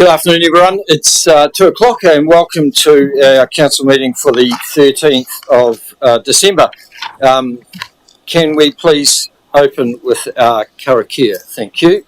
Good afternoon, everyone. It's 2 o'clock and welcome to our council meeting for the 13th of December. Can we please open with our karakia? Thank you.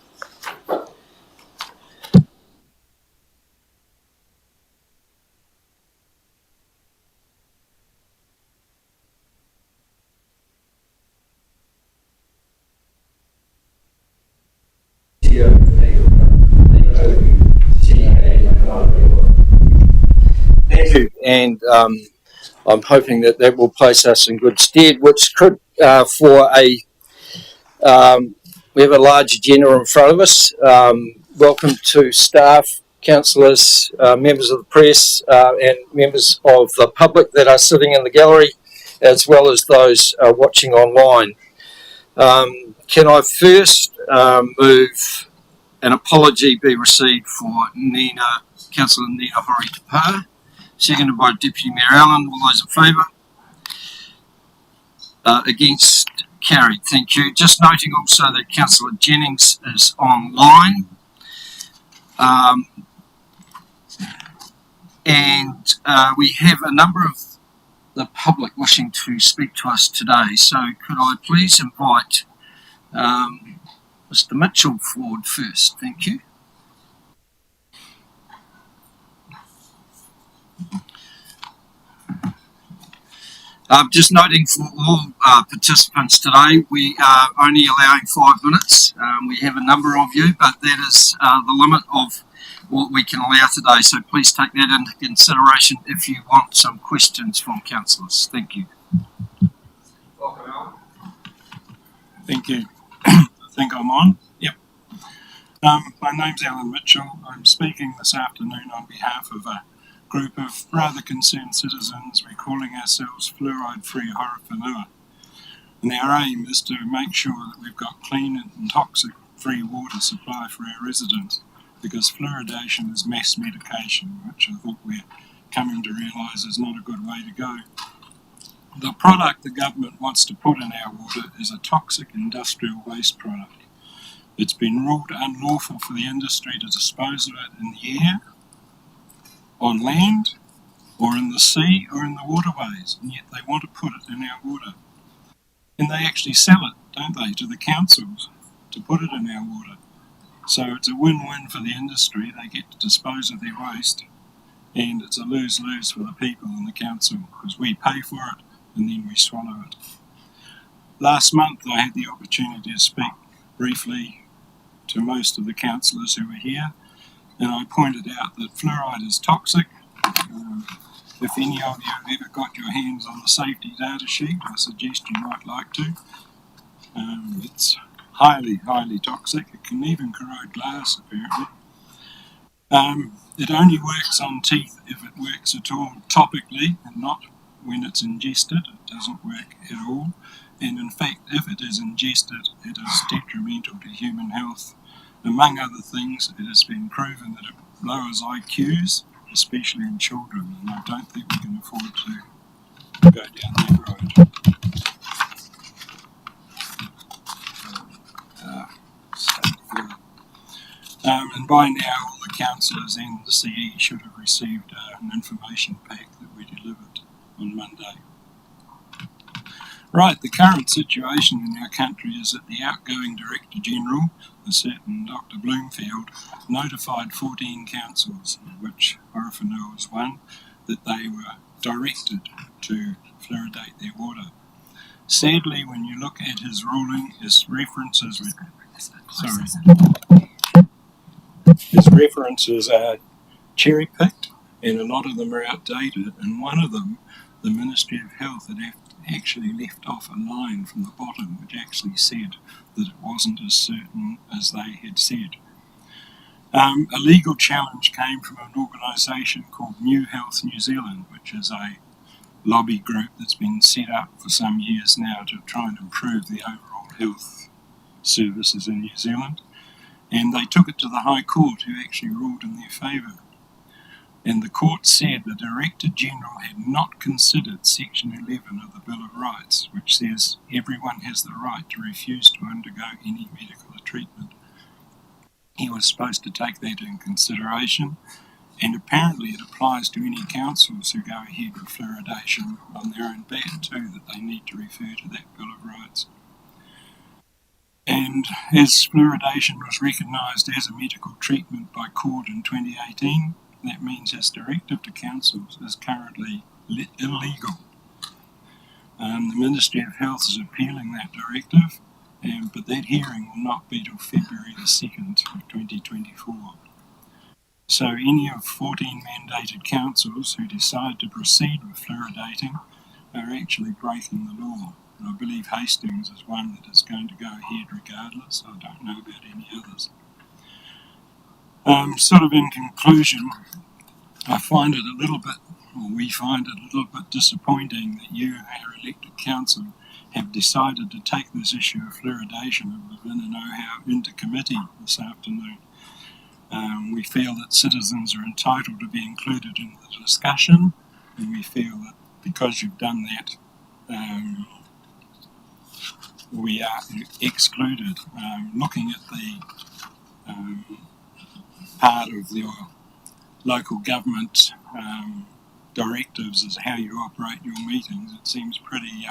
Thank you, and I'm hoping that will place us in good stead, which could, we have a large agenda in front of us. Welcome to staff, councillors, members of the press, and members of the public that are sitting in the gallery, as well as those watching online. Can I first move an apology be received for Councillor Nina Horowhenua, seconded by Deputy Mayor Allen. All those in favour? Against? Carried. Thank you. Just noting also that Councillor Jennings is online. We have a number of the public wishing to speak to us today. So could I please invite Mr. Mitchell forward first? Thank you. Just noting for all participants today, we are only allowing 5 minutes. We have a number of you, but that is the limit of what we can allow today. So please take that into consideration if you want some questions from councillors. Thank you. Thank you. I think I'm on. Yep. My name's Alan Mitchell. I'm speaking this afternoon on behalf of a group of rather concerned citizens. We're calling ourselves Fluoride-Free Horowhenua. And our aim is to make sure that we've got clean and toxic-free water supply for our residents, because fluoridation is mass medication, which I think we're coming to realise is not a good way to go. The product the government wants to put in our water is a toxic industrial waste product. It's been ruled unlawful for the industry to dispose of it in the air, on land, or in the sea, or in the waterways, and yet they want to put it in our water. And they actually sell it, don't they, to the councils to put it in our water. So it's a win-win for the industry. They get to dispose of their waste, and it's a lose-lose for the people and the council, because we pay for it and then we swallow it. Last month I had the opportunity to speak briefly to most of the councillors who were here, and I pointed out that fluoride is toxic. If any of you have ever got your hands on the safety data sheet, I suggest you might like to. It's highly, highly toxic. It can even corrode glass, apparently. It only works on teeth if it works at all topically and not when it's ingested. It doesn't work at all. And in fact, if it is ingested, it is detrimental to human health. Among other things, it has been proven that it lowers IQs, especially in children, and I don't think we can afford to go down that road. And by now, all the councillors and the CE should have received an information pack that we delivered on Monday. Right, the current situation in our country is that the outgoing Director General, a certain Dr. Bloomfield, notified 14 councils, of which Horowhenua was one, that they were directed to fluoridate their water. Sadly, when you look at his ruling, his references are cherry-picked, and a lot of them are outdated, and one of them, the Ministry of Health, had actually left off a line from the bottom which actually said that it wasn't as certain as they had said. A legal challenge came from an organisation called New Health New Zealand, which is a lobby group that's been set up for some years now to try and improve the overall health services in New Zealand. And they took it to the High Court, who actually ruled in their favour. And the court said the Director General had not considered Section 11 of the Bill of Rights, which says everyone has the right to refuse to undergo any medical treatment. he was supposed to take that in consideration, and apparently it applies to any councils who go ahead with fluoridation on their own bat too, that they need to refer to that Bill of Rights. And as fluoridation was recognised as a medical treatment by court in 2018, that means his directive to councils is currently illegal. The Ministry of Health is appealing that directive, but that hearing will not be till February the 2nd of 2024. So any of 14 mandated councils who decide to proceed with fluoridating are actually breaking the law. And I believe Hastings is one that is going to go ahead regardless. I don't know about any others. Sort of in conclusion, I find it a little bit, or we find it a little bit disappointing that you, our elected council, have decided to take this issue of fluoridation within an OHAU into committee this afternoon. We feel that citizens are entitled to be included in the discussion, and we feel that because you've done that, we are excluded. Looking at the part of your local government directives as how you operate your meetings, it seems pretty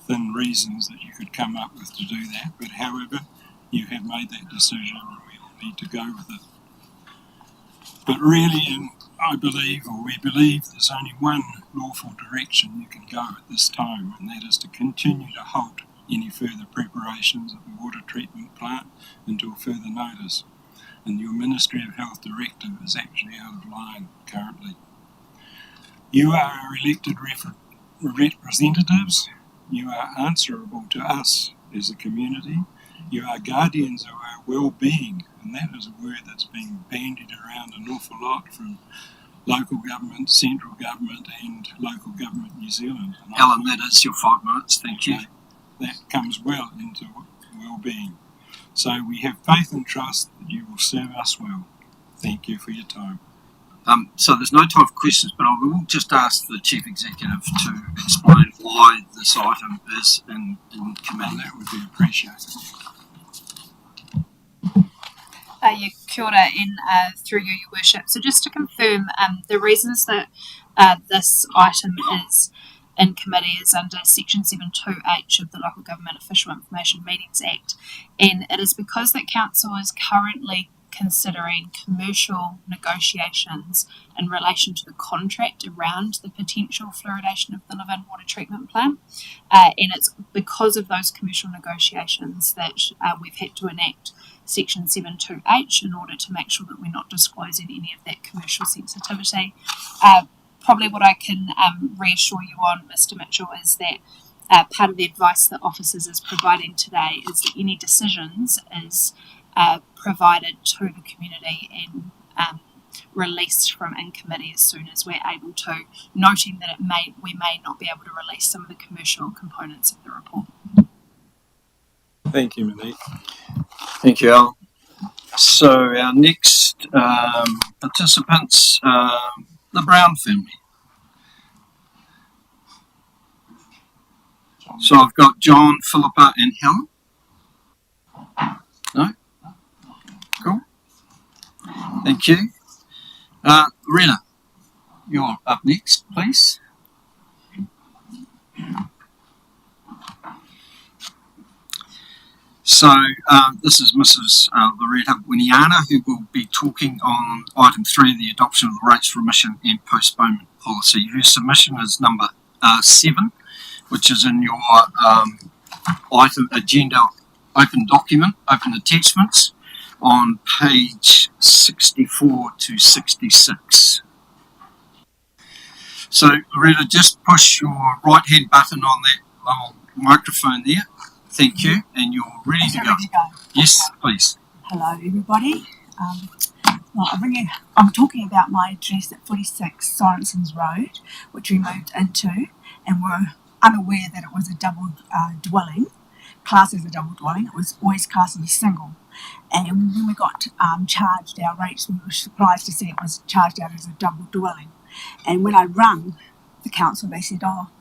thin reasons that you could come up with to do that. But however, you have made that decision and we all need to go with it. But really, I believe, or we believe, there's only one lawful direction you can go at this time, and that is to continue to halt any further preparations of the water treatment plant until further notice. And your Ministry of Health directive is actually out of line currently. You are our elected representatives. You are answerable to us as a community. You are guardians of our well-being, and that is a word that's being bandied around an awful lot from local government, central government and local government New Zealand. And Alan, that is your 5 minutes, thank you. That comes well into well-being. So we have faith and trust that you will serve us well. Thank you for your time. So there's no time for questions, but I will just ask the Chief Executive to explain why this item is in committee. That would be appreciated. Kia ora and through you, Your Worship. So just to confirm, the reasons that this item is in committee is under Section 7.2H of the Local Government Official Information Meetings Act, and it is because that Council is currently considering commercial negotiations in relation to the contract around the potential fluoridation of the Live-In water treatment plant, and it's because of those commercial negotiations that we've had to enact Section 7.2H in order to make sure that we're not disclosing any of that commercial sensitivity. Probably what I can reassure you on, Mr. Mitchell, is that part of the advice that officers is providing today is that any decisions is provided to the community and released from in committee as soon as we're able to, noting that we may not be able to release some of the commercial components of the report. Thank you, Monique. Thank you, Alan. So our next participants, the Brown family. So I've got John, Philippa and Helen. No? Cool. Thank you. Rena, you're up next, please. So this is Mrs. Loretta Winiana, who will be talking on item 3, the adoption of the rates remission and postponement policy, whose submission is number 7, which is in your item agenda open document, open attachments, on page 64 to 66. So Loretta, just push your right hand button on that little microphone there. Thank you, and you're ready to go. Yes, please. Hello, everybody. I'm talking about my address at 46 Sorenson's Road, which we moved into, and were unaware that it was a double dwelling, classed as a double dwelling. It was always classed as a single. And when we got charged our rates, we were surprised to see it was charged out as a double dwelling. And when I rung the council, they said, oh,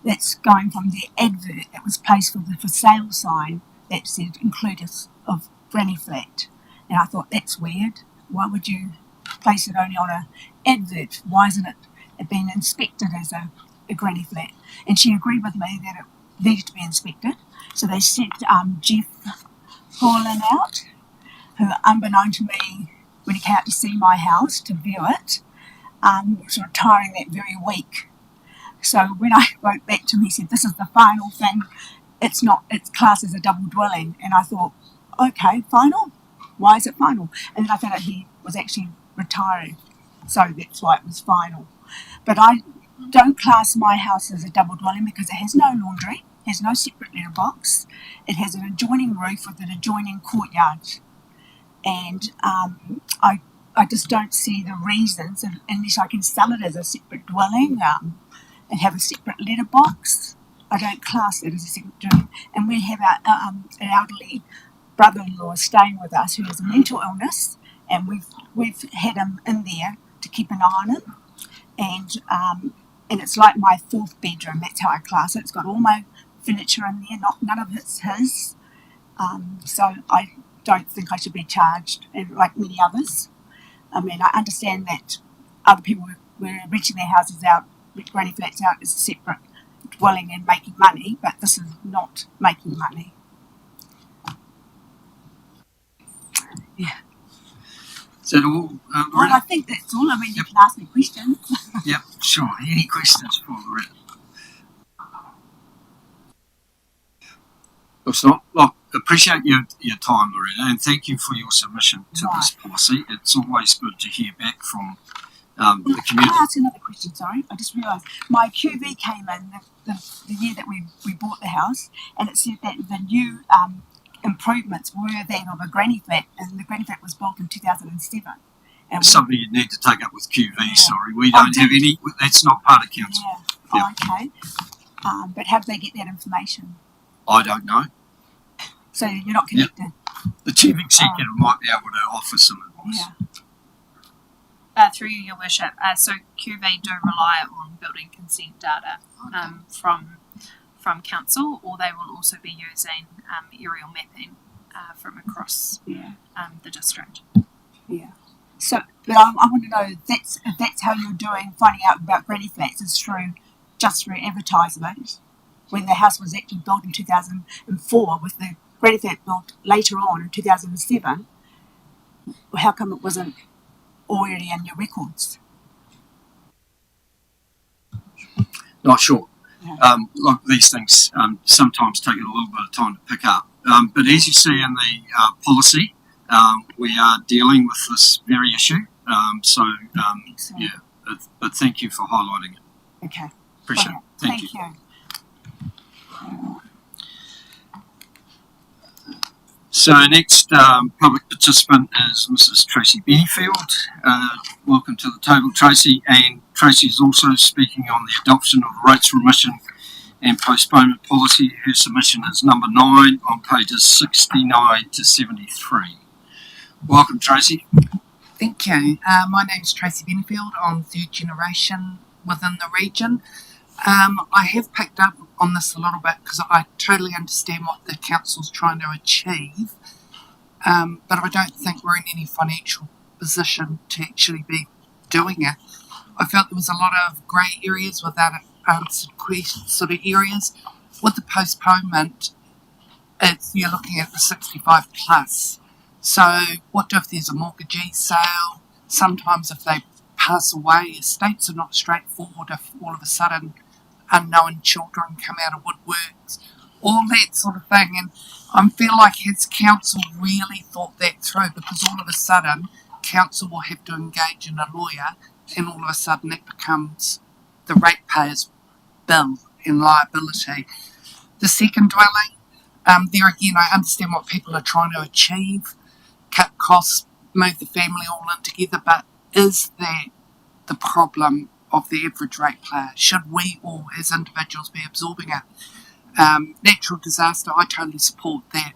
that's going from the advert that was placed for the for sale sign that said inclusive of granny flat. And I thought, that's weird. Why would you place it only on an advert? Why isn't it being inspected as a granny flat? And she agreed with me that it needed to be inspected. So they sent Jeff Paulin out, who, unbeknown to me, when he came out to see my house to view it, was retiring that very week. So when I wrote back to him, he said, "This is the final thing. It's classed as a double dwelling." And I thought, okay, final? Why is it final? And then I found out he was actually retiring. So that's why it was final. But I don't class my house as a double dwelling because it has no laundry, has no separate litter box. It has an adjoining roof with an adjoining courtyard. And I just don't see the reasons, unless I can sell it as a separate dwelling and have a separate litter box. I don't class it as a separate dwelling. And we have an elderly brother-in-law staying with us who has a mental illness, and we've had him in there to keep an eye on him. And it's like my fourth bedroom. That's how I class it. It's got all my furniture in there. None of it's his. So I don't think I should be charged, like many others. I mean, I understand that other people were renting their houses out, granny flats out as a separate dwelling and making money, but this is not making money. Yeah. Is that all, Well, I think that's all. I mean, you can ask me questions. Yep, sure. Any questions for Loretta? Looks not. Look, appreciate your time, Loretta, and thank you for your submission to this policy. It's always good to hear back from the community. Can I ask another question? Sorry, I just realised my QV came in the year that we bought the house, and it said that the new improvements were that of a granny flat, and the granny flat was built in 2007. And something you need to take up with QV. Sorry, we don't have any. That's not part of council. Yeah. Oh, okay. But how do they get that information? I don't know. So you're not connected. The chief executive might be able to offer some advice. Yeah. Through you, Your Worship. So QV do rely on building consent data from council, or they will also be using aerial mapping from across the district. Yeah. So, but I want to know if that's how you're finding out about granny flats is just through advertisement. When the house was actually built in 2004, with the granny flat built later on in 2007, how come it wasn't already in your records? Not sure. Yeah. Look, these things sometimes take a little bit of time to pick up. But as you see in the policy, we are dealing with this very issue. But thank you for highlighting it. Okay. Appreciate it. Thank you. So next public participant is Mrs. Tracy Bennyfield. Welcome to the table, Tracy. And Tracy is also speaking on the adoption of the rates remission and postponement policy. Her submission is number 9 on pages 69 to 73. Welcome, Tracy. Thank you. My name is Tracy Benfield. I'm third generation within the region. I have picked up on this a little bit because I totally understand what the council's trying to achieve, but I don't think we're in any financial position to actually be doing it. I felt there was a lot of grey areas without answered sort of areas. With the postponement, you're looking at the 65 plus. So what if there's a mortgagee sale? Sometimes if they pass away, estates are not straightforward if all of a sudden unknown children come out of woodworks, all that sort of thing. And I feel like has council really thought that through, because all of a sudden council will have to engage in a lawyer, and all of a sudden it becomes the ratepayer's bill and liability. The second dwelling, there again I understand what people are trying to achieve, cut costs, move the family all in together, but is that the problem of the average ratepayer? Should we all as individuals be absorbing it? Natural disaster, I totally support that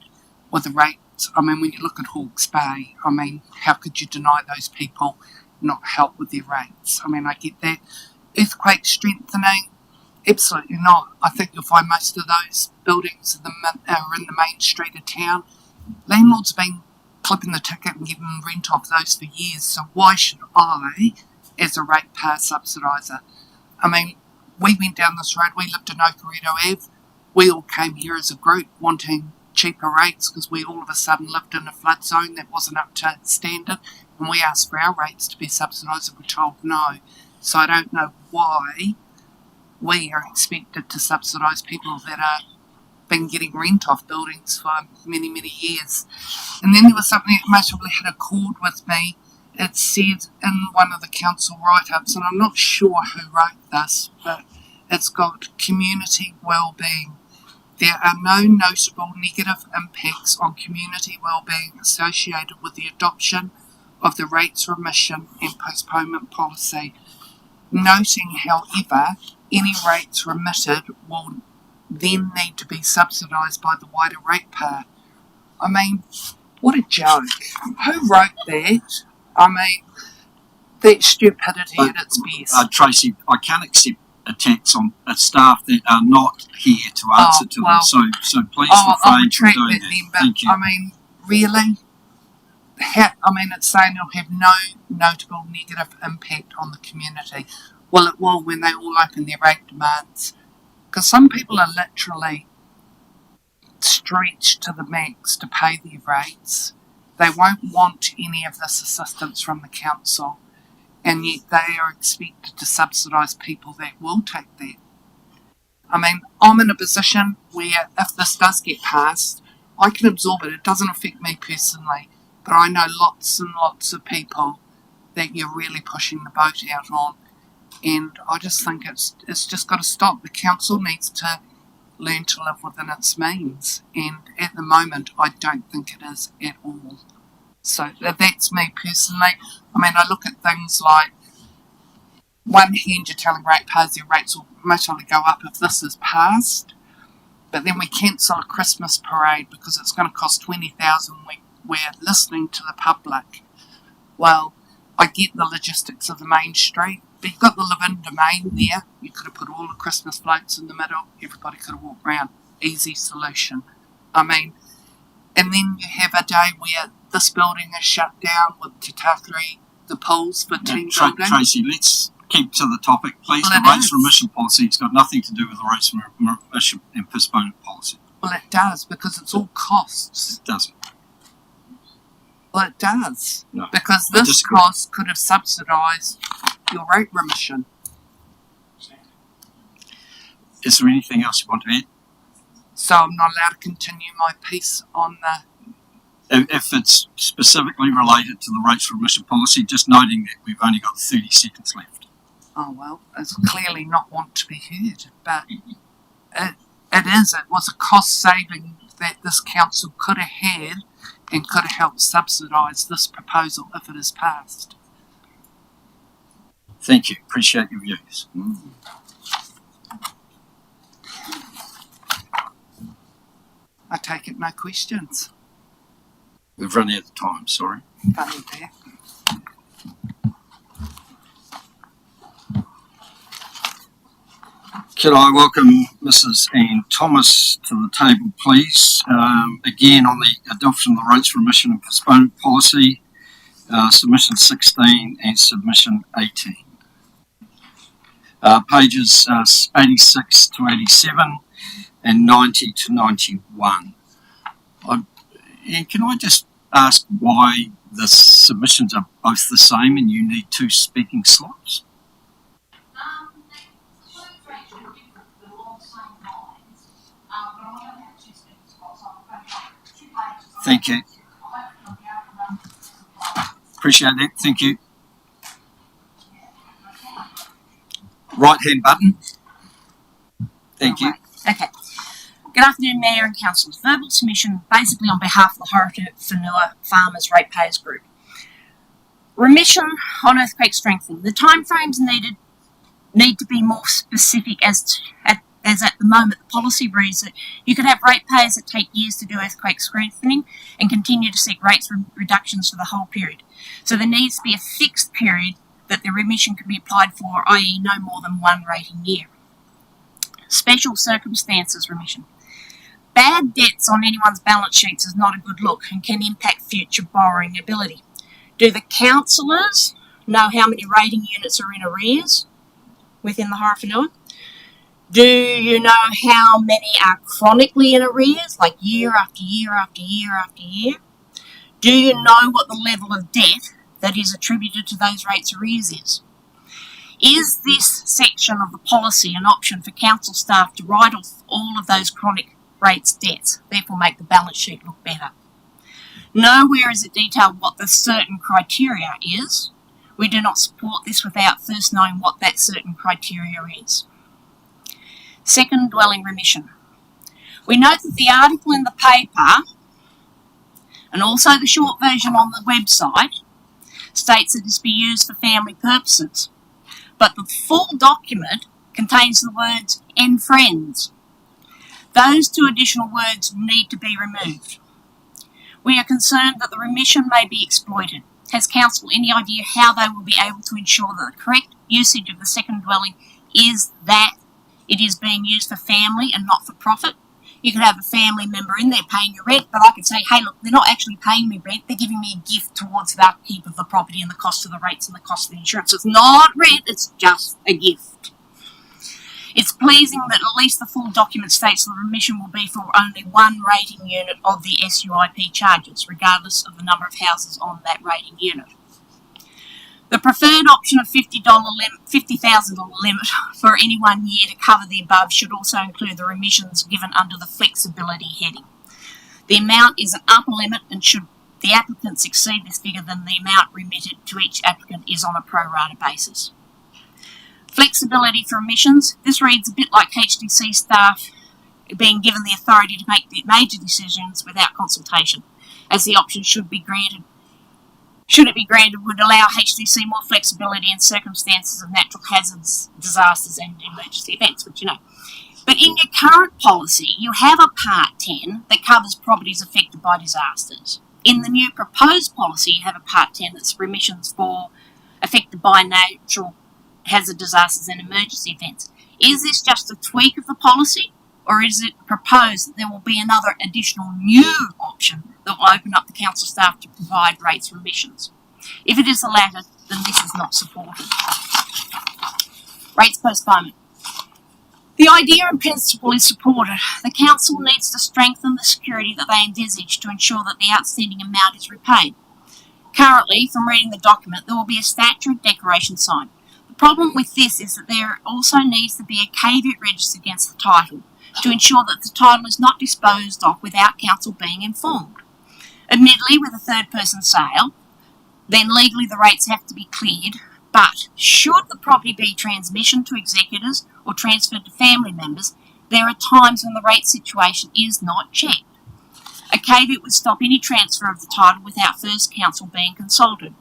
with the rates. I mean, when you look at Hawke's Bay, I mean, how could you deny those people not help with their rates? I mean, I get that. Earthquake strengthening, absolutely not. I think you'll find most of those buildings are in the main street of town. Landlords have been clipping the ticket and getting rent off those for years. So why should I, as a ratepayer subsidiser? I mean, we went down this road, we lived in Okarito Ave, we all came here as a group wanting cheaper rates because we all of a sudden lived in a flood zone that wasn't up to standard, and we asked for our rates to be subsidised and were told no. So I don't know why we are expected to subsidise people that are been getting rent off buildings for many, many years. And then there was something that most probably had a chord with me. It said in one of the council write-ups, and I'm not sure who wrote this, but it's got community well-being. There are no notable negative impacts on community well-being associated with the adoption of the rates remission and postponement policy. Noting, however, any rates remitted will then need to be subsidised by the wider ratepayer. I mean, what a joke. Who wrote that? I mean, that's stupidity at its best. Tracy, I can't accept attacks on staff that are not here to answer to them, so please I'll refrain from retract doing that that. then, but Thank you. I mean, really? It's saying it'll have no notable negative impact on the community. Well, it will when they all open their rate demands. Because some people are literally stretched to the max to pay their rates. They won't want any of this assistance from the council, and yet they are expected to subsidise people that will take that. I mean, I'm in a position where if this does get passed, I can absorb it. It doesn't affect me personally, but I know lots and lots of people that you're really pushing the boat out on. And I just think it's just got to stop. The council needs to learn to live within its means. And at the moment, I don't think it is at all. So that's me personally. I mean, I look at things like, one hand, you're telling ratepayers their rates will most likely go up if this is passed. But then we cancel a Christmas parade because it's going to cost $20,000. We're listening to the public. Well, I get the logistics of the main street, but you've got the live-in domain there. You could have put all the Christmas floats in the middle. Everybody could have walked around. Easy solution. I mean, and then you have a day where this building is shut down with Te Tākiri, the pools for team building. Tracy, let's keep to the topic, please. Well, the rates remission policy has got nothing to do with the rates remission and postponement policy. Well, it does, because it's all costs. It doesn't. Well, it does. No, because I this disagree. cost could have subsidised your rate remission. Is there anything else you want to add? So I'm not allowed to continue my piece on the... If it's specifically related to the rates remission policy, just noting that we've only got 30 seconds left. Oh, well, it's clearly not want to be heard. But it was a cost saving that this council could have had and could have helped subsidise this proposal if it is passed. Thank you. Appreciate your views. I take it no questions. We've run out of time, sorry. Funny there. Could I welcome Mrs. Anne Thomas to the table, please? Again, on the adoption of the rates remission and postponement policy, submission 16 and submission 18. Pages 86 to 87 and 90 to 91. And can I just ask why the submissions are both the same and you need two speaking slots? Thank you. Appreciate that. Thank you. Right hand button. Thank you. Okay. Good afternoon, Mayor and Councillors. Verbal submission basically on behalf of the Horowhenua Farmers Ratepayers Group. Remission on earthquake strengthening. The timeframes need to be more specific as at the moment the policy reads that you could have ratepayers that take years to do earthquake strengthening and continue to seek rates reductions for the whole period. So there needs to be a fixed period that the remission can be applied for, i.e. no more than one rating year. Special circumstances remission. Bad debts on anyone's balance sheets is not a good look and can impact future borrowing ability. Do the councillors know how many rating units are in arrears within the Horowhenua? Do you know how many are chronically in arrears, like year after year after year after year? Do you know what the level of debt that is attributed to those rates arrears is? Is this section of the policy an option for council staff to write off all of those chronic rates debts, therefore make the balance sheet look better? Nowhere is it detailed what the certain criteria is. We do not support this without first knowing what that certain criteria is. Second dwelling remission. We note that the article in the paper and also the short version on the website states that it is to be used for family purposes, but the full document contains the words "and friends." Those two additional words need to be removed. We are concerned that the remission may be exploited. Has council any idea how they will be able to ensure that the correct usage of the second dwelling is that it is being used for family and not for profit? You could have a family member in there paying your rent, but I could say, hey, look, they're not actually paying me rent, they're giving me a gift towards the upkeep of the property and the cost of the rates and the cost of the insurance. It's not rent, it's just a gift. It's pleasing that at least the full document states the remission will be for only one rating unit of the SUIP charges, regardless of the number of houses on that rating unit. The preferred option of $50,000 limit for any 1 year to cover the above should also include the remissions given under the flexibility heading. The amount is an upper limit, and should the applicants exceed this figure, then the amount remitted to each applicant is on a pro rata basis. Flexibility for remissions. This reads a bit like HDC staff being given the authority to make major decisions without consultation, as the option should it be granted, would allow HDC more flexibility in circumstances of natural hazards, disasters and emergency events, which you know. But in your current policy, you have a Part 10 that covers properties affected by disasters. In the new proposed policy, you have a Part 10 that's remissions for affected by natural hazard, disasters and emergency events. Is this just a tweak of the policy, or is it proposed that there will be another additional new option that will open up the council staff to provide rates remissions? If it is the latter, then this is not supported. Rates postponement. The idea and principle is supported. The council needs to strengthen the security that they envisage to ensure that the outstanding amount is repaid. Currently, from reading the document, there will be a statue and decoration sign. The problem with this is that there also needs to be a caveat registered against the title to ensure that the title is not disposed of without council being informed. Admittedly, with a third-person sale, then legally the rates have to be cleared, but should the property be transmission to executors or transferred to family members, there are times when the rate situation is not checked. A caveat would stop any transfer of the title without first council being consulted.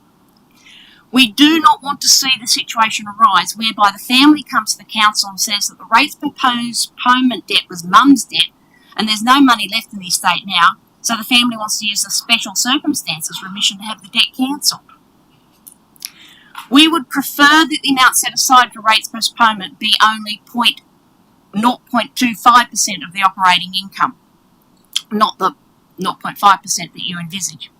We do not want to see the situation arise whereby the family comes to the council and says that the rates postponement debt was mum's debt and there's no money left in the estate now, so the family wants to use the special circumstances remission to have the debt cancelled. We would prefer that the amount set aside for rates postponement be only 0.25% of the operating income, not the 0.5% that you envisage.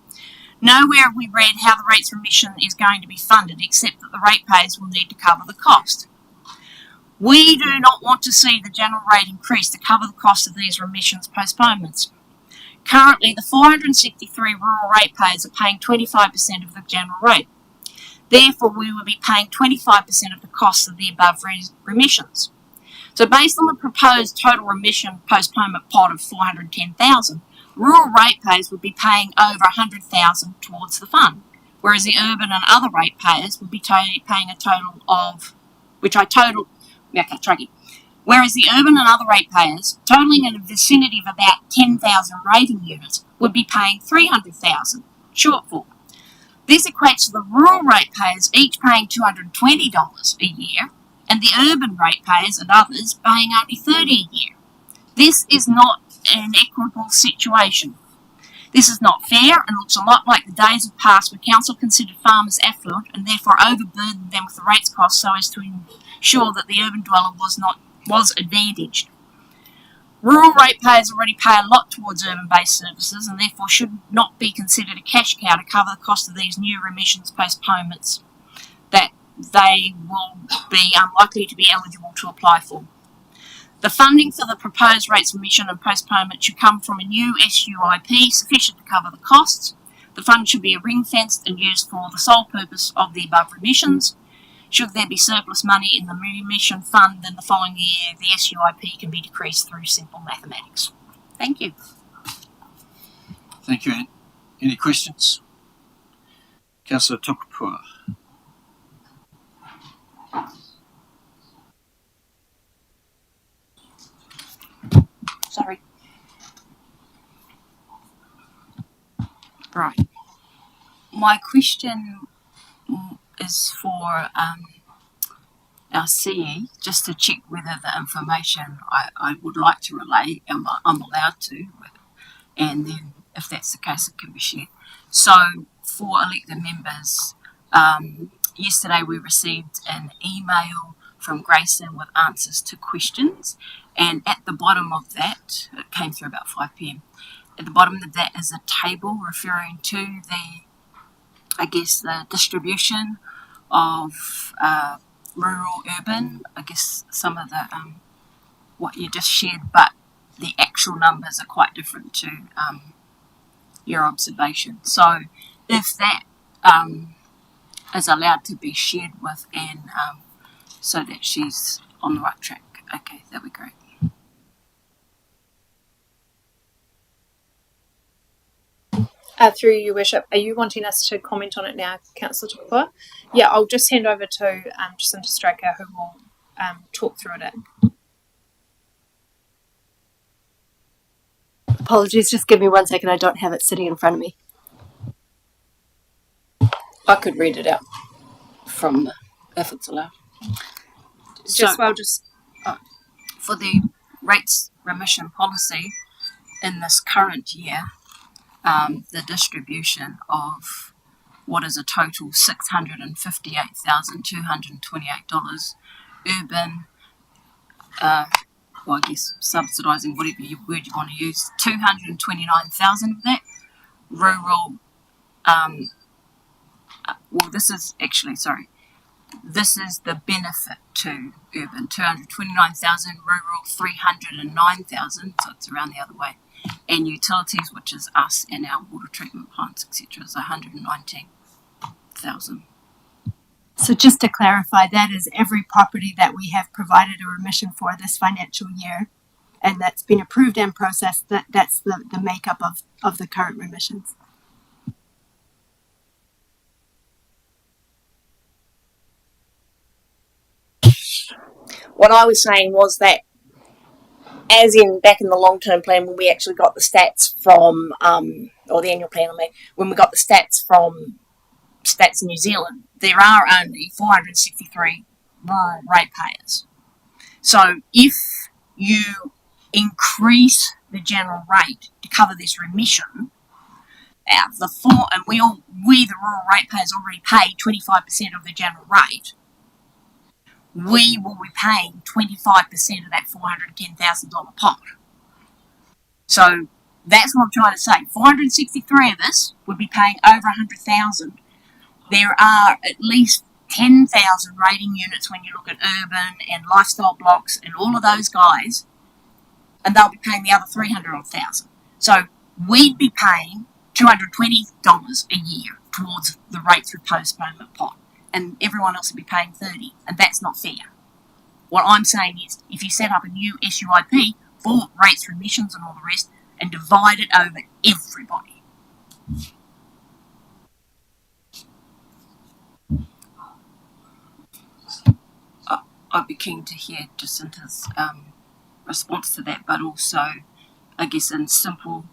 Nowhere have we read how the rates remission is going to be funded, except that the ratepayers will need to cover the cost. We do not want to see the general rate increase to cover the cost of these remissions postponements. Currently, the 463 rural ratepayers are paying 25% of the general rate. Therefore, we will be paying 25% of the cost of the above remissions. So based on the proposed total remission postponement pot of $410,000, rural ratepayers would be paying over $100,000 towards the fund, whereas the urban and other ratepayers would be paying a total of, whereas the urban and other ratepayers, totaling in a vicinity of about 10,000 rating units, would be paying $300,000 shortfall. This equates to the rural ratepayers each paying $220 a year, and the urban ratepayers and others paying only $30 a year. This is not an equitable situation. This is not fair and looks a lot like the days of past where council considered farmers affluent and therefore overburdened them with the rates cost so as to ensure that the urban dweller was advantaged. Rural ratepayers already pay a lot towards urban-based services and therefore should not be considered a cash cow to cover the cost of these new remissions postponements that they will be unlikely to be eligible to apply for. The funding for the proposed rates remission and postponement should come from a new SUIP sufficient to cover the costs. The fund should be ring-fenced and used for the sole purpose of the above remissions. Should there be surplus money in the remission fund, then the following year the SUIP can be decreased through simple mathematics. Thank you. Thank you, Anne. Any questions? Councillor Tukapua. Sorry. Right. My question is for our CE, just to check whether the information I would like to relay, I'm allowed to, and then if that's the case, it can be shared. So, for elected members, yesterday we received an email from Grayson with answers to questions, and at the bottom of that, it came through about 5 p.m. At the bottom of that is a table referring to the distribution of rural, urban, some of the what you just shared, but the actual numbers are quite different to your observation. So if that is allowed to be shared with Anne so that she's on the right track, okay, that'd be great. Through you, Worship, are you wanting us to comment on it now, Councillor Tukapua? Yeah, I'll just hand over to Jacinta Straker, who will talk through it. Apologies, just give me 1 second. I don't have it sitting in front of me. I could read it out from if it's allowed. For the rates remission policy in this current year, the distribution of what is a total $658,228 urban, subsidising whatever word you want to use, 229,000 of that, rural, this is the benefit to urban, 229,000, rural 309,000, so it's around the other way, and utilities, which is us and our water treatment plants, etc., is 119,000. So just to clarify, that is every property that we have provided a remission for this financial year, and that's been approved and processed. That's the makeup of the current remissions. What I was saying was that, as in back in the long-term plan, when we actually got the stats from, or the annual plan, when we got the stats from Stats in New Zealand, there are only 463 rural ratepayers. So if you increase the general rate to cover this remission, out of the we the rural ratepayers already pay 25% of the general rate, we will be paying 25% of that $410,000 pot. So that's what I'm trying to say. 463 of us would be paying over 100,000. There are at least 10,000 rating units when you look at urban and lifestyle blocks and all of those guys, and they'll be paying the other 300,000. So we'd be paying $220 a year towards the rate through postponement pot, and everyone else would be paying $30, and that's not fair. What I'm saying is, if you set up a new SUIP for rates, remissions, and all the rest, and divide it over everybody. I'd be keen to hear Jacinta's response to that, but also, I guess, in simple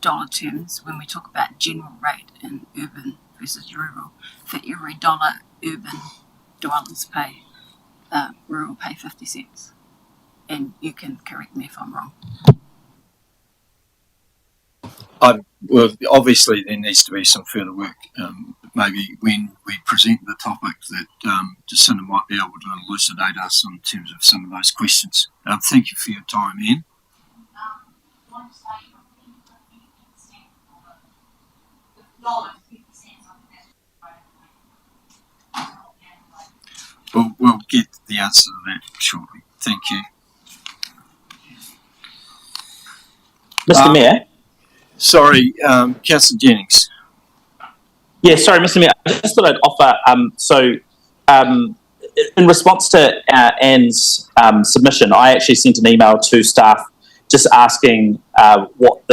dollar terms, when we talk about general rate in urban versus rural, for every dollar urban dwellers pay, rural pay 50 cents. And you can correct me if I'm wrong. Well, obviously there needs to be some further work. Maybe when we present the topic that Jacinta might be able to elucidate us in terms of some of those questions. Thank you for your time, Ian. We'll get the answer to that shortly. Thank you. Mr. Mayor? Sorry, Councillor Jennings. Yeah, sorry, Mr. Mayor. I just thought I'd offer, in response to Anne's submission, I actually sent an email to staff just asking what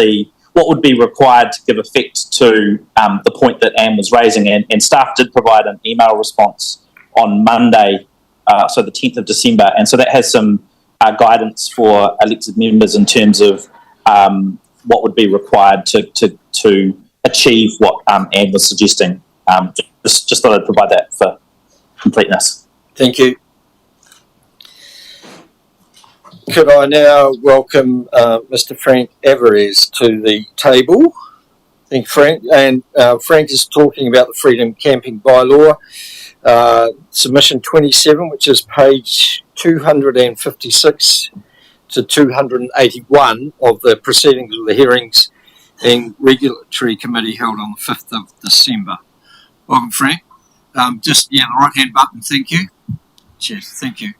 would be required to give effect to the point that Anne was raising, and staff did provide an email response on Monday, so the 10th of December, and so that has some guidance for elected members in terms of what would be required to achieve what Anne was suggesting. Just thought I'd provide that for completeness. Thank you. Could I now welcome Mr. Frank Alvarez to the table? Thank you, Frank. And Frank is talking about the Freedom Camping Bylaw, submission 27, which is page 256 to 281 of the proceedings of the hearings and regulatory committee held on the 5th of December. Welcome, Frank. Just, the right hand button, thank you. Cheers, thank you.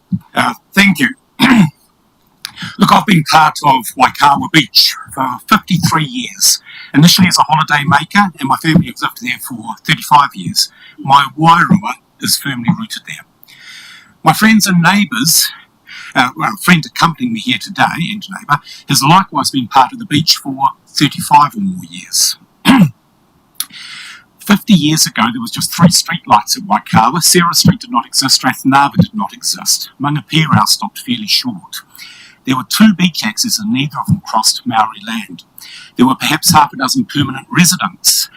Thank you. Look, I've been part of Waikawa Beach for 53 years. Initially as a holiday maker, and my family has lived there for 35 years. My wairua is firmly rooted there. My friends and neighbours, a friend accompanying me here today, and a neighbour, has likewise been part of the beach for 35 or more years. 50 years ago, there was just 3 street lights at Waikawa. Sarah Street did not exist, Rathnava did not exist. Mangapirau stopped fairly short. There were 2 beach accesses and neither of them crossed Maori land. There were perhaps half a dozen permanent residents,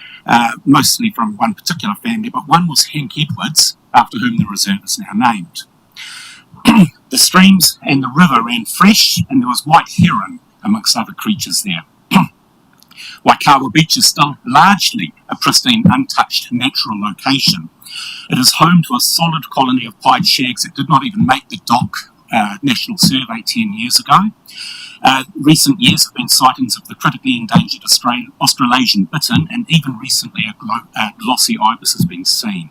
mostly from one particular family, but one was Hank Edwards, after whom the reserve is now named. The streams and the river ran fresh, and there was white heron amongst other creatures there. Waikawa Beach is still largely a pristine, untouched natural location. It is home to a solid colony of pied shags that did not even make the DOC National Survey 10 years ago. Recent years have been sightings of the critically endangered Australasian bittern, and even recently a glossy ibis has been seen.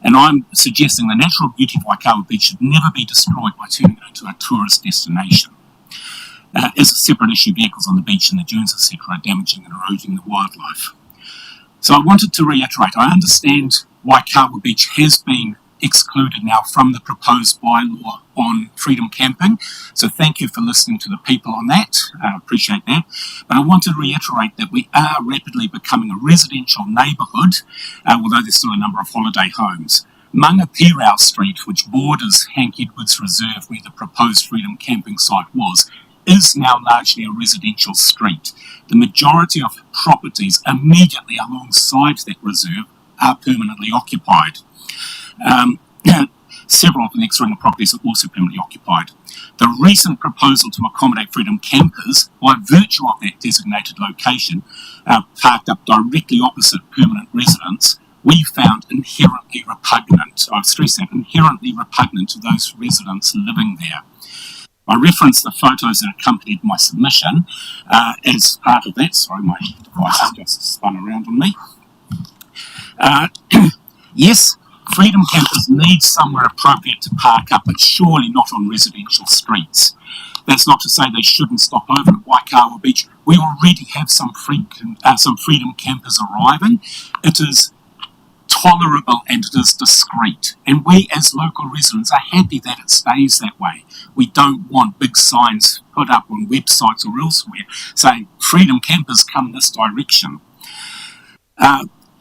And I'm suggesting the natural beauty of Waikawa Beach should never be destroyed by turning it into a tourist destination. As a separate issue, vehicles on the beach and the dunes, etc., are damaging and eroding the wildlife. So I wanted to reiterate, I understand Waikawa Beach has been excluded now from the proposed bylaw on freedom camping, so thank you for listening to the people on that, I appreciate that. But I want to reiterate that we are rapidly becoming a residential neighbourhood, although there's still a number of holiday homes. Mangapirau Street, which borders Hank Edwards Reserve where the proposed freedom camping site was, is now largely a residential street. The majority of properties immediately alongside that reserve are permanently occupied. Several of the next ring of properties are also permanently occupied. The recent proposal to accommodate freedom campers, by virtue of that designated location, parked up directly opposite permanent residents, we found inherently repugnant. I stress that, inherently repugnant to those residents living there. I referenced the photos that accompanied my submission as part of that. Sorry, my device has just spun around on me. Yes, freedom campers need somewhere appropriate to park up, but surely not on residential streets. That's not to say they shouldn't stop over at Waikawa Beach. We already have some freedom campers arriving. It is tolerable and it is discreet. And we as local residents are happy that it stays that way. We don't want big signs put up on websites or elsewhere saying freedom campers come this direction.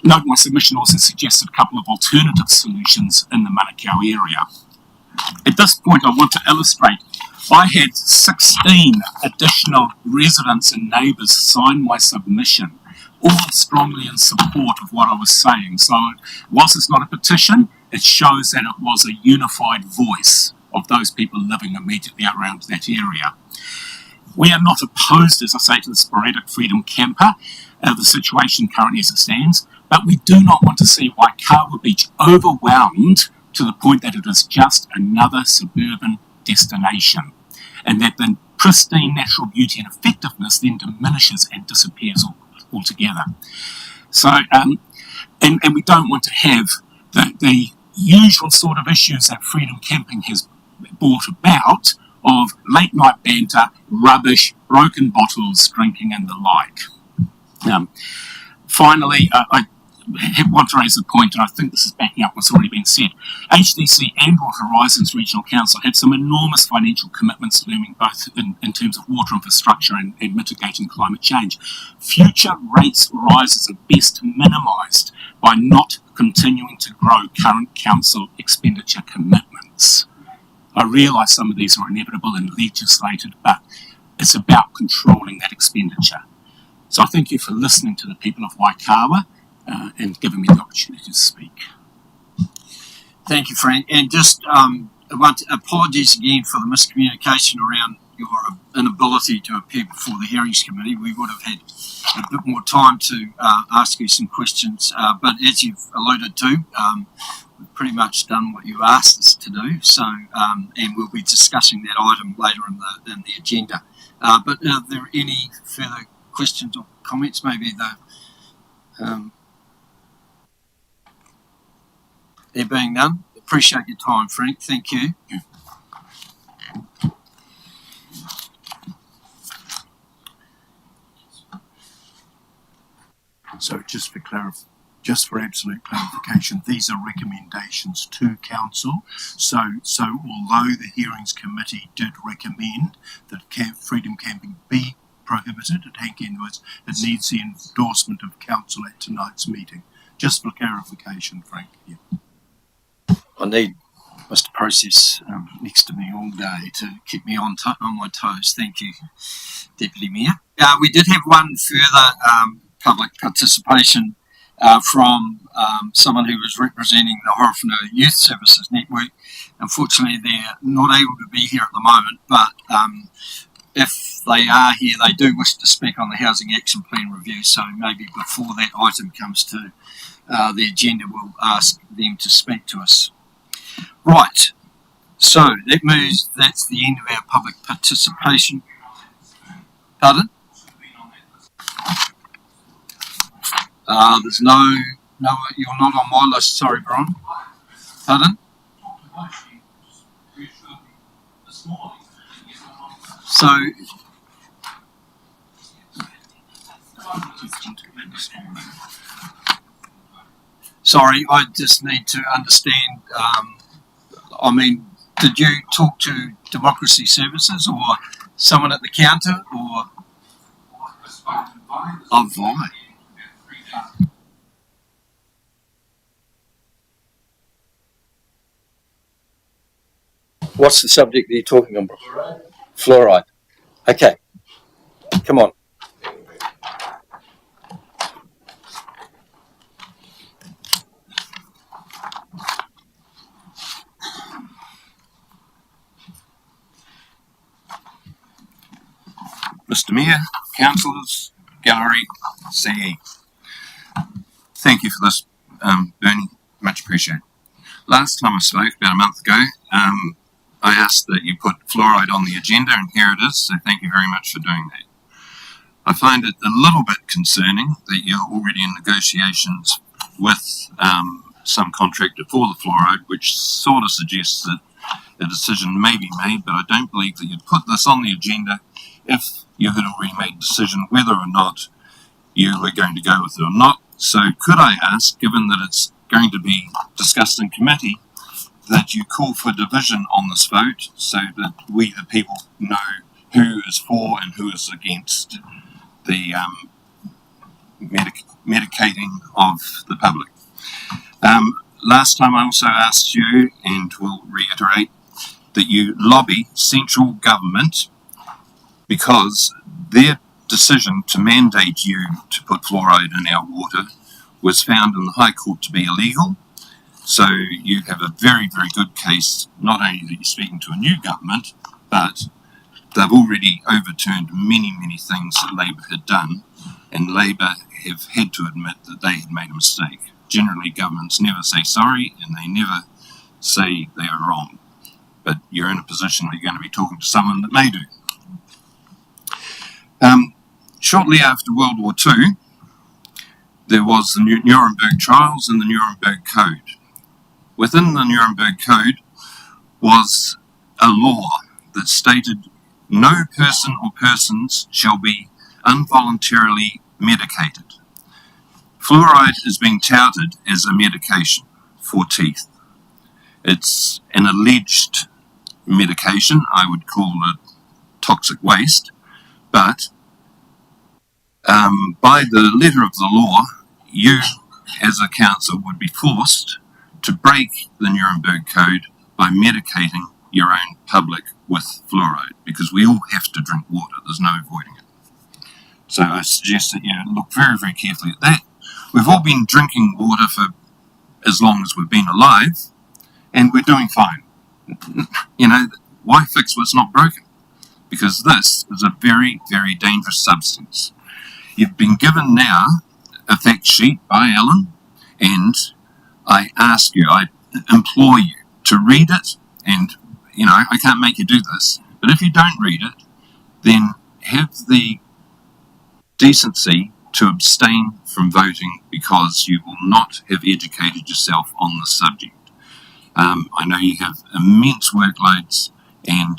Note my submission also suggested a couple of alternative solutions in the Manukau area. At this point I want to illustrate I had 16 additional residents and neighbours sign my submission, all strongly in support of what I was saying. So whilst it's not a petition, it shows that it was a unified voice of those people living immediately around that area. We are not opposed, as I say, to the sporadic freedom camper, the situation currently as it stands, but we do not want to see Waikawa Beach overwhelmed to the point that it is just another suburban destination, and that the pristine natural beauty and effectiveness then diminishes and disappears altogether. So, and we don't want to have the usual sort of issues that freedom camping has brought about of late night banter, rubbish, broken bottles, drinking and the like. Finally, I want to raise the point, and I think this is backing up what's already been said. HDC and Horizons Regional Council have some enormous financial commitments looming both in terms of water infrastructure and mitigating climate change. Future rates rises are best minimised by not continuing to grow current council expenditure commitments. I realise some of these are inevitable and legislated, but it's about controlling that expenditure. So I thank you for listening to the people of Waikawa and giving me the opportunity to speak. Thank you, Frank. And just apologies again for the miscommunication around your inability to appear before the hearings committee. We would have had a bit more time to ask you some questions, but as you've alluded to, we've pretty much done what you asked us to do. So, and we'll be discussing that item later in the agenda. But are there any further questions or comments? Maybe there being none. Appreciate your time, Frank. Thank you. So just for absolute clarification, these are recommendations to council. So although the hearings committee did recommend that freedom camping be prohibited at Hank Edwards, it needs the endorsement of council at tonight's meeting. Just for clarification, Frank. Yeah. I need Mr. Process next to me all day to keep me on my toes. Thank you, Deputy Mayor. We did have one further public participation from someone who was representing the Horowhenua Youth Services Network. Unfortunately, they're not able to be here at the moment, but if they are here, they do wish to speak on the Housing Action Plan review, so maybe before that item comes to the agenda, we'll ask them to speak to us. Right, so that's the end of our public participation. Pardon? There's no, you're not on my list, sorry, Brian. Pardon? So, sorry, I just need to understand, did you talk to Democracy Services or someone at the counter or? Oh, Vi. What's the subject that you're talking about? Fluoride. Okay, come on. Mr. Mayor, councillors, gallery, CE. Thank you for this, Bernie. Much appreciated. Last time I spoke, about a month ago, I asked that you put fluoride on the agenda, and here it is, so thank you very much for doing that. I find it a little bit concerning that you're already in negotiations with some contractor for the fluoride, which sort of suggests that a decision may be made, but I don't believe that you'd put this on the agenda if you had already made a decision whether or not you were going to go with it or not. So could I ask, given that it's going to be discussed in committee, that you call for division on this vote so that we, the people, know who is for and who is against the medicating of the public. Last time I also asked you, and will reiterate, that you lobby central government because their decision to mandate you to put fluoride in our water was found in the High Court to be illegal. So you have a very, very good case, not only that you're speaking to a new government, but they've already overturned many, many things that Labor had done, and Labor have had to admit that they had made a mistake. Generally, governments never say sorry, and they never say they are wrong. But you're in a position where you're going to be talking to someone that may do. Shortly after World War II, there was the Nuremberg trials and the Nuremberg Code. Within the Nuremberg Code was a law that stated no person or persons shall be involuntarily medicated. Fluoride is being touted as a medication for teeth. It's an alleged medication. I would call it toxic waste, but by the letter of the law, you as a council would be forced to break the Nuremberg Code by medicating your own public with fluoride, because we all have to drink water. There's no avoiding it. So I suggest that you look very, very carefully at that. We've all been drinking water for as long as we've been alive, and we're doing fine. Why fix what's not broken? Because this is a very, very dangerous substance. You've been given now a fact sheet by Alan, and I ask you, I implore you to read it, and I can't make you do this, but if you don't read it, then have the decency to abstain from voting, because you will not have educated yourself on the subject. I know you have immense workloads, and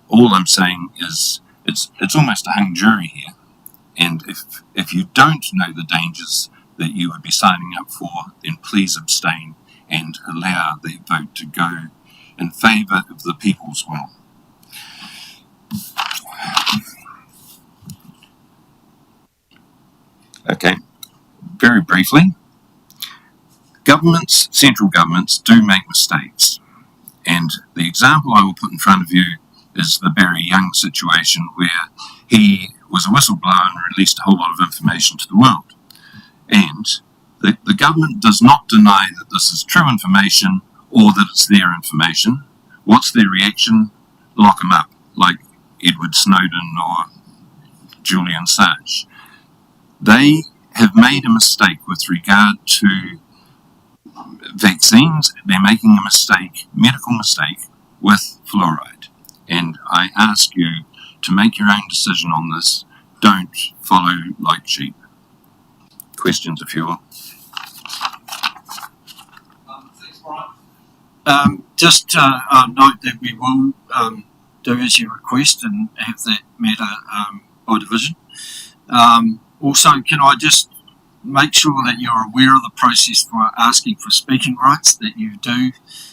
all I'm saying is it's almost a hung jury here. And if you don't know the dangers that you would be signing up for, then please abstain and allow the vote to go in favour of the people's will. Okay, very briefly, central governments do make mistakes, and the example I will put in front of you is the Barry Young situation, where he was a whistleblower and released a whole lot of information to the world. And the government does not deny that this is true information or that it's their information. What's their reaction? Lock them up, like Edward Snowden or Julian Assange. They have made a mistake with regard to vaccines. They're making a mistake, medical mistake, with fluoride. And I ask you to make your own decision on this. Don't follow like sheep. Questions, if you will. Thanks, Brian. Just note that we will do as you request and have that matter by division. Also, can I just make sure that you're aware of the process for asking for speaking rights, that you do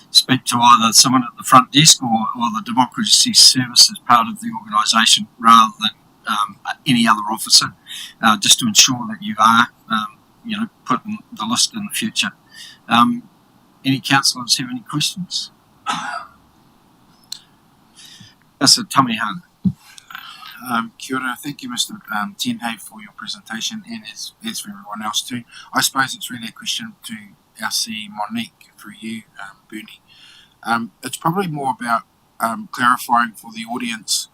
speak to either someone at the front desk or the Democracy Service as part of the organisation, rather than any other officer, just to ensure that you are put in the list in the future. Any councillors have any questions? That's a Tamihan. Kia ora. Thank you, Mr. Tenhay, for your presentation, and as for everyone else too. I suppose it's really a question to our CE Monique, through you, Bernie. It's probably more about clarifying for the audience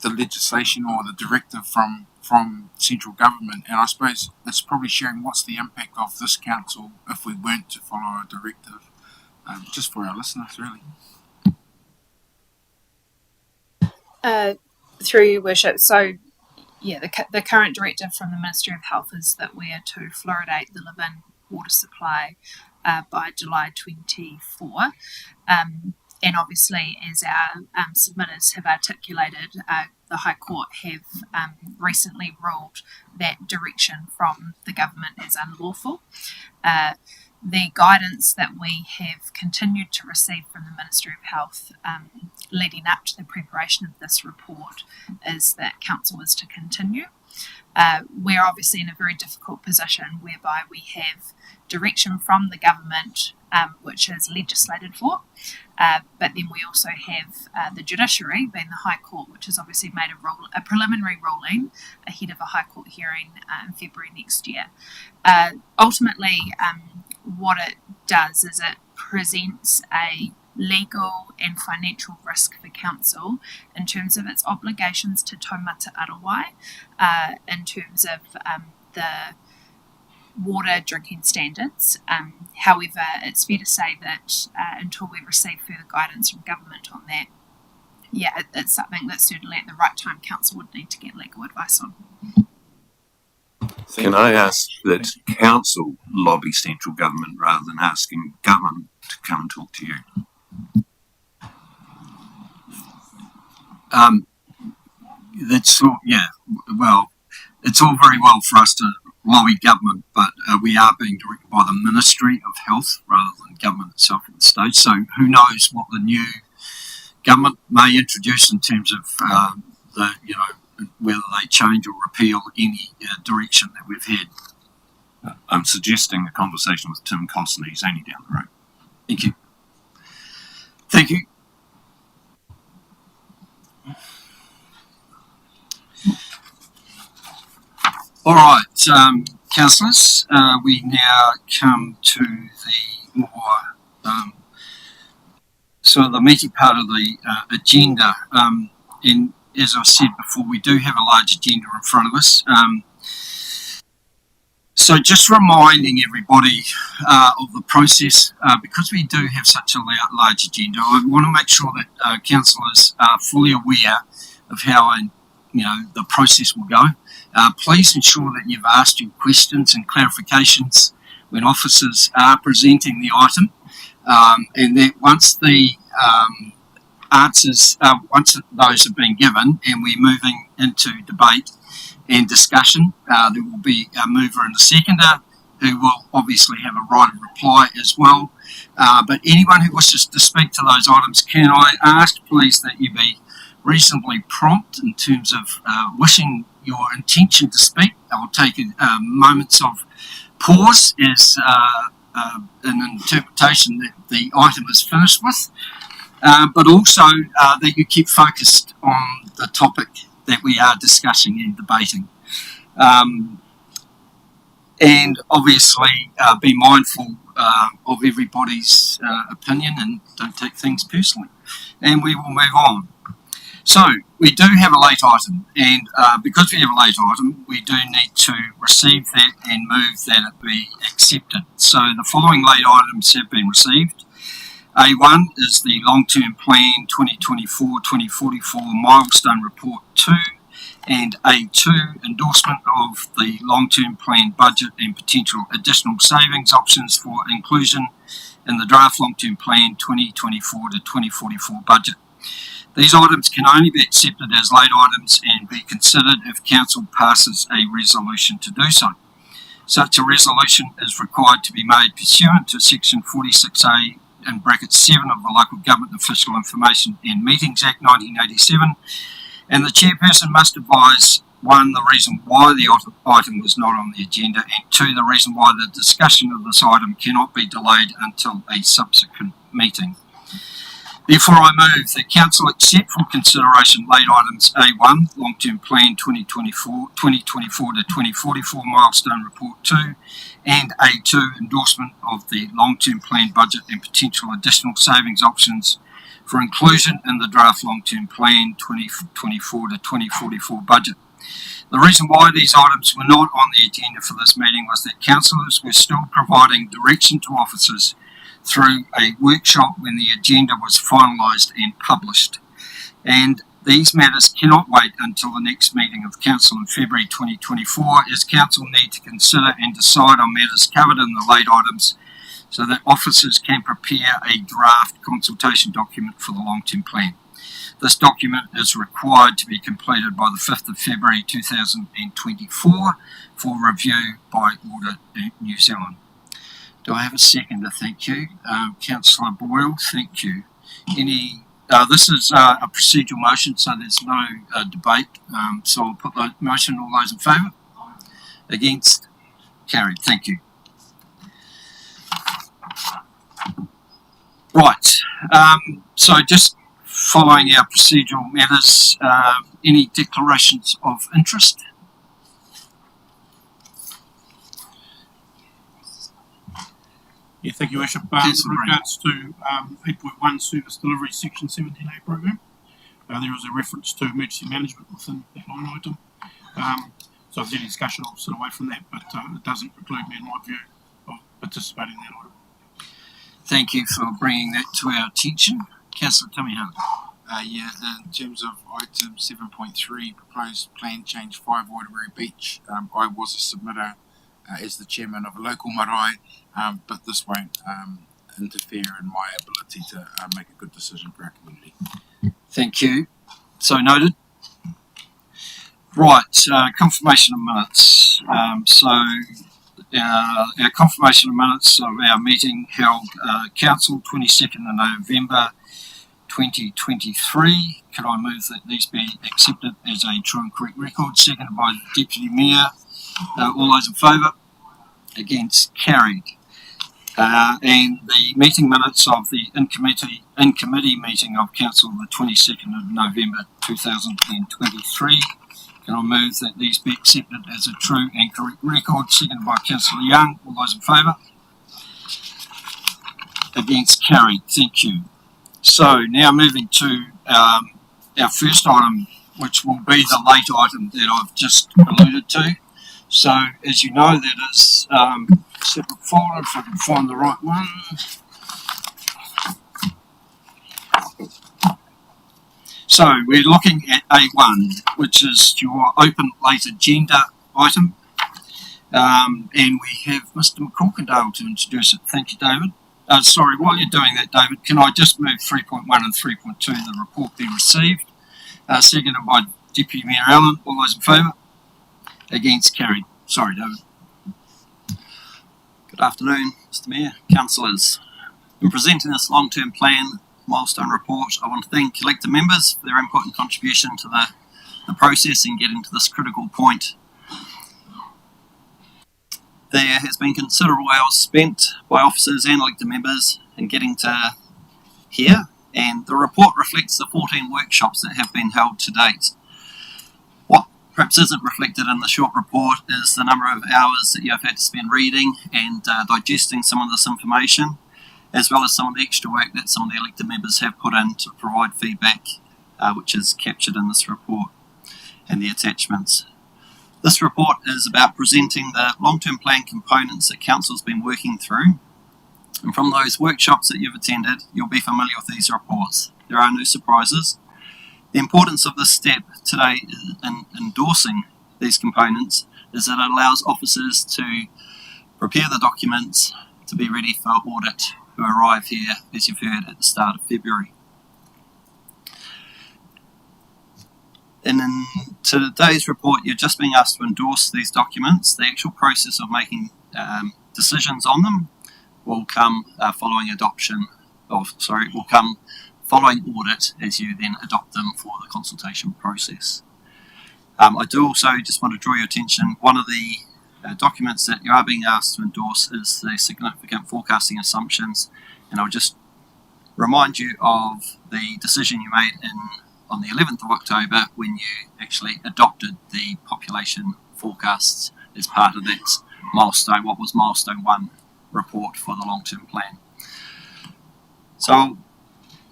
the legislation or the directive from central government, and I suppose it's probably sharing what's the impact of this council if we weren't to follow a directive, just for our listeners, really. Through your worship, so yeah, the current directive from the Ministry of Health is that we are to fluoridate the live-in water supply by July 24. And obviously, as our submitters have articulated, the High Court have recently ruled that direction from the government as unlawful. The guidance that we have continued to receive from the Ministry of Health leading up to the preparation of this report is that council is to continue. We're obviously in a very difficult position whereby we have direction from the government, which is legislated for, but then we also have the judiciary, being the High Court, which has obviously made a preliminary ruling ahead of a High Court hearing in February next year. Ultimately, what it does is it presents a legal and financial risk for council in terms of its obligations to taumata arawai, in terms of the water drinking standards. However, it's fair to say that until we receive further guidance from government on that, it's something that certainly at the right time council would need to get legal advice on. Can I ask that council lobby central government rather than asking government to come and talk to you? That's all, yeah. Well, it's all very well for us to lobby government, but we are being directed by the Ministry of Health rather than government itself at the stage. So who knows what the new government may introduce in terms of whether they change or repeal any direction that we've had. I'm suggesting a conversation with Tim Costner. He's only down the road. Thank you. Thank you. All right, councillors, we now come to the more the meaty part of the agenda. And as I said before, we do have a large agenda in front of us. So just reminding everybody of the process, because we do have such a large agenda, I want to make sure that councillors are fully aware of how the process will go. Please ensure that you've asked your questions and clarifications when officers are presenting the item, and that once the answers, once those have been given and we're moving into debate and discussion, there will be a mover and a seconder who will obviously have a right of reply as well. But anyone who wishes to speak to those items, can I ask please that you be reasonably prompt in terms of wishing your intention to speak. I will take moments of pause as an interpretation that the item is finished with, but also that you keep focused on the topic that we are discussing and debating. And obviously be mindful of everybody's opinion and don't take things personally. And we will move on. So we do have a late item, and because we have a late item, we do need to receive that and move that it be accepted. So the following late items have been received. A1 is the Long-Term Plan 2024-2044 Milestone Report 2, and A2, endorsement of the Long-Term Plan budget and potential additional savings options for inclusion in the draft Long-Term Plan 2024-2044 budget. These items can only be accepted as late items and be considered if Council passes a resolution to do so. Such a resolution is required to be made pursuant to Section 46A in brackets 7 of the Local Government Official Information and Meetings Act 1987, and the chairperson must advise 1, the reason why the item was not on the agenda, and 2, the reason why the discussion of this item cannot be delayed until a subsequent meeting. Therefore, I move that Council accept for consideration late items A1, Long-Term Plan 2024-2044 Milestone Report 2, and A2, endorsement of the Long-Term Plan budget and potential additional savings options for inclusion in the draft Long-Term Plan 2024-2044 budget. The reason why these items were not on the agenda for this meeting was that councillors were still providing direction to officers through a workshop when the agenda was finalised and published. And these matters cannot wait until the next meeting of Council in February 2024, as Council need to consider and decide on matters covered in the late items so that officers can prepare a draft consultation document for the long-term plan. This document is required to be completed by the 5th of February 2024 for review by Audit New Zealand. Do I have a seconder? Thank you. Councillor Boyle, thank you. This is a procedural motion, so there's no debate. So I'll put the motion. All those in favour? Against? Carried. Thank you. Right. So just following our procedural matters, any declarations of interest? Yeah, thank you, Worship. In regards to 8.1 Service Delivery Section 17A program, there is a reference to emergency management within that line item. So if there's any discussion, I'll sit away from that, but it doesn't preclude me, in my view, of participating in that item. Thank you for bringing that to our attention. Councillor Timmy Hunt. In terms of item 7.3, proposed plan change 5 Waterbury Beach, I was a submitter as the chairman of a local marae, but this won't interfere in my ability to make a good decision for our community. Thank you. So noted. Right, confirmation of minutes. Our confirmation of minutes of our meeting held Council 22nd of November 2023. Could I move that these be accepted as a true and correct record? Seconded by the Deputy Mayor. All those in favour? Against? Carried. And the meeting minutes of the in-committee meeting of Council the 22nd of November 2023. Can I move that these be accepted as a true and correct record? Seconded by Councillor Young. All those in favour? Against? Carried. Thank you. So now moving to our first item, which will be the late item that I've just alluded to. So as you know, that is separate folder, if I can find the right one. So we're looking at A1, which is your open late agenda item. And we have Mr. McCorkindale to introduce it. Thank you, David. Sorry, while you're doing that, David, can I just move 3.1 and 3.2, the report be received? Seconded by Deputy Mayor Allen. All those in favour? Against? Carried. Sorry, David. Good afternoon, Mr. Mayor, councillors. In presenting this long-term plan milestone report, I want to thank elected members for their input and contribution to the process in getting to this critical point. There has been considerable hours spent by officers and elected members in getting to here, and the report reflects the 14 workshops that have been held to date. What perhaps isn't reflected in the short report is the number of hours that you have had to spend reading and digesting some of this information, as well as some of the extra work that some of the elected members have put in to provide feedback, which is captured in this report and the attachments. This report is about presenting the long-term plan components that Council's been working through. And from those workshops that you've attended, you'll be familiar with these reports. There are no surprises. The importance of this step today in endorsing these components is that it allows officers to prepare the documents to be ready for audit who arrive here, as you've heard, at the start of February. And in today's report, you're just being asked to endorse these documents. The actual process of making decisions on them will come following audit, as you then adopt them for the consultation process. I do also just want to draw your attention, one of the documents that you are being asked to endorse is the significant forecasting assumptions, and I'll just remind you of the decision you made on the 11th of October when you actually adopted the population forecasts as part of that milestone, what was milestone 1 report for the long-term plan. So I'll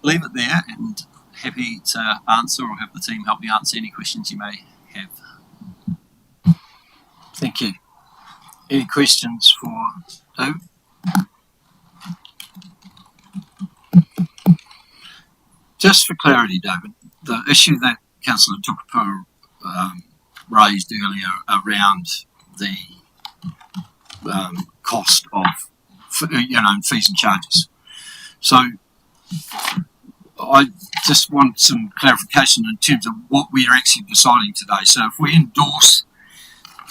leave it there and happy to answer or have the team help me answer any questions you may have. Thank you. Any questions for David? Just for clarity, David, the issue that Councillor Tukapu raised earlier around the cost of fees and charges. So I just want some clarification in terms of what we are actually deciding today. So if we endorse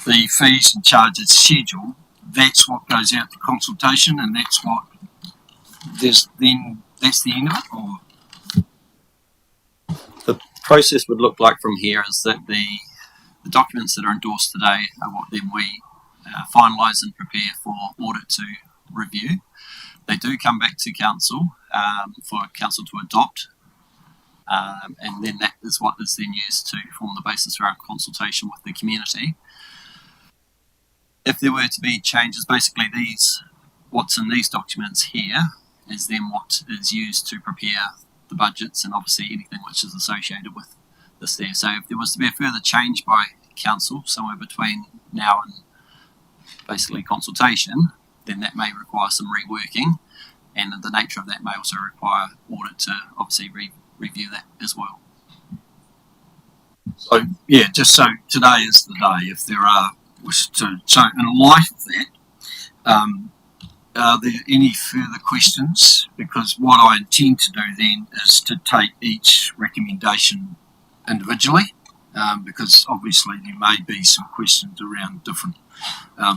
the fees and charges schedule, that's what goes out to consultation, and that's what that's the end of it, or? The process would look like from here is that the documents that are endorsed today are what then we finalise and prepare for audit to review. They do come back to council for council to adopt, and then that is what is then used to form the basis for our consultation with the community. If there were to be changes, basically what's in these documents here is then what is used to prepare the budgets and obviously anything which is associated with this there. So if there was to be a further change by council somewhere between now and basically consultation, then that may require some reworking, and the nature of that may also require audit to obviously review that as well. So yeah, just so today is the day. If there are so in light of that, are there any further questions? Because what I intend to do then is to take each recommendation individually, because obviously there may be some questions around different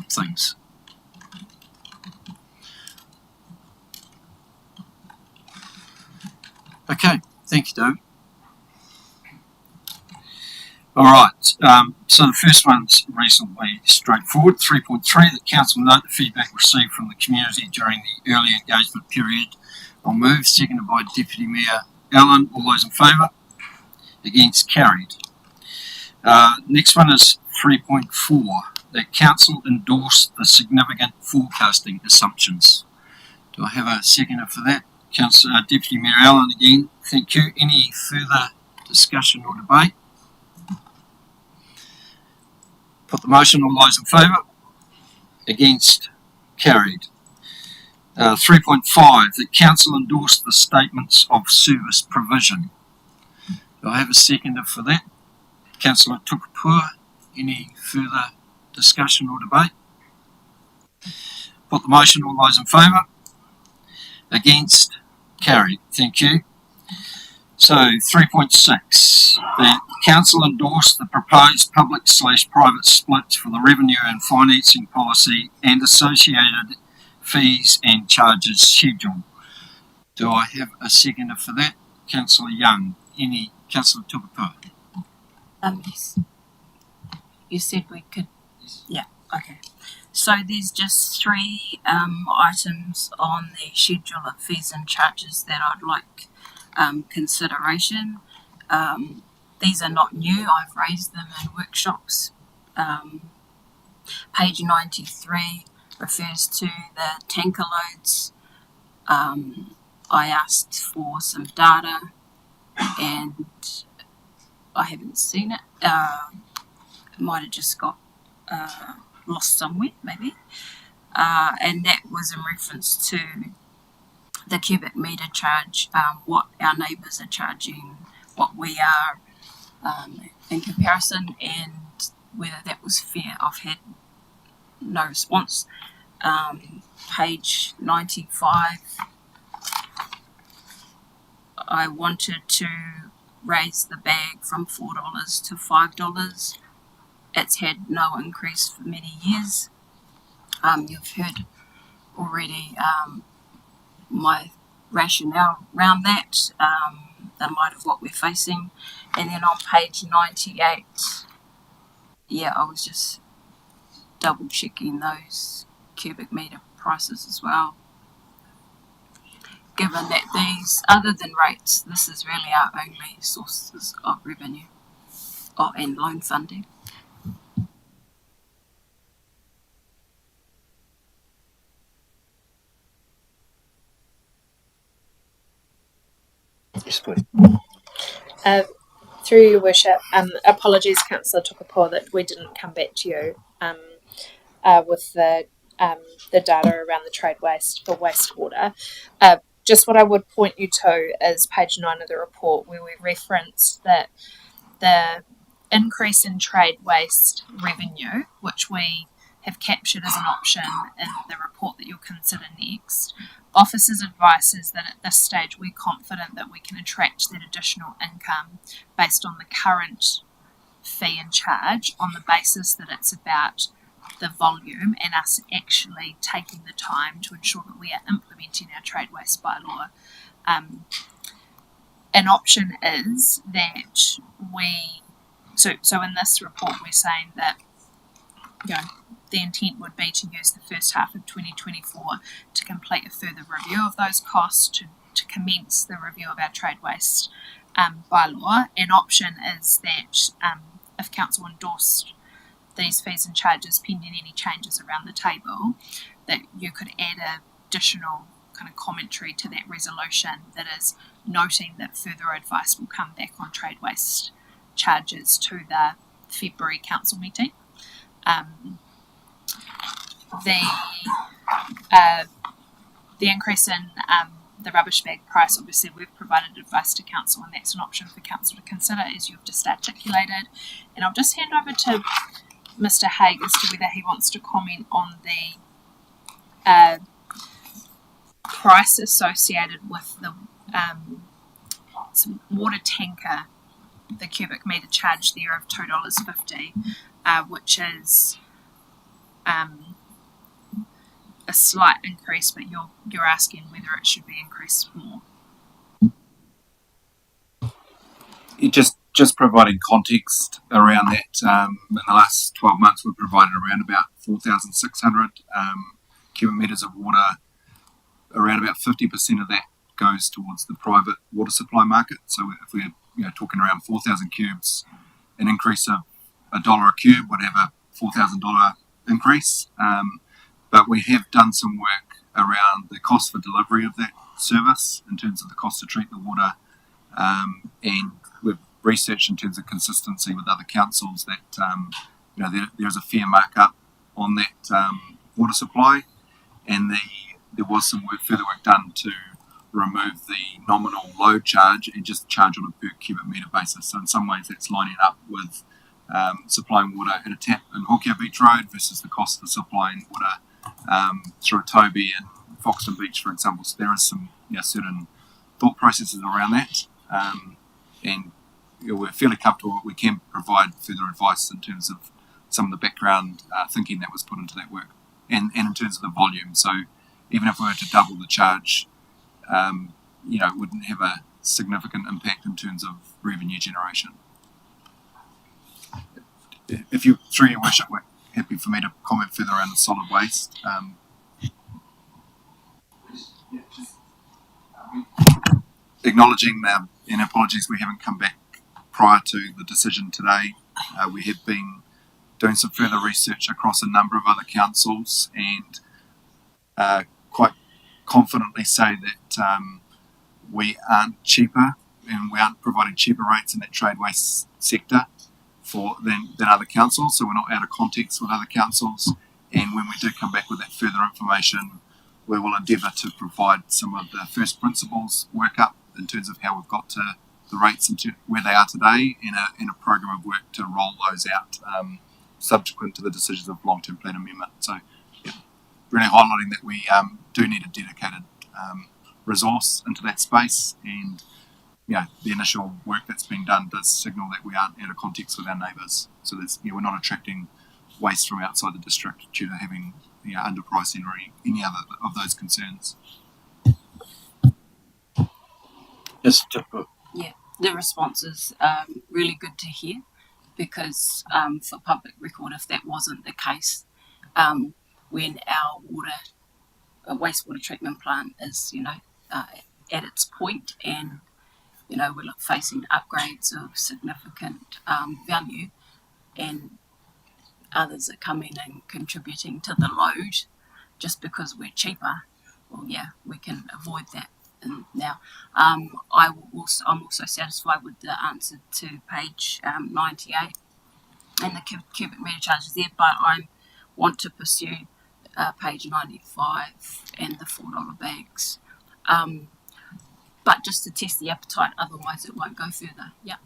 things. Okay, thank you, David. All right, so the first one's reasonably straightforward. 3.3, the council will note the feedback received from the community during the early engagement period. I'll move, seconded by Deputy Mayor Allen. All those in favour? Against? Carried. Next one is 3.4, the council endorsed the significant forecasting assumptions. Do I have a seconder for that? Deputy Mayor Allen again, thank you. Any further discussion or debate? Put the motion, all those in favour? Against? Carried. 3.5, the council endorsed the statements of service provision. Do I have a seconder for that? Councillor Tukapua, any further discussion or debate? Put the motion, all those in favour? Against? Carried. Thank you. So 3.6, the council endorsed the proposed public/private splits for the revenue and financing policy and associated fees and charges schedule. Do I have a seconder for that? Councillor Young. Any? Councillor Tukapua. Yes. You said we could. Yeah. Okay. So there's just 3 items on the schedule of fees and charges that I'd like consideration. These are not new. I've raised them in workshops. Page 93 refers to the tanker loads. I asked for some data and I haven't seen it. It might have just got lost somewhere, maybe. And that was in reference to the cubic metre charge, what our neighbours are charging, what we are in comparison, and whether that was fair. I've had no response. Page 95, I wanted to raise the bag from $4 to $5. It's had no increase for many years. You've heard already my rationale around that, in light of what we're facing. And then on page 98, yeah, I was just double checking those cubic metre prices as well. Given that these, other than rates, this is really our only sources of revenue and loan funding. Yes, please. Through your worship, apologies, Councillor Tukapua, that we didn't come back to you with the data around the trade waste for wastewater. Just what I would point you to is page 9 of the report, where we reference that the increase in trade waste revenue, which we have captured as an option in the report that you'll consider next. Officers' advice is that at this stage we're confident that we can attract that additional income based on the current fee and charge, on the basis that it's about the volume and us actually taking the time to ensure that we are implementing our trade waste bylaw. An option is that so in this report we're saying that, you know, the intent would be to use the first half of 2024 to complete a further review of those costs, to commence the review of our trade waste bylaw. An option is that if council endorsed these fees and charges pending any changes around the table, that you could add additional kind of commentary to that resolution that is noting that further advice will come back on trade waste charges to the February council meeting. The increase in the rubbish bag price, obviously we've provided advice to council, and that's an option for council to consider, as you've just articulated. And I'll just hand over to Mr. Haig as to whether he wants to comment on the price associated with the water tanker, the cubic metre charge there of $2.50, which is a slight increase, but you're asking whether it should be increased more. Just providing context around that. In the last 12 months, we've provided around about 4,600 cubic metres of water. Around about 50% of that goes towards the private water supply market. So if we're talking around 4,000 cubes, an increase of $1 a cube would have a $4,000 increase. But we have done some work around the cost for delivery of that service in terms of the cost to treat the water, and we've researched in terms of consistency with other councils that there's a fair markup on that water supply, and there was some further work done to remove the nominal load charge and just charge on a per cubic metre basis. So in some ways that's lining up with supplying water at a tap in Hokia Beach Road versus the cost of supplying water through a Toby and Foxton Beach, for example. So there is some certain thought processes around that, and we're fairly comfortable that we can provide further advice in terms of some of the background thinking that was put into that work, and in terms of the volume. So even if we were to double the charge, it wouldn't have a significant impact in terms of revenue generation. If you, through your worship, we're happy for me to comment further around the solid waste. Acknowledging and apologies we haven't come back prior to the decision today. We have been doing some further research across a number of other councils, and quite confidently say that we aren't cheaper, and we aren't providing cheaper rates in that trade waste sector than other councils. So we're not out of context with other councils, and when we do come back with that further information, we will endeavour to provide some of the first principles work up in terms of how we've got to the rates and where they are today, in a program of work to roll those out subsequent to the decisions of long-term plan amendment. So really highlighting that we do need a dedicated resource into that space, and the initial work that's been done does signal that we aren't out of context with our neighbours. So that's we're not attracting waste from outside the district due to having underpricing or any other of those concerns. Yes, Yeah, the response is really good to hear, because for public record, if that wasn't the case, when our wastewater treatment plant is, at its point, and we're facing upgrades of significant value, and others are coming and contributing to the load just because we're cheaper, well, we can avoid that. And now, I'm also satisfied with the answer to page 98 and the cubic metre charges there, but I want to pursue page 95 and the $4 bags. But just to test the appetite, otherwise it won't go further. Yeah.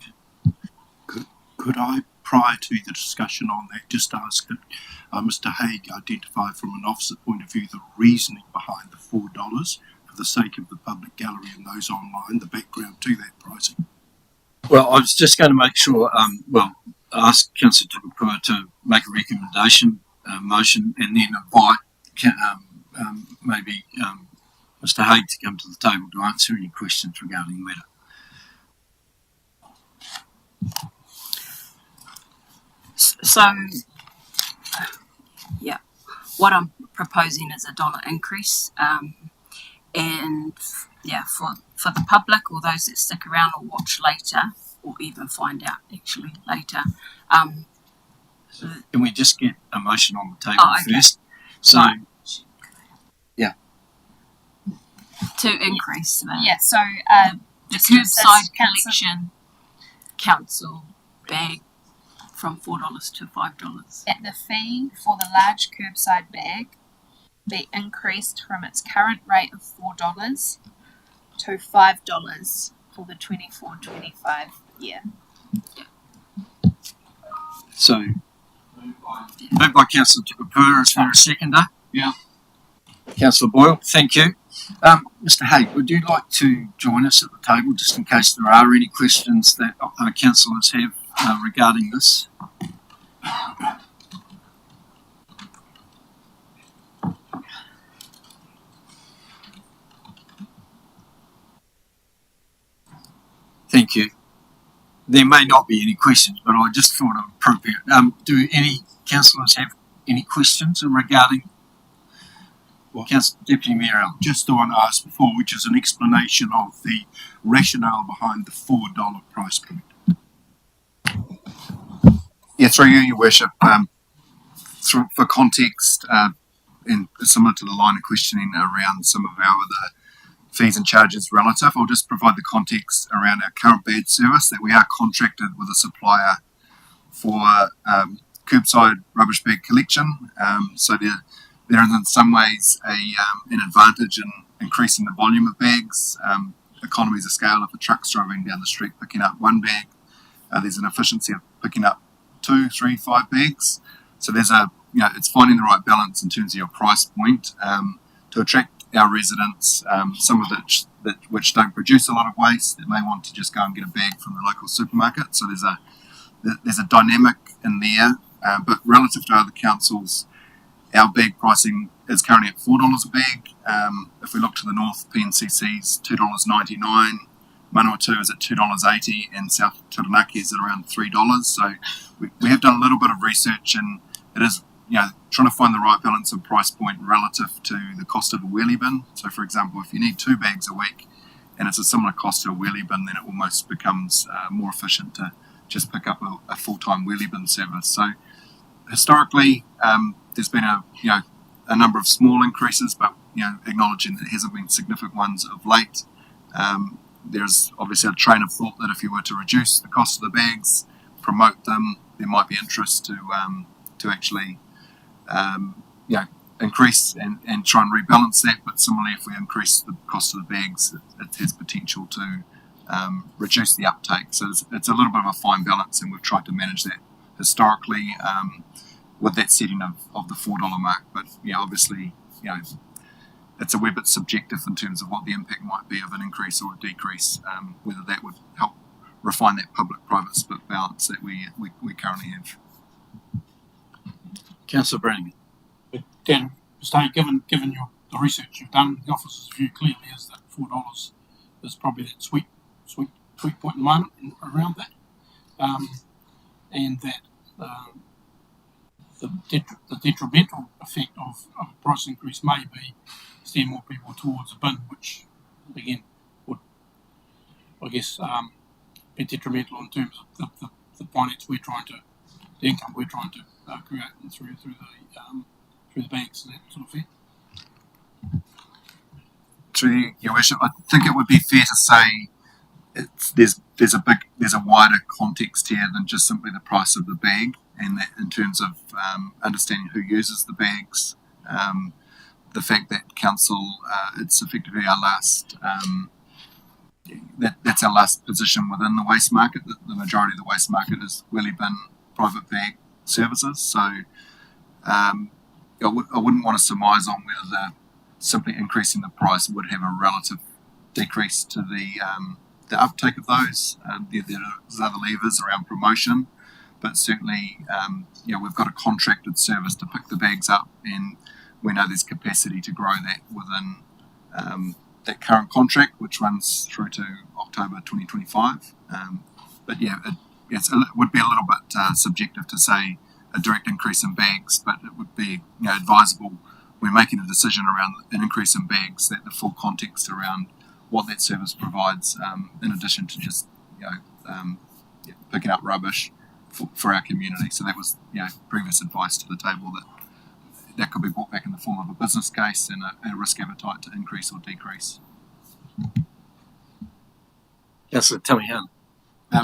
Could I, prior to the discussion on that, just ask that Mr. Haig identify from an officer point of view the reasoning behind the $4 for the sake of the public gallery and those online, the background to that pricing? Well, I was just going to make sure, ask Councillor Tukapua to make a recommendation, motion, and then invite maybe Mr. Haig to come to the table to answer any questions regarding the matter. So, what I'm proposing is $1 increase, and for the public or those that stick around or watch later, or even find out actually later. Can we just get a motion on the table first? So, right. To increase the curbside collection council bag from $4 to $5. At the fee for the large curbside bag be increased from its current rate of $4 to $5 for the 24-25 year. So, moved by Councillor Tukapura, is there a seconder? Yeah. Councillor Boyle, thank you. Mr. Haig, would you like to join us at the table just in case there are any questions that councillors have regarding this? Thank you. There may not be any questions, but I just thought it appropriate. Do any councillors have any questions regarding Deputy Mayor Allen? Just the one I asked before, which is an explanation of the rationale behind the $4 price point. Yeah, through you, Your Worship. For context, and similar to the line of questioning around some of our other fees and charges relative, I'll just provide the context around our current bag service, that we are contracted with a supplier for curbside rubbish bag collection. So there is in some ways an advantage in increasing the volume of bags. Economies of scale, if a truck's driving down the street picking up one bag, there's an efficiency of picking up 2, 3, 5 bags. So there's it's finding the right balance in terms of your price point to attract our residents, some of which don't produce a lot of waste, that may want to just go and get a bag from the local supermarket. So there's a dynamic in there, but relative to other councils, our bag pricing is currently at $4 a bag. If we look to the north, PNCC's $2.99, Manawatu is at $2.80, and South Taranaki is at around $3. So we have done a little bit of research, and it is trying to find the right balance of price point relative to the cost of a wheelie bin. So, for example, if you need 2 bags a week and it's a similar cost to a wheelie bin, then it almost becomes more efficient to just pick up a full-time wheelie bin service. So, historically, there's been a number of small increases, but acknowledging that it hasn't been significant ones of late. There's obviously a train of thought that if you were to reduce the cost of the bags, promote them, there might be interest to actually increase and try and rebalance that. But similarly, if we increase the cost of the bags, it has potential to reduce the uptake. So it's a little bit of a fine balance, and we've tried to manage that historically with that setting of the $4 mark. But obviously, it's a wee bit subjective in terms of what the impact might be of an increase or a decrease, whether that would help refine that public-private split balance that we currently have. Councillor Brannigan. Dan, Mr. Hay, given the research you've done, the officer's view clearly is that $4 is probably that sweet point in the moment around that, and that the detrimental effect of a price increase may be steer more people towards a bin, which again would, I guess, be detrimental in terms of the finance the income we're trying to create through the banks and that sort of thing. Through Your Worship, I think it would be fair to say there's a wider context here than just simply the price of the bag, and that in terms of understanding who uses the bags, the fact that council, it's effectively our last that's our last position within the waste market. The majority of the waste market is wheelie bin private bag services. So I wouldn't want to surmise on whether simply increasing the price would have a relative decrease to the uptake of those. There's other levers around promotion, but certainly we've got a contracted service to pick the bags up, and we know there's capacity to grow that within that current contract, which runs through to October 2025. But it would be a little bit subjective to say a direct increase in bags, but it would be advisable when making a decision around an increase in bags that the full context around what that service provides, in addition to just picking up rubbish for our community. So that was previous advice to the table that could be brought back in the form of a business case and a risk appetite to increase or decrease. Councillor Tamihan.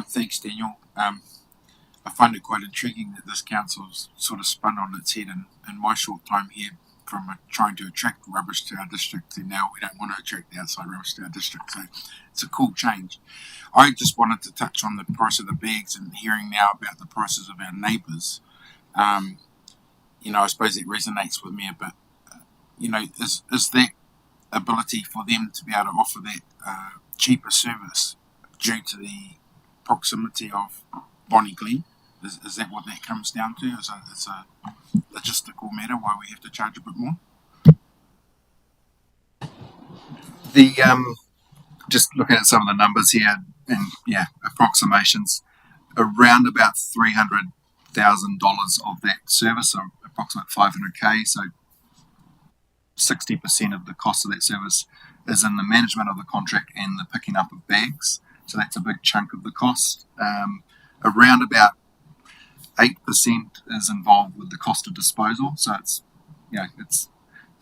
Thanks, Daniel. I find it quite intriguing that this council's sort of spun on its head in my short time here trying to attract rubbish to our district, and now we don't want to attract the outside rubbish to our district. So it's a cool change. I just wanted to touch on the price of the bags, and hearing now about the prices of our neighbours. I suppose it resonates with me a bit. Is that ability for them to be able to offer that cheaper service due to the proximity of Bonnie Glen? Is that what that comes down to? It's a logistical matter why we have to charge a bit more? Just looking at some of the numbers here, and approximations, around about $300,000 of that service, so approximate 500k. So 60% of the cost of that service is in the management of the contract and the picking up of bags. So that's a big chunk of the cost. Around about 8% is involved with the cost of disposal. So it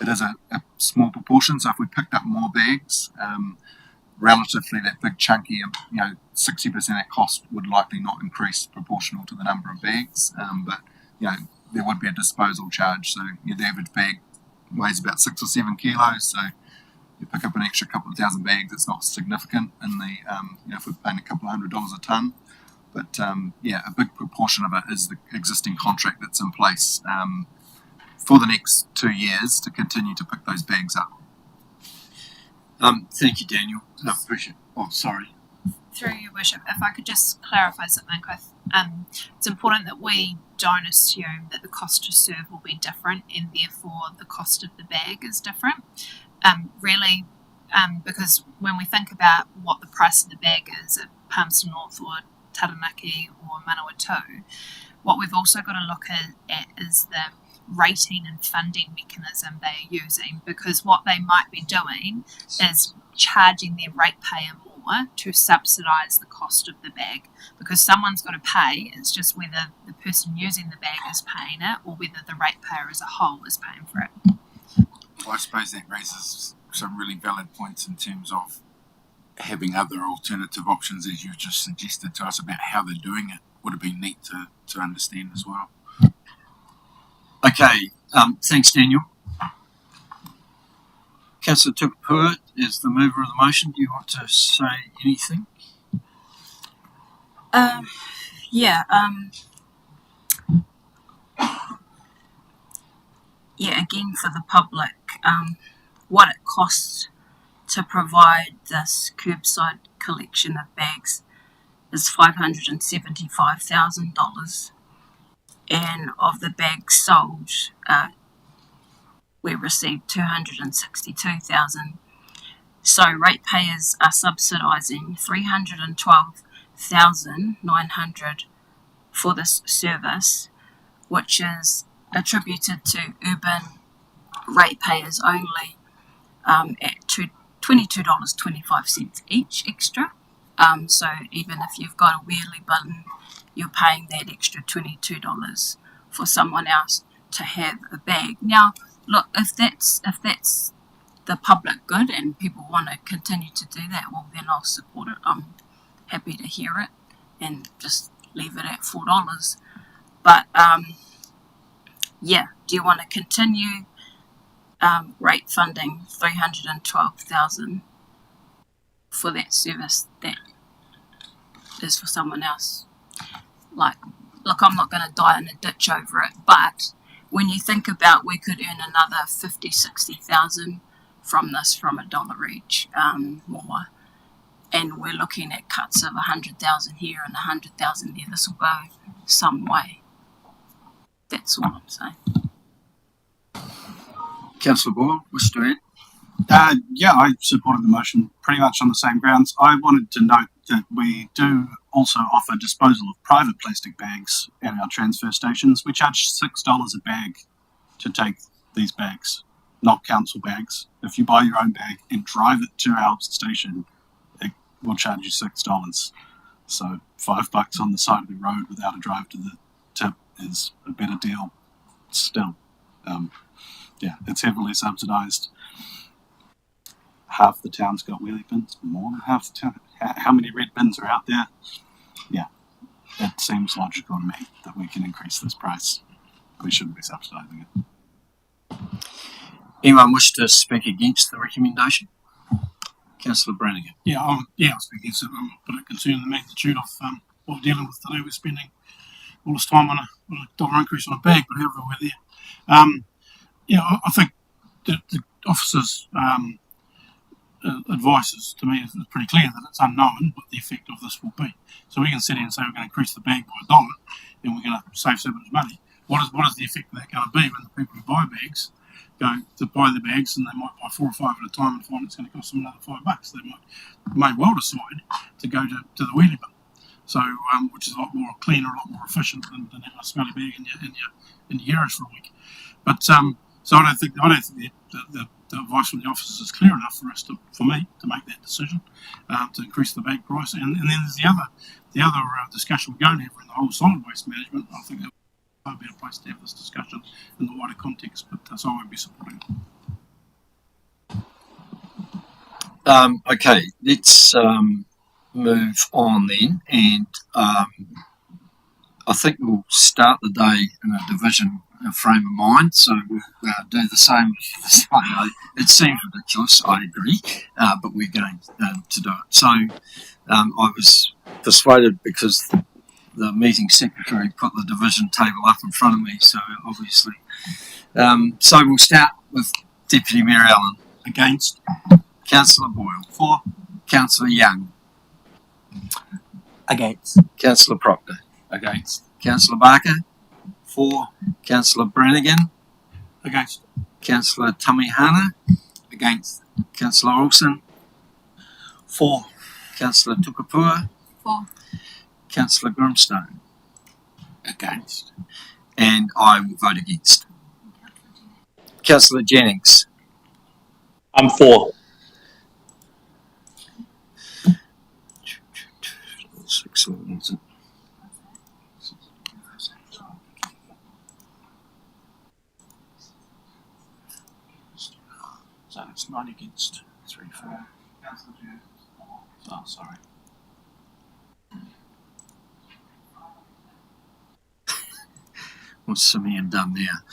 is a small proportion. So if we picked up more bags, relatively that big chunky, 60% of that cost would likely not increase proportional to the number of bags. But there would be a disposal charge. So the average bag weighs about 6 or 7 kilos. So you pick up an extra couple of thousand bags, it's not significant in the, if we're paying a couple of $100 a tonne. But a big proportion of it is the existing contract that's in place for the next 2 years to continue to pick those bags up. Thank you, Daniel. I appreciate. Oh, sorry. Through your worship, if I could just clarify something, it's important that we don't assume that the cost to serve will be different and therefore the cost of the bag is different. Because when we think about what the price of the bag is at Palmerston North or Taranaki or Manawatu, what we've also got to look at is the rating and funding mechanism they are using, because what they might be doing is charging their ratepayer more to subsidise the cost of the bag, because someone's got to pay. It's just whether the person using the bag is paying it or whether the ratepayer as a whole is paying for it. Well, I suppose that raises some really valid points in terms of having other alternative options, as you've just suggested to us about how they're doing it. Would have been neat to understand as well. Okay, thanks, Daniel. Councillor Tupapua is the mover of the motion. Do you want to say anything? Again, for the public, what it costs to provide this curbside collection of bags is $575,000, and of the bags sold, we received 262,000. So ratepayers are subsidising 312,900 for this service, which is attributed to urban ratepayers only at $22.25 each extra. So even if you've got a wheelie bin, you're paying that extra $22 for someone else to have a bag. Now, look, if that's the public good and people want to continue to do that, well, then I'll support it. I'm happy to hear it and just leave it at $4. But do you want to continue rate funding $312,000 for that service that is for someone else? Look, I'm not going to die in a ditch over it, but when you think about we could earn another 50, 60,000 from this, from $1 each more, and we're looking at cuts of 100,000 here and 100,000 there, this will go some way. That's all I'm saying. Councillor Boyle, wish to add? I supported the motion pretty much on the same grounds. I wanted to note that we do also offer disposal of private plastic bags at our transfer stations. We charge $6 a bag to take these bags, not council bags. If you buy your own bag and drive it to our station, it will charge you $6. So $5 on the side of the road without a drive to the tip is a better deal still. It's heavily subsidised. Half the town's got wheelie bins, more than half the town. How many red bins are out there? Yeah, it seems logical to me that we can increase this price. We shouldn't be subsidising it. Anyone wish to speak against the recommendation? Councillor Brannigan. I'll speak against it. I'm a bit concerned with the magnitude of what we're dealing with today. We're spending all this time on a dollar increase on a bag, but however we're there. I think the officer's advice is, to me, is pretty clear that it's unknown what the effect of this will be. So we can sit here and say we're going to increase the bag by $1 and we're going to save so much money. What is the effect of that going to be when the people who buy bags go to buy the bags and they might buy 4 or 5 at a time and find it's going to cost them another $5? They may well decide to go to the wheelie bin. So, which is a lot more cleaner, a lot more efficient than having a smelly bag in your garage for a week. But so I don't think the advice from the officers is clear enough for me to make that decision to increase the bag price. And then there's the other discussion we're going to have in the whole solid waste management. I think that would be a place to have this discussion in the wider context. But so I won't be supporting it. Okay, let's move on then, and I think we'll start the day in a division frame of mind, so we'll do the same. It seems ridiculous, I agree, but we're going to do it. So I was persuaded because the meeting secretary put the division table up in front of me, so obviously. So we'll start with Deputy Mayor Allen. Against. Councillor Boyle. For. Councillor Young. Against. Councillor Proctor. Against. Councillor Barker. For. Councillor Brannigan. Against. Councillor Tamihana. Against. Councillor Olsen. For. Councillor Tukapua. For. Councillor Grimstone. Against. And I will vote against. Councillor Jennings. I'm for. 6, 11, is it? So it's 9 against 3, 4. Oh, sorry. What's Simeon done there?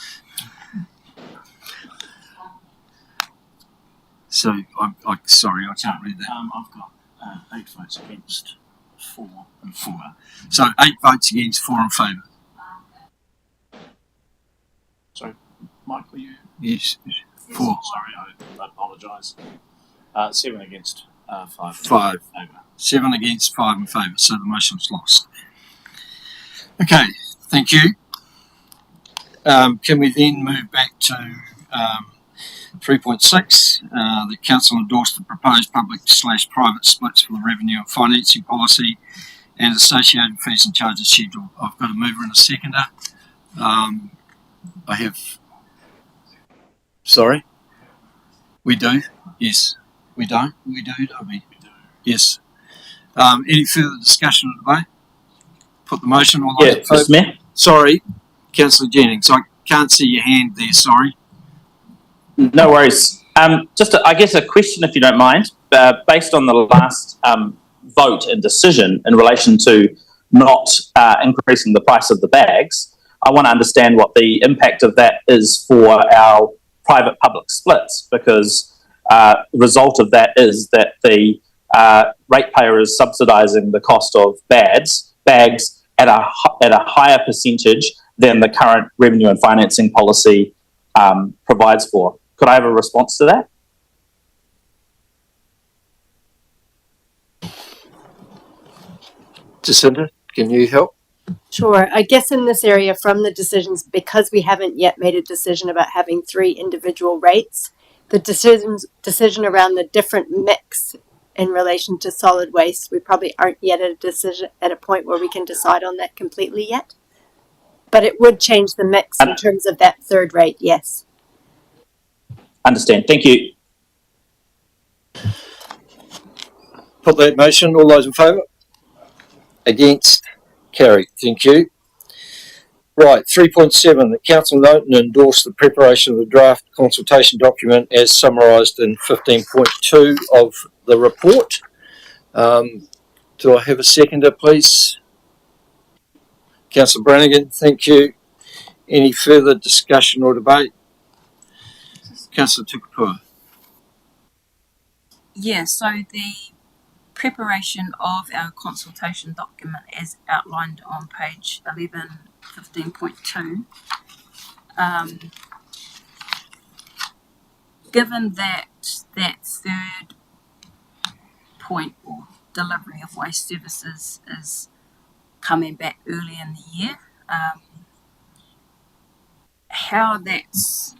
So, I'm sorry, I can't read that. I've got 8 votes against, 4 and 4. So, 8 votes against, 4 in favour. Sorry, Mike, were you? Yes, 4. Sorry, I apologise. 7 against, 5. 5. Over. 7 against, 5 in favour, so the motion's lost. Okay, thank you. Can we then move back to 3.6? The Council endorsed the proposed public/private splits for the revenue and financing policy and associated fees and charges schedule. I've got a mover and a seconder. I have... Sorry? We do? Yes. We don't? We do, don't we? We do. Yes. Any further discussion of the debate? Put the motion on. Yeah, Mr. Mayor. Sorry, Councillor Jennings, I can't see your hand there, sorry. No worries. Just, I guess, a question, if you don't mind. Based on the last vote and decision in relation to not increasing the price of the bags, I want to understand what the impact of that is for our private-public splits, because the result of that is that the ratepayer is subsidising the cost of bags at a higher percentage than the current revenue and financing policy provides for. Could I have a response to that? Jacinda, can you help? Sure. I guess in this area from the decisions, because we haven't yet made a decision about having 3 individual rates, the decision around the different mix in relation to solid waste, we probably aren't yet at a point where we can decide on that completely yet. But it would change the mix in terms of that 3rd rate, yes. Understand. Thank you. Put that motion. All those in favour? Against? Carried. Thank you. Right, 3.7. The Council note and endorse the preparation of the draft consultation document as summarised in 15.2 of the report. Do I have a seconder, please? Councillor Brannigan, thank you. Any further discussion or debate? Councillor Tukapua. Yeah, so the preparation of our consultation document as outlined on page 1115.2, given that third point or delivery of waste services is coming back early in the year, how that's,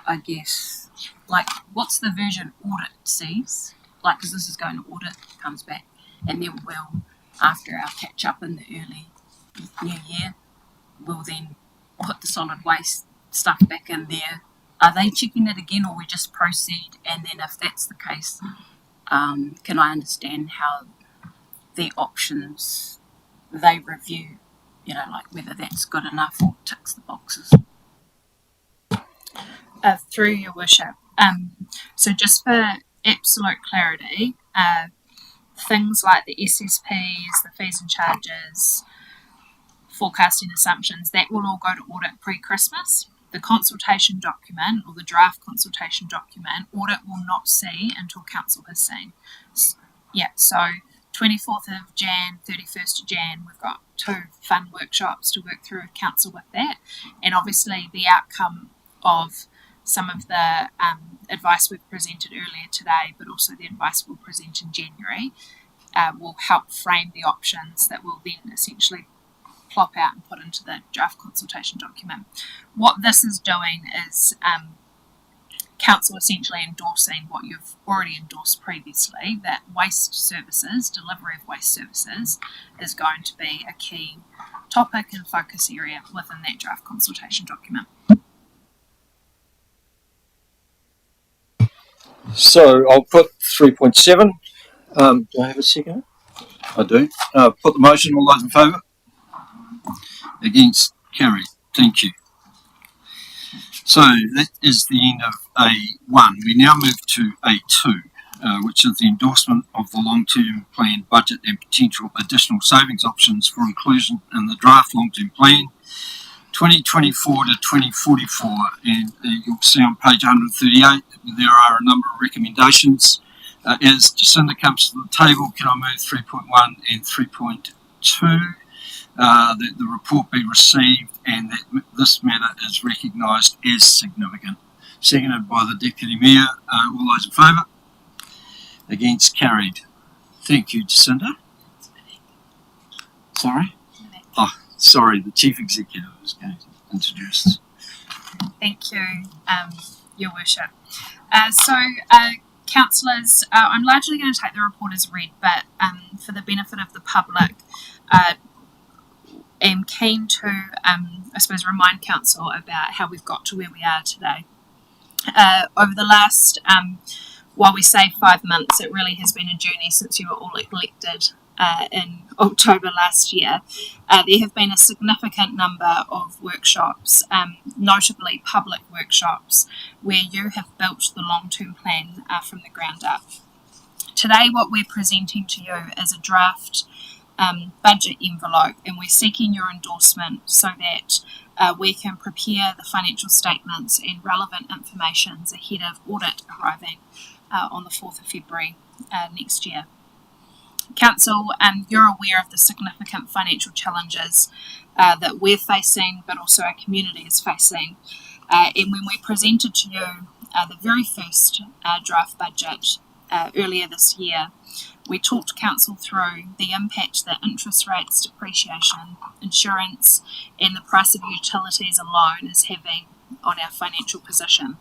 I guess, like what's the version audit sees, like because this is going to audit, comes back, and then we'll, after our catch up in the early new year, we'll then put the solid waste stuff back in there. Are they checking it again, or we just proceed? And then if that's the case, can I understand how the options they review, you know, like whether that's good enough or ticks the boxes? Through your worship. So just for absolute clarity, things like the SSPs, the fees and charges, forecasting assumptions, that will all go to audit pre-Christmas. The consultation document or the draft consultation document, audit will not see until council has seen. So 24th of Jan, 31st of Jan, we've got 2 fun workshops to work through with council with that. And obviously the outcome of some of the advice we've presented earlier today, but also the advice we'll present in January, will help frame the options that will then essentially plop out and put into the draft consultation document. What this is doing is council essentially endorsing what you've already endorsed previously, that waste services, delivery of waste services, is going to be a key topic and focus area within that draft consultation document. So I'll put 3.7. Do I have a second? I do. Put the motion. All those in favour? Against? Carried. Thank you. So that is the end of A1. We now move to A2, which is the endorsement of the long-term plan budget and potential additional savings options for inclusion in the draft long-term plan 2024 to 2044. And you'll see on page 138 there are a number of recommendations. As Jacinda comes to the table, can I move 3.1 and 3.2? That the report be received and that this matter is recognised as significant. Seconded by the Deputy Mayor. All those in favour? Against? Carried. Thank you, Jacinda. Sorry? Oh, sorry, the Chief Executive is going to introduce. Thank you, Your Worship. Councillors, I'm largely going to take the report as read, but for the benefit of the public, am keen to, I suppose, remind council about how we've got to where we are today. Over the last, while we say 5 months, it really has been a journey since you were all elected in October last year. There have been a significant number of workshops, notably public workshops, where you have built the long-term plan from the ground up. Today, what we're presenting to you is a draft budget envelope, and we're seeking your endorsement so that we can prepare the financial statements and relevant information ahead of audit arriving on the 4th of February next year. Council, you're aware of the significant financial challenges that we're facing, but also our community is facing. And when we presented to you the very first draft budget earlier this year, we talked council through the impact that interest rates, depreciation, insurance, and the price of utilities alone is having on our financial position.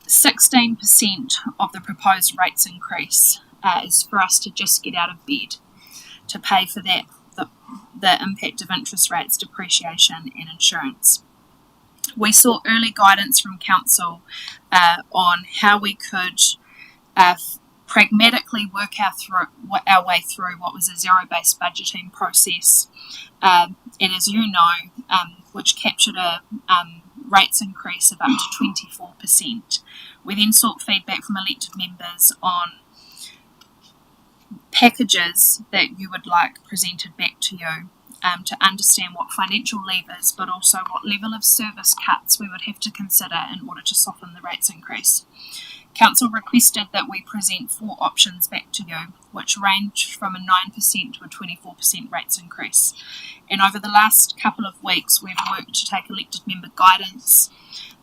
16% of the proposed rates increase is for us to just get out of bed to pay for that, the impact of interest rates, depreciation, and insurance. We sought early guidance from council on how we could pragmatically work our way through what was a zero-based budgeting process, and as you know, which captured a rates increase of up to 24%. We then sought feedback from elected members on packages that you would like presented back to you to understand what financial levers, but also what level of service cuts we would have to consider in order to soften the rates increase. Council requested that we present 4 options back to you, which range from a 9% to a 24% rates increase. And over the last couple of weeks, we've worked to take elected member guidance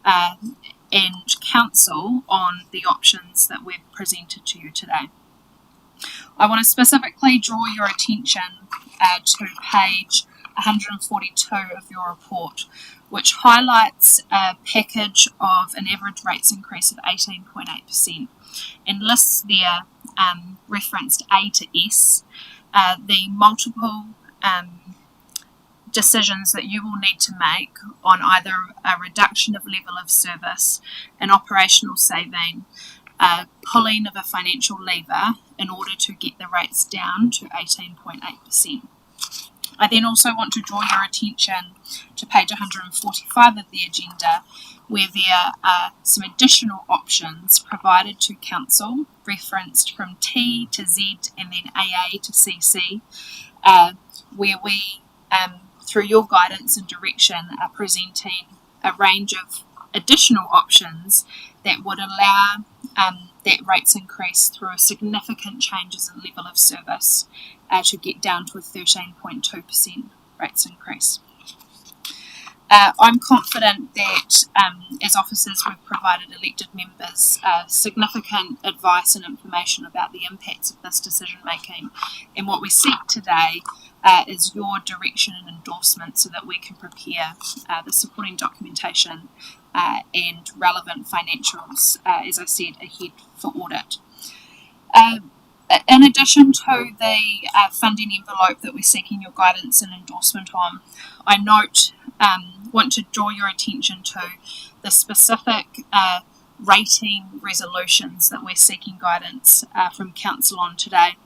and counsel on the options that we've presented to you today. I want to specifically draw your attention to page 142 of your report, which highlights a package of an average rates increase of 18.8% and lists there, referenced A to S, the multiple decisions that you will need to make on either a reduction of level of service, an operational saving, pulling of a financial lever in order to get the rates down to 18.8%. I then also want to draw your attention to page 145 of the agenda, where there are some additional options provided to Council, referenced from T to Z and then AA to CC, where we, through your guidance and direction, are presenting a range of additional options that would allow that rates increase through significant changes in level of service to get down to a 13.2% rates increase. I'm confident that as officers we've provided elected members significant advice and information about the impacts of this decision making, and what we seek today is your direction and endorsement so that we can prepare the supporting documentation and relevant financials, as I said, ahead for audit. In addition to the funding envelope that we're seeking your guidance and endorsement on, I want to draw your attention to the specific rating resolutions that we're seeking guidance from Council on today.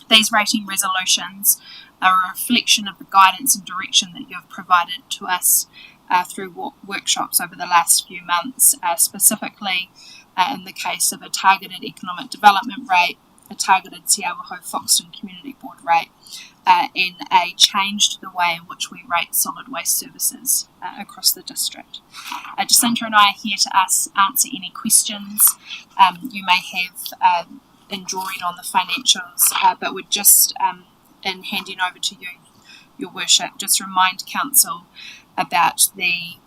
These rating resolutions are a reflection of the guidance and direction that you have provided to us through workshops over the last few months, specifically in the case of a targeted economic development rate, a targeted Te Awaho Foxton Community Board rate, and a change to the way in which we rate solid waste services across the district. Jacinta and I are here to answer any questions you may have in drawing on the financials, but would just, in handing over to you, Your Worship, just remind Council about the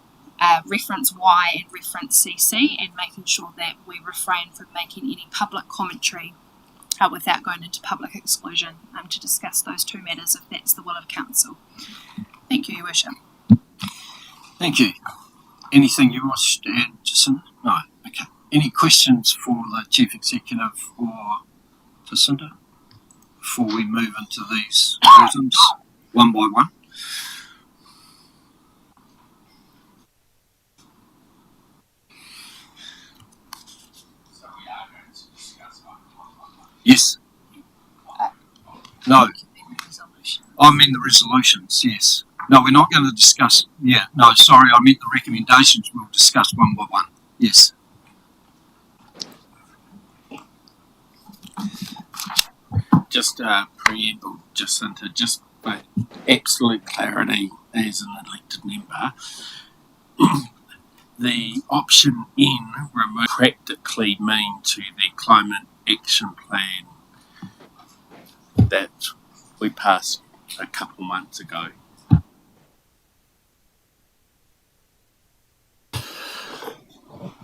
reference Y and reference CC, and making sure that we refrain from making any public commentary without going into public exclusion to discuss those two matters if that's the will of Council. Thank you, Your Worship. Thank you. Anything you wish to add, Jacinta? No. Okay. Any questions for the Chief Executive or Jacinta before we move into these items one by one? Yes. No. I mean the resolutions, yes. No, we're not going to discuss. Yeah, no, sorry, I meant the recommendations. We'll discuss one by one. Yes. Just preamble, Jacinta, just for absolute clarity as an elected member, the option N remote practically mean to the climate action plan that we passed a couple months ago.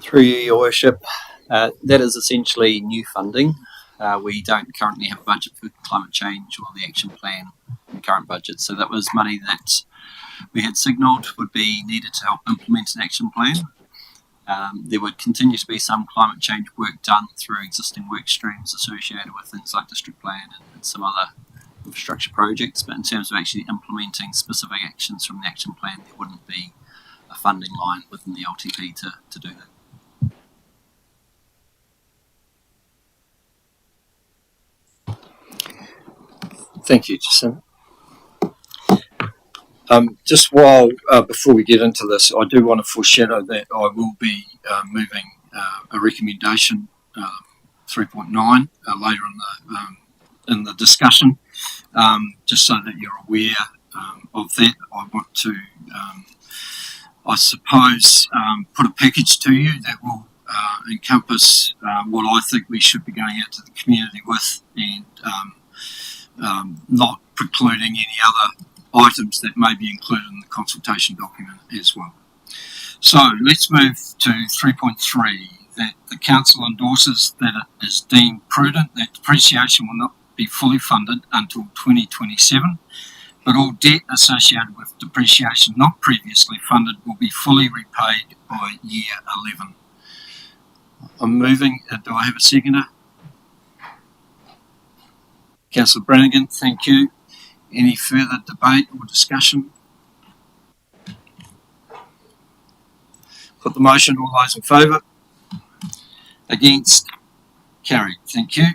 Through you, Your Worship, that is essentially new funding. We don't currently have a budget for climate change or the action plan in the current budget, so that was money that we had signalled would be needed to help implement an action plan. There would continue to be some climate change work done through existing work streams associated with things like district plan and some other infrastructure projects, but in terms of actually implementing specific actions from the action plan, there wouldn't be a funding line within the LTP to do that. Thank you, Jacinta. Just while, before we get into this, I do want to foreshadow that I will be moving a recommendation 3.9 later in the discussion, just so that you're aware of that, I want to, I suppose, put a package to you that will encompass what I think we should be going out to the community with, and not precluding any other items that may be included in the consultation document as well. So let's move to 3.3, that the council endorses that it is deemed prudent that depreciation will not be fully funded until 2027, but all debt associated with depreciation not previously funded will be fully repaid by year 11. I'm moving. Do I have a seconder? Councillor Brannigan, thank you. Any further debate or discussion? Put the motion. All those in favour? Against? Carried. Thank you.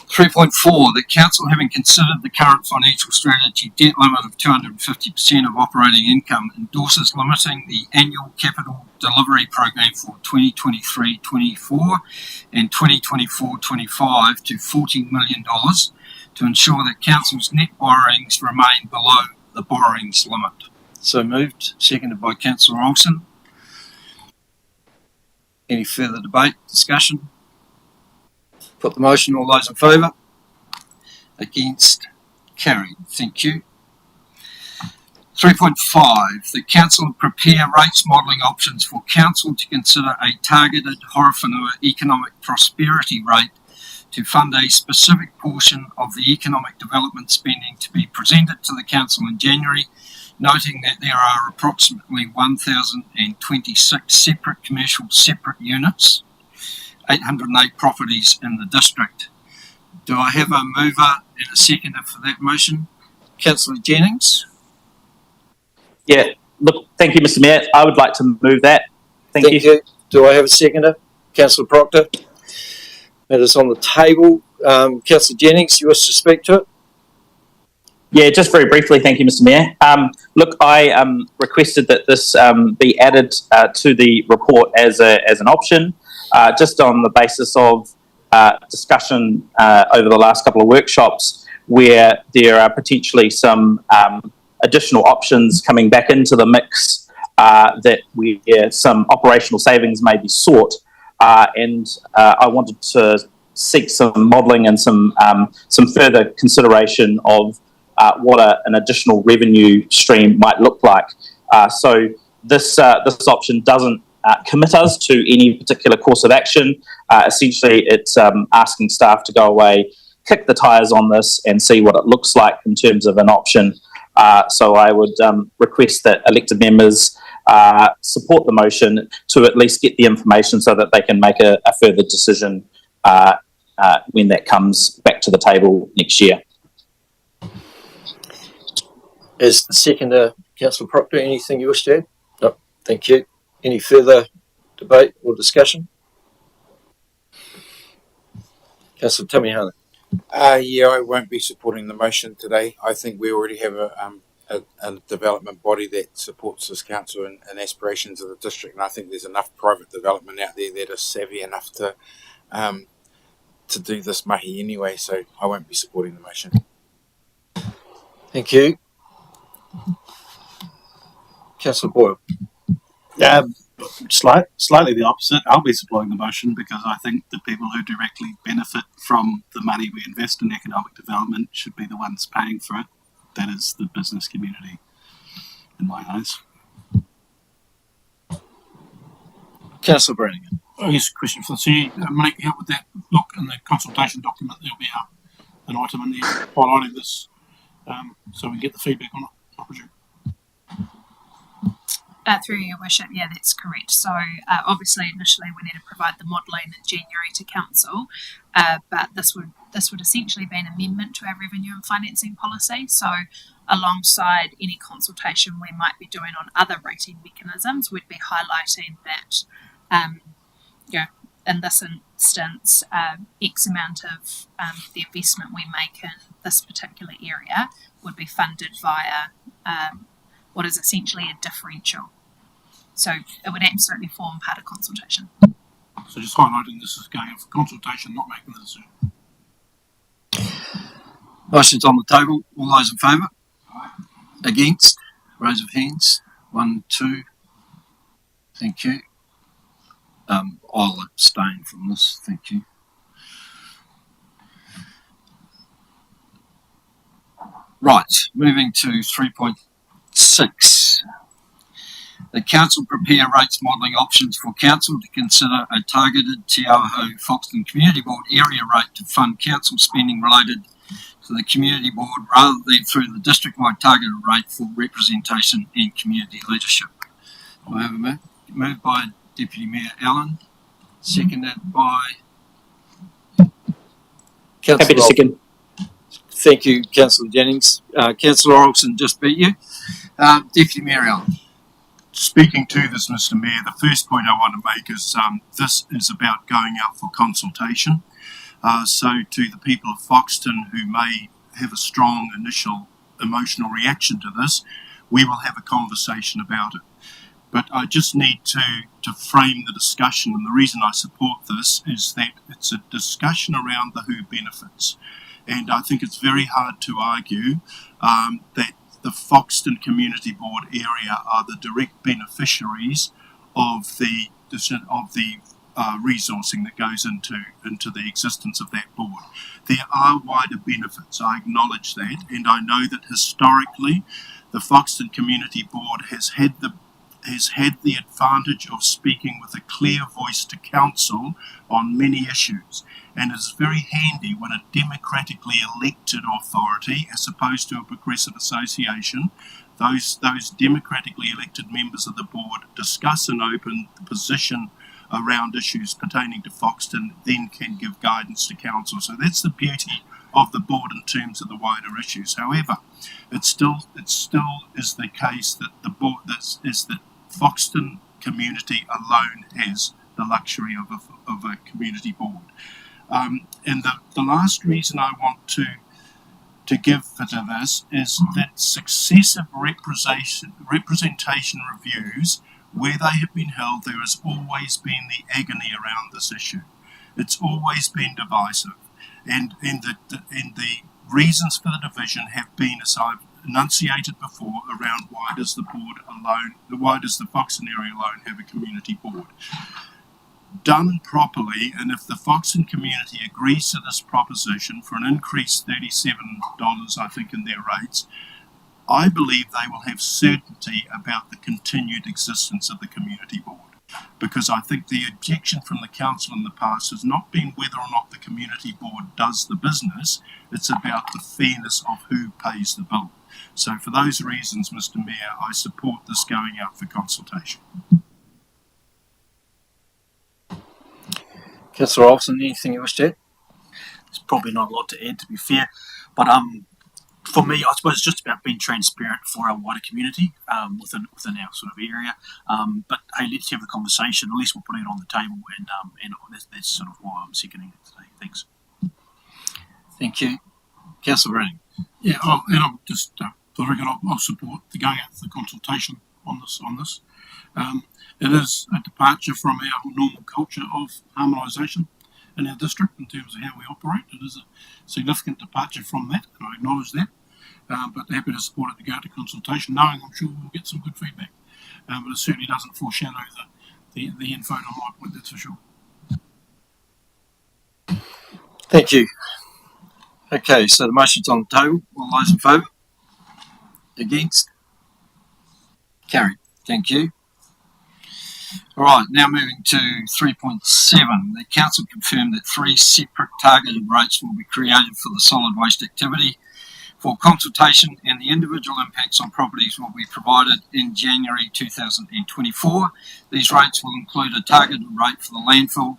3.4, the council, having considered the current financial strategy debt limit of 250% of operating income, endorses limiting the annual capital delivery program for 2023-24 and 2024-25 to $40 million to ensure that council's net borrowings remain below the borrowings limit. So moved, seconded by Councillor Olsen. Any further debate, discussion? Put the motion. All those in favour? Against? Carried. Thank you. 3.5. The council will prepare rates modelling options for council to consider a targeted Horowhenua economic prosperity rate to fund a specific portion of the economic development spending to be presented to the council in January, noting that there are approximately 1,026 separate commercial separate units, 808 properties in the district. Do I have a mover and a seconder for that motion? Councillor Jennings? Yeah, look, thank you, Mr. Mayor. I would like to move that. Thank you. Do I have a seconder? Councillor Proctor? It is on the table. Councillor Jennings, you wish to speak to it? Yeah, just very briefly, thank you, Mr. Mayor. Look, I requested that this be added to the report as an option, just on the basis of discussion over the last couple of workshops where there are potentially some additional options coming back into the mix that some operational savings may be sought, and I wanted to seek some modelling and some further consideration of what an additional revenue stream might look like. So this option doesn't commit us to any particular course of action. Essentially, it's asking staff to go away, kick the tyres on this and see what it looks like in terms of an option. So I would request that elected members support the motion to at least get the information so that they can make a further decision when that comes back to the table next year. As the seconder, Councillor Proctor, anything you wish to add? No, thank you. Any further debate or discussion? Councillor Tamiahana. Yeah, I won't be supporting the motion today. I think we already have a development body that supports this council and aspirations of the district, and I think there's enough private development out there that is savvy enough to do this mahi anyway, so I won't be supporting the motion. Thank you. Councillor Boyle. Slightly the opposite. I'll be supporting the motion because I think the people who directly benefit from the money we invest in economic development should be the ones paying for it. That is the business community, in my eyes. Councillor Brannigan. I guess a question for the CEO. Monique, how would that look in the consultation document? There'll be an item in there highlighting this, so we can get the feedback on it, I presume. Through your worship, yeah, that's correct. So obviously, initially, we need to provide the modelling in January to council, but this would essentially be an amendment to our revenue and financing policy. So, alongside any consultation we might be doing on other rating mechanisms, we'd be highlighting that, in this instance, X amount of the investment we make in this particular area would be funded via what is essentially a differential. So it would absolutely form part of consultation. So just highlighting this is going for consultation, not making the decision. Motion's on the table. All those in favour? Against? Raise of hands. 1, 2. Thank you. I'll abstain from this. Thank you. Right, moving to 3.6. The council prepare rates modelling options for council to consider a targeted Te Awaho Foxton Community Board area rate to fund council spending related to the community board rather than through the district-wide targeted rate for representation and community leadership. Do I have a move? Moved by Deputy Mayor Allen, seconded by Happy to second. Thank you, Councillor Jennings. Councillor Oralson just beat you. Deputy Mayor Allen. Speaking to this, Mr. Mayor, the first point I want to make is this is about going out for consultation. So to the people of Foxton who may have a strong initial emotional reaction to this, we will have a conversation about it. But I just need to frame the discussion, and the reason I support this is that it's a discussion around the who benefits. And I think it's very hard to argue that the Foxton Community Board area are the direct beneficiaries of the resourcing that goes into the existence of that board. There are wider benefits, I acknowledge that, and I know that historically the Foxton Community Board has had the advantage of speaking with a clear voice to council on many issues, and it's very handy when a democratically elected authority, as opposed to a progressive association, those democratically elected members of the board discuss an open position around issues pertaining to Foxton, then can give guidance to council. So that's the beauty of the board in terms of the wider issues. However, it still is the case that the board that Foxton community alone has the luxury of a community board. And the last reason I want to give for this is that successive representation reviews, where they have been held, there has always been the agony around this issue. It's always been divisive, and the reasons for the division have been, as I've enunciated before, around why does the Foxton area alone have a community board? Done properly, and if the Foxton community agrees to this proposition for an increased $37, I think, in their rates, I believe they will have certainty about the continued existence of the community board. Because I think the objection from the council in the past has not been whether or not the community board does the business, it's about the fairness of who pays the bill. So for those reasons, Mr. Mayor, I support this going out for consultation. Councillor Olsen, anything you wish to add? There's probably not a lot to add, to be fair, but for me, I suppose it's just about being transparent for our wider community within our sort of area. But hey, let's have the conversation. At least we're putting it on the table, and that's sort of why I'm seconding it today. Thanks. Thank you, Councillor Renning. Yeah, and I'm just for the record, I'll support the going out for the consultation on this. It is a departure from our normal culture of harmonisation in our district in terms of how we operate. It is a significant departure from that, and I acknowledge that. But happy to support it to go to consultation, knowing I'm sure we'll get some good feedback. But it certainly doesn't foreshadow the info on my point, that's for sure. Thank you. Okay, so the motion's on the table. All those in favour? Against? Carried. Thank you. All right, now moving to 3.7. The council confirmed that 3 separate targeted rates will be created for the solid waste activity for consultation, and the individual impacts on properties will be provided in January 2024. These rates will include a targeted rate for the landfill,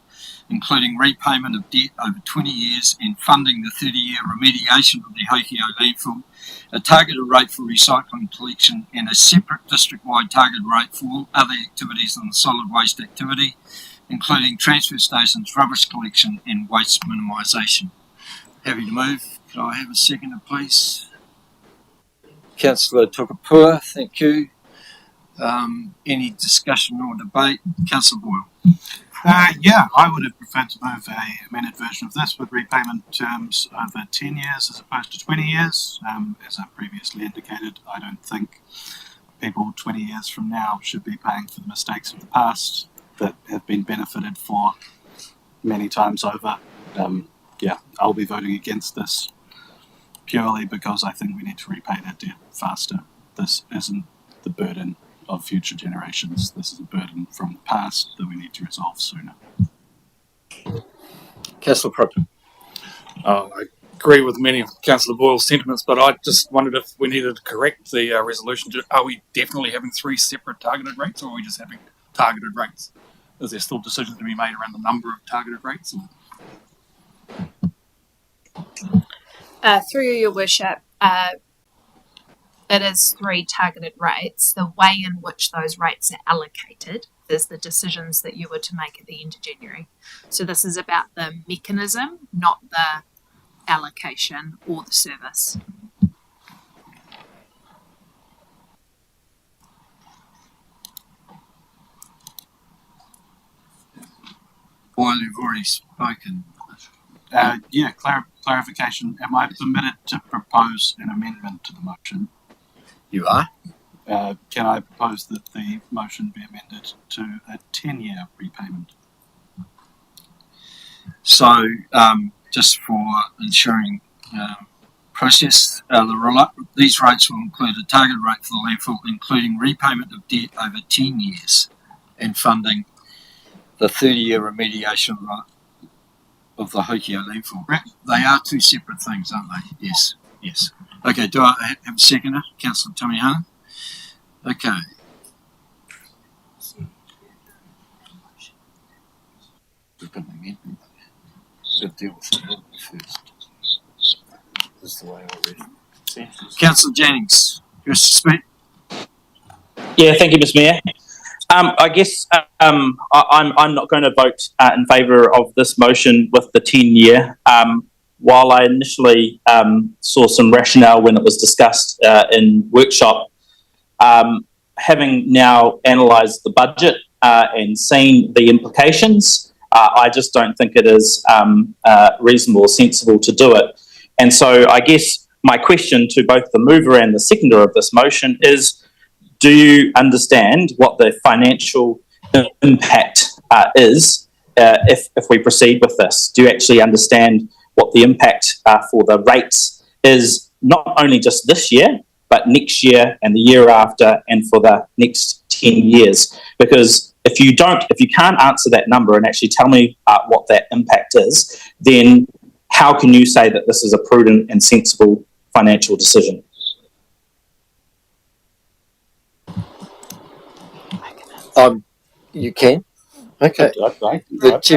including repayment of debt over 20 years and funding the 30-year remediation of the Horowhenua landfill, a targeted rate for recycling collection, and a separate district-wide targeted rate for all other activities in the solid waste activity, including transfer stations, rubbish collection and waste minimisation. Happy to move. Could I have a seconder, please? Councillor Tukapua, thank you. Any discussion or debate? Councillor Boyle. Yeah, I would have preferred to move a amended version of this with repayment terms over 10 years as opposed to 20 years. As I previously indicated, I don't think people 20 years from now should be paying for the mistakes of the past that have been benefited for many times over. Yeah, I'll be voting against this purely because I think we need to repay that debt faster. This isn't the burden of future generations. This is a burden from the past that we need to resolve sooner. Councillor Proctor. I agree with many of Councillor Boyle's sentiments, but I just wondered if we needed to correct the resolution. Are we definitely having 3 separate targeted rates, or are we just having targeted rates? Is there still decisions to be made around the number of targeted rates? Through your worship, it is 3 targeted rates. The way in which those rates are allocated is the decisions that you were to make at the end of January. So this is about the mechanism, not the allocation or the service. Boyle, you've already spoken. Yeah, clarification. Am I permitted to propose an amendment to the motion? You are? Can I propose that the motion be amended to a 10-year repayment? So, just for ensuring process, these rates will include a target rate for the landfill, including repayment of debt over 10 years and funding the 30-year remediation of the Hokio landfill. They are 2 separate things, aren't they? Yes, yes. Okay, do I have a seconder? Councillor Tamihana? Okay. Deal with it first. This is the way I read it. Councillor Jennings, you wish to speak? Yeah, thank you, Mr. Mayor. I guess I'm not going to vote in favour of this motion with the 10-year. While I initially saw some rationale when it was discussed in workshop, having now analysed the budget and seen the implications, I just don't think it is reasonable or sensible to do it. And so I guess my question to both the mover and the seconder of this motion is, do you understand what the financial impact is if we proceed with this? Do you actually understand what the impact for the rates is, not only just this year, but next year and the year after and for the next 10 years? Because if you can't answer that number and actually tell me what that impact is, then how can you say that this is a prudent and sensible financial decision? You can. Okay.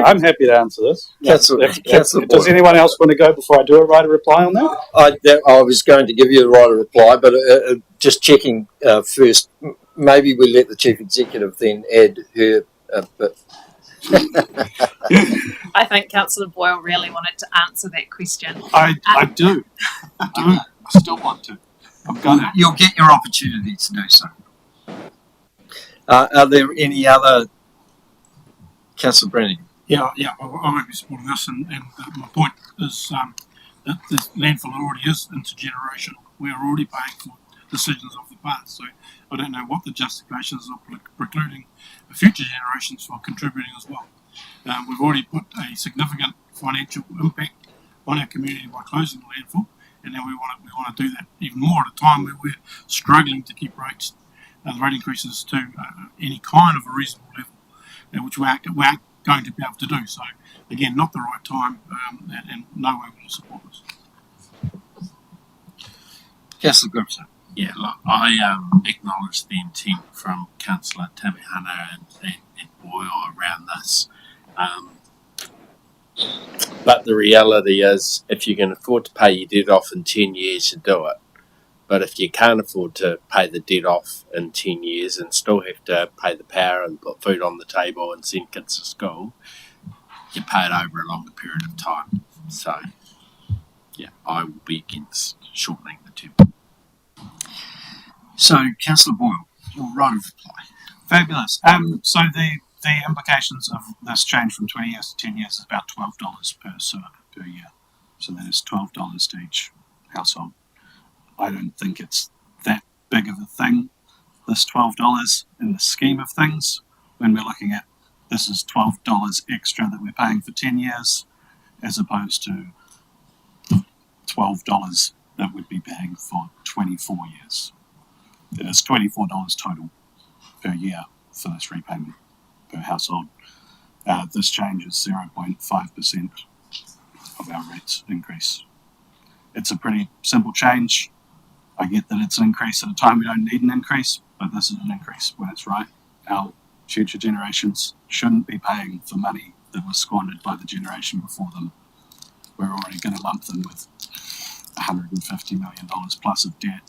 I'm happy to answer this. Councillor Does anyone else want to go before I do a right of reply on that? I was going to give you a right of reply, but just checking first. Maybe we let the Chief Executive then add her bit. I think Councillor Boyle really wanted to answer that question. I do. I still want to. You'll get your opportunity to do so. Are there any other? Councillor Brennan. Yeah, I won't be supporting this, and my point is that this landfill already is intergenerational. We are already paying for decisions of the past, so I don't know what the justification is of precluding future generations from contributing as well. We've already put a significant financial impact on our community by closing the landfill, and now we want to do that even more at a time where we're struggling to keep rates, the rate increases to any kind of a reasonable level, which we aren't going to be able to do. So again, not the right time, and no way will support this. Councillor Grimson. Yeah, look, I acknowledge the intent from Councillor Tamihana and Boyle around this. But the reality is, if you can afford to pay your debt off in 10 years, you do it. But if you can't afford to pay the debt off in 10 years and still have to pay the power and put food on the table and send kids to school, you pay it over a longer period of time. So, yeah, I will be against shortening the term. So, Councillor Boyle, your right of reply. Fabulous. So the the implications of this change from 20 years to 10 years is about $12 per sewer per year. So that is $12 to each household. I don't think it's that big of a thing, this $12 in the scheme of things, when we're looking at this is $12 extra that we're paying for 10 years, as opposed to $12 that we'd be paying for 24 years. It is $24 total per year for this repayment per household. This change is 0.5% of our rates increase. It's a pretty simple change. I get that it's an increase at a time we don't need an increase, but this is an increase when it's right. Our future generations shouldn't be paying for money that was squandered by the generation before them. We're already going to lump them with $150 million plus of debt.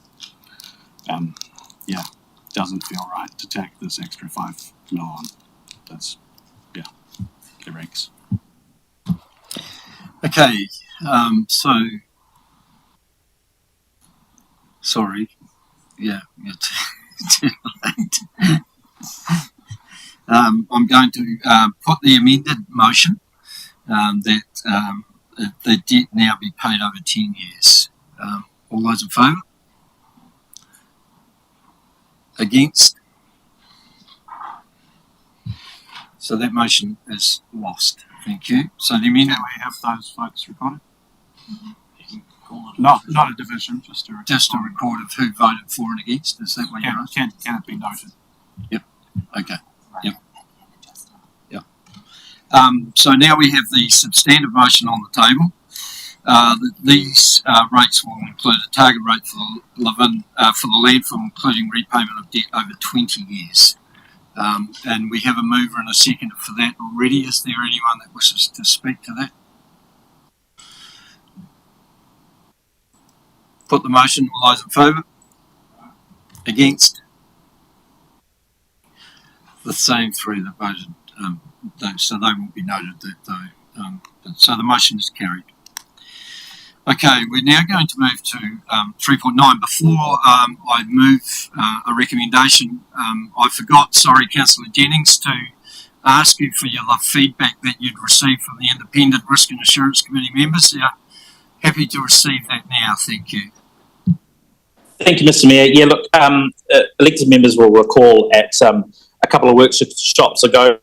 Doesn't feel right to tack this extra $5 million on. That's, it ranks. Okay, sorry, you're too late. I'm going to put the amended motion that the debt now be paid over 10 years. All those in favour? Against? So that motion is lost. Thank you. So the amendment. Can we have those votes recorded? Not a division, just a record of who voted for and against. Is that what you're asking? Can it be noted? Yep. Okay. Yep. Yep. So now we have the substantive motion on the table. These rates will include a target rate for the landfill, including repayment of debt over 20 years. And we have a mover and a seconder for that already. Is there anyone that wishes to speak to that? Put the motion. All those in favour? Against? The same three that voted. So they will be noted that though. So the motion is carried. Okay, we're now going to move to 3.9. Before I move a recommendation, I forgot, sorry, Councillor Jennings, to ask you for your feedback that you'd received from the Independent Risk and Assurance Committee members. Happy to receive that now, thank you. Thank you, Mr. Mayor. Yeah, look, elected members will recall at a couple of workshops ago,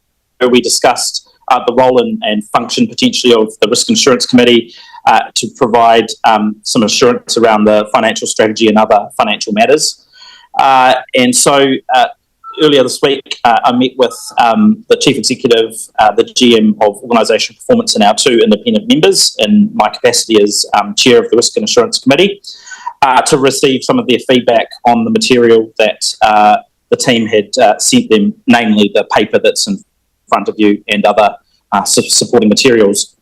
we discussed the role and function potentially of the Risk and Assurance Committee to provide some assurance around the financial strategy and other financial matters. And so earlier this week, I met with the Chief Executive, the GM of Organisation Performance, and our two independent members in my capacity as Chair of the Risk and Assurance Committee to receive some of their feedback on the material that the team had sent them, namely the paper that's in front of you and other supporting materials.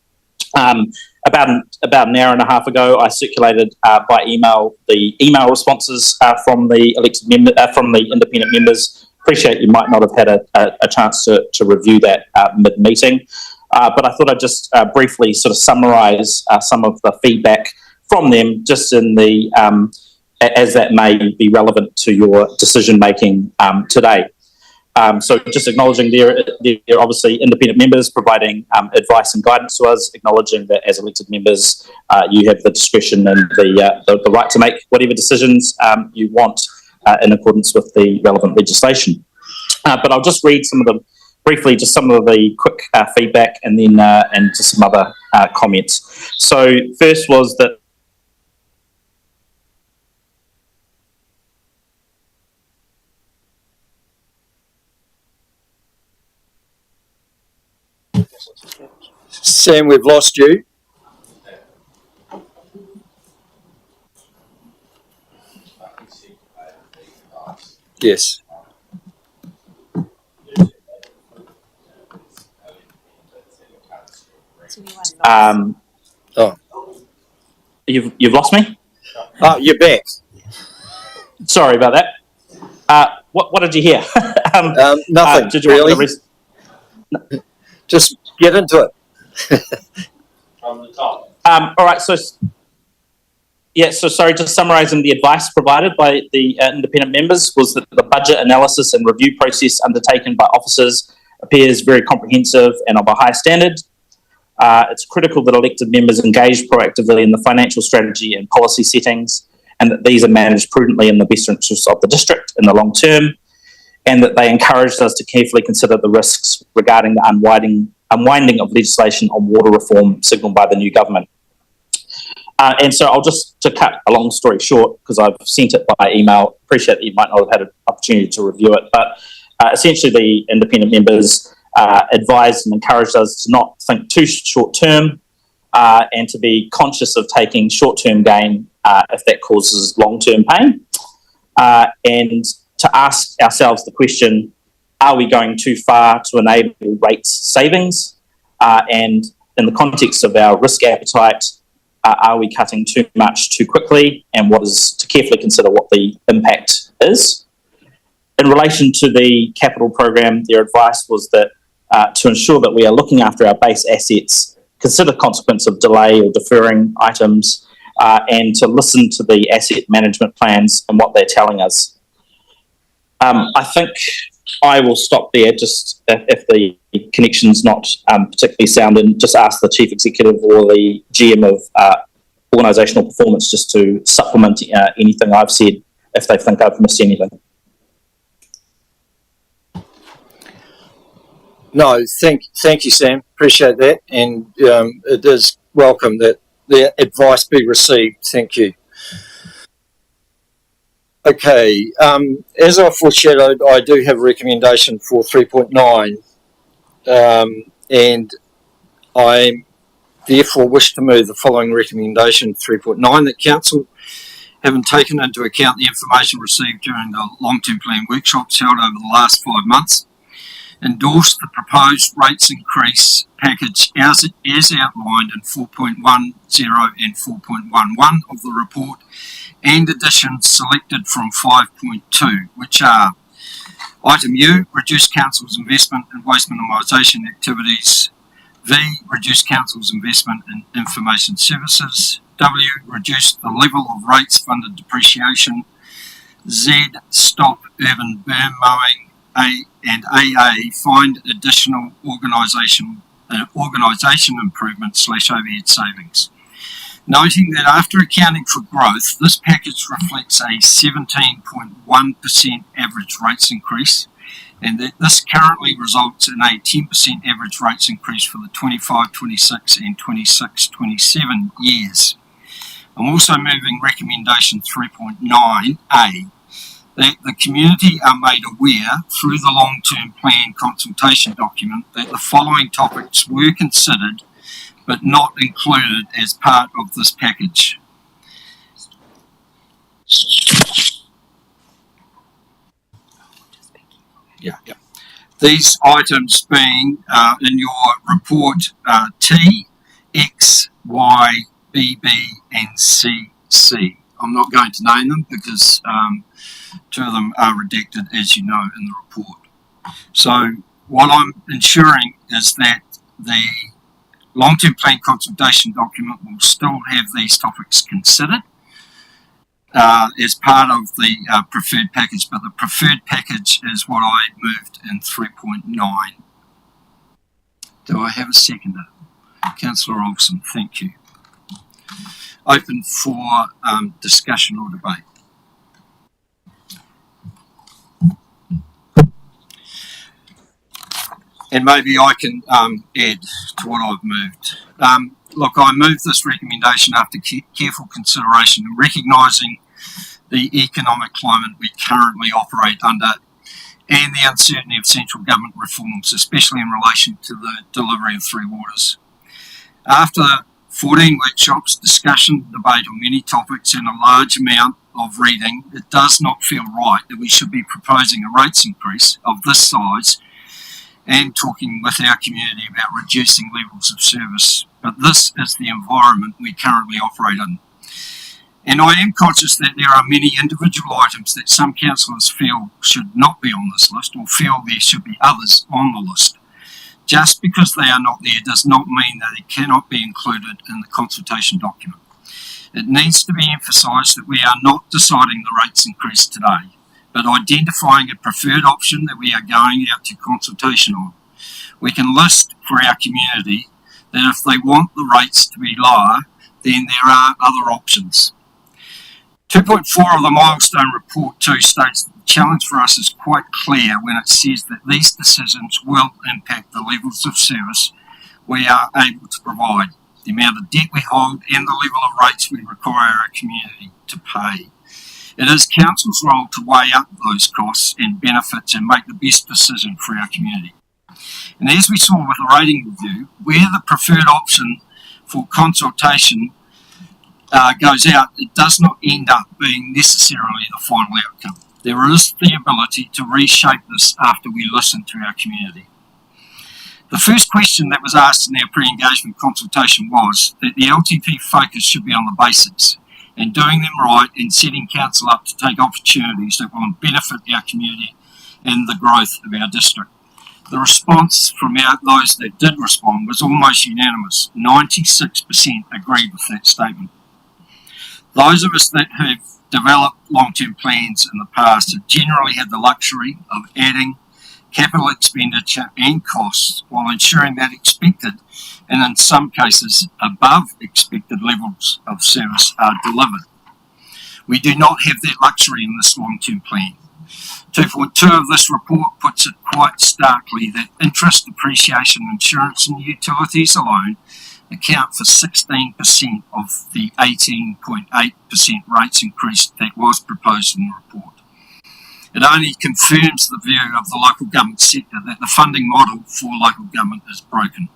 About an hour and a half ago, I circulated by email the email responses from the elected member, from the independent members. Appreciate you might not have had a chance to review that mid-meeting, but I thought I'd just briefly sort of summarise some of the feedback from them, just in the as that may be relevant to your decision making today. So just acknowledging they're obviously independent members providing advice and guidance to us, acknowledging that as elected members you have the discretion and the right to make whatever decisions you want in accordance with the relevant legislation. But I'll just read some of them briefly, just some of the quick feedback and then and just some other comments. So first was that Sam, we've lost you. Yes. You've lost me? Oh, you're back. Sorry about that. What did you hear? Nothing, did you really. Just get into it. From the top. All right, so sorry, just summarising the advice provided by the independent members was that the budget analysis and review process undertaken by officers appears very comprehensive and of a high standard. It's critical that elected members engage proactively in the financial strategy and policy settings, and that these are managed prudently in the best interests of the district in the long term, and that they encouraged us to carefully consider the risks regarding the unwinding of legislation on water reform signalled by the new government. And so I'll just, to cut a long story short, because I've sent it by email, appreciate that you might not have had an opportunity to review it, but essentially the independent members advised and encouraged us to not think too short term and to be conscious of taking short term gain if that causes long term pain, and to ask ourselves the question, are we going too far to enable rates savings? And in the context of our risk appetite, are we cutting too much too quickly? And what is to carefully consider what the impact is. In relation to the capital program, their advice was that to ensure that we are looking after our base assets, consider the consequence of delay or deferring items, and to listen to the asset management plans and what they're telling us. I think I will stop there, just if the connection's not particularly sound, and just ask the Chief Executive or the GM of organisational performance just to supplement anything I've said if they think I've missed anything. No, thank you, Sam. Appreciate that, and it is welcome that the advice be received. Thank you. Okay, as I foreshadowed, I do have a recommendation for 3.9, and I therefore wish to move the following recommendation, 3.9, that Council, having taken into account the information received during the long-term plan workshops held over the last 5 months, endorse the proposed rates increase package as outlined in 4.10 and 4.11 of the report, and additions selected from 5.2, which are item U, reduce Council's investment in waste minimisation activities; V, reduce Council's investment in information services; W, reduce the level of rates funded depreciation; Z, stop urban burn mowing; and AA, find additional organisation improvements / overhead savings. Noting that after accounting for growth, this package reflects a 17.1% average rates increase, and that this currently results in a 10% average rates increase for the 25-26 and 26-27 years. I'm also moving recommendation 3.9A, that the community are made aware through the long-term plan consultation document that the following topics were considered but not included as part of this package. Yeah. These items being in your report T, X, Y, BB and CC. I'm not going to name them because 2 of them are redacted, as you know, in the report. So what I'm ensuring is that the long-term plan consultation document will still have these topics considered as part of the preferred package, but the preferred package is what I moved in 3.9. Do I have a seconder? Councillor Olsen, thank you. Open for discussion or debate. And maybe I can add to what I've moved. Look, I moved this recommendation after careful consideration and recognising the economic climate we currently operate under and the uncertainty of central government reforms, especially in relation to the delivery of Three Waters. After 14 workshops, discussion, debate on many topics and a large amount of reading, it does not feel right that we should be proposing a rates increase of this size and talking with our community about reducing levels of service. But this is the environment we currently operate in. And I am conscious that there are many individual items that some councillors feel should not be on this list, or feel there should be others on the list. Just because they are not there does not mean that they cannot be included in the consultation document. It needs to be emphasised that we are not deciding the rates increase today, but identifying a preferred option that we are going out to consultation on. we can list for our community that if they want the rates to be lower, then there are other options. 2.4 of the Milestone Report 2 states that the challenge for us is quite clear when it says that these decisions will impact the levels of service we are able to provide, the amount of debt we hold and the level of rates we require our community to pay. It is Council's role to weigh up those costs and benefits and make the best decision for our community. And as we saw with the rating review, where the preferred option for consultation goes out, it does not end up being necessarily the final outcome. There is the ability to reshape this after we listen to our community. The first question that was asked in our pre-engagement consultation was that the LTP focus should be on the basics and doing them right and setting council up to take opportunities that will benefit our community and the growth of our district. The response from those that did respond was almost unanimous. 96% agreed with that statement. Those of us that have developed long-term plans in the past have generally had the luxury of adding capital expenditure and costs while ensuring that expected and in some cases above expected levels of service are delivered. We do not have that luxury in this long-term plan. 2.2 of this report puts it quite starkly that interest, depreciation, insurance and utilities alone account for 16% of the 18.8% rates increase that was proposed in the report. It only confirms the view of the local government sector that the funding model for local government is broken.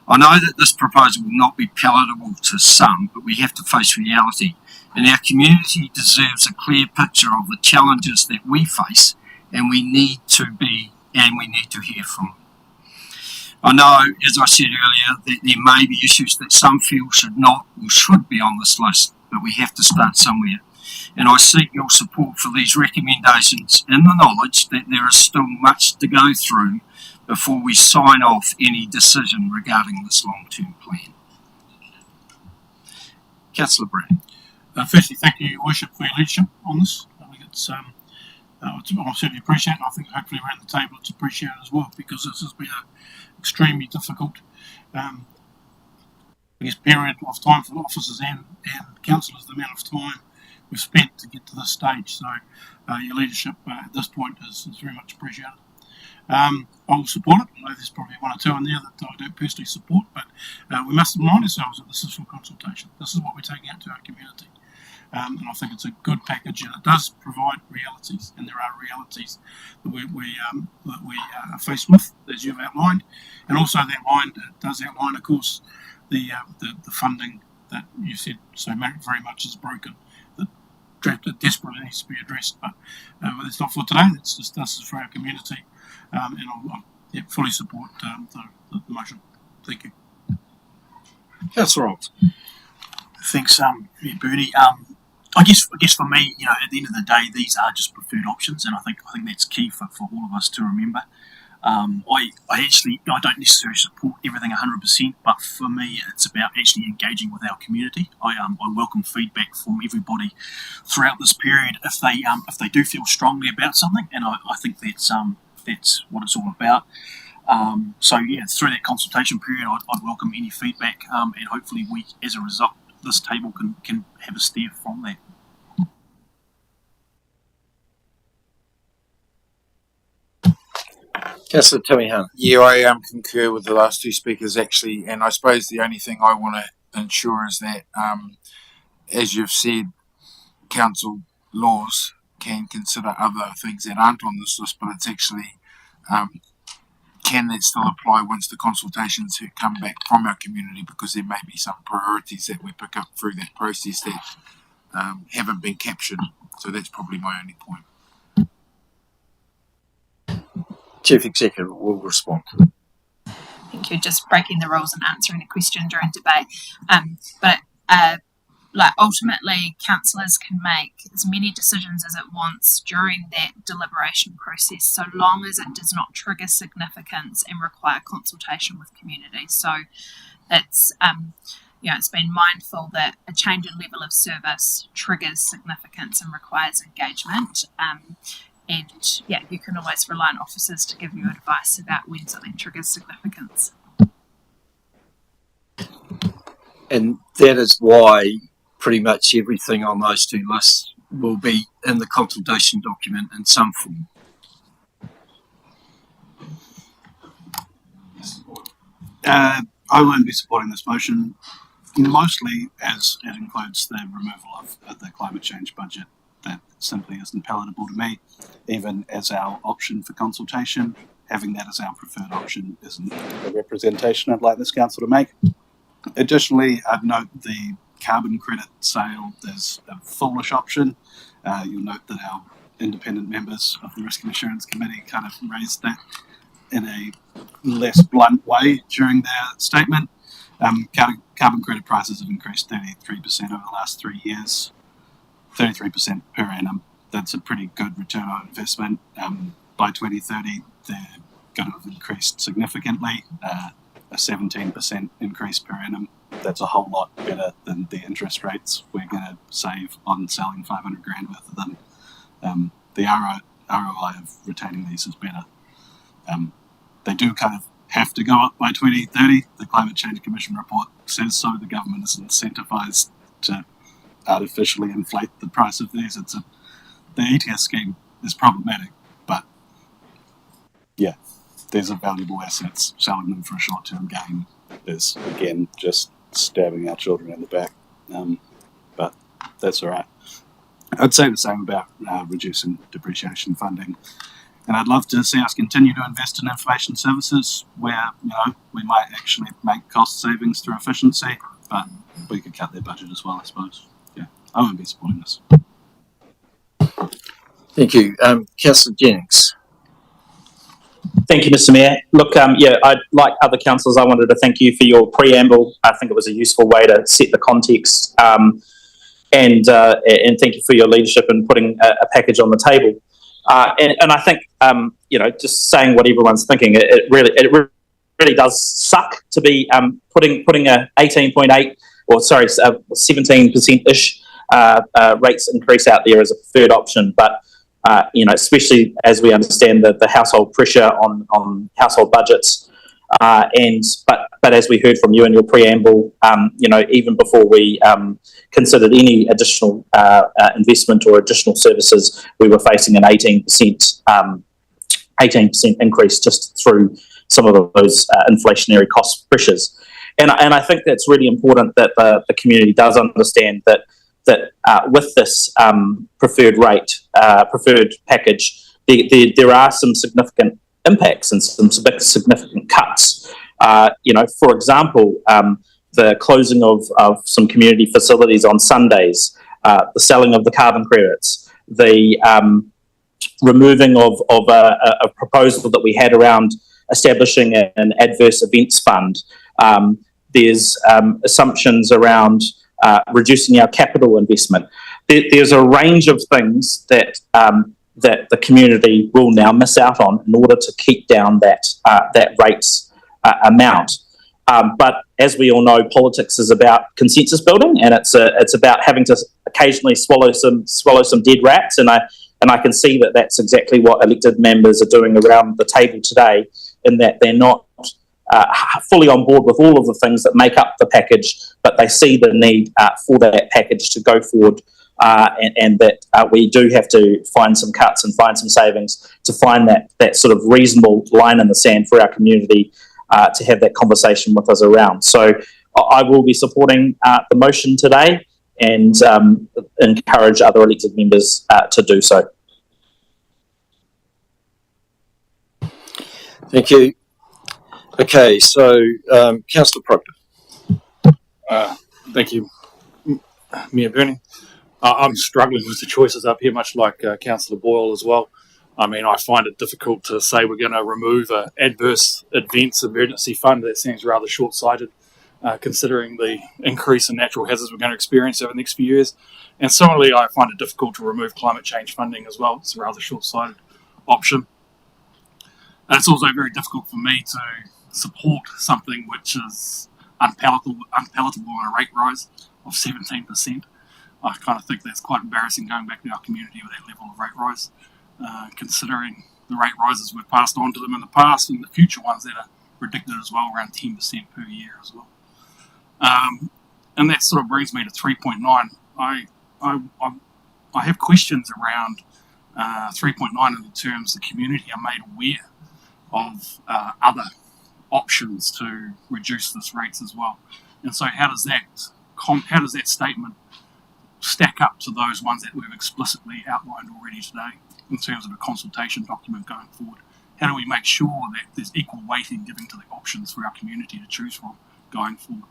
I know that this proposal will not be palatable to some, but we have to face reality, and our community deserves a clear picture of the challenges that we face, and we need to hear from. I know, as I said earlier, that there may be issues that some feel should not or should be on this list, but we have to start somewhere. And I seek your support for these recommendations in the knowledge that there is still much to go through before we sign off any decision regarding this long-term plan. Councillor Brown. Firstly, thank you, Your Worship, for your leadership on this. I think it's, I certainly appreciate it, and I think hopefully around the table it's appreciated as well, because this has been an extremely difficult period of time for officers and councillors, the amount of time we've spent to get to this stage. So your leadership at this point is very much appreciated. I will support it. I know there's probably one or two in there that I don't personally support, but we must remind ourselves that this is for consultation. This is what we're taking out to our community. And I think it's a good package, and it does provide realities, and there are realities that we are faced with, as you've outlined, and also that does outline, of course, the funding that you said so very much is broken, that desperately needs to be addressed, but it's not for today. It's just this is for our community, and I'll fully support the motion. Thank you. Councillor Rolls. Thanks, Bernie. I guess for me, at the end of the day, these are just preferred options, and I think that's key for all of us to remember. I don't necessarily support everything 100%, but for me, it's about actually engaging with our community. I welcome feedback from everybody throughout this period if they do feel strongly about something, and I think that's what it's all about. Through that consultation period, I'd welcome any feedback, and hopefully we, as a result, this table can have a steer from that. Councillor Tamihan. Yeah, I concur with the last two speakers actually, and I suppose the only thing I want to ensure is that, as you've said, council laws can consider other things that aren't on this list, but it's actually can that still apply once the consultations come back from our community, because there may be some priorities that we pick up through that process that haven't been captured. So that's probably my only point. Chief Executive will respond to it. Thank you. Just breaking the rules and answering a question during debate. Ultimately, councillors can make as many decisions as it wants during that deliberation process, so long as it does not trigger significance and require consultation with community. So it's it's been mindful that a change in level of service triggers significance and requires engagement. and yeah, you can always rely on officers to give you advice about when something triggers significance. And that is why pretty much everything on those two lists will be in the consultation document in some form. I won't be supporting this motion, mostly as it includes the removal of the climate change budget. That simply isn't palatable to me, even as our option for consultation. Having that as our preferred option isn't the representation I'd like this council to make. Additionally, I'd note the carbon credit sale is a foolish option. You'll note that our independent members of the Risk and Assurance Committee kind of raised that in a less blunt way during their statement. Carbon credit prices have increased 33% over the last 3 years, 33% per annum. That's a pretty good return on investment. By 2030, they're going to have increased significantly, a 17% increase per annum. That's a whole lot better than the interest rates we're going to save on selling 500 grand worth of them. The ROI of retaining these is better. They do kind of have to go up by 2030. The Climate Change Commission report says so. The government is incentivized to artificially inflate the price of these. The ETS scheme is problematic, but yeah, these are valuable assets. Selling them for a short-term gain is, again, just stabbing our children in the back. But that's all right. I'd say the same about reducing depreciation funding. And I'd love to see us continue to invest in information services where, we might actually make cost savings through efficiency, but we could cut their budget as well, I suppose. Yeah, I won't be supporting this. Thank you. Councillor Jennings. Thank you, Mr. Mayor. Look, like other councillors, I wanted to thank you for your preamble. I think it was a useful way to set the context, and thank you for your leadership in putting a package on the table. And I think, just saying what everyone's thinking, it really does suck to be putting a 18.8 or 17%-ish rates increase out there as a preferred option, but especially as we understand the household pressure on household budgets, but as we heard from you in your preamble, even before we considered any additional investment or additional services, we were facing an 18% increase just through some of those inflationary cost pressures. And I think that's really important that the community does understand that with this preferred package, there are some significant impacts and some significant cuts. For example, the closing of some community facilities on Sundays, the selling of the carbon credits, the removing of a proposal that we had around establishing an adverse events fund. There's assumptions around reducing our capital investment. There's a range of things that the community will now miss out on in order to keep down that rates amount. But as we all know, politics is about consensus building, and it's about having to occasionally swallow some dead rats. And I can see that that's exactly what elected members are doing around the table today, in that they're not fully on board with all of the things that make up the package, but they see the need for that package to go forward, and that we do have to find some cuts and find some savings to find that sort of reasonable line in the sand for our community to have that conversation with us around. So I will be supporting the motion today and encourage other elected members to do so. Thank you. Okay, so Councillor Proctor. Thank you, Mayor Bernie. I'm struggling with the choices up here, much like Councillor Boyle as well. I mean, I find it difficult to say we're going to remove an adverse events emergency fund. That seems rather short-sighted, considering the increase in natural hazards we're going to experience over the next few years. And similarly, I find it difficult to remove climate change funding as well. It's a rather short-sighted option. And it's also very difficult for me to support something which is unpalatable on a rate rise of 17%. I kind of think that's quite embarrassing going back to our community with that level of rate rise. considering the rate rises we've passed on to them in the past and the future ones that are predicted as well, around 10% per year as well. And that sort of brings me to 3.9. I have questions around 3.9 in the terms the community are made aware of other options to reduce this rates as well. And so how does that statement stack up to those ones that we've explicitly outlined already today in terms of a consultation document going forward? How do we make sure that there's equal weighting given to the options for our community to choose from going forward?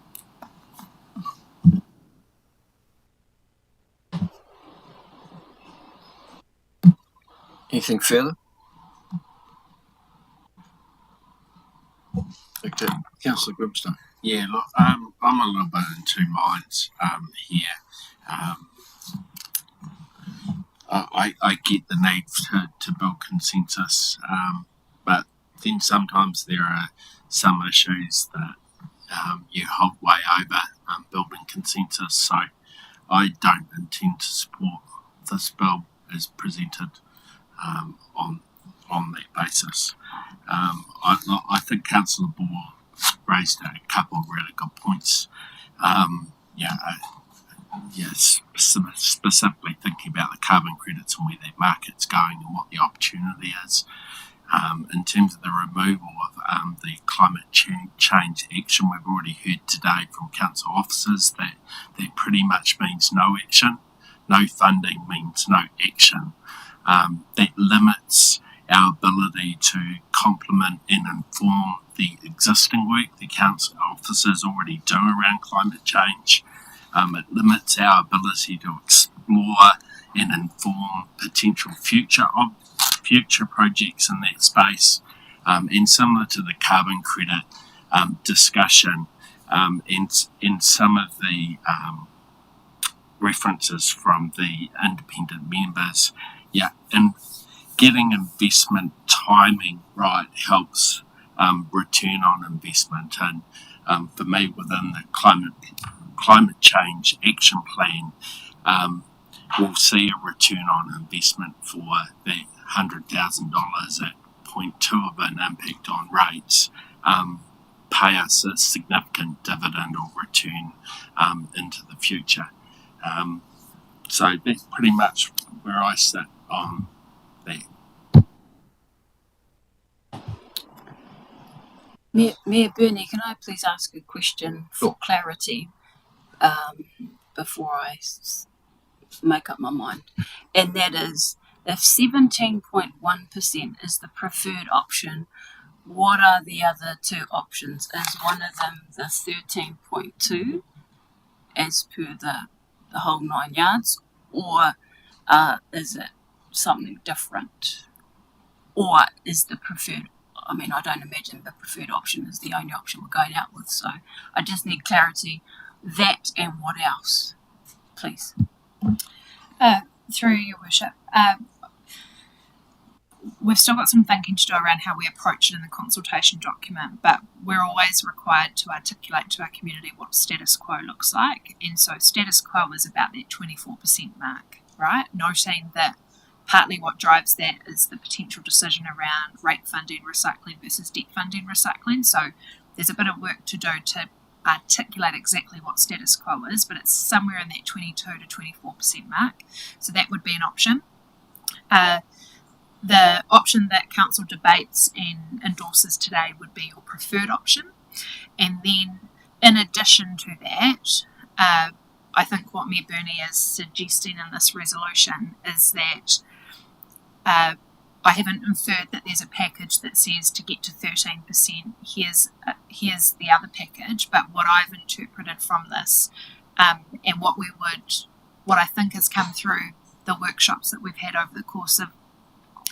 Anything further? Okay, Councillor Grimstone. Yeah, look, I'm a little bit in two minds here. I get the need to build consensus, but then sometimes there are some issues that you hold way over building consensus. So I don't intend to support this bill as presented on that basis. I think Councillor Ball raised a couple of really good points. Specifically thinking about the carbon credits and where that market's going and what the opportunity is. In terms of the removal of the climate change action, we've already heard today from council officers that pretty much means no action. No funding means no action. That limits our ability to complement and inform the existing work the council officers already do around climate change. It limits our ability to explore and inform potential future projects in that space. And similar to the carbon credit discussion, and some of the references from the independent members, and getting investment timing right helps return on investment. And for me, within the climate change action plan, we'll see a return on investment for the $100,000 at 0.2 of an impact on rates, pay us a significant dividend or return into the future. So that's pretty much where I sit on that. Mayor Bernie, can I please ask a question for clarity before I make up my mind? And that is, if 17.1% is the preferred option, what are the other two options? Is one of them the 13.2 as per the whole 9 yards, or is it something different? Or is the preferred, I mean, I don't imagine the preferred option is the only option we're going out with, so I just need clarity. That and what else, please? Through your worship, we've still got some thinking to do around how we approach it in the consultation document, but we're always required to articulate to our community what status quo looks like. And so status quo is about that 24% mark, right? Noting that partly what drives that is the potential decision around rate funding recycling versus debt funding recycling. So there's a bit of work to do to articulate exactly what status quo is, but it's somewhere in that 22 to 24% mark. So that would be an option. The option that council debates and endorses today would be your preferred option. And then in addition to that, I think what Mayor Bernie is suggesting in this resolution is that I haven't inferred that there's a package that says to get to 13%, here's the other package, but what I've interpreted from this and what I think has come through the workshops that we've had over the course of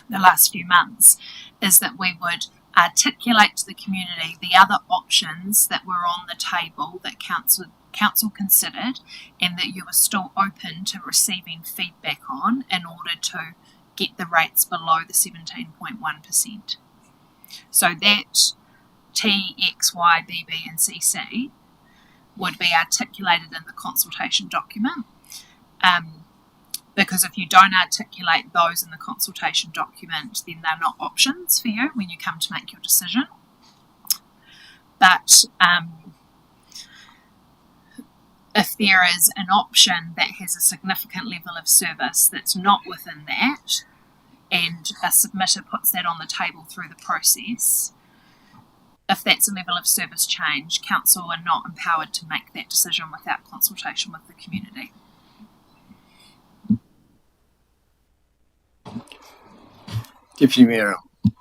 the last few months is that we would articulate to the community the other options that were on the table that council considered and that you were still open to receiving feedback on in order to get the rates below the 17.1%. So that T, X, Y, B, B and CC would be articulated in the consultation document. because if you don't articulate those in the consultation document, then they're not options for you when you come to make your decision. But if there is an option that has a significant level of service that's not within that, and a submitter puts that on the table through the process, if that's a level of service change, council are not empowered to make that decision without consultation with the community. Deputy Mayor.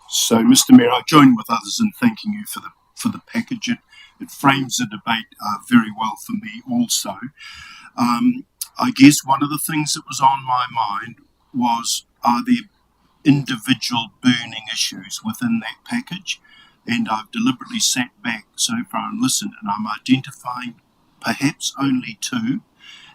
So, Mr. Mayor, I join with others in thanking you for the package. It frames the debate very well for me also. I guess one of the things that was on my mind was, are there individual burning issues within that package? And I've deliberately sat back so far and listened, and I'm identifying perhaps only two.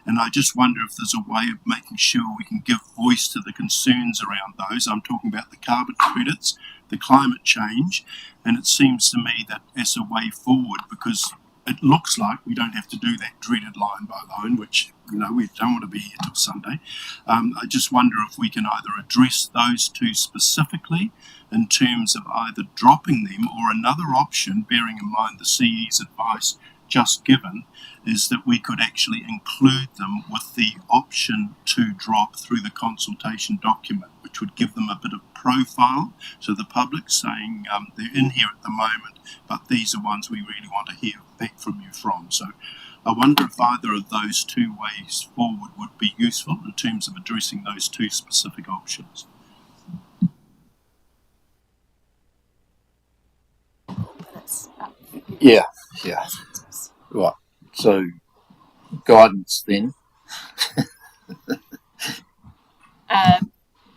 And I just wonder if there's a way of making sure we can give voice to the concerns around those. I'm talking about the carbon credits, the climate change, and it seems to me that as a way forward, because it looks like we don't have to do that dreaded line by line, which, we don't want to be here till Sunday. I just wonder if we can either address those two specifically in terms of either dropping them, or another option, bearing in mind the CE's advice just given, is that we could actually include them with the option to drop through the consultation document, which would give them a bit of profile to the public, saying they're in here at the moment, but these are ones we really want to hear back from you from. So I wonder if either of those two ways forward would be useful in terms of addressing those two specific options. Yeah. Right. So, guidance then.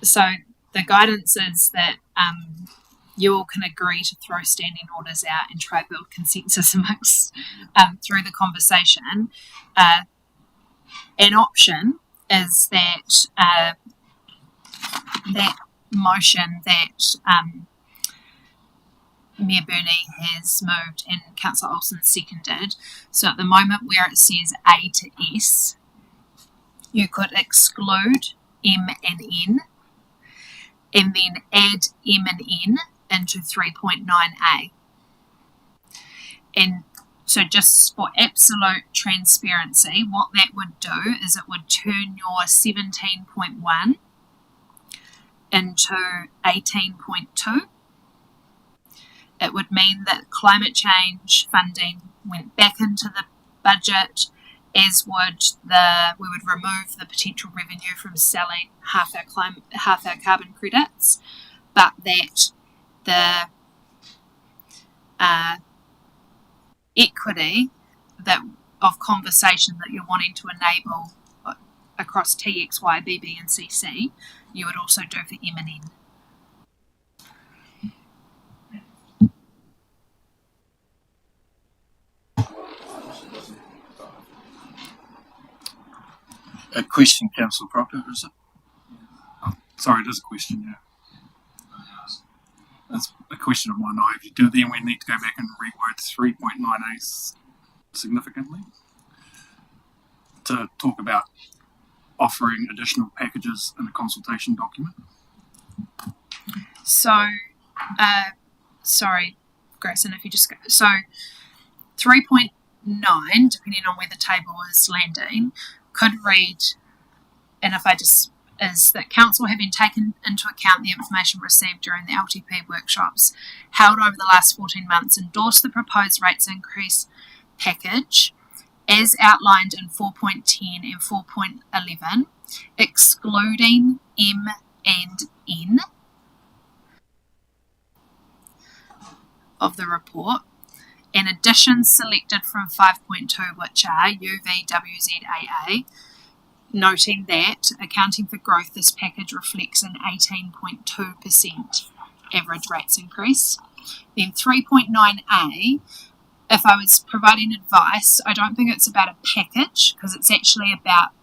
So the guidance is that you all can agree to throw standing orders out and try to build consensus amongst through the conversation. An option is that that motion that Mayor Burney has moved and Councillor Olsen seconded. So at the moment where it says A to S, you could exclude M and N, and then add M and N into 3.9A. And so just for absolute transparency, what that would do is it would turn your 17.1 into 18.2. It would mean that climate change funding went back into the budget, as would we would remove the potential revenue from selling half our carbon credits, but that the equity of conversation that you're wanting to enable across T, X, Y, B, B, and CC, you would also do for M and N. A question, Councillor Proctor, is it? Sorry, it is a question, yeah. That's a question of mine. If you do, then we need to go back and reword 3.98 significantly to talk about offering additional packages in a consultation document. So, sorry, Grayson, if you just go. So, 3.9, depending on where the table is landing, could read, and if I just, is that council having taken into account the information received during the LTP workshops held over the last 14 months, endorsed the proposed rates increase package as outlined in 4.10 and 4.11, excluding M and N of the report, and additions selected from 5.2, which are U, V, W, Z, A, A, noting that, accounting for growth, this package reflects an 18.2% average rates increase. Then 3.9A, if I was providing advice, I don't think it's about a package, because it's actually about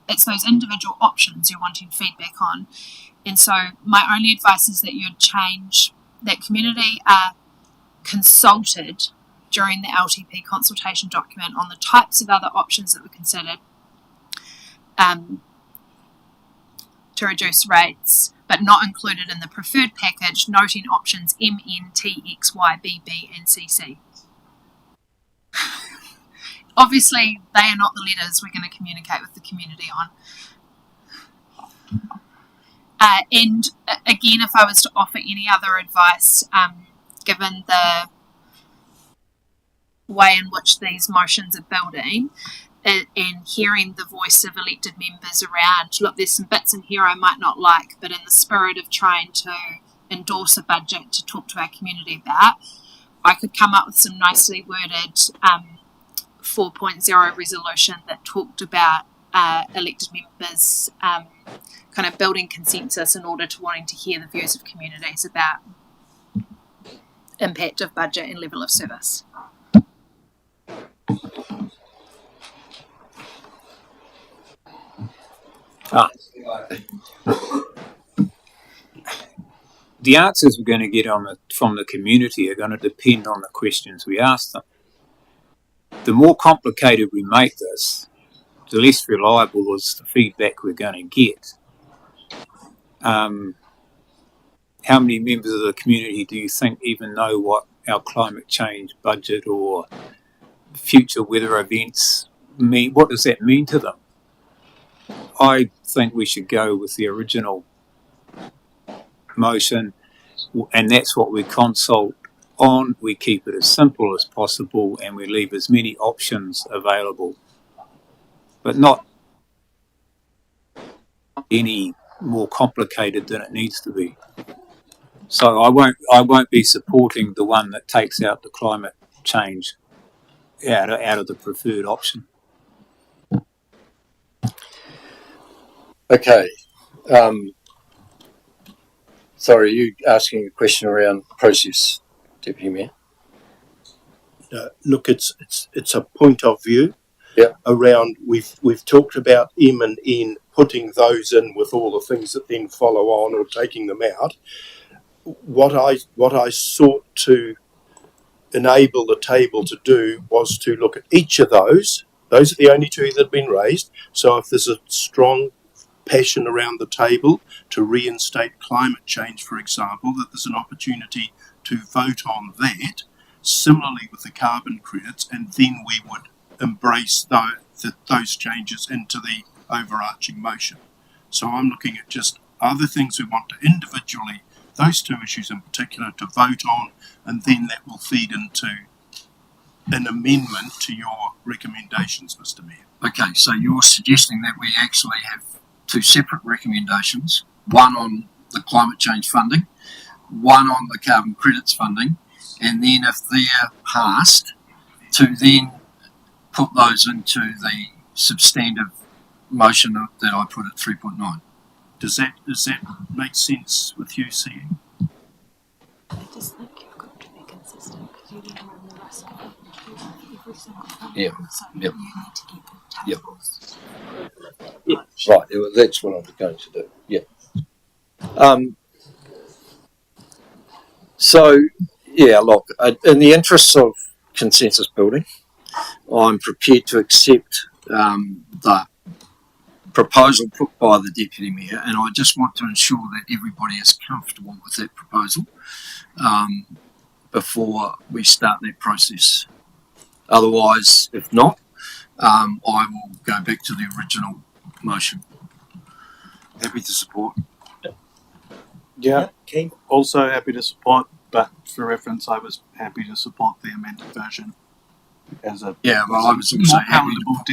it's those individual options you're wanting feedback on. And so my only advice is that you'd change, that community are consulted during the LTP consultation document on the types of other options that were considered, to reduce rates, but not included in the preferred package, noting options M, N, T, X, Y, B, B, and CC. Obviously, they are not the letters we're going to communicate with the community on. And again, if I was to offer any other advice, given the way in which these motions are building, and hearing the voice of elected members around, look, there's some bits in here I might not like, but in the spirit of trying to endorse a budget to talk to our community about, I could come up with some nicely worded 4.0 resolution that talked about elected members kind of building consensus in order to wanting to hear the views of communities about impact of budget and level of service. The answers we're going to get from the community are going to depend on the questions we ask them. The more complicated we make this, the less reliable is the feedback we're going to get. How many members of the community do you think even know what our climate change budget or future weather events mean? What does that mean to them? I think we should go with the original motion, and that's what we consult on. We keep it as simple as possible, and we leave as many options available, but not any more complicated than it needs to be. So I won't be supporting the one that takes out the climate change out of the preferred option. Okay. Sorry, are you asking a question around process, Deputy Mayor? Look, it's a point of view. Yeah. Around we've talked about M and N, putting those in with all the things that then follow on or taking them out. What I sought to enable the table to do was to look at each of those. Those are the only two that have been raised. So if there's a strong passion around the table to reinstate climate change, for example, that there's an opportunity to vote on that. Similarly with the carbon credits, and then we would embrace those changes into the overarching motion. So I'm looking at just other things we want to individually, those two issues in particular, to vote on, and then that will feed into an amendment to your recommendations, Mr. Mayor. Okay, so you're suggesting that we actually have two separate recommendations, one on the climate change funding, one on the carbon credits funding, and then if they're passed, to then put those into the substantive motion that I put at 3.9. Does that make sense with you, CE? I just think you've got to be consistent because you need to run the risk of every single time. Yeah. So Yep. you need to keep Yep. tables. Yeah. Right, well, that's what I was going to do. Yeah. So, yeah, look, in the interests of consensus building, I'm prepared to accept the proposal put by the Deputy Mayor, and I just want to ensure that everybody is comfortable with that proposal before we start that process. Otherwise, if not, I will go back to the original motion. Happy to support. Yeah, also happy to support, but for reference, I was happy to support the amended version as a I was also happy to put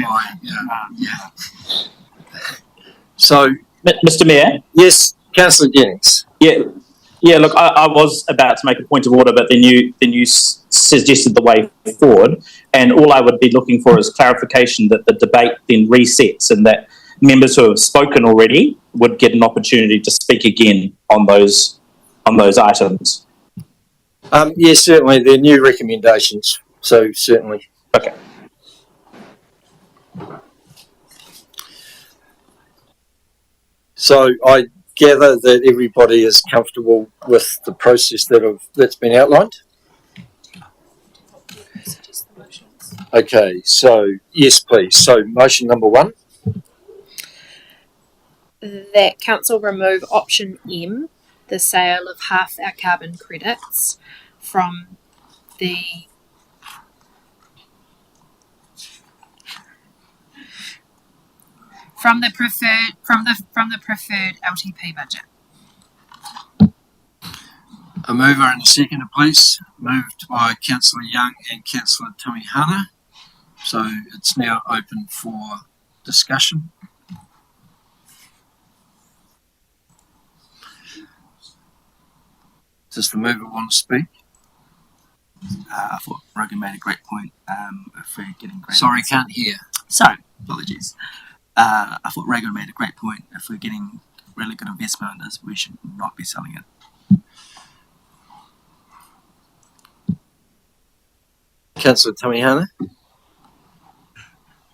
So, Mr. Mayor? Yes, Councillor Jennings. Yeah. Look, I was about to make a point of order, but then you suggested the way forward, and all I would be looking for is clarification that the debate then resets, and that members who have spoken already would get an opportunity to speak again on those items. Yes, certainly. They're new recommendations, so certainly. Okay. So I gather that everybody is comfortable with the process that's been outlined. Okay, so yes, please. So motion number one. that council remove option M, the sale of half our carbon credits, from the preferred LTP budget. A mover and a seconder, please. Moved by Councillor Young and Councillor Tamihana. So it's now open for discussion. Does the mover want to speak? I thought Rogan made a great point. If we're getting great, sorry, can't hear. Sorry, apologies. I thought Rogan made a great point. If we're getting really good investment on this, we should not be selling it. Councillor Tamihana?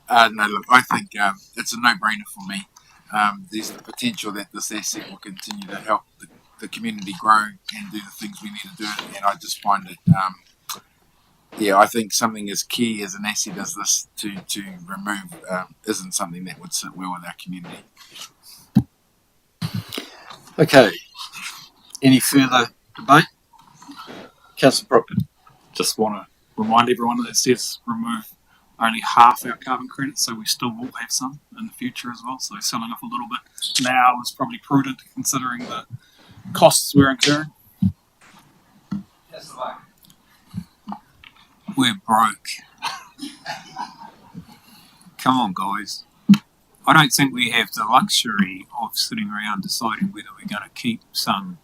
No, look, I think it's a no-brainer for me. There's the potential that this asset will continue to help the community grow and do the things we need to do, and I just find it, I think something as key as an asset as this to remove isn't something that would sit well with our community. Okay. Any further debate? Councillor Brooke. Just want to remind everyone that it says remove only half our carbon credits, so we still will have some in the future as well. So selling off a little bit now is probably prudent considering the costs we're incurring. We're broke. Come on, guys. I don't think we have the luxury of sitting around deciding whether we're going to keep some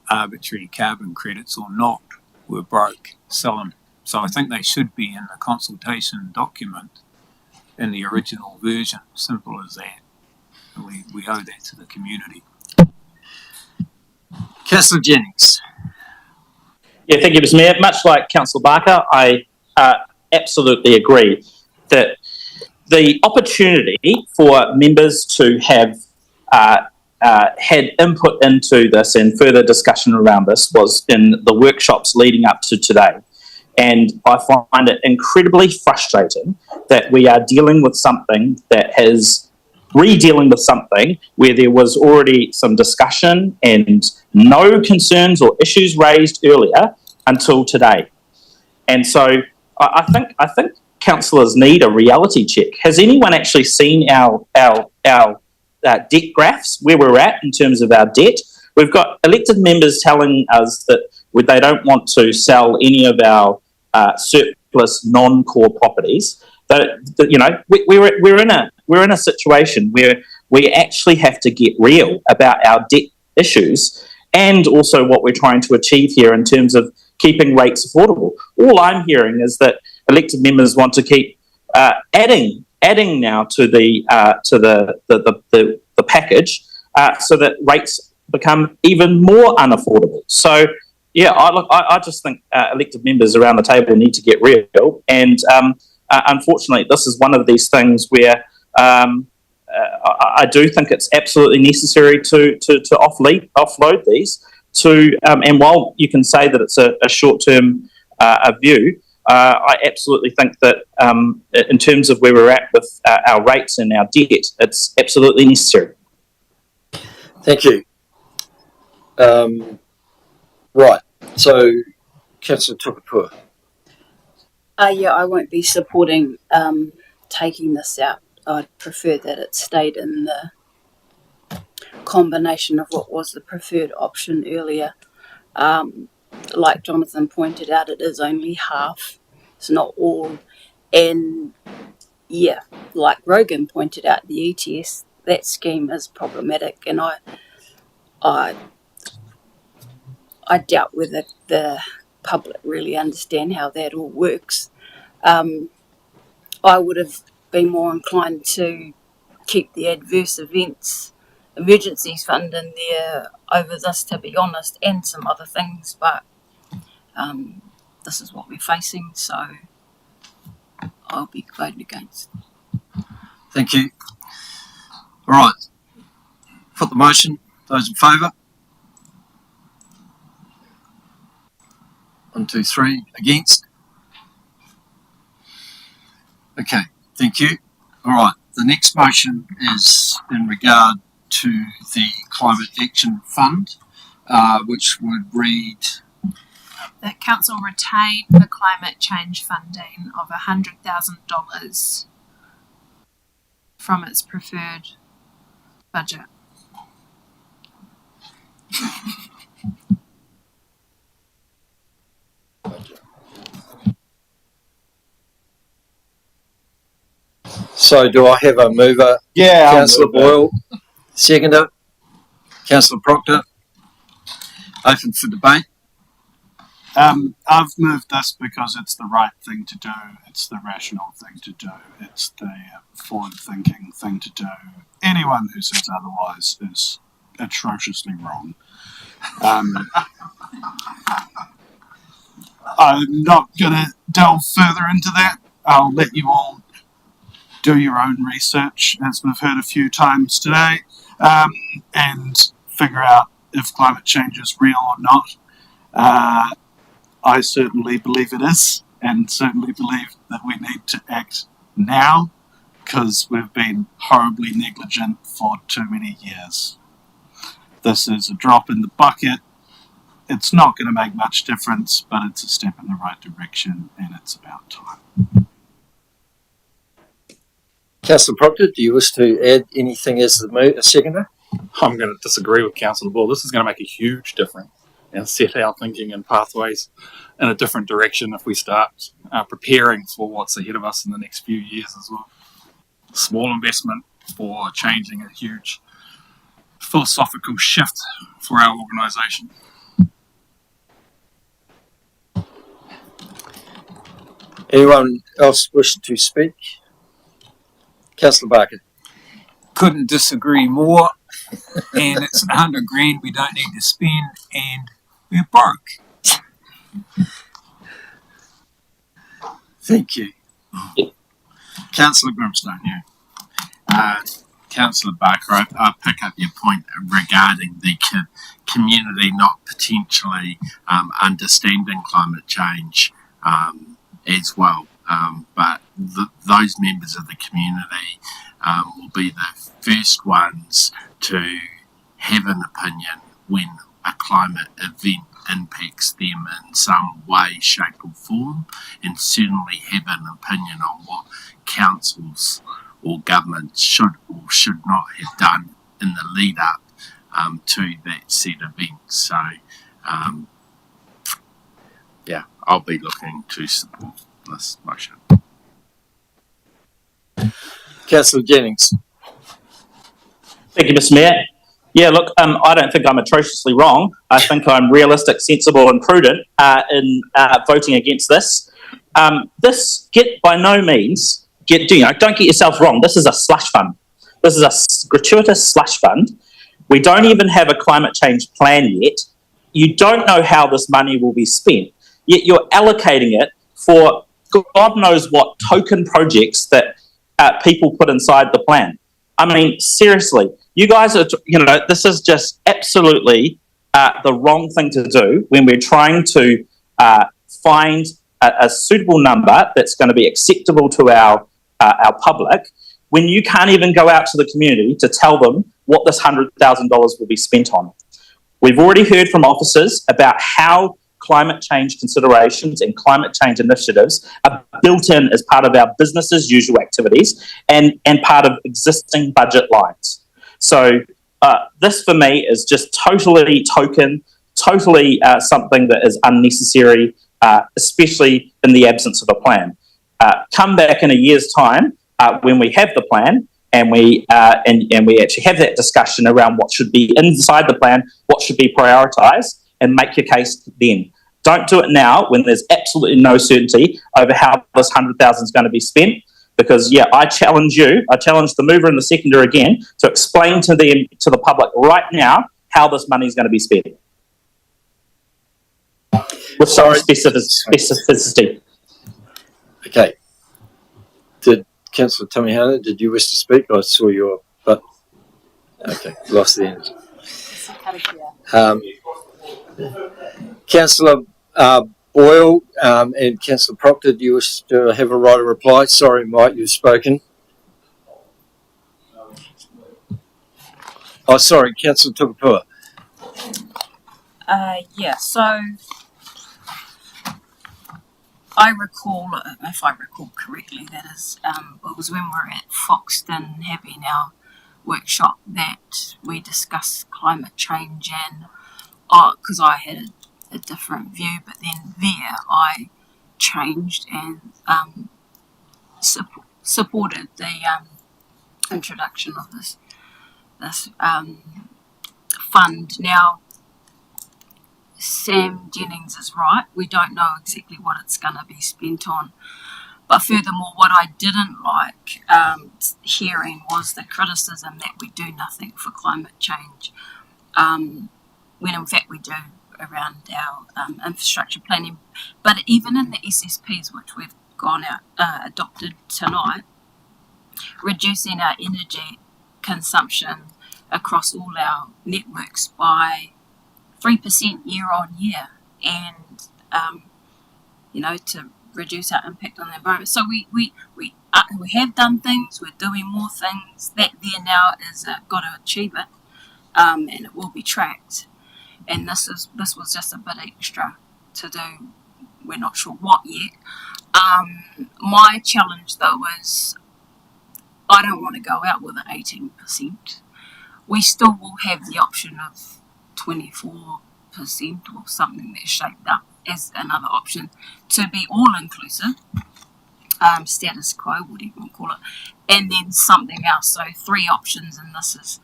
arbitrary carbon credits or not. We're broke. Sell them. So I think they should be in the consultation document in the original version. Simple as that. We owe that to the community. Councillor Jennings. Yeah, thank you, Mr. Mayor. Much like Councillor Barker, I absolutely agree that the opportunity for members to have had input into this and further discussion around this was in the workshops leading up to today. And I find it incredibly frustrating that we are dealing with something that is re-dealing with something where there was already some discussion and no concerns or issues raised earlier until today. And so I think councillors need a reality check. Has anyone actually seen our debt graphs, where we're at in terms of our debt? We've got elected members telling us that they don't want to sell any of our surplus non-core properties. We're in a situation where we actually have to get real about our debt issues and also what we're trying to achieve here in terms of keeping rates affordable. All I'm hearing is that elected members want to keep adding now to the package so that rates become even more unaffordable. So yeah, I just think elected members around the table need to get real, and unfortunately, this is one of these things where I do think it's absolutely necessary to offload these to, and while you can say that it's a short-term view, I absolutely think that in terms of where we're at with our rates and our debt, it's absolutely necessary. Thank you. Right, so Councillor Tukapua. Yeah, I won't be supporting taking this out. I'd prefer that it stayed in the combination of what was the preferred option earlier. Like Jonathan pointed out, it is only half. It's not all. And yeah, like Rogan pointed out, the ETS, that scheme is problematic, and I doubt whether the public really understand how that all works. I would have been more inclined to keep the adverse events emergencies fund in there over this, to be honest, and some other things, but this is what we're facing, so I'll be voting against. Thank you. All right. Put the motion. Those in favour? 1, 2, 3. Against? Okay. Thank you. All right. The next motion is in regard to the Climate Action Fund, which would read that council retain the climate change funding of $100,000 from its preferred budget. So do I have a mover? Yeah, Councillor Boyle. Seconder? Councillor Proctor? open for debate. I've moved this because it's the right thing to do. It's the rational thing to do. It's the forward-thinking thing to do. Anyone who says otherwise is atrociously wrong. I'm not going to delve further into that. I'll let you all do your own research, as we've heard a few times today, and figure out if climate change is real or not. I certainly believe it is, and certainly believe that we need to act now, because we've been horribly negligent for too many years. This is a drop in the bucket. It's not going to make much difference, but it's a step in the right direction, and it's about time. Councillor Proctor, do you wish to add anything as a seconder? I'm going to disagree with Councillor Ball. This is going to make a huge difference and set our thinking and pathways in a different direction if we start preparing for what's ahead of us in the next few years as well. Small investment for changing a huge philosophical shift for our organisation. Anyone else wish to speak? Councillor Barker. Couldn't disagree more. And it's $100 grand we don't need to spend, and we're broke. Thank you. Councillor Grimstone, Councillor Barker, I pick up your point regarding the community not potentially understanding climate change as well. But those members of the community will be the first ones to have an opinion when a climate event impacts them in some way, shape or form, and certainly have an opinion on what councils or governments should or should not have done in the lead up to that said event. So, I'll be looking to support this motion. Councillor Jennings. Thank you, Mr. Mayor. Yeah, look, I don't think I'm atrociously wrong. I think I'm realistic, sensible, and prudent in voting against this. By no means, don't get yourself wrong. This is a slush fund. This is a gratuitous slush fund. We don't even have a climate change plan yet. You don't know how this money will be spent. Yet you're allocating it for God knows what token projects that people put inside the plan. I mean, seriously, you guys are, this is just absolutely the wrong thing to do when we're trying to find a suitable number that's going to be acceptable to our public, when you can't even go out to the community to tell them what this $100,000 will be spent on. We've already heard from officers about how climate change considerations and climate change initiatives are built in as part of our business as usual activities and part of existing budget lines. So this for me is just totally token, totally something that is unnecessary, especially in the absence of a plan. Come back in a year's time when we have the plan and we actually have that discussion around what should be inside the plan, what should be prioritised, and make your case then. Don't do it now when there's absolutely no certainty over how this $100,000 is going to be spent. Because I challenge the mover and the seconder again to explain to the public right now how this money is going to be spent with some specificity. Okay. Did Councillor Tamihana, did you wish to speak? I saw your button. Okay, lost the end. Councillor Boyle and Councillor Proctor, do you wish to have a right of reply? Sorry, Mike, you've spoken. Oh, sorry, Councillor Tupapua. Yeah, so I recall, if I recall correctly, that is, it was when we were at Foxton having our workshop that we discussed climate change, and because I had a different view, but then there I changed and supported the introduction of this fund. Now, Sam Jennings is right. We don't know exactly what it's going to be spent on. But furthermore, what I didn't like hearing was the criticism that we do nothing for climate change, when in fact we do around our infrastructure planning. But even in the SSPs, which we've gone out adopted tonight, reducing our energy consumption across all our networks by 3% year on year, and to reduce our impact on the environment. So we have done things. We're doing more things. That there now is got to achieve it, and it will be tracked. And this was just a bit extra to do. We're not sure what yet. My challenge though is I don't want to go out with an 18%. We still will have the option of 24% or something that's shaped up as another option to be all inclusive, status quo, whatever you want to call it, and then something else. So 3 options, and this is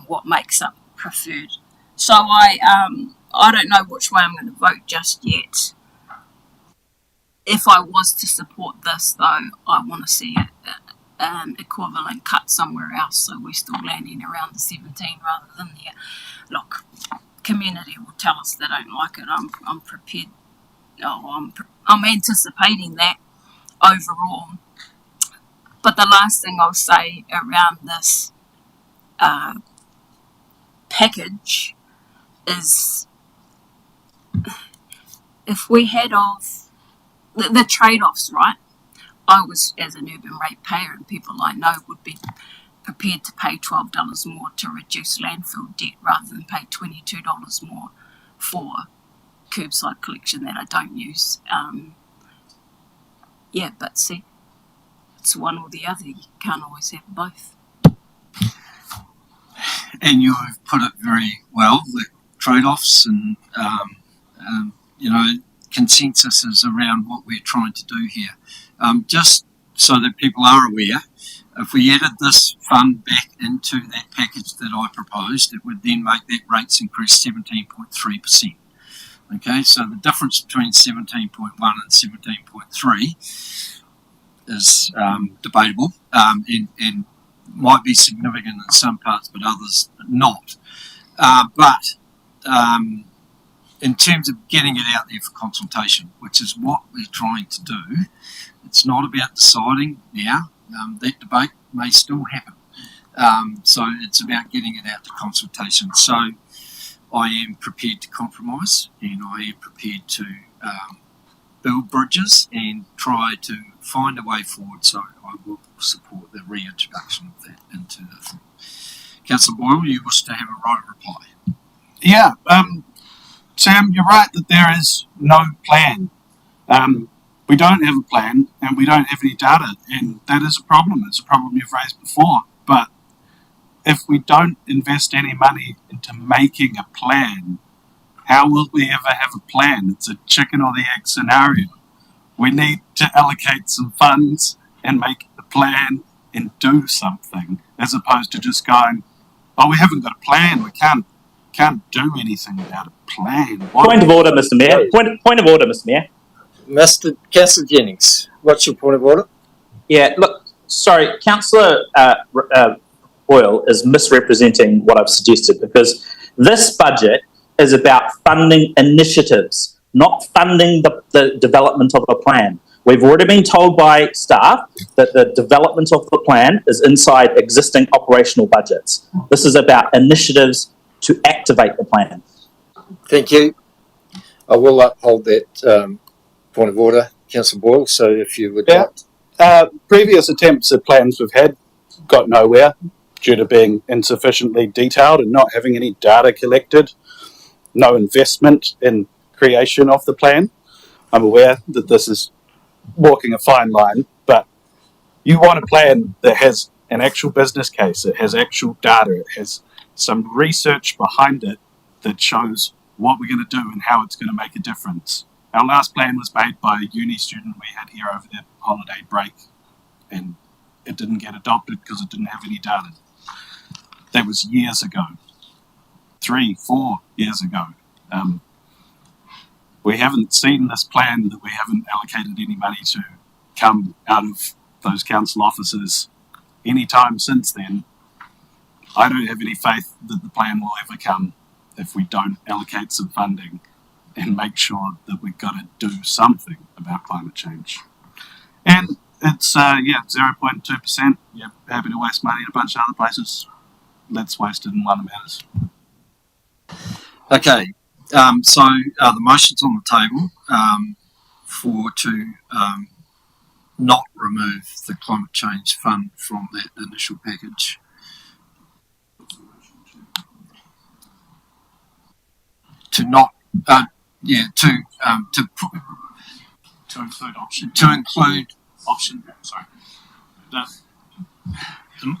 what makes up preferred. So I don't know which way I'm going to vote just yet. If I was to support this, though, I want to see it equivalent cut somewhere else, so we're still landing around the 17 rather than there. Look, community will tell us they don't like it. I'm prepared. I'm anticipating that overall. But the last thing I'll say around this package is, if we had the trade-offs, right? I was, as an urban ratepayer, and people I know would be prepared to pay $12 more to reduce landfill debt rather than pay $22 more for curbside collection that I don't use. But see, it's one or the other. You can't always have both. And you've put it very well, the trade-offs and, consensus around what we're trying to do here. Just so that people are aware, if we added this fund back into that package that I proposed, it would then make that rates increase 17.3%. Okay, so the difference between 17.1 and 17.3 is debatable and might be significant in some parts, but others not. In terms of getting it out there for consultation, which is what we're trying to do, it's not about deciding now. That debate may still happen. So it's about getting it out to consultation. So I am prepared to compromise, and I am prepared to build bridges and try to find a way forward. So I will support the reintroduction of that into the thing. Councillor Boyle, you wish to have a right of reply. Yeah, Sam, you're right that there is no plan. We don't have a plan, and we don't have any data, and that is a problem. It's a problem you've raised before. But if we don't invest any money into making a plan, how will we ever have a plan? It's a chicken or the egg scenario. We need to allocate some funds and make a plan and do something, as opposed to just going, oh, we haven't got a plan, we can't do anything without a plan. Point of order, Mr. Mayor. Point of order, Mr. Mayor. Mr. Councillor Jennings, what's your point of order? Yeah, look, sorry, Councillor Boyle is misrepresenting what I've suggested, because this budget is about funding initiatives, not funding the development of a plan. We've already been told by staff that the development of the plan is inside existing operational budgets. This is about initiatives to activate the plan. Thank you. I will uphold that point of order, Councillor Boyle, so if you would... Previous attempts at plans we've had got nowhere. due to being insufficiently detailed and not having any data collected, no investment in creation of the plan. I'm aware that this is walking a fine line, but you want a plan that has an actual business case, it has actual data, it has some research behind it that shows what we're going to do and how it's going to make a difference. Our last plan was made by a uni student we had here over their holiday break, and it didn't get adopted because it didn't have any data. That was years ago, 3-4 years ago. We haven't seen this plan that we haven't allocated any money to come out of those council offices any time since then. I don't have any faith that the plan will ever come if we don't allocate some funding and make sure that we've got to do something about climate change. And it's 0.2%. You're happy to waste money in a bunch of other places. Let's waste it in one of matters. Okay, so the motion's on the table to not remove the climate change fund from that initial package. To not, to include option. To include option. Sorry.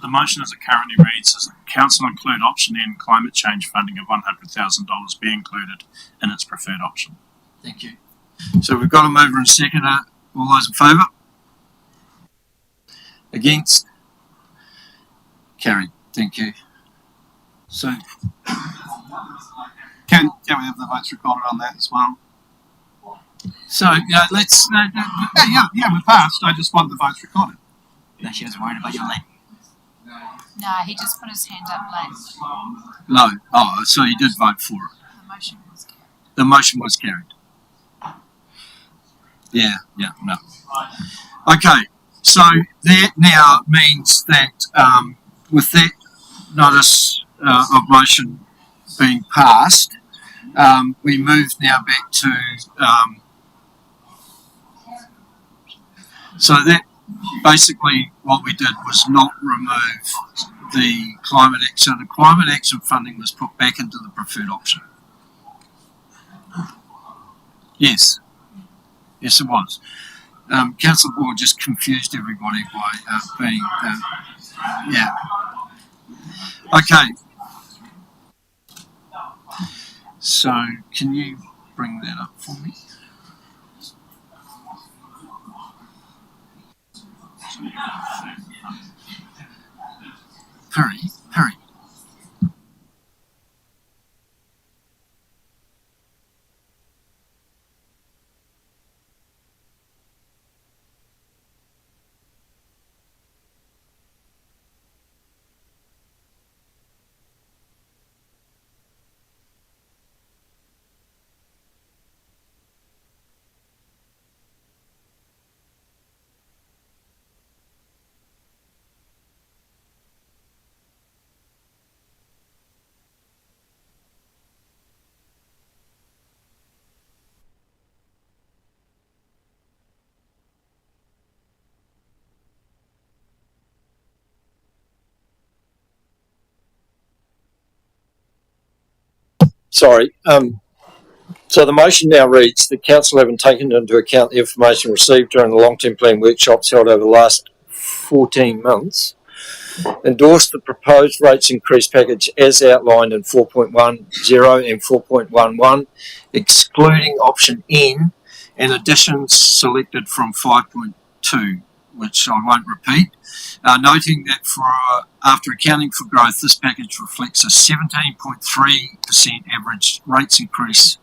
The motion as it currently reads is that council include option N climate change funding of $100,000 be included in its preferred option. Thank you. So we've got a mover and seconder. All those in favour? Against? Carried. Thank you. So can we have the votes recorded on that as well? So let's. We passed. I just want the votes recorded. No, she was worried about your late. No, he just put his hand up late. No. Oh, so he did vote for it. The motion was carried. The motion was carried. No. Okay, so that now means that with that notice of motion being passed, we move now back to so that basically what we did was not remove the climate action. The climate action funding was put back into the preferred option. Yes, it was. Councillor Board just confused everybody by being, Okay. So, can you bring that up for me? Perry. Sorry. So the motion now reads that council, having taken into account the information received during the long-term plan workshops held over the last 14 months, endorsed the proposed rates increase package as outlined in 4.10 and 4.11, excluding option N and additions selected from 5.2, which I won't repeat, noting that after accounting for growth, this package reflects a 17.3% average rates increase,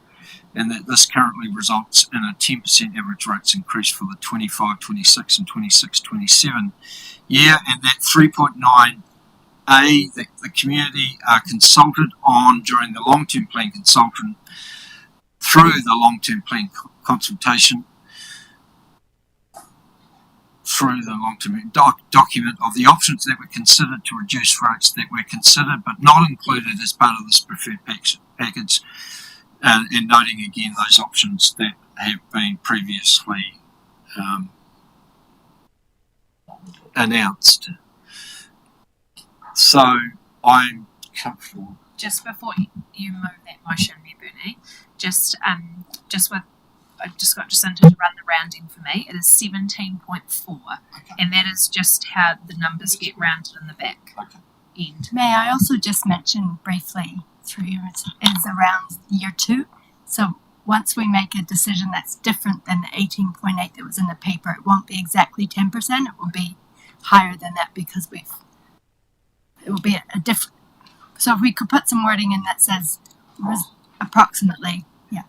and that this currently results in a 10% average rates increase for the 25-26 and 26-27 year, and that 3.9A that the community are consulted on during the long-term plan consultation through the long-term plan consultation through the long-term document of the options that were considered to reduce rates that were considered but not included as part of this preferred package, and noting again those options that have been previously announced. So I'm comfortable. Just before you move that motion there, Bernie, just with I just got Jacinta to run the rounding for me. It is 17.4, and that is just how the numbers get rounded in the back end. May I also just mention briefly through you is around year 2. So once we make a decision that's different than the 18.8 that was in the paper, it won't be exactly 10%. It will be higher than that because it will be a different. So if we could put some wording in that says approximately, yeah.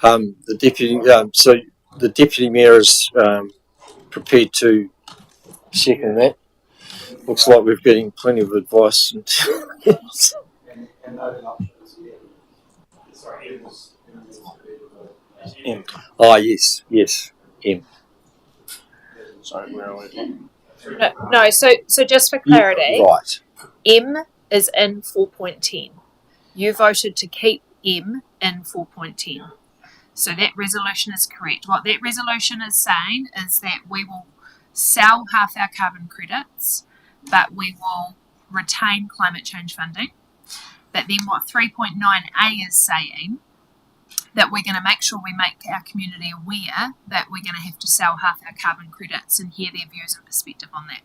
The deputy, so the deputy mayor is prepared to second that. Looks like we're getting plenty of advice. M. Oh yes, M. Sorry, where are we? No. So just for clarity, Right. M is in 4.10. You voted to keep M in 4.10. So that resolution is correct. What that resolution is saying is that we will sell half our carbon credits, but we will retain climate change funding. But then what 3.9A is saying, that we're going to make sure we make our community aware that we're going to have to sell half our carbon credits and hear their views and perspective on that.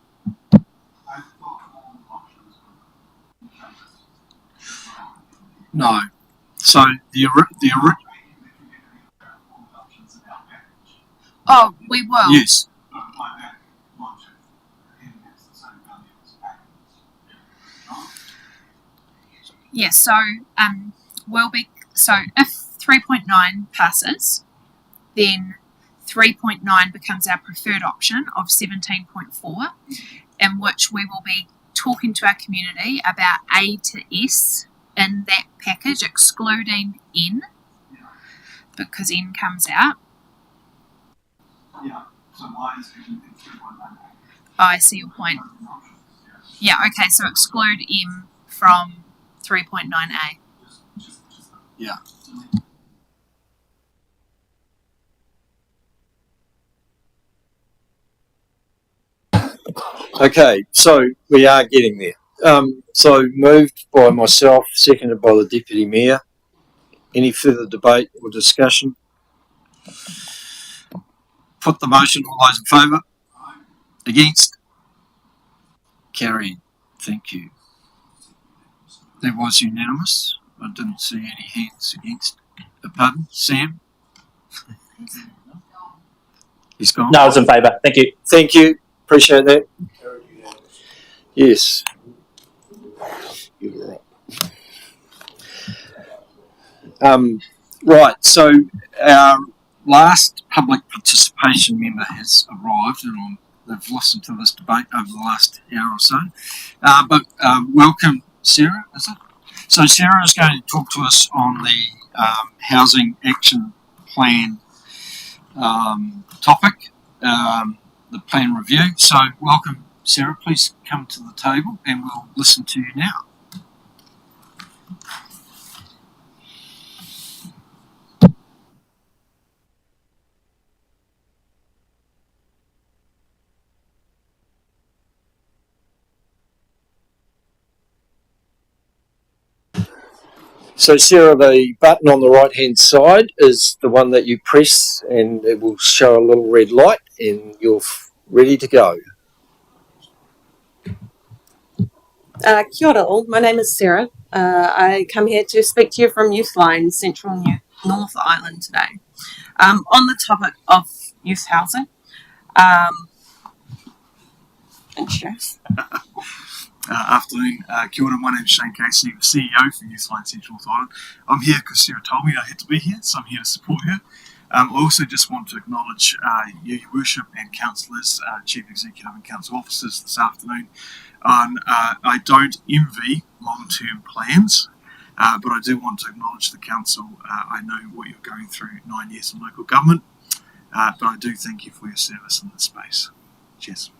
No. So the Oh, we will. yes. Yeah, so will be so if 3.9 passes, then 3.9 becomes our preferred option of 17.4, in which we will be talking to our community about A to S in that package, excluding N, because N comes out. Yeah, so mine is 3.9. Oh, I see your point. Yeah, okay, so exclude M from 3.9A. Yeah. Okay, so we are getting there. So moved by myself, seconded by the deputy mayor. Any further debate or discussion? Put the motion. All those in favour? Against? Carried. Thank you. That was unanimous. I didn't see any hands against. Pardon? Sam? He's gone. No, I was in favour. Thank you. Thank you. Appreciate that. Yes. You were right. Right, so our last public participation member has arrived, and they've listened to this debate over the last hour or so. But welcome, Sarah, is it? So Sarah is going to talk to us on the Housing Action Plan topic, the plan review. So welcome, Sarah. Please come to the table and we'll listen to you now. So Sarah, the button on the right hand side is the one that you press and it will show a little red light and you're ready to go. Kia ora all. My name is Sarah. I come here to speak to you from Youthline, Central North Island today. On the topic of youth housing. Introduce. Afternoon. Kia ora, my name is Shane Casey, the CEO for Youthline Central North Island. I'm here because Sarah told me I had to be here, so I'm here to support her. I also just want to acknowledge your worship and councillors, chief executive and council officers this afternoon. I don't envy long-term plans, But I do want to acknowledge the council. I know what you're going through, 9 years in local government, but I do thank you for your service in this space. Cheers.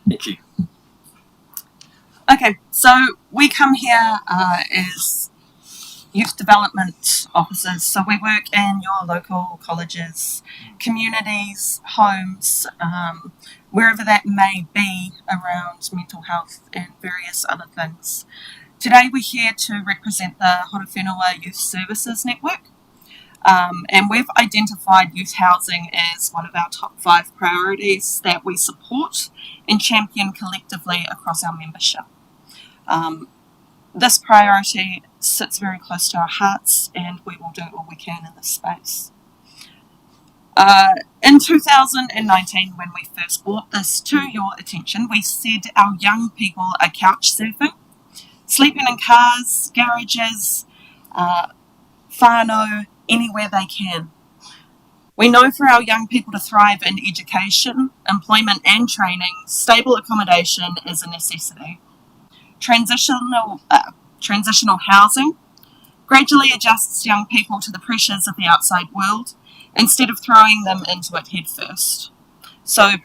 Thank you. Okay, so we come here as youth development officers. So we work in your local colleges, communities, homes, wherever that may be around mental health and various other things. Today we're here to represent the Horowhenua Youth Services Network. And we've identified youth housing as one of our top 5 priorities that we support and champion collectively across our membership. This priority sits very close to our hearts, and we will do all we can in this space. In 2019, when we first brought this to your attention, we said our young people are couch surfing, sleeping in cars, garages, whānau, anywhere they can. We know for our young people to thrive in education, employment and training, stable accommodation is a necessity. Transitional housing gradually adjusts young people to the pressures of the outside world instead of throwing them into it head first. So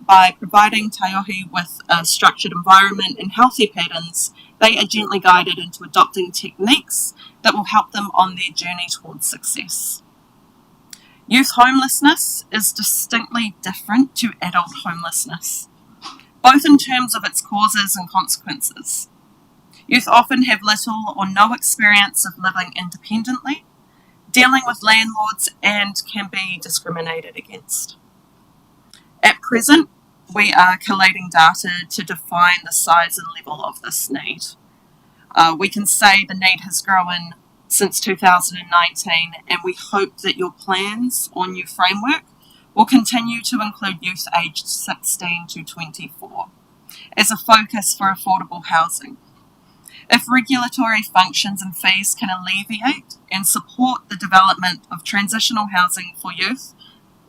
by providing taiohi with a structured environment and healthy patterns, they are gently guided into adopting techniques that will help them on their journey towards success. Youth homelessness is distinctly different to adult homelessness, both in terms of its causes and consequences. Youth often have little or no experience of living independently, dealing with landlords, and can be discriminated against. At present, we are collating data to define the size and level of this need. We can say the need has grown since 2019, and we hope that your plans or new framework will continue to include youth aged 16 to 24 as a focus for affordable housing. If regulatory functions and fees can alleviate and support the development of transitional housing for youth,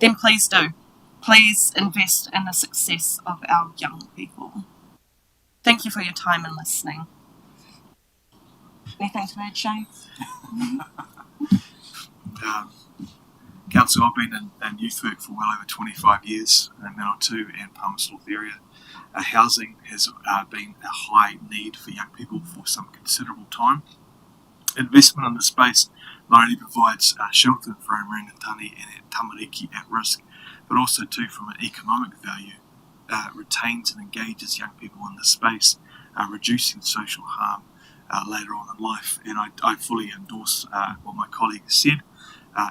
then please do. Please invest in the success of our young people. Thank you for your time and listening. Anything to add, Shane? Council, I've been in youth work for well over 25 years in Manawatu and Palmerston North area. Housing has been a high need for young people for some considerable time. Investment in the space not only provides shelter for orangutangi and tamariki at risk, but also too from an economic value, retains and engages young people in the space, reducing social harm later on in life. And I fully endorse what my colleague has said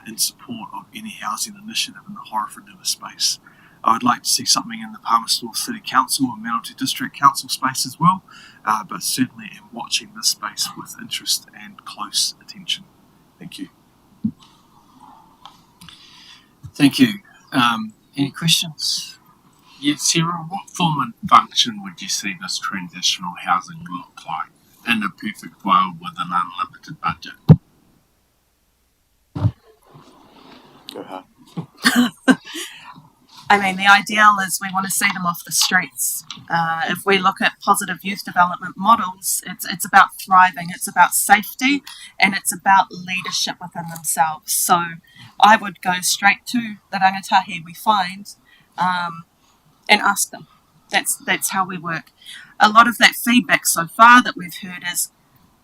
in support of any housing initiative in the Horowhenua space. I would like to see something in the Palmerston North City Council and Manawatu District Council space as well, but certainly am watching this space with interest and close attention. Thank you. Thank you. Any questions? Yes, Sarah, what form and function would you see this transitional housing look like in a perfect world with an unlimited budget? Go ahead. I mean, the ideal is we want to see them off the streets. If we look at positive youth development models, it's about thriving, it's about safety, and it's about leadership within themselves. So I would go straight to the rangatahi we find and ask them. That's how we work. A lot of that feedback so far that we've heard is,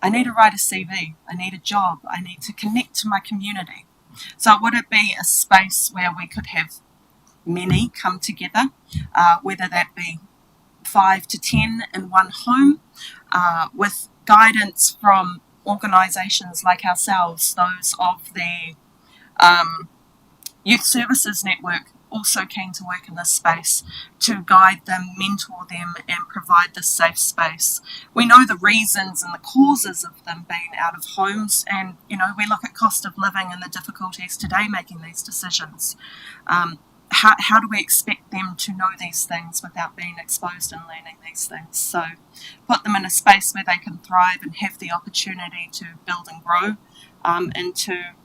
I need to write a CV, I need a job, I need to connect to my community. So would it be a space where we could have many come together, whether that be 5 to 10 in one home, with guidance from organisations like ourselves, those of the Youth Services Network, also keen to work in this space to guide them, mentor them, and provide this safe space. We know the reasons and the causes of them being out of homes, and we look at cost of living and the difficulties today making these decisions. How do we expect them to know these things without being exposed and learning these things? So put them in a space where they can thrive and have the opportunity to build and grow into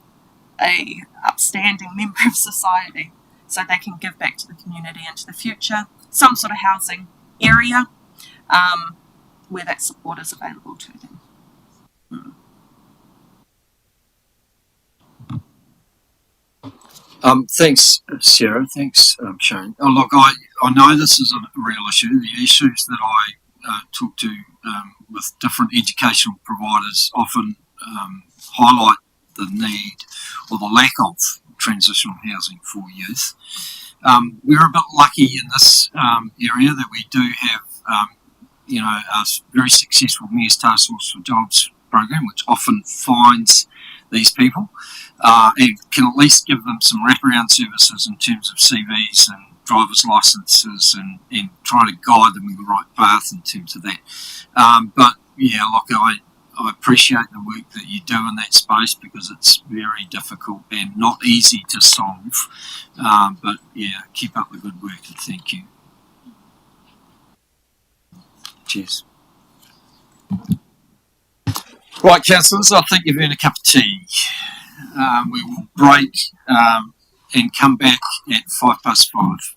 a upstanding member of society, so they can give back to the community into the future. Some sort of housing area where that support is available to them. Thanks, Sarah. Thanks, Shane. Oh, look, I know this is a real issue. The issues that I talk to with different educational providers often highlight the need or the lack of transitional housing for youth. We're a bit lucky in this area that we do have, a very successful Mayor's Task Force for Jobs program, which often finds these people and can at least give them some wraparound services in terms of CVs and driver's licenses and trying to guide them in the right path in terms of that. But yeah, look, I appreciate the work that you do in that space because it's very difficult and not easy to solve. But yeah, keep up the good work and thank you. Cheers. Right, councillors, I think you've earned a cup of tea. We will break and come back at 5:05.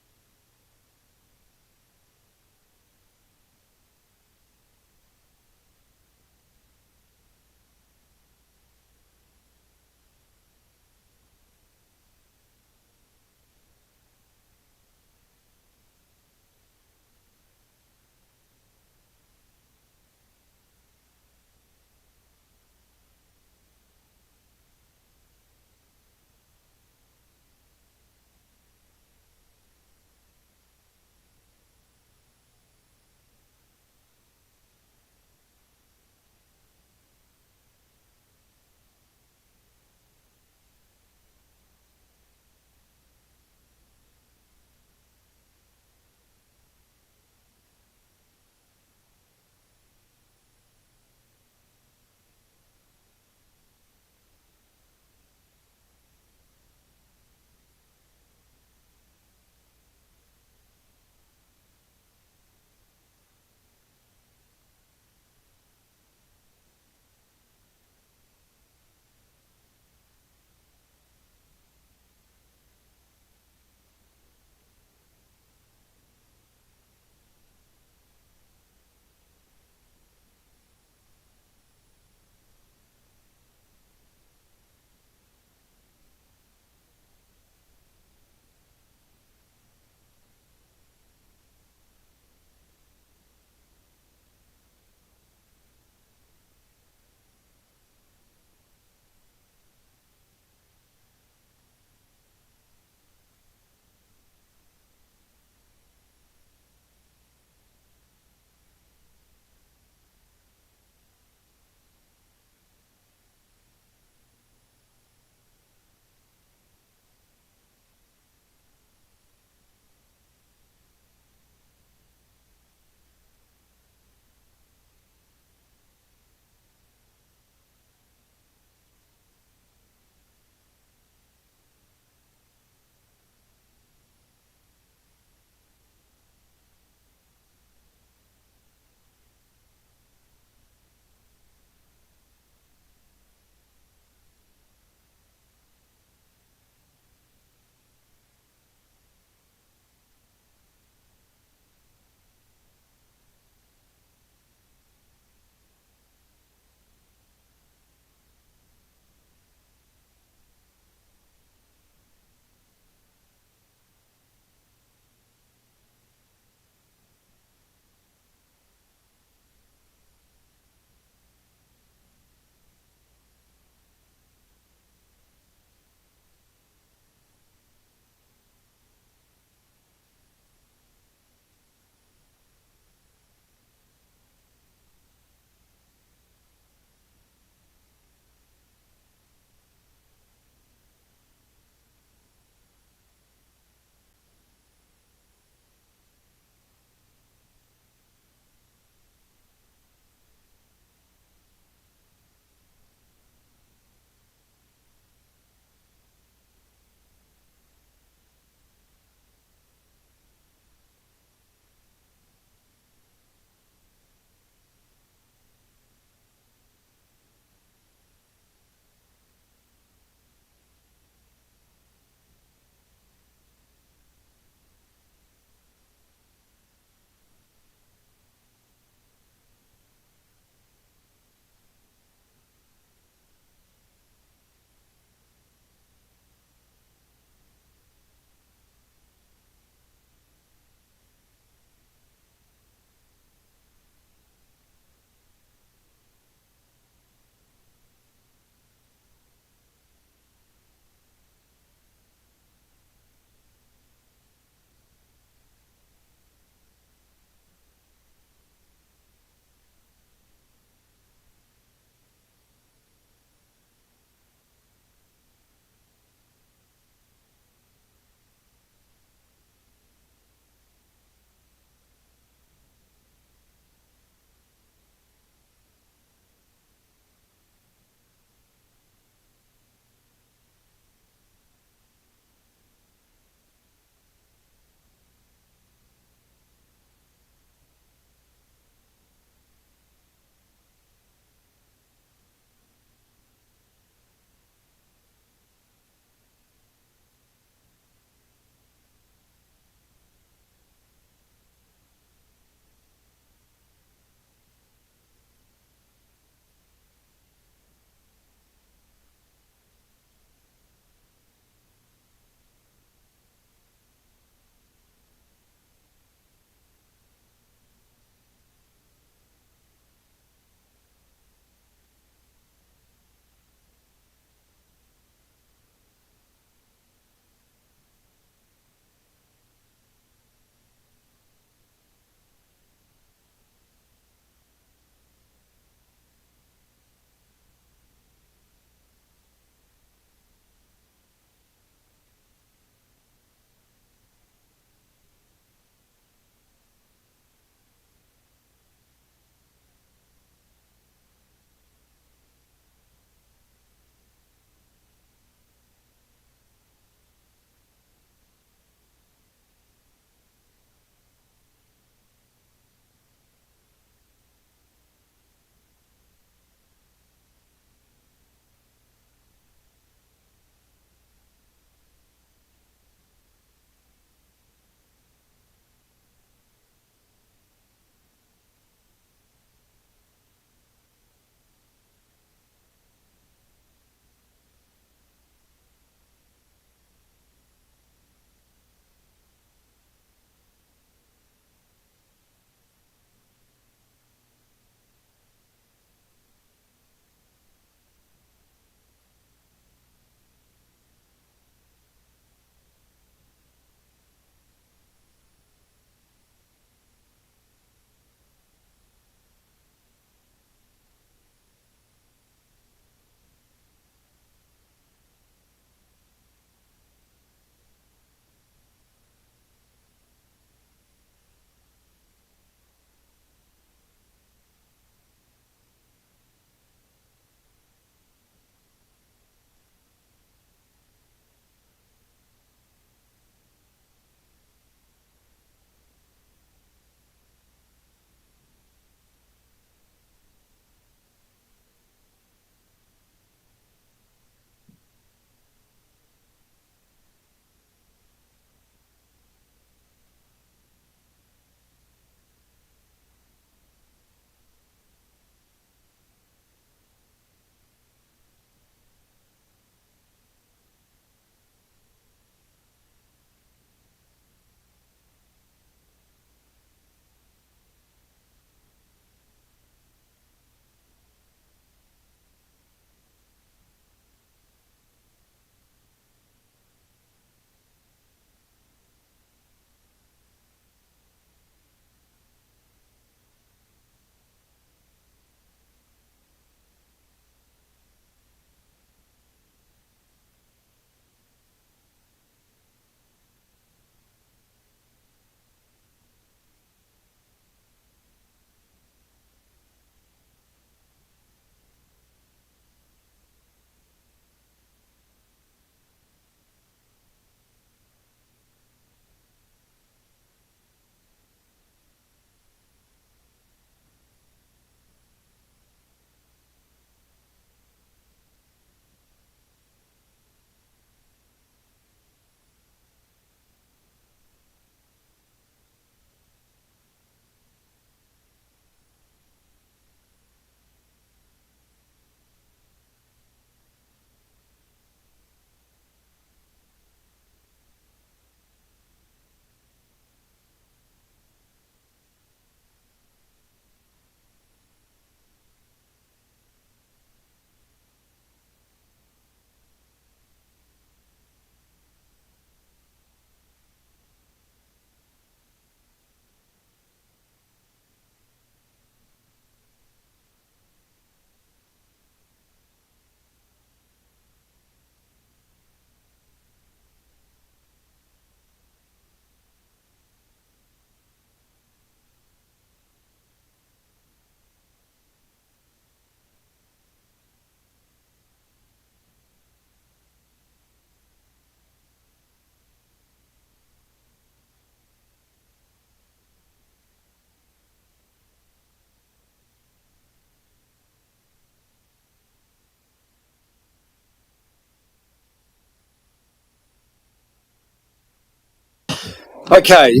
Okay,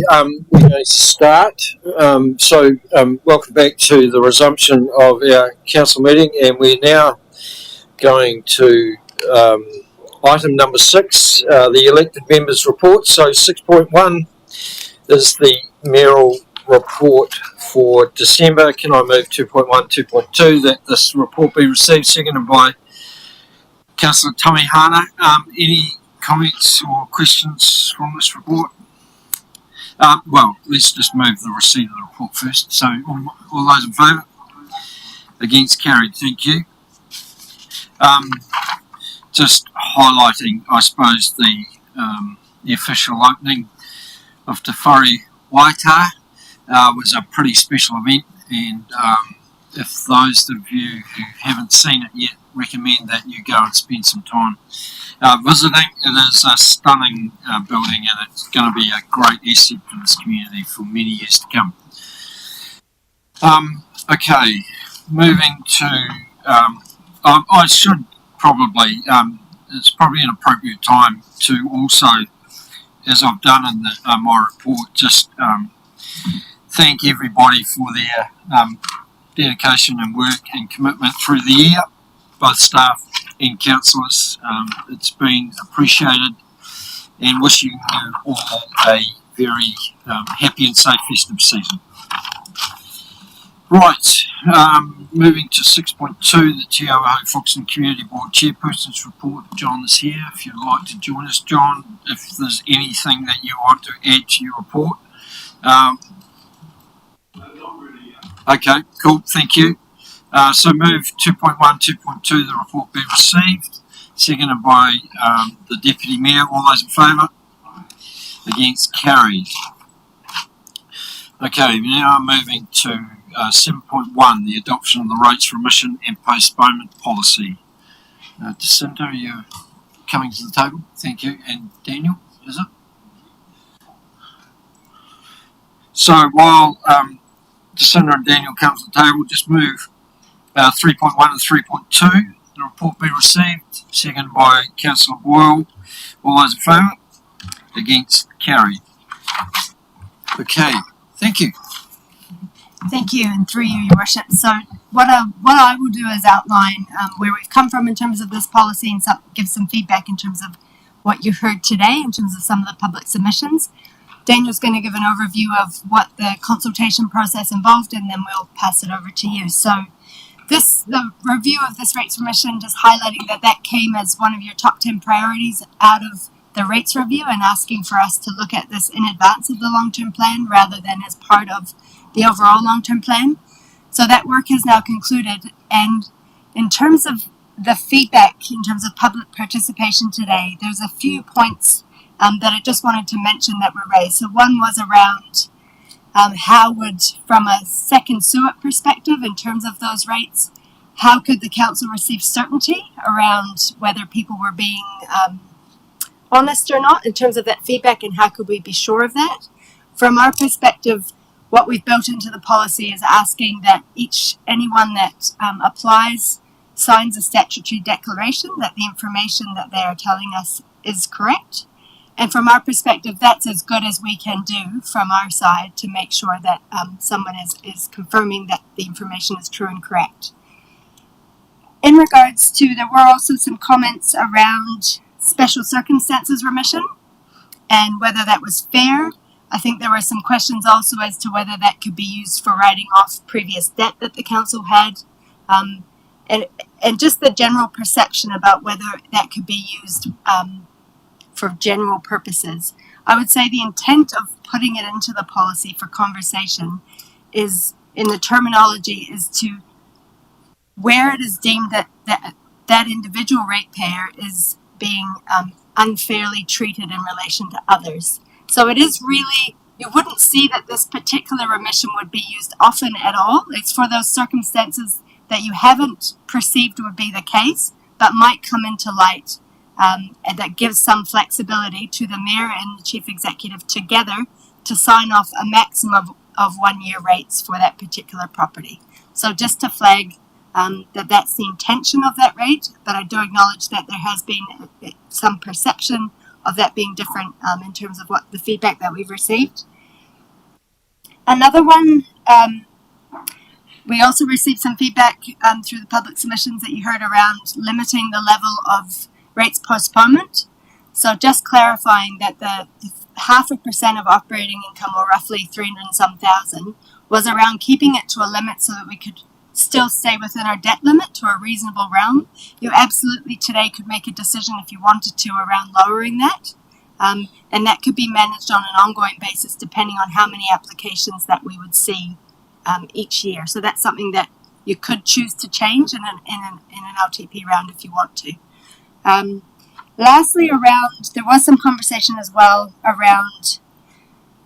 we're going to start. Welcome back to the resumption of our council meeting, and we're now going to item number 6, the elected members' report. So 6.1 is the mayoral report for December. Can I move 2.1, 2.2 that this report be received? Seconded by Councillor Tamihana. Any comments or questions from this report? Well, let's just move the receipt of the report first. So, all those in favour? Against? Carried. Thank you. Just highlighting, I suppose, the official opening of Te Whare Waita was a pretty special event, and if those of you who haven't seen it yet, recommend that you go and spend some time visiting. It is a stunning building, and it's going to be a great asset for this community for many years to come. Okay, moving to, I should probably, it's probably an appropriate time to also, as I've done in my report, just thank everybody for their dedication and work and commitment through the year, both staff and councillors. It's been appreciated, and wishing you all a very happy and safe festive season. Right, moving to 6.2, the Te Awaho Foxton Community Board Chairperson's report. John is here if you'd like to join us. John, if there's anything that you want to add to your report. Okay, cool, thank you. So move 2.1, 2.2, the report be received. Seconded by the Deputy Mayor. All those in favour? Against? Carried. Okay, now moving to 7.1, the adoption of the rates remission and postponement policy. Jacinta, are you coming to the table? Thank you. And Daniel, is it? So while Jacinta and Daniel come to the table, just move 3.1 and 3.2. The report be received. Seconded by Councillor Boyle. All those in favour? Against? Carried. Okay, thank you. Thank you, and through you, Your Worship. So what I will do is outline where we've come from in terms of this policy and give some feedback in terms of what you heard today in terms of some of the public submissions. Daniel's going to give an overview of what the consultation process involved, and then we'll pass it over to you. So the review of this rates remission, just highlighting that came as one of your top 10 priorities out of the rates review, and asking for us to look at this in advance of the long-term plan rather than as part of the overall long-term plan. So that work has now concluded, and in terms of the feedback, in terms of public participation today, there's a few points that I just wanted to mention that were raised. So one was around how would, from a second SUIT perspective, in terms of those rates, how could the council receive certainty around whether people were being honest or not in terms of that feedback, and how could we be sure of that? From our perspective, what we've built into the policy is asking that anyone that applies signs a statutory declaration that the information that they are telling us is correct. And from our perspective, that's as good as we can do from our side to make sure that someone is confirming that the information is true and correct. In regards to, there were also some comments around special circumstances remission and whether that was fair. I think there were some questions also as to whether that could be used for writing off previous debt that the council had, and just the general perception about whether that could be used for general purposes. I would say the intent of putting it into the policy for conversation is, in the terminology, is to where it is deemed that individual ratepayer is being unfairly treated in relation to others. So it is really, you wouldn't see that this particular remission would be used often at all. It's for those circumstances that you haven't perceived would be the case, but might come into light, and that gives some flexibility to the mayor and the chief executive together to sign off a maximum of 1 year rates for that particular property. So just to flag that's the intention of that rate, but I do acknowledge that there has been some perception of that being different in terms of what the feedback that we've received. Another one, we also received some feedback through the public submissions that you heard around limiting the level of rates postponement. So just clarifying that the 0.5% of operating income, or roughly 300 and some thousand, was around keeping it to a limit so that we could still stay within our debt limit to a reasonable realm. You absolutely today could make a decision if you wanted to around lowering that. And that could be managed on an ongoing basis depending on how many applications that we would see each year. So that's something that you could choose to change in an LTP round if you want to. Lastly, there was some conversation as well around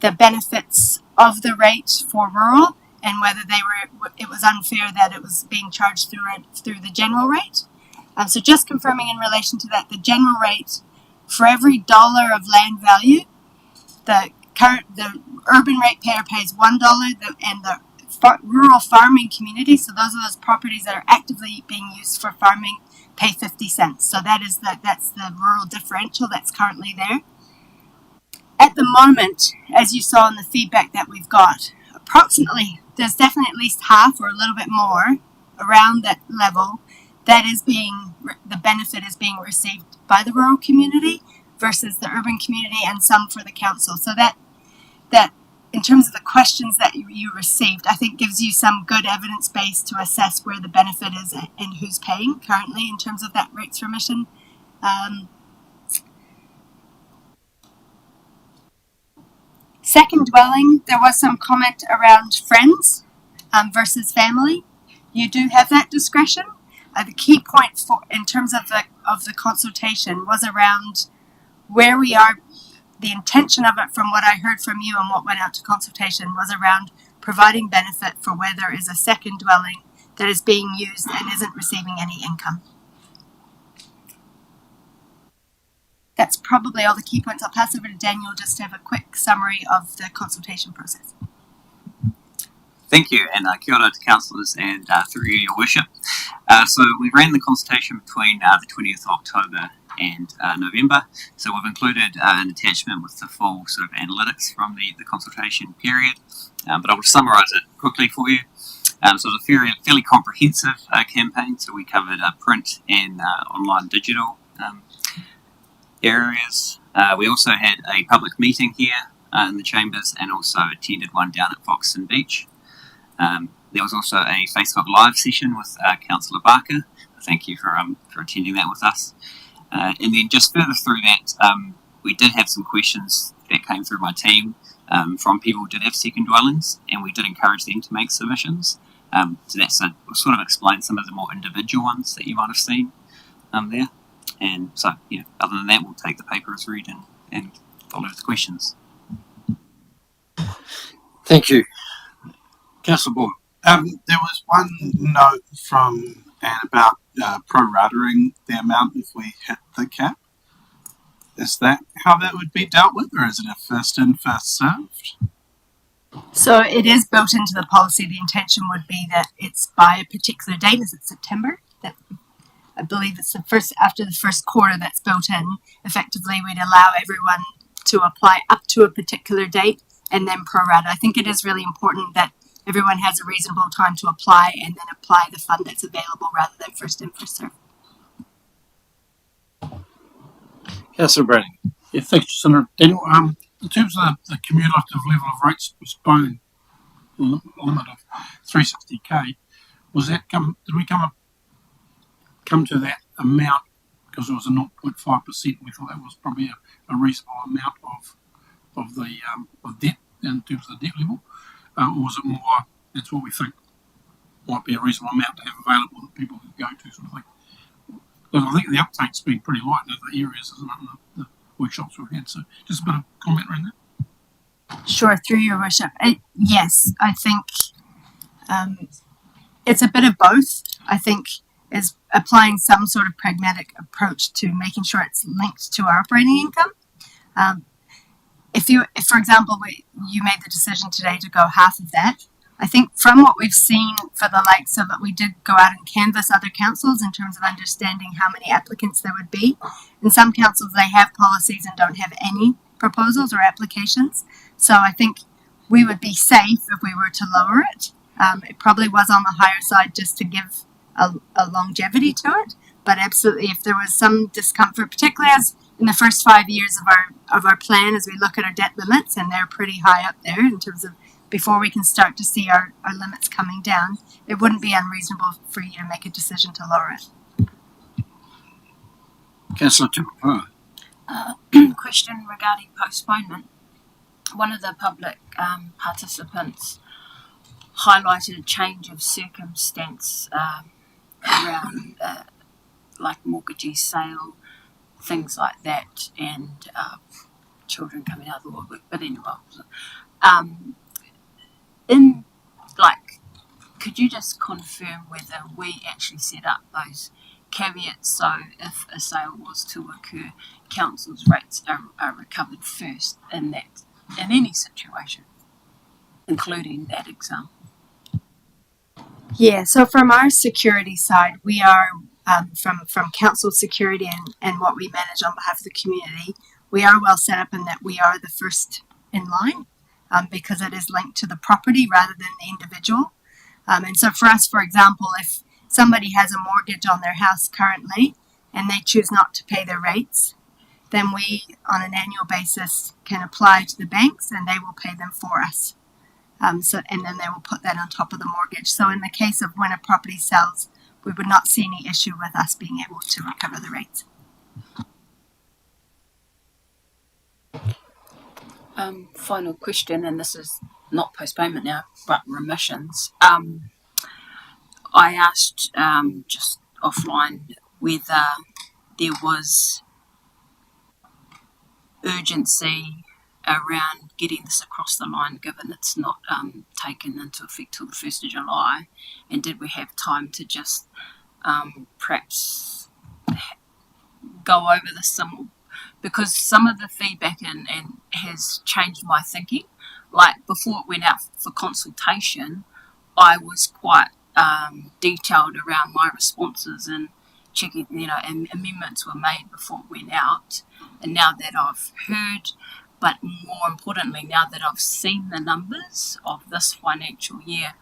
the benefits of the rate for rural and whether it was unfair that it was being charged through the general rate. So just confirming in relation to that, the general rate, for every dollar of land value, the urban ratepayer pays $1, and the rural farming community, so those are those properties that are actively being used for farming, pay 50 cents. So that's the rural differential that's currently there. At the moment, as you saw in the feedback that we've got, approximately, there's definitely at least half or a little bit more around that level that is the benefit is being received by the rural community versus the urban community, and some for the council. So that in terms of the questions that you received, I think gives you some good evidence base to assess where the benefit is and who's paying currently in terms of that rates remission. Second dwelling, there was some comment around friends versus family. You do have that discretion. The key point in terms of the consultation was around where we are. The intention of it, from what I heard from you and what went out to consultation, was around providing benefit for where there is a second dwelling that is being used and isn't receiving any income. That's probably all the key points. I'll pass over to Daniel just to have a quick summary of the consultation process. Thank you, and kia ora to councillors and through you, your worship. So we ran the consultation between the 20th of October and November. So we've included an attachment with the full sort of analytics from the consultation period, but I will summarise it quickly for you. So it was a fairly comprehensive campaign. So we covered print and online digital areas. We also had a public meeting here in the chambers, and also attended one down at Foxton Beach. There was also a Facebook Live session with Councillor Barker. Thank you for attending that with us. And then just further through that, we did have some questions that came through my team from people who did have second dwellings, and we did encourage them to make submissions. So that's we'll sort of explain some of the more individual ones that you might have seen there. And so, other than that, we'll take the paper as read and follow with the questions. Thank you. Councillor Bourne. There was one note from Anne about pro-ratering the amount if we hit the cap. Is that how that would be dealt with, or is it a first in, first served? So it is built into the policy. The intention would be that it's by a particular date. Is it September? That I believe it's after the first quarter that's built in. Effectively, we'd allow everyone to apply up to a particular date and then pro-rata. I think it is really important that everyone has a reasonable time to apply and then apply the fund that's available rather than first in, first served. Councillor Browning. Yeah, thanks, Senator Daniel. In terms of the cumulative level of rates postponed limit of 360k, did we come to that amount because it was a 0.5%? We thought that was probably a reasonable amount of debt in terms of the debt level, or was it more? That's what we think might be a reasonable amount to have available that people could go to, sort of thing. Because I think the uptake's been pretty light in other areas, isn't it? In the workshops we've had. So just a bit of comment around that. Sure, through your worship. Yes, I think it's a bit of both. I think is applying some sort of pragmatic approach to making sure it's linked to our operating income. If for example, you made the decision today to go half of that, I think from what we've seen for the likes of it, we did go out and canvass other councils in terms of understanding how many applicants there would be. In some councils, they have policies and don't have any proposals or applications. So I think we would be safe if we were to lower it. It probably was on the higher side just to give a longevity to it. But absolutely, if there was some discomfort, particularly as in the first 5 years of our plan, as we look at our debt limits, and they're pretty high up there in terms of before we can start to see our limits coming down, it wouldn't be unreasonable for you to make a decision to lower it. Councillor Tupapa. Question regarding postponement. One of the public participants highlighted a change of circumstance around like mortgagee sale, things like that, and children coming out of the woodwork. But anyway, could you just confirm whether we actually set up those caveats so if a sale was to occur, council's rates are recovered first in any situation, including that example? Yeah, so from our security side, we are from council security and what we manage on behalf of the community, we are well set up in that we are the first in line because it is linked to the property rather than the individual. And so for us, for example, if somebody has a mortgage on their house currently and they choose not to pay their rates, then we, on an annual basis, can apply to the banks and they will pay them for us. And then they will put that on top of the mortgage. So in the case of when a property sells, we would not see any issue with us being able to recover the rates. Final question, and this is not postponement now, but remissions. I asked just offline whether there was urgency around getting this across the line, given it's not taken into effect till the 1st of July, and did we have time to just perhaps go over this some, because some of the feedback and has changed my thinking. Like before it went out for consultation, I was quite detailed around my responses and checking, and amendments were made before it went out. And now that I've heard, but more importantly, now that I've seen the numbers of this financial year,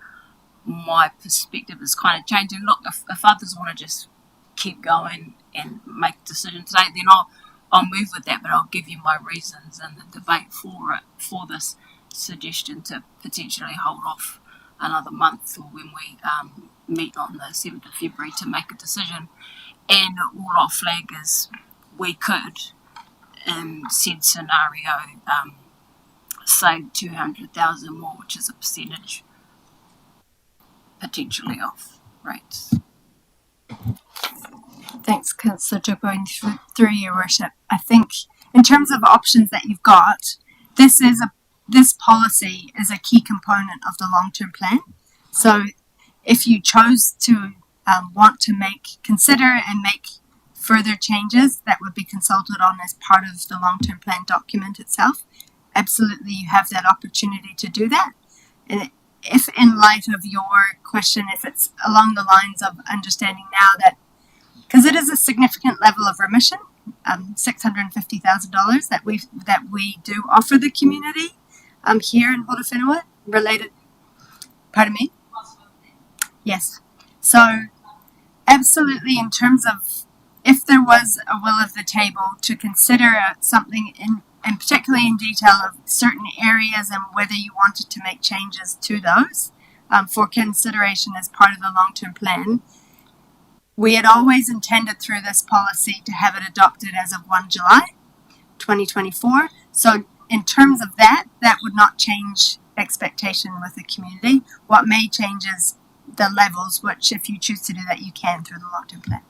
my perspective is kind of changing. Look, if others want to just keep going and make decisions today, then I'll move with that, but I'll give you my reasons and the debate for this suggestion to potentially hold off another month or when we meet on the 7th of February to make a decision. And all I'll flag is we could, in said scenario, save 200,000 more, which is a percentage potentially off rates. Thanks, Councillor Jopo, through your worship. I think in terms of options that you've got, this policy is a key component of the long-term plan. So if you chose to want to consider and make further changes that would be consulted on as part of the long-term plan document itself, absolutely you have that opportunity to do that. And if in light of your question, if it's along the lines of understanding now that, because it is a significant level of remission, $650,000 that we do offer the community here in Horowhenua related. Pardon me? Yes. So absolutely, in terms of if there was a will of the table to consider something and particularly in detail of certain areas and whether you wanted to make changes to those for consideration as part of the long-term plan, we had always intended through this policy to have it adopted as of 1 July 2024. So in terms of that would not change expectation with the community. What may change is the levels, which if you choose to do that, you can through the long-term plan.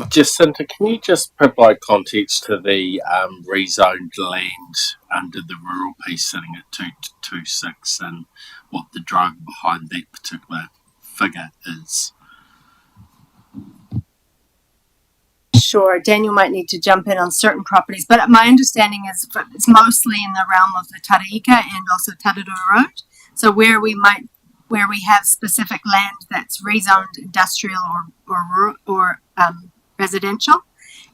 Jacinta, can you just provide context to the rezoned land under the rural piece sitting at 226 and what the driver behind that particular figure is? sure. Daniel might need to jump in on certain properties, but my understanding is it's mostly in the realm of the Taraika and also Taradura Road. So where we have specific land that's rezoned industrial or residential,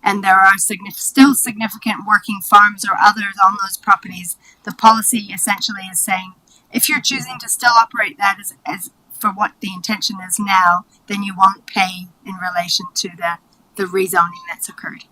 and there are still significant working farms or others on those properties, the policy essentially is saying if you're choosing to still operate that as for what the intention is now, then you won't pay in relation to the rezoning that's occurred.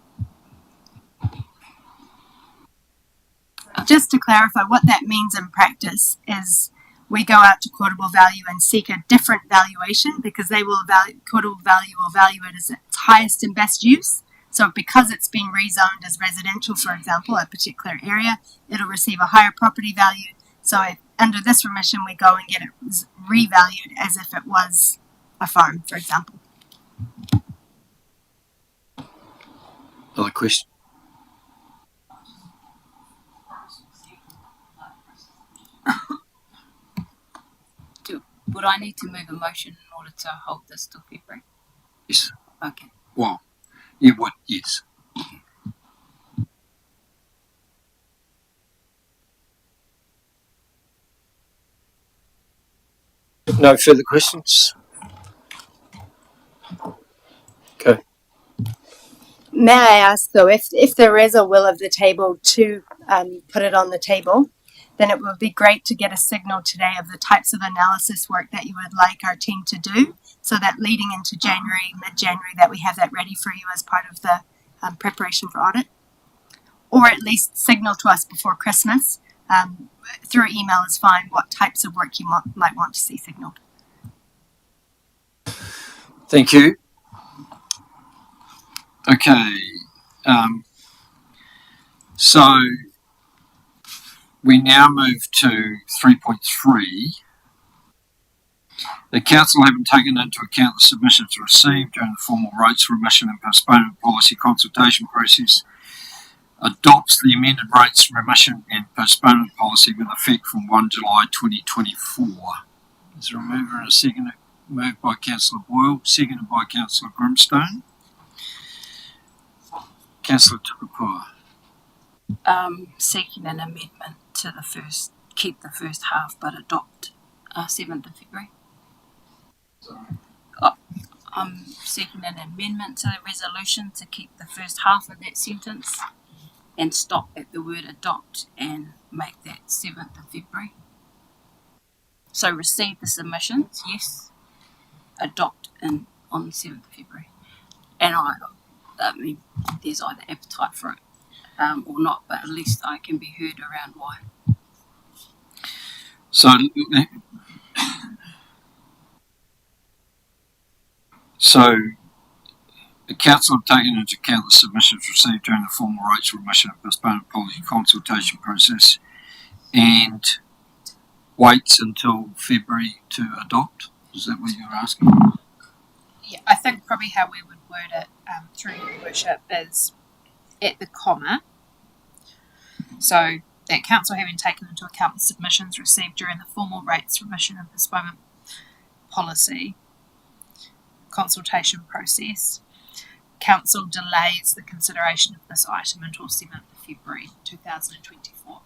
Just to clarify, what that means in practice is we go out to quotable value and seek a different valuation because quotable value will value it as its highest and best use. So because it's been rezoned as residential, for example, a particular area, it'll receive a higher property value. So under this remission, we go and get it revalued as if it was a farm, for example. Other question? Would I need to move a motion in order to hold this till February? Yes. Okay. Well, you would, yes. No further questions? Okay. May I ask, though, if there is a will of the table to put it on the table, then it would be great to get a signal today of the types of analysis work that you would like our team to do, so that leading into January, mid-January, that we have that ready for you as part of the preparation for audit. Or at least signal to us before Christmas, through email is fine, what types of work you might want to see signaled. Thank you. Okay. So we now move to 3.3. The Council, having taken into account the submissions received during the formal rates remission and postponement policy consultation process, adopts the amended rates remission and postponement policy with effect from 1 July 2024. Is there a mover and a second? Moved by Councillor Boyle, seconded by Councillor Grimstone. Councillor Tukapua. Seeking an amendment to keep the first half but adopt 7th of February. I'm seeking an amendment to the resolution to keep the first half of that sentence and stop at the word adopt and make that 7th of February. So receive the submissions, yes. Adopt on the 7th of February. And I mean, there's either appetite for it or not, but at least I can be heard around why. So the Council have taken into account the submissions received during the formal rates remission and postponement policy consultation process and waits until February to adopt. Is that what you're asking? Yeah, I think probably how we would word it through your worship is at the comma. So that Council having taken into account the submissions received during the formal rates remission and postponement policy consultation process, Council delays the consideration of this item until 7th of February 2024.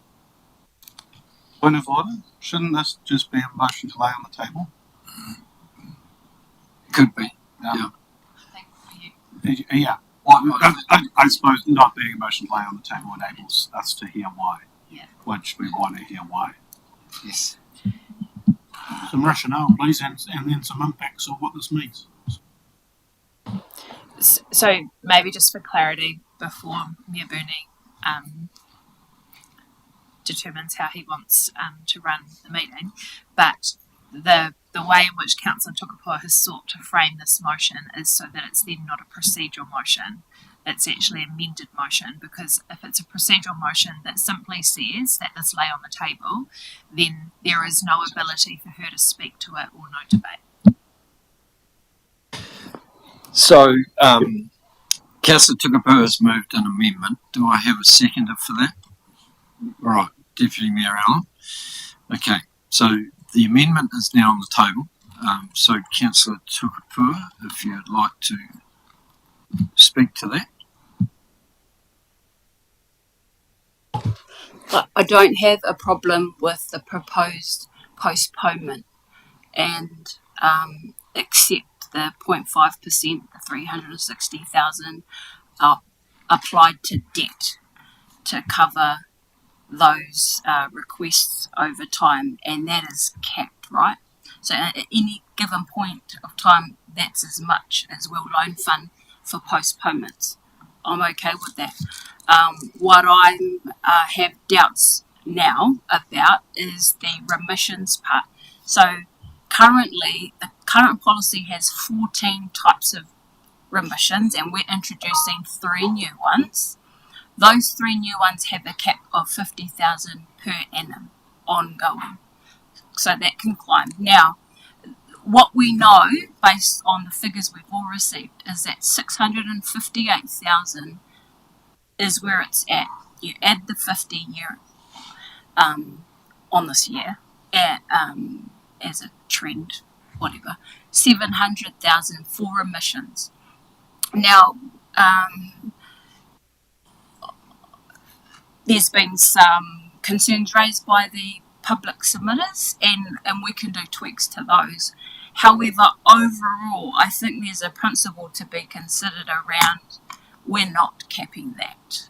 Point of order. Shouldn't this just be a motion to lay on the table? Could be. Yeah. Yeah. Well, I suppose not being a motion to lay on the table enables us to hear why. Yeah. Which we want to hear why. Yes. Some rationale, please, and then some impacts of what this means. So maybe just for clarity, before Mayor Burney determines how he wants to run the meeting, but the way in which Councillor Tukapua has sought to frame this motion is so that it's then not a procedural motion, it's actually an amended motion, because if it's a procedural motion that simply says that this lay on the table, then there is no ability for her to speak to it or no debate. So, Councillor Tukapua has moved an amendment. Do I have a seconder for that? Right, Deputy Mayor Allen. Okay, so the amendment is now on the table. So, Councillor Tukapua, if you'd like to speak to that. I don't have a problem with the proposed postponement and accept the 0.5%, the 360,000 applied to debt to cover those requests over time, and that is capped, right? So at any given point of time, that's as much as we'll loan fund for postponements. I'm okay with that. What I have doubts now about is the remissions part. So currently, the current policy has 14 types of remissions, and we're introducing 3 new ones. Those 3 new ones have a cap of 50,000 per annum ongoing. So that can climb. Now, what we know, based on the figures we've all received, is that 658,000 is where it's at. You add the 50 year on this year as a trend, whatever, 700,000 for remissions. Now, there's been some concerns raised by the public submitters, and we can do tweaks to those. However, overall, I think there's a principle to be considered around we're not capping that.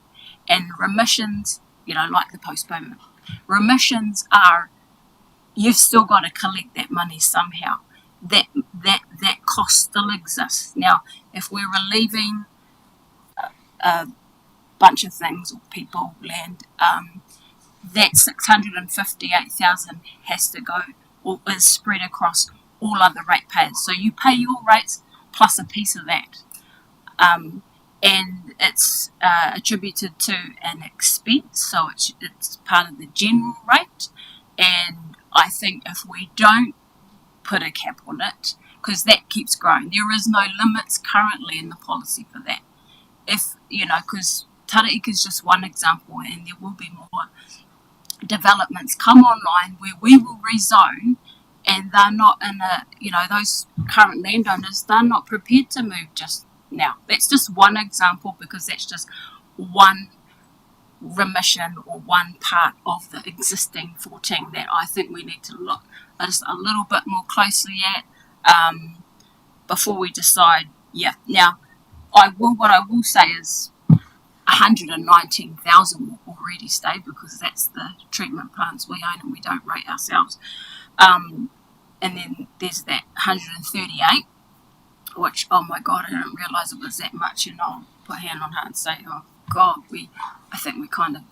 And remissions, like the postponement, remissions are, you've still got to collect that money somehow. That cost still exists. Now, if we're relieving a bunch of things, or people, land, that 658,000 has to go, or is spread across all other ratepayers. So you pay your rates plus a piece of that. And it's attributed to an expense, so it's part of the general rate. And I think if we don't put a cap on it, because that keeps growing, there is no limits currently in the policy for that. If, because Taraika is just one example, and there will be more developments come online where we will rezone, and they're not in those current landowners, they're not prepared to move just now. That's just one example, because that's just one remission or one part of the existing 14 that I think we need to look just a little bit more closely at before we decide. Yeah. Now, what I will say is 119,000 will already stay, because that's the treatment plants we own and we don't rate ourselves. And then there's that 138, which, oh my God, I didn't realise it was that much. And I'll put hand on heart and say, oh God, I think we kind of,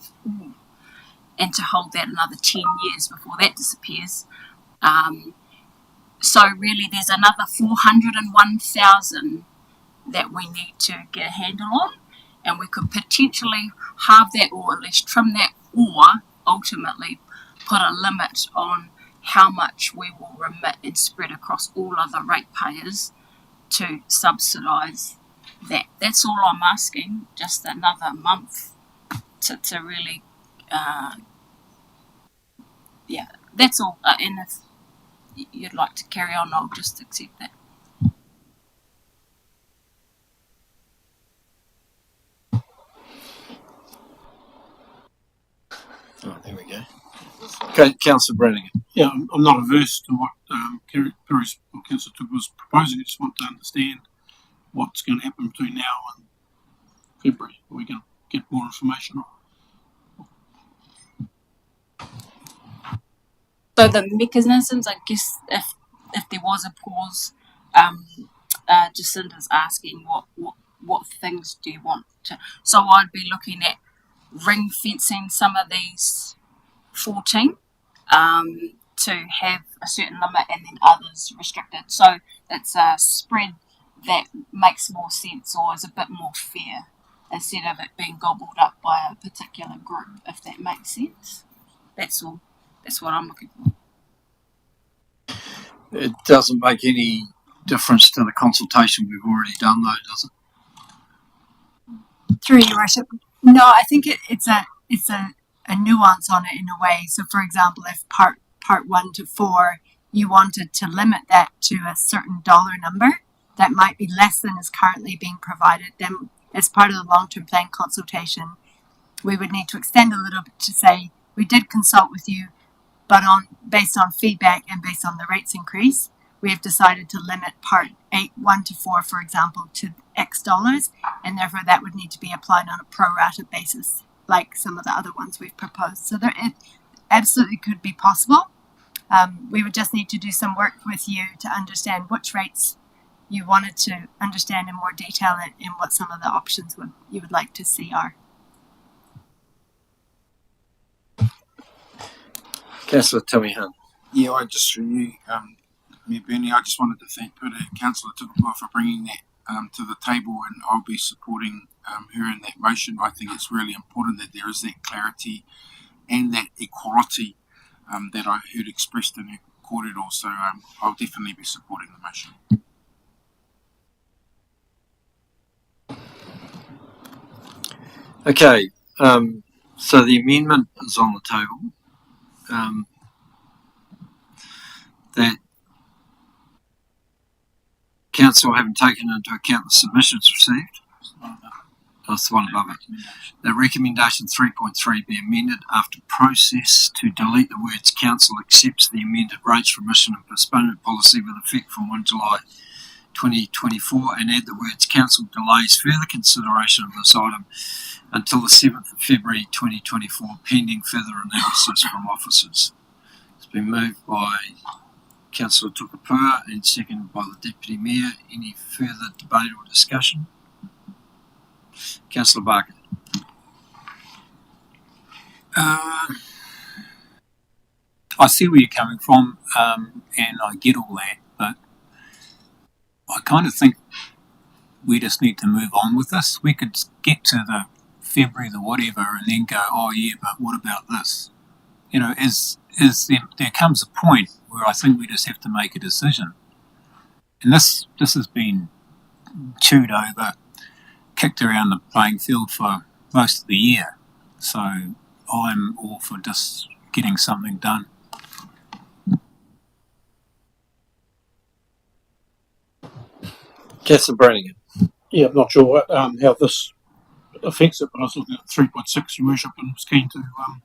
and to hold that another 10 years before that disappears. So really there's another 401,000 that we need to get a handle on, and we could potentially halve that, or at least trim that, or ultimately put a limit on how much we will remit and spread across all other ratepayers to subsidise that. That's all I'm asking, just another month to really, that's all. And if you'd like to carry on, I'll just accept that. Oh, there we go. Okay, Councillor Brannigan. Yeah, I'm not averse to what Councillor Tooke was proposing. I just want to understand what's going to happen between now and February. Are we going to get more information on? So the mechanisms, I guess, if there was a pause, Jacinda's asking what things do you want to. So I'd be looking at ring fencing some of these 14 to have a certain limit, and then others restricted. So it's a spread that makes more sense, or is a bit more fair, instead of it being gobbled up by a particular group, if that makes sense. That's all. That's what I'm looking for. It doesn't make any difference to the consultation we've already done, though, does it? Through your worship, no, I think it's a nuance on it in a way. So, for example, if part 1 to 4 you wanted to limit that to a certain dollar number that might be less than is currently being provided, then as part of the long-term plan consultation, we would need to extend a little bit to say we did consult with you, but based on feedback and based on the rates increase, we have decided to limit part 8, 1 to 4, for example, to X dollars, and therefore that would need to be applied on a pro rata basis, like some of the other ones we've proposed. So it absolutely could be possible. We would just need to do some work with you to understand which rates you wanted to understand in more detail and what some of the options you would like to see are. Councillor Tommy Hunt. Yeah, I just through you, Mayor Bernie, I just wanted to thank Councillor Tukapua for bringing that to the table, and I'll be supporting her in that motion. I think it's really important that there is that clarity and that equality that I heard expressed in her corridor, so I'll definitely be supporting the motion. Okay, so the amendment is on the table. That Council haven't taken into account the submissions received. That's the one above it. The recommendation 3.3 be amended after process to delete the words Council accepts the amended rates remission and postponement policy with effect from 1 July 2024 and add the words Council delays further consideration of this item until the 7th of February 2024 pending further analysis from officers. It's been moved by Councillor Tukapua and seconded by the Deputy Mayor. Any further debate or discussion? Councillor Barker. I see where you're coming from, and I get all that, but I kind of think we just need to move on with this. We could get to the February, the whatever, and then go, oh yeah, but what about this? You know, there comes a point where I think we just have to make a decision. And this has been chewed over, kicked around the playing field for most of the year. So I'm all for just getting something done. Councillor Brannigan. Yeah, I'm not sure how this affects it, but I was looking at 3.6, Your Worship, and was keen to have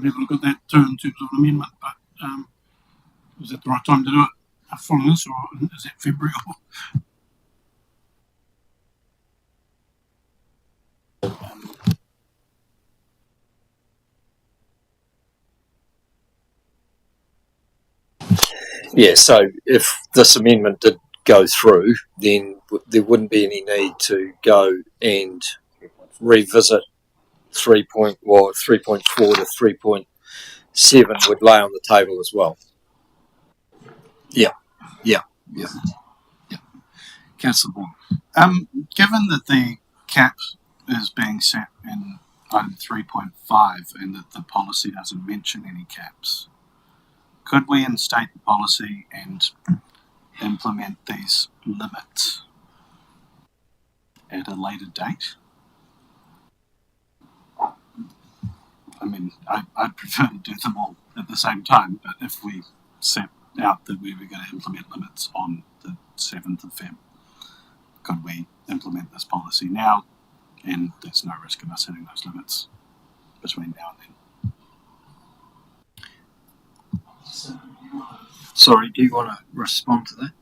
a look at that too in terms of an amendment. But is that the right time to do it following this, or is it February? Yeah, so if this amendment did go through, then there wouldn't be any need to go and revisit 3.4 to 3.7 would lay on the table as well. Yeah. Councillor Bourne. Given that the cap is being set in item 3.5 and that the policy doesn't mention any caps, could we instate the policy and implement these limits at a later date? I mean, I'd prefer to do them all at the same time, but if we set out that we were going to implement limits on the 7th of Feb, could we implement this policy now? And there's no risk of us hitting those limits between now and then. Sorry, do you want to respond to that?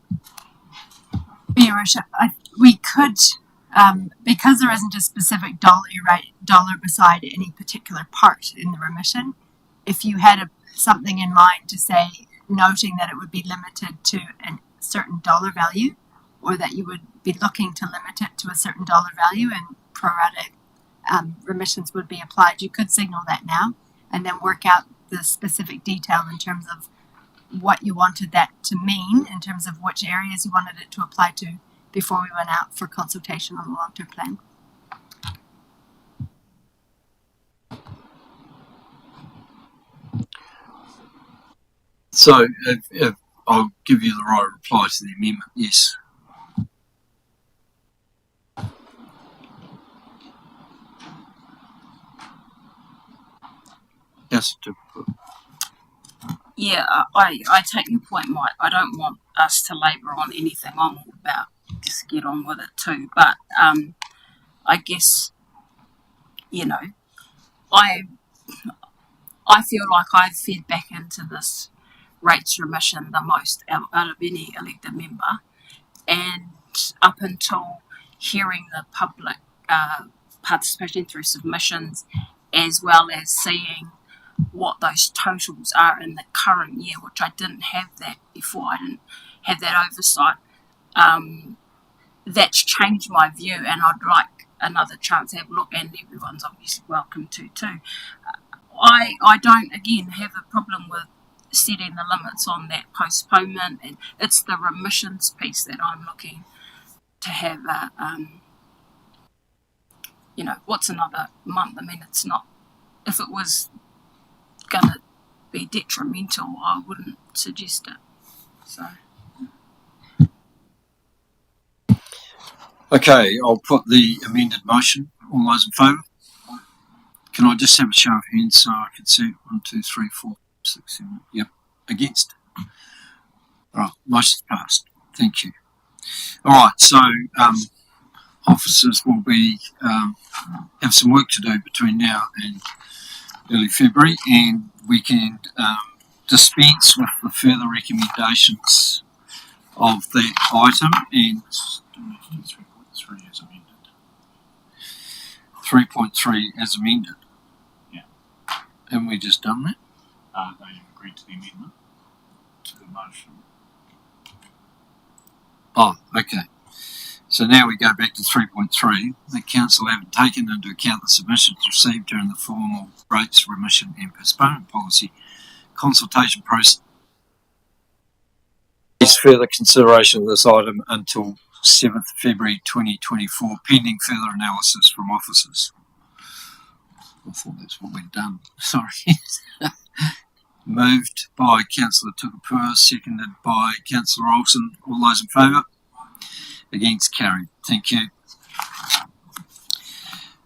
Your Worship, we could, because there isn't a specific dollar beside any particular part in the remission, if you had something in mind to say, noting that it would be limited to a certain dollar value, or that you would be looking to limit it to a certain dollar value and pro rata remissions would be applied, you could signal that now and then work out the specific detail in terms of what you wanted that to mean, in terms of which areas you wanted it to apply to before we went out for consultation on the long-term plan. So if I'll give you the right reply to the amendment, yes. Yes. Yeah, I take your point, Mike. I don't want us to labour on anything. I'm all about just get on with it too. But I guess, you know, I feel like I've fed back into this rates remission the most out of any elected member, and up until hearing the public participation through submissions, as well as seeing what those totals are in the current year, which I didn't have that before. I didn't have that oversight. That's changed my view, and I'd like another chance to have a look, and everyone's obviously welcome to too. I don't, again, have a problem with setting the limits on that postponement, and it's the remissions piece that I'm looking to have what's another month? I mean, it's not, if it was going to be detrimental, I wouldn't suggest it. So. Okay, I'll put the amended motion. All those in favour? Can I just have a show of hands so I can see? 1, 2, 3, 4, 6, 7. Yep. Against? All right, motion's passed. Thank you. All right, so officers will be have some work to do between now and early February, and we can dispense with the further recommendations of that item and 3.3 as amended. 3.3 as amended. Yeah. Haven't we just done that? They have agreed to the amendment to the motion. Oh, okay. So now we go back to 3.3. The council haven't taken into account the submissions received during the formal rates remission and postponement policy consultation process. Further consideration of this item until 7th February 2024, pending further analysis from officers. I thought that's what we'd done. Sorry. Moved by Councillor Tukapua, seconded by Councillor Olsen. All those in favour? Against? Carried. Thank you.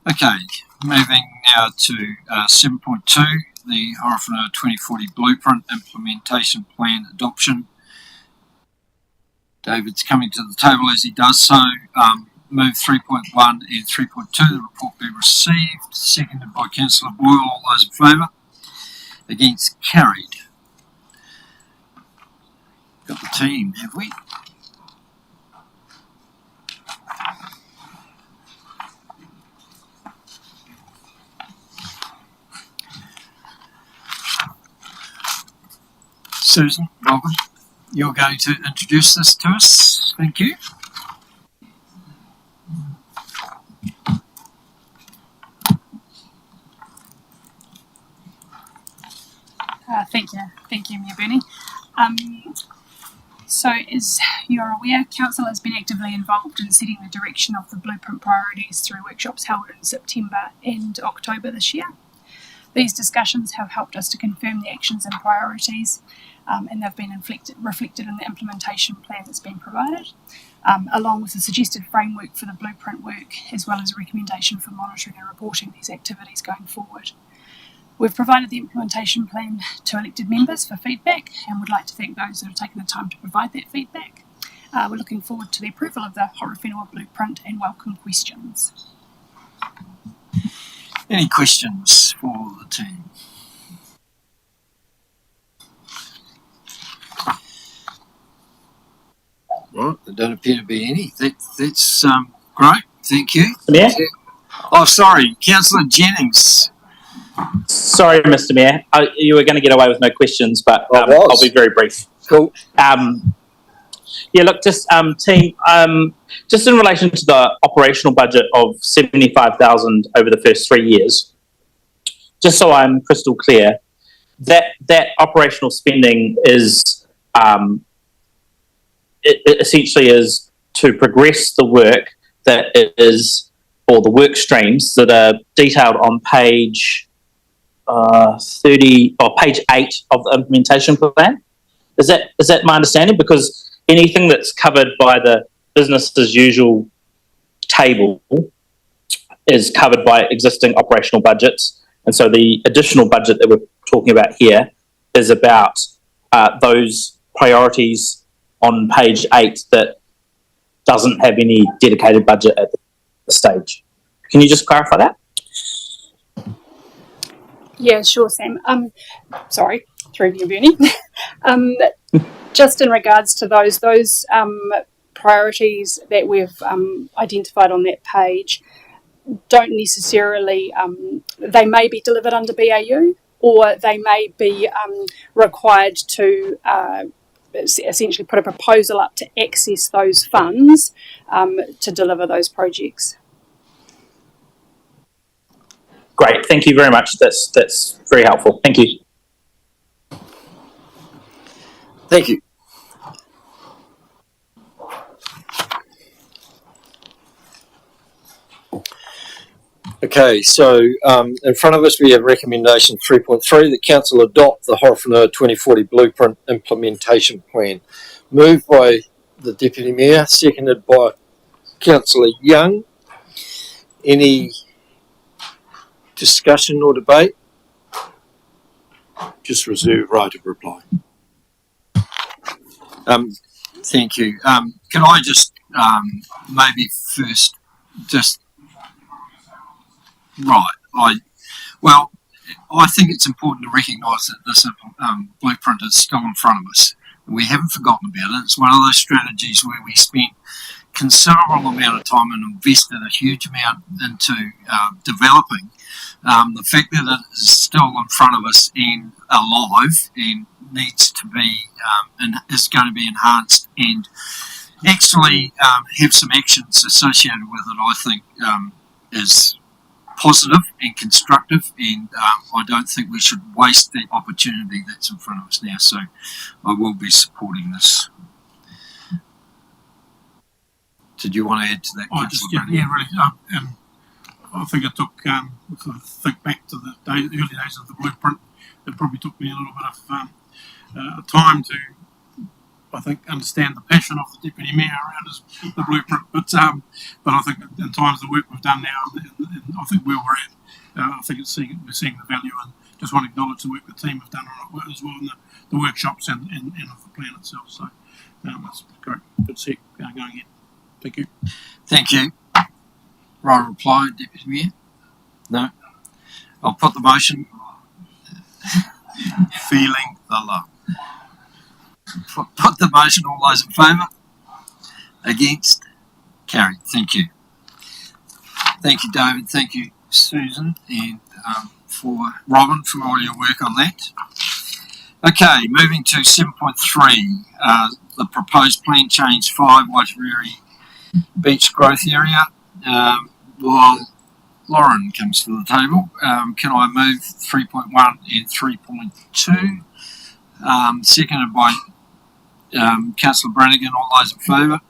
Okay, moving now to 7.2, the Horowhenua 2040 Blueprint Implementation Plan Adoption. David's coming to the table as he does so. Move 3.1 and 3.2, the report be received. Seconded by Councillor Boyle. All those in favour? Against? Carried. Got the team, have we? Susan, welcome. You're going to introduce this to us. Thank you. Thank you, Mayor Bernie. So, as you're aware, Council has been actively involved in setting the direction of the blueprint priorities through workshops held in September and October this year. These discussions have helped us to confirm the actions and priorities, and they've been reflected in the implementation plan that's been provided, along with a suggested framework for the blueprint work, as well as a recommendation for monitoring and reporting these activities going forward. We've provided the implementation plan to elected members for feedback, and would like to thank those that have taken the time to provide that feedback. We're looking forward to the approval of the Horowhenua blueprint and welcome questions. Any questions for the team? Right, there don't appear to be any. That's great. Thank you. Yeah. Oh, sorry, Councillor Jennings. Sorry, Mr. Mayor. You were going to get away with no questions, but I'll be very brief. Cool. Yeah, look, just team, just in relation to the operational budget of 75,000 over the first 3 years, just so I'm crystal clear, that operational spending is it essentially is to progress the work that is, or the work streams that are detailed on page 30 or page 8 of the implementation plan. Is that my understanding? Because anything that's covered by the business as usual table is covered by existing operational budgets, and so the additional budget that we're talking about here is about those priorities on page 8 that doesn't have any dedicated budget at the stage. Can you just clarify that? Yeah, sure, Sam. Sorry, through you, Bernie. Just in regards to those priorities that we've identified on that page, don't necessarily, they may be delivered under BAU, or they may be required to essentially put a proposal up to access those funds to deliver those projects. Great, thank you very much. That's very helpful. Thank you. Thank you. Okay, so in front of us we have recommendation 3.3 that Council adopt the Horowhenua 2040 Blueprint Implementation Plan. Moved by the Deputy Mayor, seconded by Councillor Young. Any discussion or debate? Just reserve right of reply. Thank you. Can I just maybe first just right? I think it's important to recognise that this blueprint is still in front of us. We haven't forgotten about it. It's one of those strategies where we spent considerable amount of time and invested a huge amount into developing. The fact that it is still in front of us and alive and needs to be and is going to be enhanced and actually have some actions associated with it, I think is positive and constructive, and I don't think we should waste the opportunity that's in front of us now. So I will be supporting this. Did you want to add to that? Really. I think it took, if I think back to the early days of the blueprint, it probably took me a little bit of time to, I think, understand the passion of the Deputy Mayor around the blueprint. But I think in times the work we've done now, and I think where we're at, I think we're seeing the value, and just want to acknowledge the work the team have done on it as well, in the workshops and of the plan itself. So that's great. Good to see it going ahead. Thank you. Thank you. Right reply, Deputy Mayor? No? I'll put the motion. Feeling the love. Put the motion. All those in favour? Against? Carried. Thank you. Thank you, David. Thank you, Susan, and for Robin for all your work on that. Okay, moving to 7.3, the proposed plan change 5 Waitariri Beach Growth Area. While Lauren comes to the table, can I move 3.1 and 3.2? Seconded by Councillor Brannigan. All those in favour?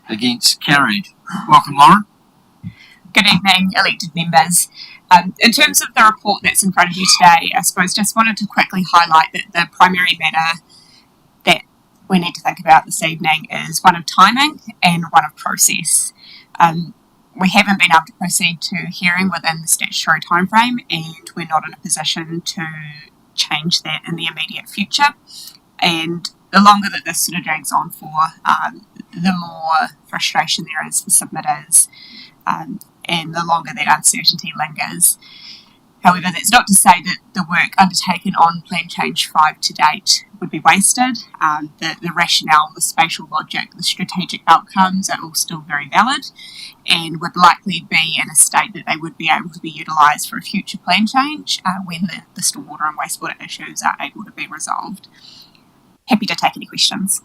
Against? Carried. Welcome, Lauren. Good evening, elected members. In terms of the report that's in front of you today, I suppose just wanted to quickly highlight that the primary matter that we need to think about this evening is one of timing and one of process. We haven't been able to proceed to hearing within the statutory timeframe, and we're not in a position to change that in the immediate future. And the longer that this sort of drags on for, the more frustration there is for submitters, and the longer that uncertainty lingers. However, that's not to say that the work undertaken on Plan Change 5 to date would be wasted. The rationale, the spatial logic, the strategic outcomes are all still very valid and would likely be in a state that they would be able to be utilised for a future plan change when the stormwater and wastewater issues are able to be resolved. Happy to take any questions.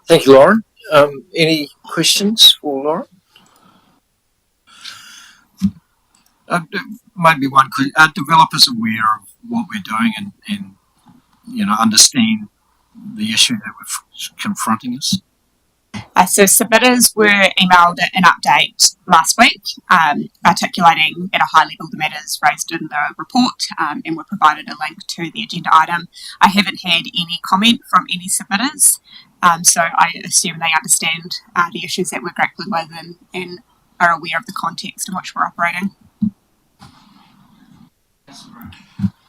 Thank you, Lauren. Any questions for Lauren? Maybe one question. Are developers aware of what we're doing and understand the issue that we're confronting us? So submitters were emailed an update last week articulating at a high level the matters raised in the report and were provided a link to the agenda item. I haven't had any comment from any submitters, so I assume they understand the issues that we're grappling with and are aware of the context in which we're operating.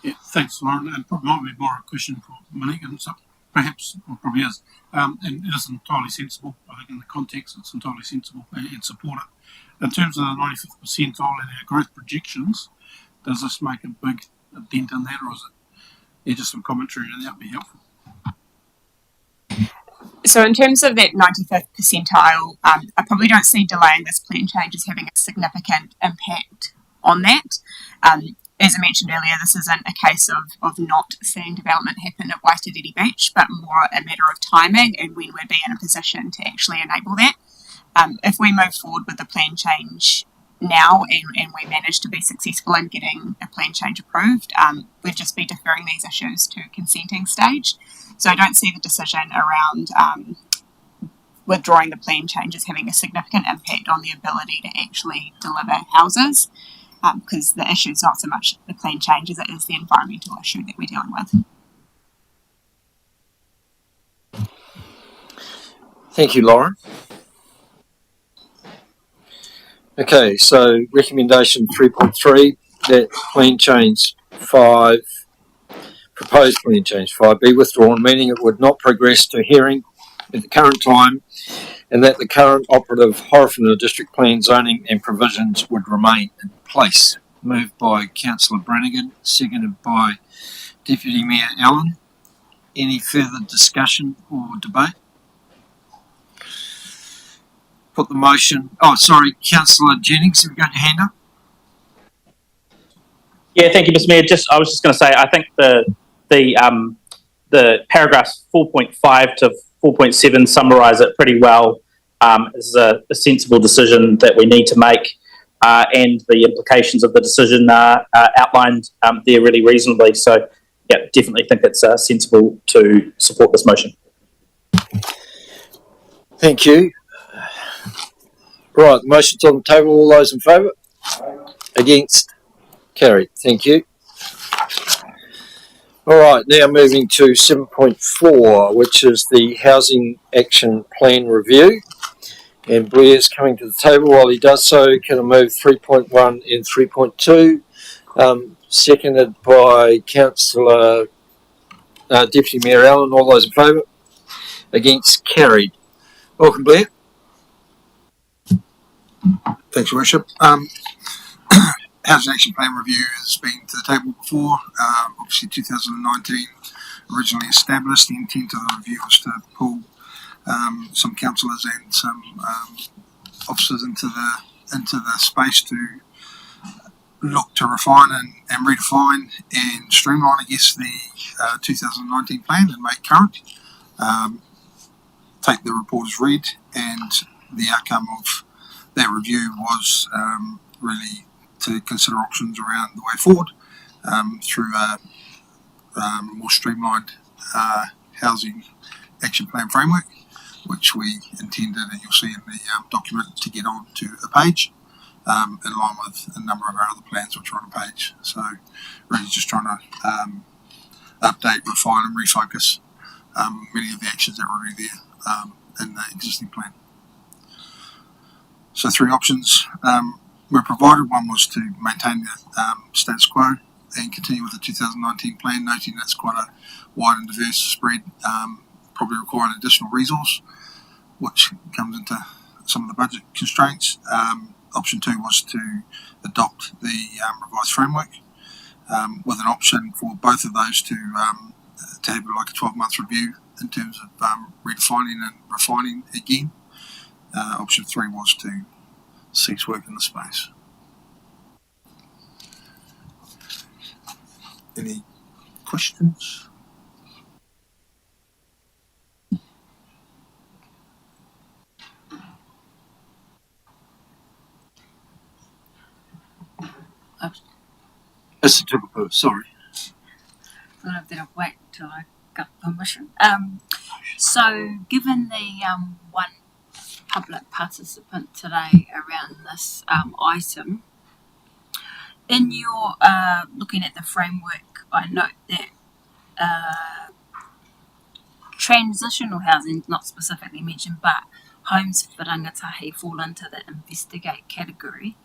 Yeah, thanks, Lauren. And probably might be more a question for Monique and stuff. perhaps, or probably is, and it is entirely sensible. I think in the context it's entirely sensible and support it. In terms of the 95th percentile and our growth projections, does this make a big dent in that, or is it just some commentary and that would be helpful? So in terms of that 95th percentile, I probably don't see delaying this plan change as having a significant impact on that. As I mentioned earlier, this isn't a case of not seeing development happen at Waitadere Beach, but more a matter of timing and when we'd be in a position to actually enable that. If we move forward with the plan change now and we manage to be successful in getting a plan change approved, we'd just be deferring these issues to consenting stage. So I don't see the decision around withdrawing the plan change as having a significant impact on the ability to actually deliver houses, because the issue is not so much the plan change as it is the environmental issue that we're dealing with. Thank you, Lauren. Okay, so recommendation 3.3, that plan change 5, proposed plan change 5 be withdrawn, meaning it would not progress to hearing at the current time, and that the current operative Horowhenua district plan zoning and provisions would remain in place. Moved by Councillor Brannigan, seconded by Deputy Mayor Allen. Any further discussion or debate? Put the motion. Oh, sorry, Councillor Jennings, have you got your hand up? Yeah, thank you, Mr. Mayor. I was just going to say, I think the paragraphs 4.5 to 4.7 summarise it pretty well. This is a sensible decision that we need to make, and the implications of the decision are outlined there really reasonably. So, yeah, definitely think it's sensible to support this motion. Thank you. Right, the motion's on the table. All those in favour? Against? Carried. Thank you. All right, now moving to 7.4, which is the Housing Action Plan Review. And Blair's coming to the table. While he does so, can I move 3.1 and 3.2? Seconded by Councillor Deputy Mayor Allen. All those in favour? Against? Carried. Welcome, Blair. Thanks, Your Worship. Housing Action Plan Review has been to the table before. Obviously, 2019 originally established. The intent of the review was to pull some councillors and some officers into the space to look to refine and redefine and streamline, I guess, the 2019 plan and make current. Take the report as read, and the outcome of that review was really to consider options around the way forward through a more streamlined housing action plan framework, which we intended, and you'll see in the document, to get on to a page in line with a number of our other plans which are on a page. So really just trying to update, refine and refocus many of the actions that were already there in the existing plan. So 3 options were provided. One was to maintain the status quo and continue with the 2019 plan, noting that's quite a wide and diverse spread, probably requiring additional resource, which comes into some of the budget constraints. Option 2 was to adopt the revised framework, with an option for both of those to have like a 12-month review in terms of redefining and refining again. Option 3 was to cease work in the space. Any questions? Mr. Tupapu, sorry. Thought I'd better wait till I got permission. So given the one public participant today around this item, in your looking at the framework, I note that transitional housing is not specifically mentioned, but homes for rangatahi fall into the investigate category.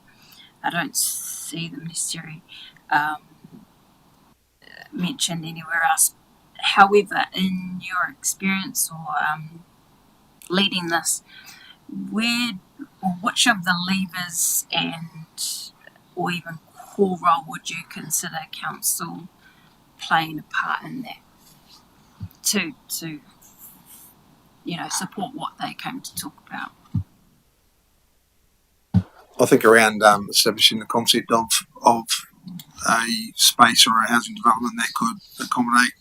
I don't see them necessarily mentioned anywhere else however, in your experience or leading this, where or which of the levers and or even core role would you consider council playing a part in that to support what they came to talk about? I think around establishing the concept of a space or a housing development that could accommodate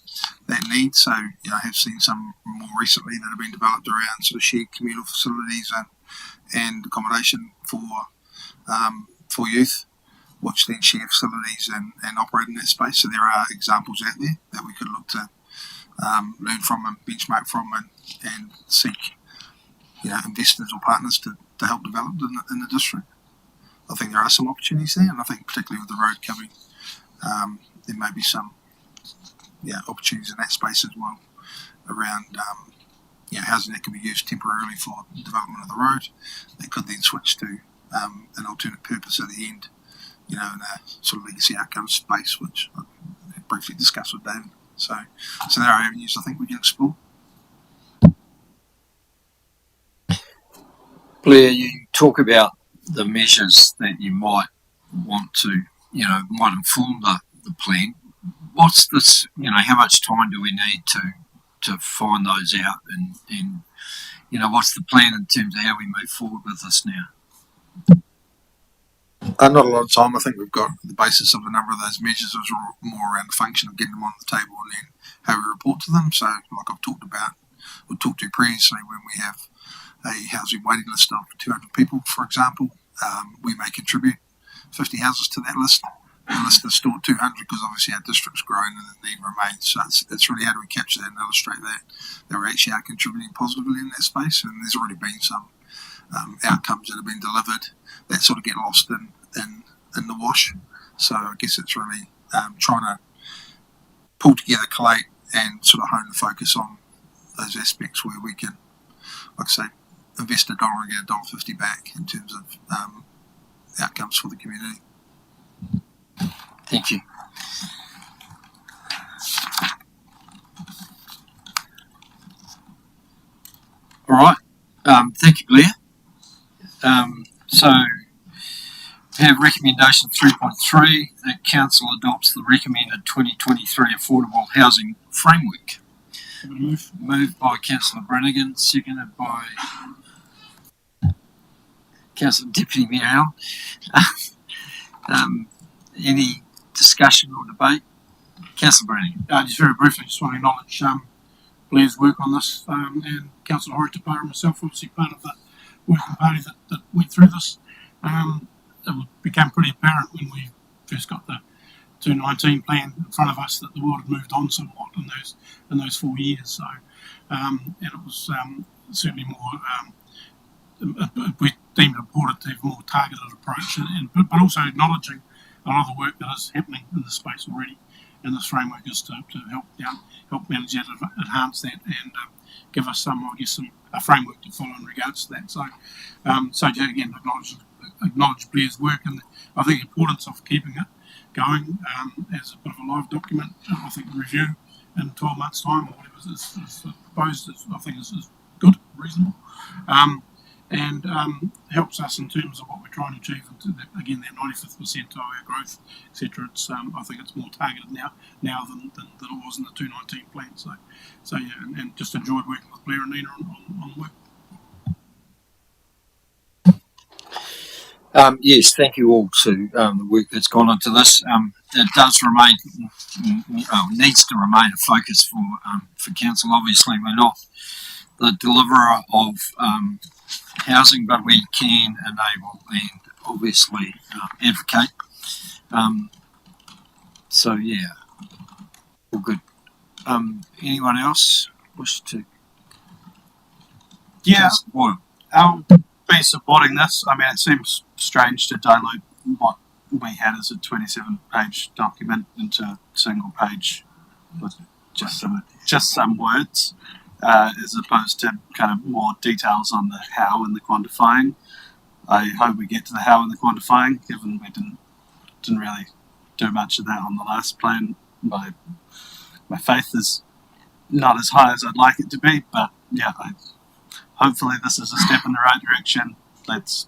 that need. So, I have seen some more recently that have been developed around sort of shared communal facilities and accommodation for youth, which then share facilities and operate in that space. So there are examples out there that we could look to learn from and benchmark from and seek investors or partners to help develop in the district. I think there are some opportunities there, and I think particularly with the road coming, there may be some opportunities in that space as well around housing that can be used temporarily for the development of the road that could then switch to an alternate purpose at the end, in a sort of legacy outcomes space, which I briefly discussed with David. So there are avenues I think we can explore. Blair, you talk about the measures that you might want to, might inform the plan. What's this, how much time do we need to find those out and what's the plan in terms of how we move forward with this now? Not a lot of time. I think we've got the basis of a number of those measures was more around the function of getting them on the table and then how we report to them. So like I've talked about, or talked to previously, when we have a housing waiting list of 200 people, for example, we may contribute 50 houses to that list. The list is still 200 because obviously our district's growing and the need remains. So it's really how do we capture that and illustrate that we actually are contributing positively in that space. And there's already been some outcomes that have been delivered that sort of get lost in the wash. So I guess it's really trying to pull together, collate, and sort of hone the focus on those aspects where we can, like I say, invest $1 and get $1.50 back in terms of outcomes for the community. Thank you. All right. Thank you, Blair. So we have recommendation 3.3 that Council adopts the recommended 2023 Affordable Housing Framework. Moved by Councillor Brannigan, seconded by Councillor Deputy Mayor Allen. Any discussion or debate? Councillor Brannigan. Just very briefly, just want to acknowledge Blair's work on this and Councillor Horowhenua and myself, obviously part of the working party that went through this. It became pretty apparent when we first got the 2019 plan in front of us that the world had moved on somewhat in those 4 years. So, and it was certainly more. We deemed it important to have a more targeted approach, but also acknowledging a lot of the work that is happening in this space already. And this framework is to help manage that, enhance that, and give us a framework to follow in regards to that. So, again, acknowledge Blair's work, and I think the importance of keeping it going as a bit of a live document. I think the review in 12 months' time or whatever is proposed, I think is good, reasonable, and helps us in terms of what we're trying to achieve. Again, that 95th percentile, our growth, etc. I think it's more targeted now than it was in the 2019 plan. So yeah, and just enjoyed working with Blair and Nina on the work. Yes, thank you all to the work that's gone into this. It does remain, needs to remain a focus for council. Obviously, we're not the deliverer of housing, but we can enable and obviously advocate. So yeah, all good. Anyone else wish to? Yeah, I'll be supporting this. I mean, it seems strange to dilute what we had as a 27-page document into a single page with just some words, as opposed to kind of more details on the how and the quantifying. I hope we get to the how and the quantifying, given we didn't really do much of that on the last plan. My faith is not as high as I'd like it to be, but yeah, hopefully this is a step in the right direction. Let's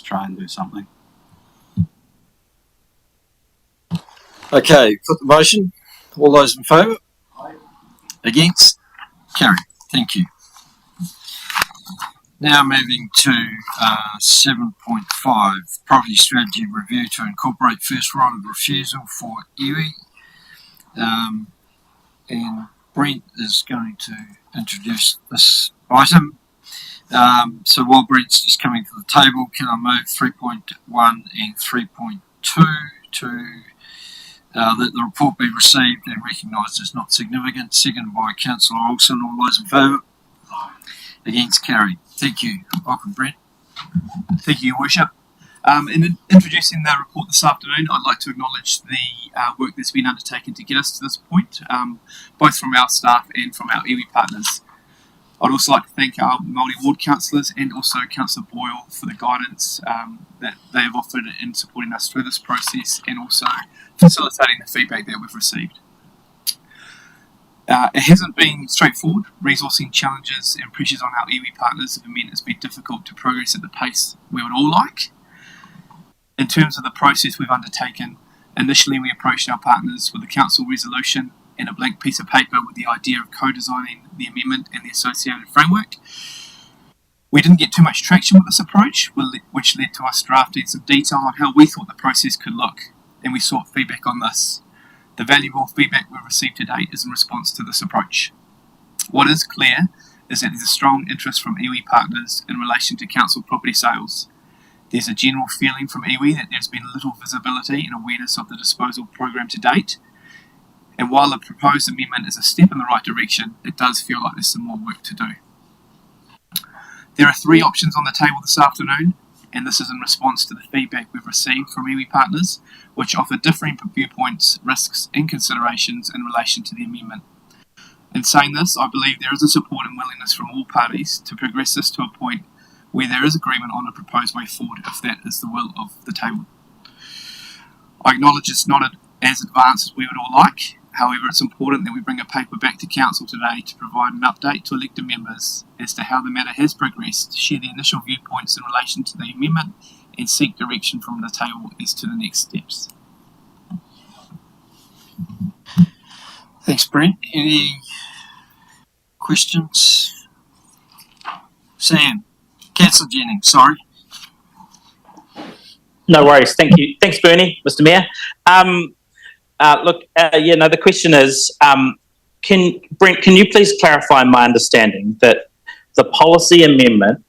try and do something. Okay, put the motion. All those in favour? Against? Carried. Thank you. Now moving to 7.5, Property Strategy Review to incorporate first right of refusal for iwi. And Brent is going to introduce this item. So while Brent's just coming to the table, can I move 3.1 and 3.2 to that the report be received and recognised as not significant? Seconded by Councillor Olsen. All those in favour? Against? Carried. Thank you. Welcome, Brent. Thank you, Your Worship. In introducing the report this afternoon, I'd like to acknowledge the work that's been undertaken to get us to this point, both from our staff and from our iwi partners. I'd also like to thank our Māori ward councillors and also Councillor Boyle for the guidance that they have offered in supporting us through this process and also facilitating the feedback that we've received. It hasn't been straightforward. Resourcing challenges and pressures on our iwi partners have meant it's been difficult to progress at the pace we would all like. In terms of the process we've undertaken, initially we approached our partners with a council resolution and a blank piece of paper with the idea of co-designing the amendment and the associated framework. We didn't get too much traction with this approach, which led to us drafting some detail on how we thought the process could look, and we sought feedback on this. The valuable feedback we've received to date is in response to this approach. What is clear is that there's a strong interest from iwi partners in relation to council property sales. There's a general feeling from iwi that there's been little visibility and awareness of the disposal program to date. And while the proposed amendment is a step in the right direction, it does feel like there's some more work to do. There are 3 options on the table this afternoon, and this is in response to the feedback we've received from iwi partners, which offer differing viewpoints, risks and considerations in relation to the amendment. In saying this, I believe there is a support and willingness from all parties to progress this to a point where there is agreement on a proposed way forward, if that is the will of the table. I acknowledge it's not as advanced as we would all like. However, it's important that we bring a paper back to Council today to provide an update to elected members as to how the matter has progressed, share the initial viewpoints in relation to the amendment, and seek direction from the table as to the next steps. Thanks, Brent. Any questions? Sam? Councillor Jennings, sorry. No worries. Thank you. Thanks, Bernie, Mr. Mayor. The question is, Brent, can you please clarify my understanding that the policy amendment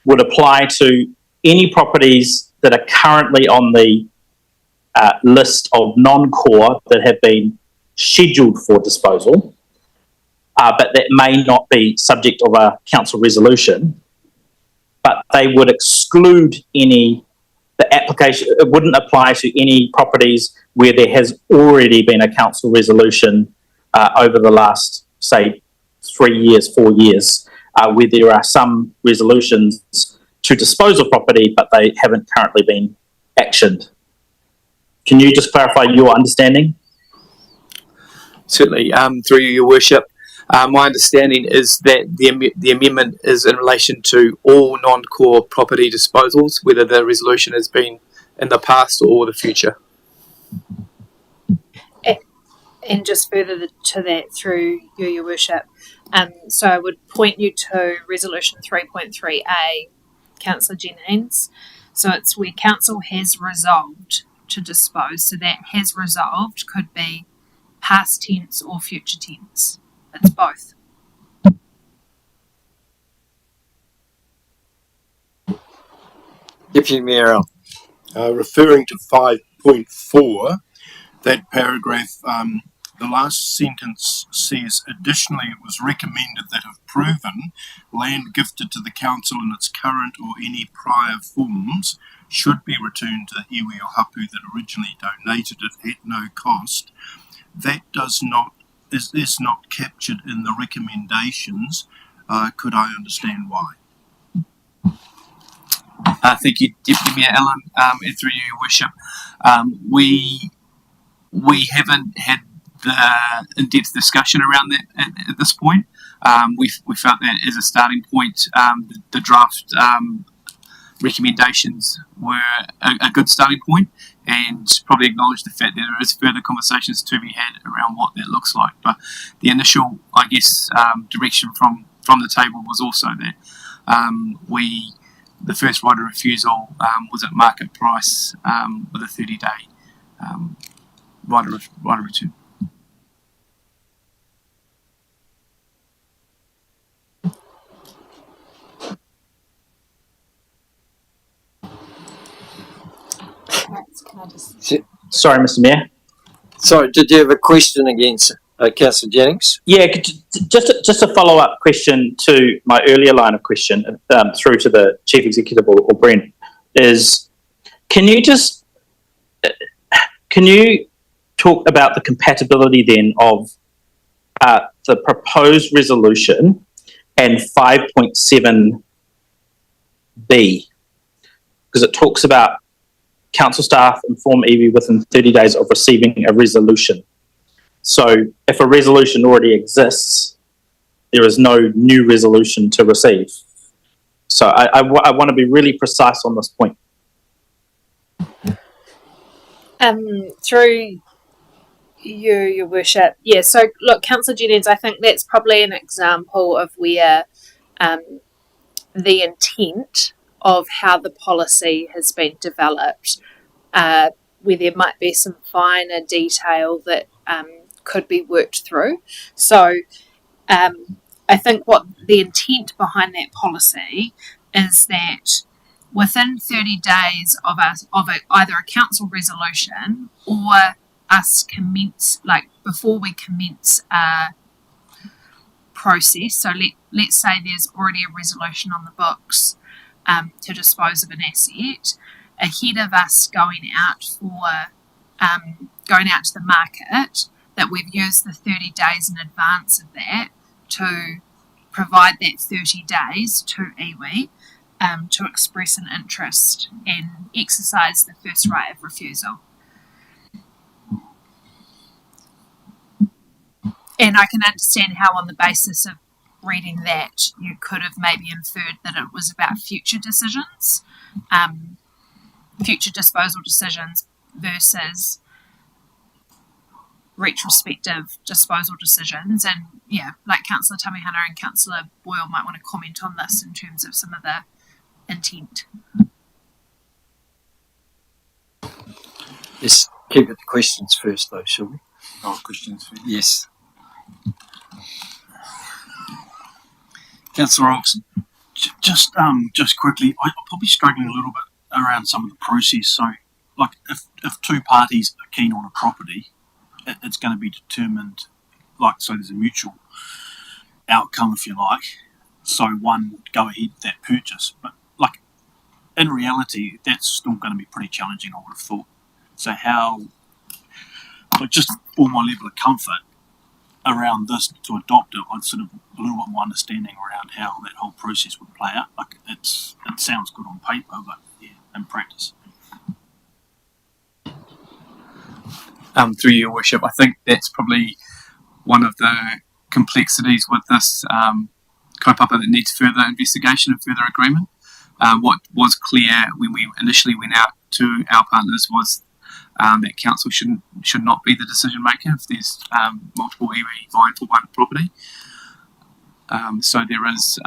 would apply to any properties that are currently on the list of non-core that have been scheduled for disposal, but that may not be subject of a council resolution, but they would exclude the application, it wouldn't apply to any properties where there has already been a council resolution over the last, say, 3 years, 4 years, where there are some resolutions to dispose of property, but they haven't currently been actioned. Can you just clarify your understanding? Certainly, through Your Worship. My understanding is that the amendment is in relation to all non-core property disposals, whether the resolution has been in the past or the future. And just further to that, through you, Your Worship, so I would point you to Resolution 3.3a, Councillor Jennings. So it's where Council has resolved to dispose. So that has resolved could be past tense or future tense. It's both. Deputy Mayor Al. Referring to 5.4, that paragraph, the last sentence says, additionally, it was recommended that if proven, land gifted to the council in its current or any prior forms should be returned to the iwi or hapu that originally donated it at no cost. That is not captured in the recommendations. Could I understand why? Thank you, Deputy Mayor Allen, and through you, Your Worship. We haven't had the in-depth discussion around that at this point. We felt that as a starting point, the draft recommendations were a good starting point, and probably acknowledge the fact that there is further conversations to be had around what that looks like. But the initial, I guess, direction from the table was also that the first right of refusal was at market price with a 30-day right of return. Sorry, Mr. Mayor. Sorry, did you have a question against Councillor Jennings? Yeah, just a follow-up question to my earlier line of question through to the Chief Executive or Brent is, can you talk about the compatibility then of the proposed resolution and 5.7b? Because it talks about council staff inform EB within 30 days of receiving a resolution. So if a resolution already exists, there is no new resolution to receive. So I want to be really precise on this point. Through you, Your Worship. Yeah, so look, Councillor Jennings, I think that's probably an example of where the intent of how the policy has been developed, where there might be some finer detail that could be worked through. So I think what the intent behind that policy is that within 30 days of either a council resolution or us commence, before we commence a process, so let's say there's already a resolution on the books to dispose of an asset, ahead of us going out to the market, that we've used the 30 days in advance of that to provide that 30 days to iwi to express an interest and exercise the first right of refusal. And I can understand how on the basis of reading that you could have maybe inferred that it was about future decisions, future disposal decisions versus retrospective disposal decisions. And yeah, like Councillor Tamihana and Councillor Boyle might want to comment on this in terms of some of the intent. Let's keep it to questions first though, shall we? Oh, questions first. Yes. Councillor Olsen, just quickly, I'm probably struggling a little bit around some of the process. So, like, if two parties are keen on a property, it's going to be determined, so there's a mutual outcome, if you like. So one would go ahead with that purchase, but in reality, that's still going to be pretty challenging, I would have thought. So how, just for my level of comfort around this to adopt it, I'd sort of a little bit more understanding around how that whole process would play out. It sounds good on paper, but yeah, in practice. Through Your Worship, I think that's probably one of the complexities with this kaupapa that needs further investigation and further agreement. What was clear when we initially went out to our partners was that council should not be the decision maker if there's multiple iwi vying for one property. So there is,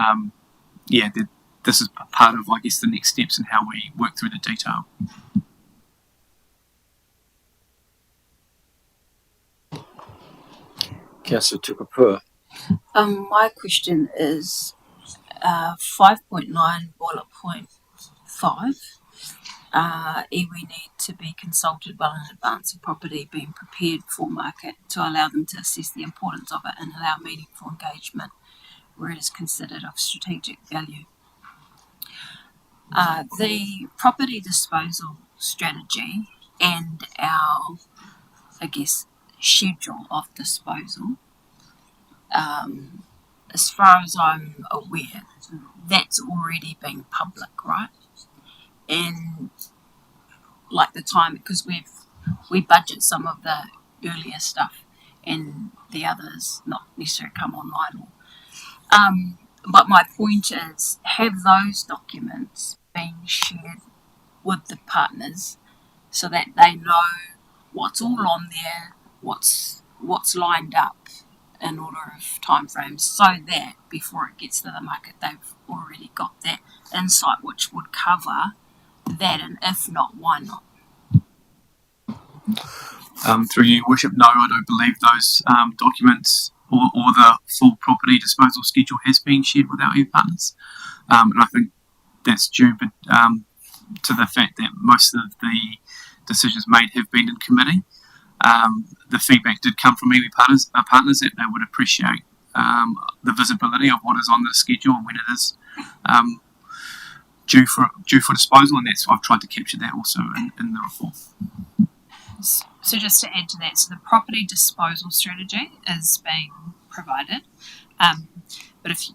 this is part of, I guess, the next steps in how we work through the detail. Councillor Tukapua. My question is 5.9 bullet point 5. Iwi need to be consulted well in advance of property being prepared for market to allow them to assess the importance of it and allow meaningful engagement where it is considered of strategic value. The property disposal strategy and our, I guess, schedule of disposal, as far as I'm aware, that's already been public, right? And the time, because we budget some of the earlier stuff and the others not necessarily come online. But my point is, have those documents been shared with the partners so that they know what's all on there, what's lined up in order of timeframes, so that before it gets to the market, they've already got that insight, which would cover that, and if not, why not? Through you, Worship, no, I don't believe those documents or the full property disposal schedule has been shared with our EU partners. And I think that's due to the fact that most of the decisions made have been in committee. The feedback did come from EU partners that they would appreciate the visibility of what is on the schedule and when it is due for disposal, and that's I've tried to capture that also in the report. So just to add to that, so the property disposal strategy is being provided, but if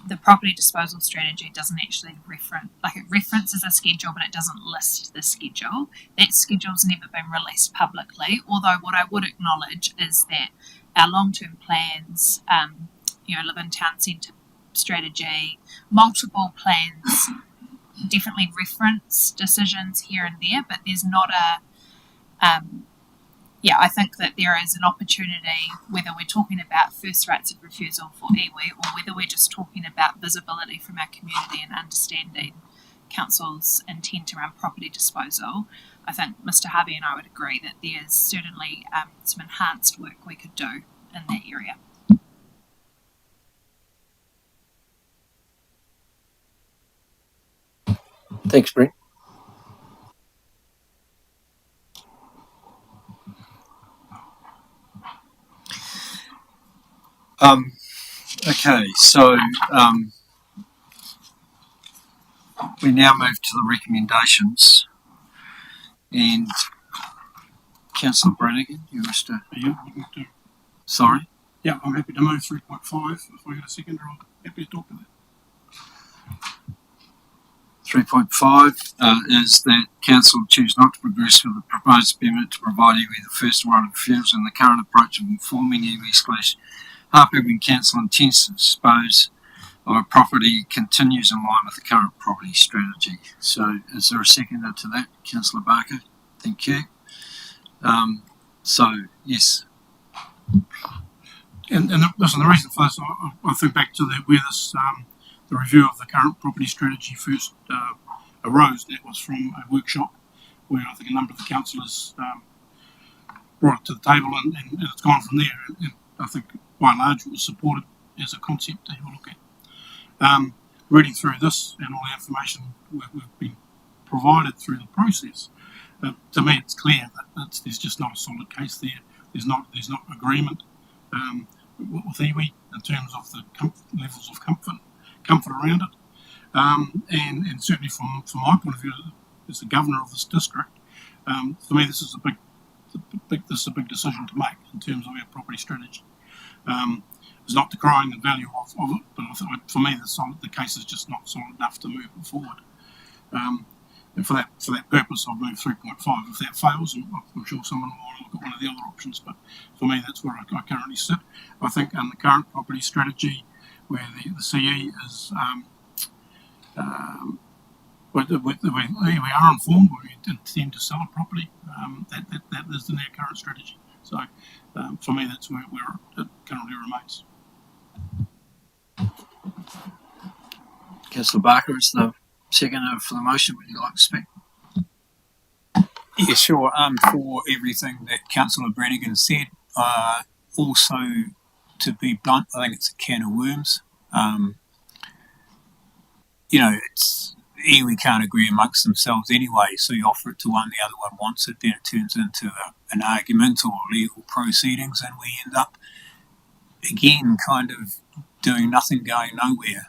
the property disposal strategy doesn't actually it references a schedule, but it doesn't list the schedule. That schedule's never been released publicly, although what I would acknowledge is that our long-term plans, live in town centre strategy, multiple plans definitely reference decisions here and there, but there's not I think that there is an opportunity, whether we're talking about first rights of refusal for iwi or whether we're just talking about visibility from our community and understanding council's intent around property disposal. I think Mr. Harvey and I would agree that there's certainly some enhanced work we could do in that area. Thanks, Brent. Okay, so we now move to the recommendations, and Councillor Brannigan, you wish to? Yeah, I can do. Sorry? Yeah, I'm happy to move 3.5. If we get a second, I'm happy to talk to that. 3.5 is that Council choose not to progress with the proposed amendment to provide iwi the first right of refusal, and the current approach of informing iwi/Hapu when Council intends to dispose of a property continues in line with the current property strategy. So is there a seconder to that, Councillor Barker? Thank you. So, yes. And listen, the reason for this, I think back to where this the review of the current property strategy first arose. That was from a workshop where I think a number of the councillors brought it to the table, and it's gone from there. And I think by and large it was supported as a concept to have a look at. Reading through this and all the information we've been provided through the process, to me it's clear that there's just not a solid case there. There's not agreement with iwi in terms of the levels of comfort around it, and certainly from my point of view as the governor of this district, for me this is a big decision to make in terms of our property strategy. It's not decrying the value of it, but for me the case is just not solid enough to move it forward. And for that purpose, I've moved 3.5. If that fails, I'm sure someone will want to look at one of the other options. But for me, that's where I currently sit. I think in the current property strategy, where the CE is, we are informed we intend to sell a property. That is in our current strategy. So for me, that's where it currently remains. Councillor Barker is the seconder for the motion. Would you like to speak? Yeah, sure. For everything that Councillor Brannigan said, also to be blunt, I think it's a can of worms. It's iwi can't agree amongst themselves anyway, so you offer it to one, the other one wants it, then it turns into an argument or legal proceedings, and we end up again kind of doing nothing, going nowhere.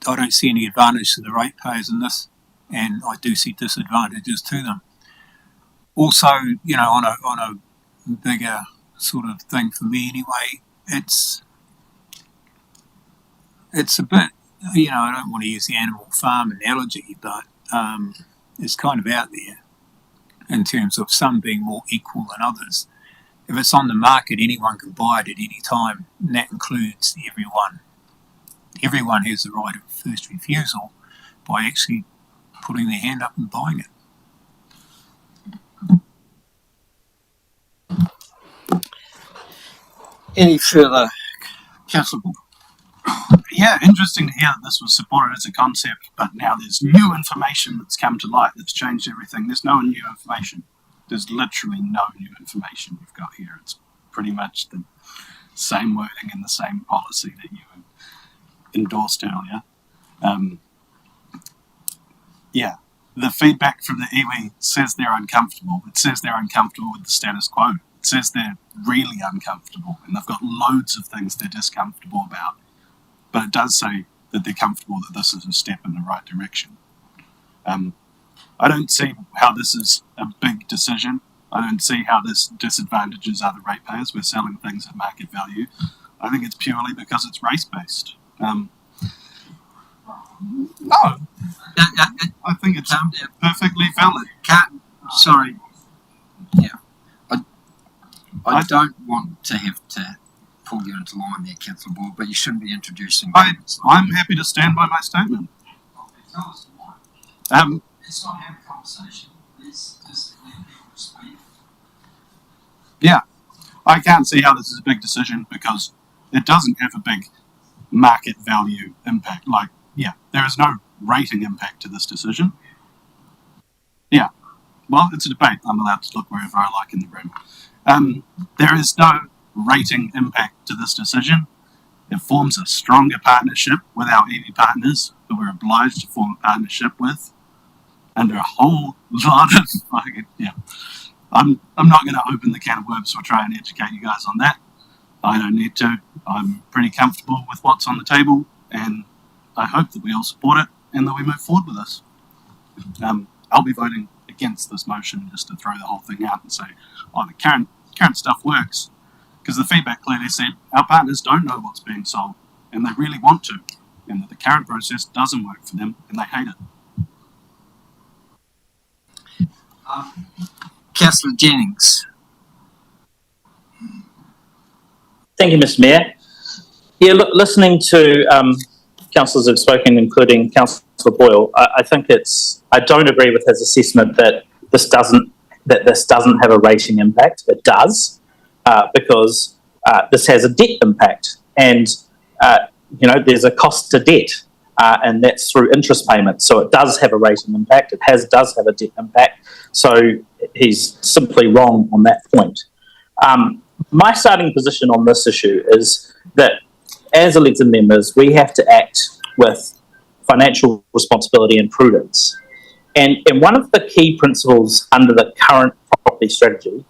I don't see any advantage to the ratepayers in this, and I do see disadvantages to them. Also, on a bigger sort of thing for me anyway, it's a bit, I don't want to use the animal farm analogy, but it's kind of out there in terms of some being more equal than others. If it's on the market, anyone can buy it at any time, and that includes everyone. Everyone has the right of first refusal by actually putting their hand up and buying it. Any further? Councillor Bull. Yeah, interesting to hear that this was supported as a concept, but now there's new information that's come to light that's changed everything. There's no new information. There's literally no new information you've got here. It's pretty much the same wording and the same policy that you endorsed earlier. Yeah, the feedback from the iwi says they're uncomfortable. It says they're uncomfortable with the status quo. It says they're really uncomfortable, and they've got loads of things they're discomfortable about. But it does say that they're comfortable that this is a step in the right direction. I don't see how this is a big decision. I don't see how this disadvantages other ratepayers. We're selling things at market value. I think it's purely because it's race-based. No. I think it's perfectly valid. Sorry. Yeah. I don't want to have to pull you into line there, Councillor Ball, but you shouldn't be introducing. I'm happy to stand by my statement. Let's not have a conversation. Let's just let people speak. Yeah, I can't see how this is a big decision because it doesn't have a big market value impact. Like, yeah, there is no rating impact to this decision. Yeah, well, it's a debate. I'm allowed to look wherever I like in the room. There is no rating impact to this decision. It forms a stronger partnership with our iwi partners who we're obliged to form a partnership with under a whole lot of fucking, yeah. I'm not going to open the can of worms or try and educate you guys on that. I don't need to. I'm pretty comfortable with what's on the table, and I hope that we all support it and that we move forward with this. I'll be voting against this motion just to throw the whole thing out and say, oh, the current stuff works. Because the feedback clearly said our partners don't know what's being sold and they really want to, and that the current process doesn't work for them and they hate it. Councillor Jennings. Thank you, Mr. Mayor. Yeah, listening to councillors who've spoken, including Councillor Boyle, I think I don't agree with his assessment that this doesn't have a rating impact. It does, because this has a debt impact, and there's a cost to debt, and that's through interest payments. So it does have a rating impact. It does have a debt impact. So he's simply wrong on that point. My starting position on this issue is that as elected members, we have to act with financial responsibility and prudence. And one of the key principles under the current property strategy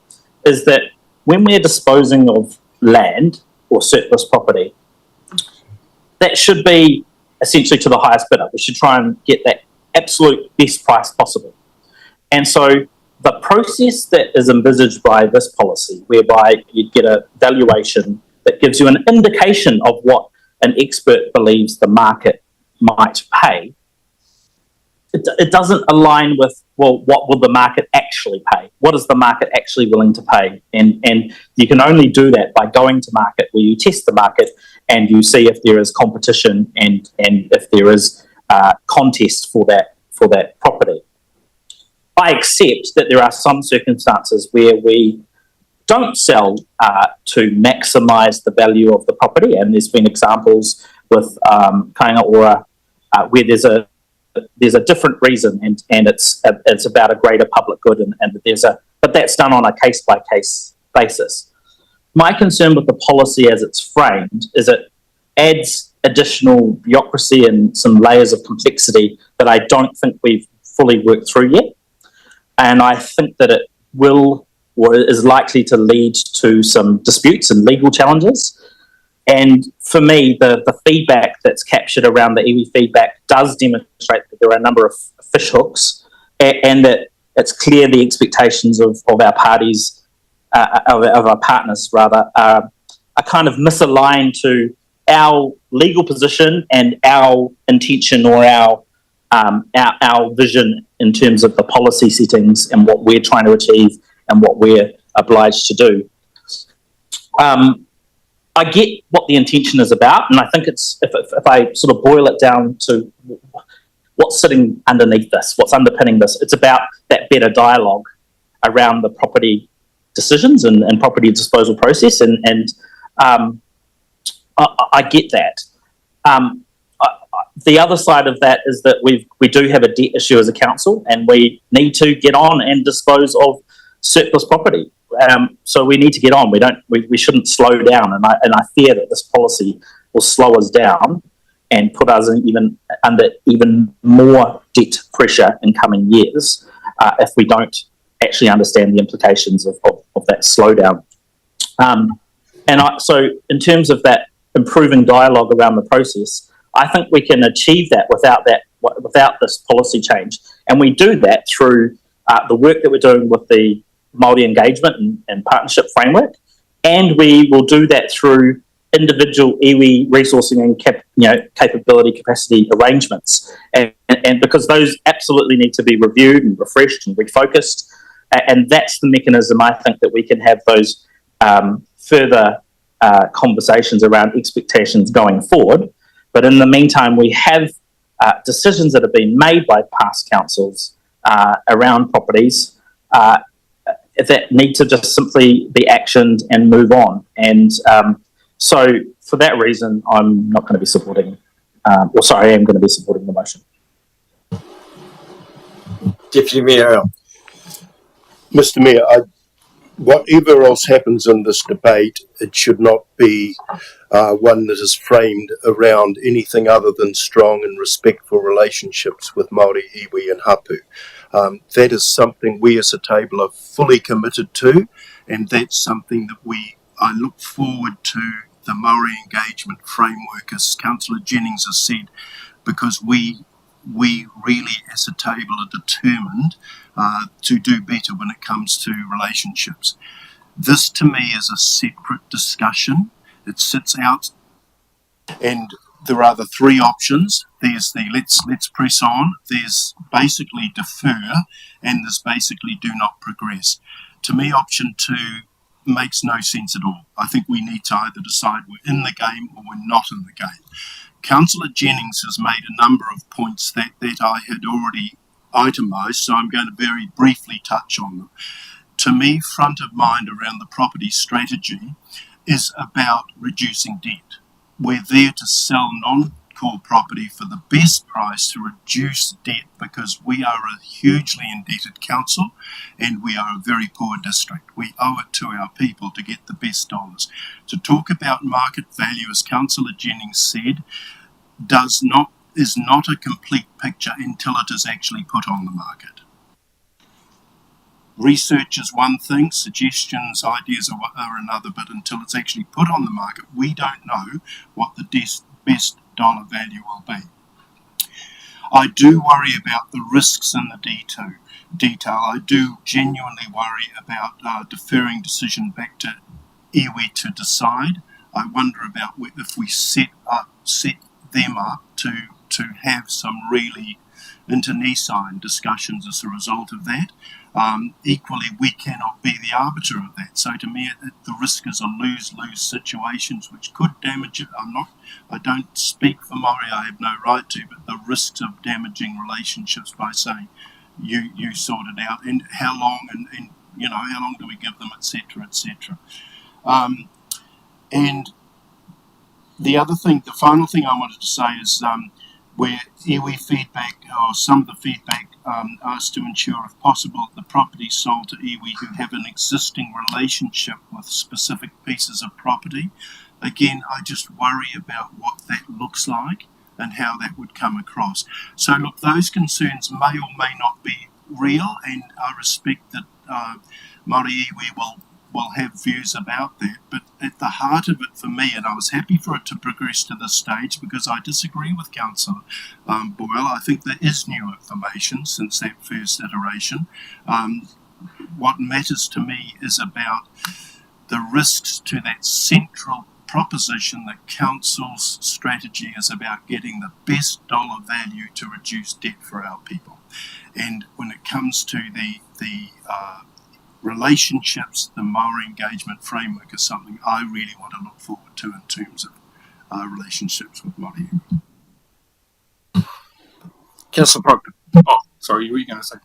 is that when we're disposing of land or surplus property, that should be essentially to the highest bidder. We should try and get that absolute best price possible. And so the process that is envisaged by this policy, whereby you get a valuation that gives you an indication of what an expert believes the market might pay, it doesn't align with, well, what will the market actually pay? What is the market actually willing to pay? And you can only do that by going to market, where you test the market and you see if there is competition and if there is contest for that property. I accept that there are some circumstances where we don't sell to maximise the value of the property, and there's been examples with Kāinga Ora where there's a different reason, and it's about a greater public good, but that's done on a case by case basis. My concern with the policy as it's framed is it adds additional bureaucracy and some layers of complexity that I don't think we've fully worked through yet. And I think that it will, or is likely to lead to some disputes and legal challenges. And for me, the feedback that's captured around the iwi feedback does demonstrate that there are a number of fish hooks, and that it's clear the expectations of our parties, of our partners rather, are kind of misaligned to our legal position and our intention or our vision in terms of the policy settings and what we're trying to achieve and what we're obliged to do. I get what the intention is about, and I think it's, if I sort of boil it down to what's sitting underneath this, what's underpinning this, it's about that better dialogue around the property decisions and property disposal process, and I get that. The other side of that is that we do have a debt issue as a council, and we need to get on and dispose of surplus property. So we need to get on. We shouldn't slow down, and I fear that this policy will slow us down and put us under even more debt pressure in coming years if we don't actually understand the implications of that slowdown. So in terms of that improving dialogue around the process, I think we can achieve that without this policy change, and we do that through the work that we're doing with the Māori engagement and partnership framework, and we will do that through individual iwi resourcing and capability capacity arrangements, and because those absolutely need to be reviewed and refreshed and refocused, and that's the mechanism I think that we can have those further conversations around expectations going forward. But in the meantime, we have decisions that have been made by past councils around properties that need to just simply be actioned and move on. And so for that reason, I'm not going to be supporting, I am going to be supporting the motion. Deputy Mayor. Mr. Mayor, whatever else happens in this debate, it should not be one that is framed around anything other than strong and respectful relationships with Māori, iwi and hapu. That is something we as a table are fully committed to, and that's something that I look forward to the Māori engagement framework, as Councillor Jennings has said, because we really as a table are determined to do better when it comes to relationships. This to me is a separate discussion. It sits out, and there are the three options. There's the let's press on, there's basically defer, and there's basically do not progress. To me, option 2 makes no sense at all. I think we need to either decide we're in the game or we're not in the game. Councillor Jennings has made a number of points that I had already itemised, so I'm going to very briefly touch on them. To me, front of mind around the property strategy is about reducing debt. We're there to sell non-core property for the best price to reduce debt, because we are a hugely indebted council and we are a very poor district. We owe it to our people to get the best dollars. To talk about market value, as Councillor Jennings said, is not a complete picture until it is actually put on the market. Research is one thing, suggestions, ideas are another, but until it's actually put on the market, we don't know what the best dollar value will be. I do worry about the risks in the detail. I do genuinely worry about deferring decision back to iwi to decide. I wonder about if we set them up to have some really internecine discussions as a result of that. Equally, we cannot be the arbiter of that. So to me, the risk is a lose-lose situations which could damage it. I don't speak for Māori, I have no right to, but the risks of damaging relationships by saying you sort it out, and how long, and how long do we give them, etc., etc. And the final thing I wanted to say is where iwi feedback, or some of the feedback, asked to ensure, if possible, the property sold to iwi who have an existing relationship with specific pieces of property. Again, I just worry about what that looks like and how that would come across. So look, those concerns may or may not be real, and I respect that Māori iwi will have views about that, but at the heart of it for me, and I was happy for it to progress to this stage because I disagree with Councillor Boyle, I think there is new information since that first iteration. What matters to me is about the risks to that central proposition that Council's strategy is about getting the best dollar value to reduce debt for our people. And when it comes to the relationships, the mower engagement framework is something I really want to look forward to in terms of relationships with Māori. Councillor Proctor. Oh, sorry, were you going to say?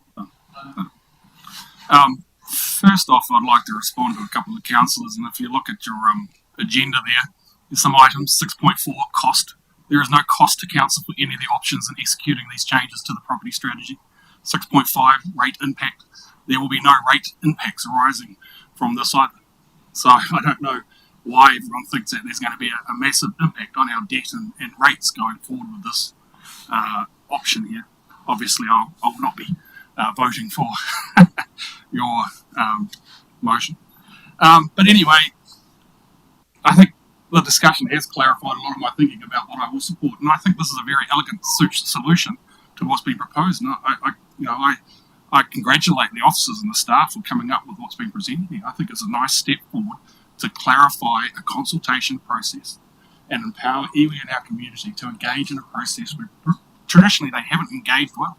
First off, I'd like to respond to a couple of councillors, and if you look at your agenda there's some items. 6.4 cost. There is no cost to council for any of the options in executing these changes to the property strategy. 6.5 rate impact. There will be no rate impacts arising from this either. So I don't know why everyone thinks that there's going to be a massive impact on our debt and rates going forward with this option here. Obviously, I will not be voting for your motion. But anyway, I think the discussion has clarified a lot of my thinking about what I will support, and I think this is a very elegant solution to what's been proposed. And I congratulate the officers and the staff for coming up with what's been presented here. I think it's a nice step forward to clarify a consultation process and empower iwi in our community to engage in a process where traditionally they haven't engaged well,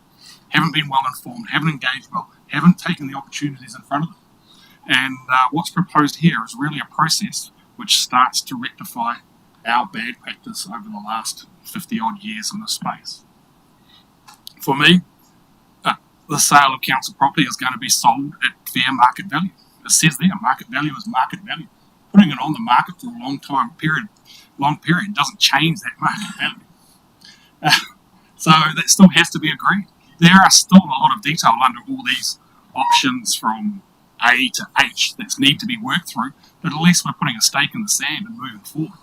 haven't been well informed, haven't engaged well, haven't taken the opportunities in front of them. And what's proposed here is really a process which starts to rectify our bad practice over the last 50 odd years in this space. For me, the sale of council property is going to be sold at fair market value. It says there, market value is market value. Putting it on the market for a long period doesn't change that market value. So that still has to be agreed. There are still a lot of detail under all these options from A to H that need to be worked through, but at least we're putting a stake in the sand and moving forward.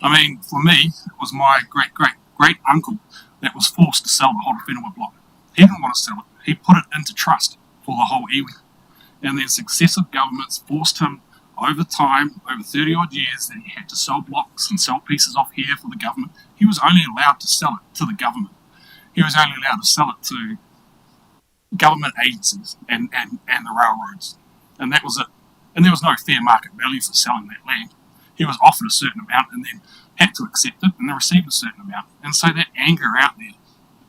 I mean, for me, it was my great uncle that was forced to sell the Horowhenua block. He didn't want to sell it. He put it into trust for the whole iwi. And then successive governments forced him over time, over 30 odd years, that he had to sell blocks and sell pieces off here for the government. He was only allowed to sell it to the government. He was only allowed to sell it to government agencies and the railroads. And that was it. And there was no fair market value for selling that land. He was offered a certain amount and then had to accept it and then received a certain amount. And so that anger out there,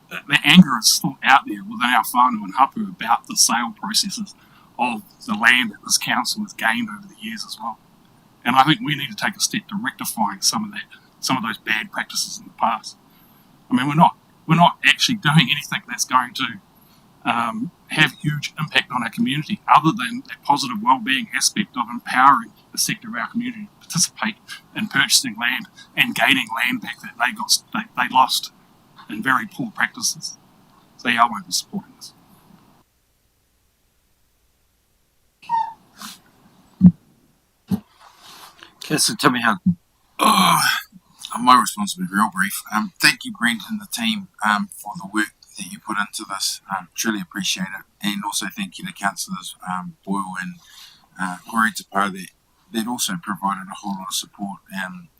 that anger is still out there within our whānau and hapu about the sale processes of the land that this council has gained over the years as well. And I think we need to take a step to rectifying some of those bad practices in the past. I mean, we're not actually doing anything that's going to have huge impact on our community other than that positive well-being aspect of empowering the sector of our community to participate in purchasing land and gaining land back that they lost in very poor practices. So yeah, I won't be supporting this. Councillor Timmy Hunt. My response will be real brief. Thank you, Brent and the team, for the work that you put into this. Truly appreciate it. And also thank you to Councillors Boyle and Corey Tapau that also provided a whole lot of support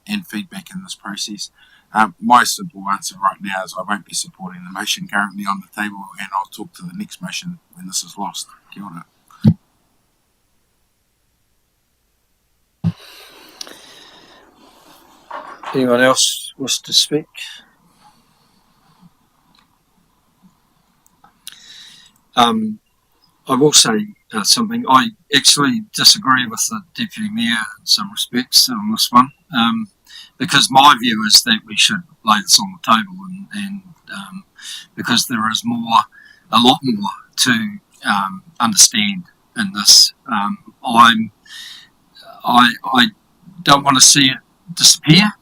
and feedback in this process. My simple answer right now is I won't be supporting the motion currently on the table, and I'll talk to the next motion when this is lost. Kia ora. Anyone else wish to speak? I will say something. I actually disagree with the Deputy Mayor in some respects on this one, because my view is that we should lay this on the table, and because there is a lot more to understand in this. I don't want to see it disappear.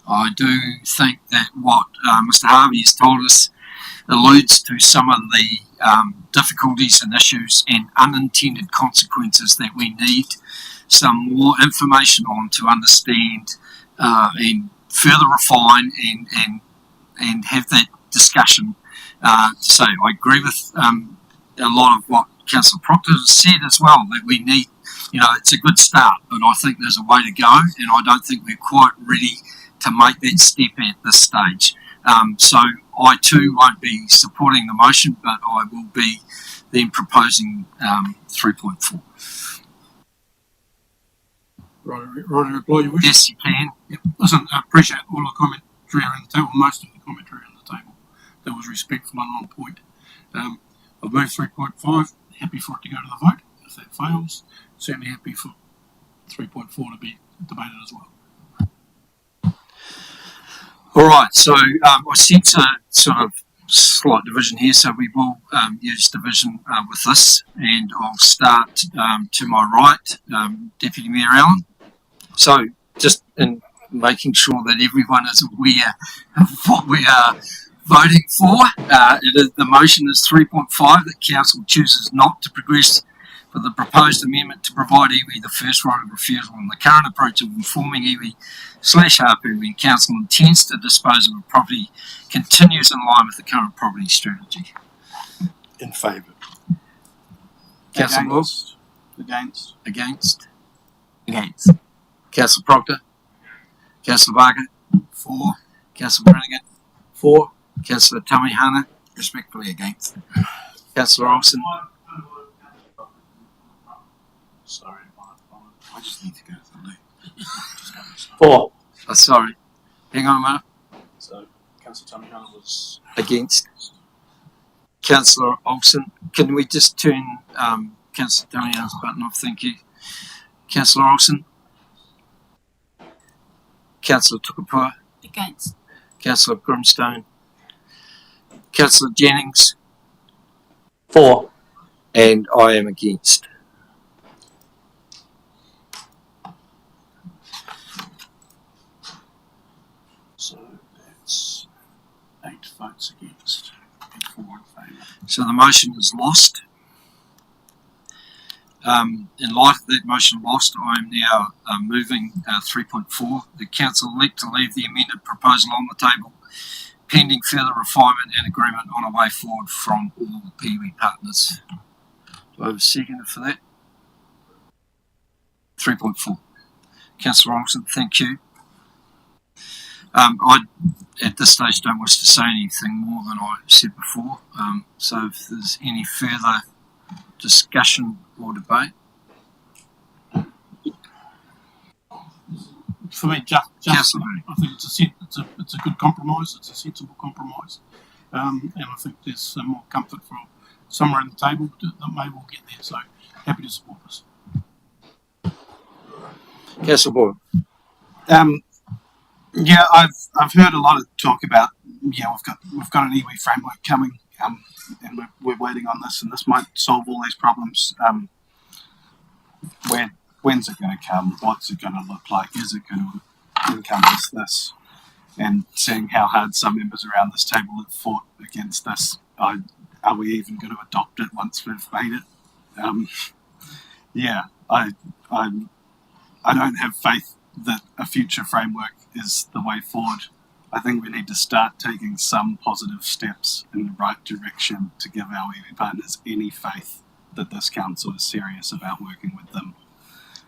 I do think that what Mr. Harvey has told us alludes to some of the difficulties and issues and unintended consequences that we need some more information on to understand and further refine and have that discussion. So I agree with a lot of what Councillor Proctor has said as well, that we need, it's a good start, but I think there's a way to go, and I don't think we're quite ready to make that step at this stage. So I too won't be supporting the motion, but I will be then proposing 3.4. Right, reply your wish? Yes, you can. Yep. Listen, I appreciate all the commentary on the table, most of the commentary on the table. That was respectful and on point. I've moved 3.5, happy for it to go to the vote. if that fails, certainly happy for 3.4 to be debated as well. All right, so I sense a sort of slight division here, so we will use division with this, and I'll start to my right, Deputy Mayor Allen. So just in making sure that everyone is aware of what we are voting for, the motion is 3.5, that Council chooses not to progress for the proposed amendment to provide iwi the first right of refusal on the current approach of informing iwi/harpoo when Council intends to dispose of a property continues in line with the current property strategy. In favour. Councillor Moore? Against. Against. Against. Councillor Proctor? Councillor Barker? For. Councillor Brannigan? For. Councillor Tamihana? Respectfully against. Councillor Olsen? Sorry, I just need to go to the loo. For. Oh, sorry. Hang on a minute. So, Councillor Tamihana was Against. Councillor Olsen. Can we just turn Councillor Tamihana's button off? Thank you. Councillor Olsen. Councillor Tukapua. Against. Councillor Grimstone. Councillor Jennings. For. And I am against. so that's 8 votes against and 4 in favour. So the motion is lost. In light of that motion lost, I am now moving 3.4. The Council elect to leave the amended proposal on the table, pending further refinement and agreement on a way forward from all iwi partners. Do I have a second for that? 3.4. Councillor Olsen, thank you. I, at this stage, don't wish to say anything more than I said before. So if there's any further discussion or debate. For me, just I think it's a good compromise. It's a sensible compromise, and I think there's some more comfort for somewhere in the table that may well get there. So happy to support this. Councillor Boyle. Yeah, I've heard a lot of talk about we've got an iwi framework coming, and we're waiting on this, and this might solve all these problems. When's it going to come? What's it going to look like? Is it going to encompass this? And seeing how hard some members around this table have fought against this, are we even going to adopt it once we've made it? I don't have faith that a future framework is the way forward. I think we need to start taking some positive steps in the right direction to give our iwi partners any faith that this council is serious about working with them.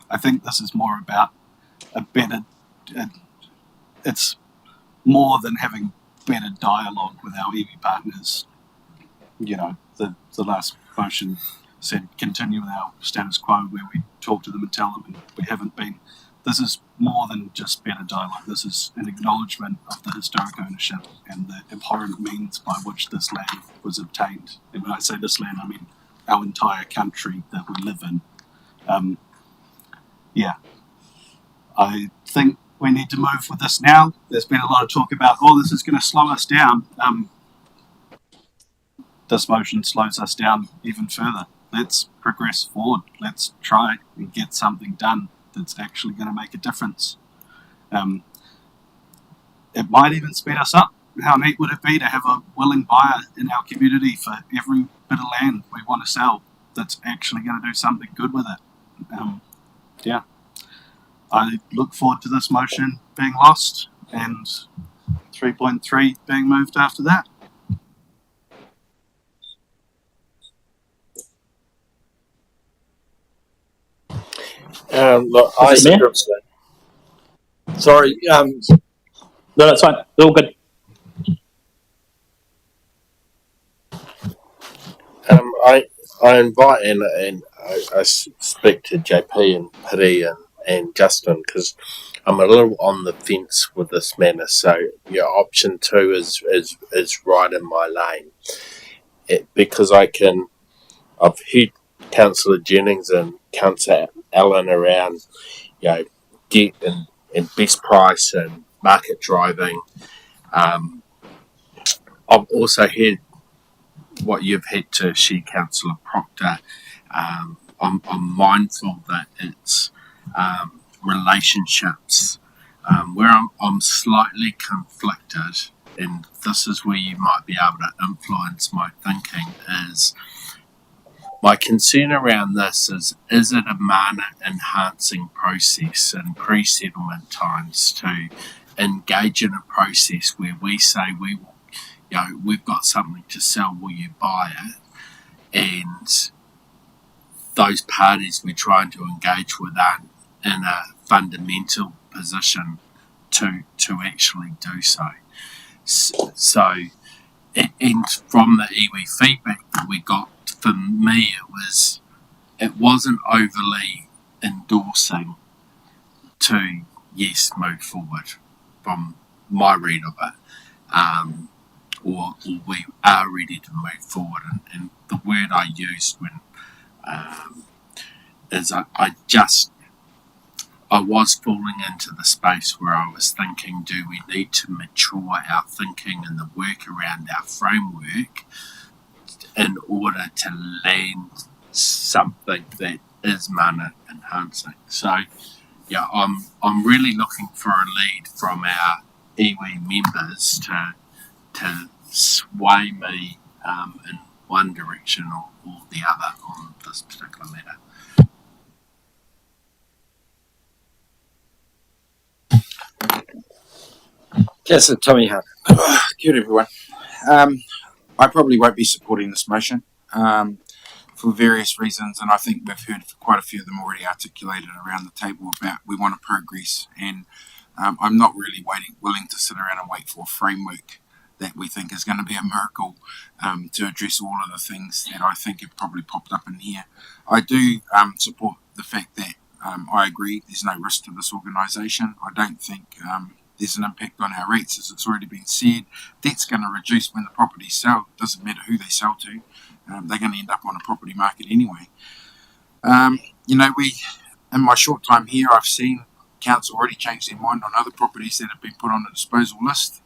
I think this is more about it's more than having better dialogue with our iwi partners. You know, the last motion said continue with our status quo, where we talk to them and tell them, and we haven't been. This is more than just better dialogue. This is an acknowledgement of the historic ownership and the abhorrent means by which this land was obtained. And when I say this land, I mean our entire country that we live in. I think we need to move with this now. There's been a lot of talk about, this is going to slow us down. This motion slows us down even further. Let's progress forward. Let's try and get something done that's actually going to make a difference. It might even speed us up. How neat would it be to have a willing buyer in our community for every bit of land we want to sell that's actually going to do something good with it? I look forward to this motion being lost and 3.3 being moved after that. Look, sorry. No, that's fine. It's all good. I invite and I speak to JP and Piri and Justin, because I'm a little on the fence with this matter. So option 2 is right in my lane, because I've heard Councillor Jennings and Councillor Allen around, debt and best price and market driving. I've also heard what you've had to share, Councillor Proctor. I'm mindful that it's relationships where I'm slightly conflicted, and this is where you might be able to influence my thinking, is my concern around this is it a mana enhancing process and pre-settlement times to engage in a process where we say we've got something to sell, will you buy it? And those parties we're trying to engage with aren't in a fundamental position to actually do so. So, and from the iwi feedback that we got, for me it wasn't overly endorsing to move forward from my read of it, or we are ready to move forward. And the word I used when is I was falling into the space where I was thinking, do we need to mature our thinking and the work around our framework in order to land something that is mana enhancing? So I'm really looking for a lead from our iwi members to sway me in one direction or the other on this particular matter. Councillor Tommy Hunt. Good everyone. I probably won't be supporting this motion for various reasons, and I think we've heard quite a few of them already articulated around the table about we want to progress, and I'm not really willing to sit around and wait for a framework that we think is going to be a miracle to address all of the things that I think have probably popped up in here. I do support the fact that I agree there's no risk to this organisation. I don't think there's an impact on our rates, as it's already been said. Debt's going to reduce when the properties sell. It doesn't matter who they sell to. They're going to end up on a property market anyway. In my short time here, I've seen council already change their mind on other properties that have been put on a disposal list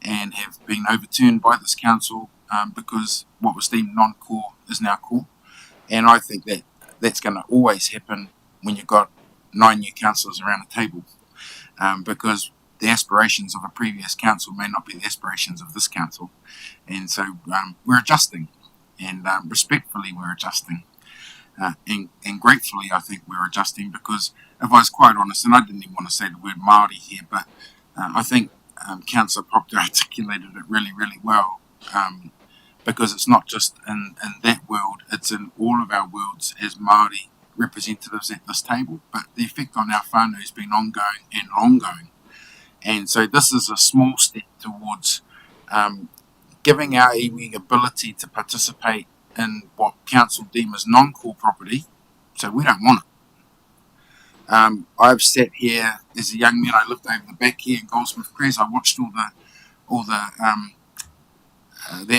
and have been overturned by this council because what was deemed non-core is now core. And I think that that's going to always happen when you've got 9 new councillors around a table, because the aspirations of a previous council may not be the aspirations of this council. And so we're adjusting, and respectfully we're adjusting. And gratefully I think we're adjusting, because if I was quite honest, and I didn't even want to say the word Māori here, but I think Councillor Proctor articulated it really, really well, because it's not just in that world, it's in all of our worlds as Māori representatives at this table, but the effect on our whānau has been ongoing and ongoing. And so this is a small step towards giving our iwi ability to participate in what council deem as non-core property, so we don't want it. I've sat here as a young man. I lived over the back here in Goldsmith Crest. I watched all the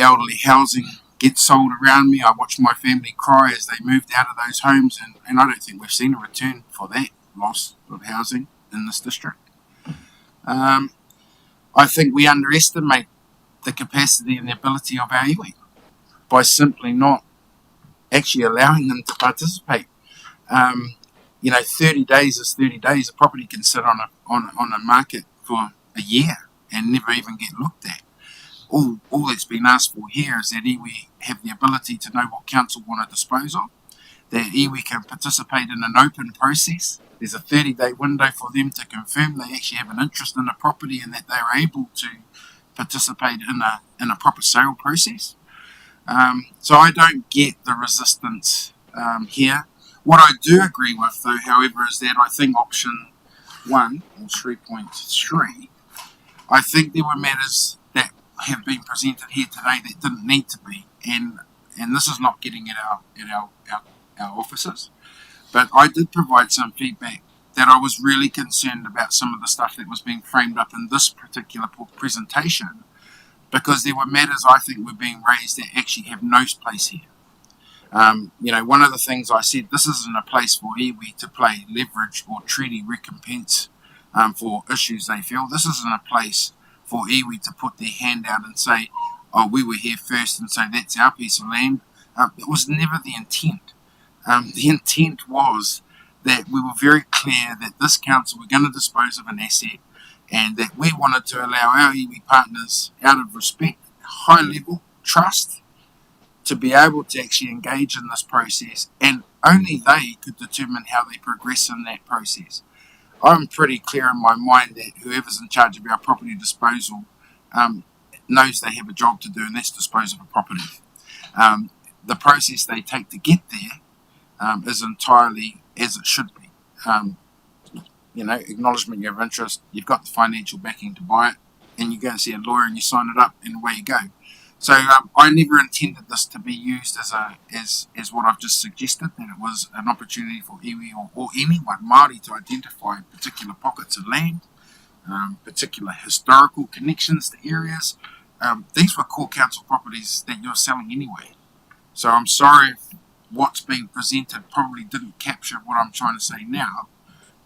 elderly housing get sold around me. I watched my family cry as they moved out of those homes, and I don't think we've seen a return for that loss of housing in this district. I think we underestimate the capacity and the ability of our iwi by simply not actually allowing them to participate. 30 days is 30 days. A property can sit on a market for a year and never even get looked at. All that's been asked for here is that iwi have the ability to know what council want to dispose of, that iwi can participate in an open process. There's a 30-day window for them to confirm they actually have an interest in the property and that they're able to participate in a proper sale process. So I don't get the resistance here. What I do agree with, though, however, is that I think option 1, or 3.3, I think there were matters that have been presented here today that didn't need to be, and this is not getting at our officers. But I did provide some feedback that I was really concerned about some of the stuff that was being framed up in this particular presentation, because there were matters I think were being raised that actually have no place here. One of the things I said, this isn't a place for iwi to play leverage or treaty recompense for issues they feel. This isn't a place for iwi to put their hand out and say, oh, we were here first, and so that's our piece of land. It was never the intent. The intent was that we were very clear that this council were going to dispose of an asset, and that we wanted to allow our iwi partners, out of respect, high level trust, to be able to actually engage in this process, and only they could determine how they progress in that process. I'm pretty clear in my mind that whoever's in charge of our property disposal knows they have a job to do, and that's dispose of a property. The process they take to get there is entirely as it should be. Acknowledgement of interest, you've got the financial backing to buy it, and you go and see a lawyer and you sign it up, and away you go. So I never intended this to be used as what I've just suggested, that it was an opportunity for iwi or anyone, Māori, to identify particular pockets of land, particular historical connections to areas. These were core council properties that you're selling anyway. So I'm sorry if what's being presented probably didn't capture what I'm trying to say now,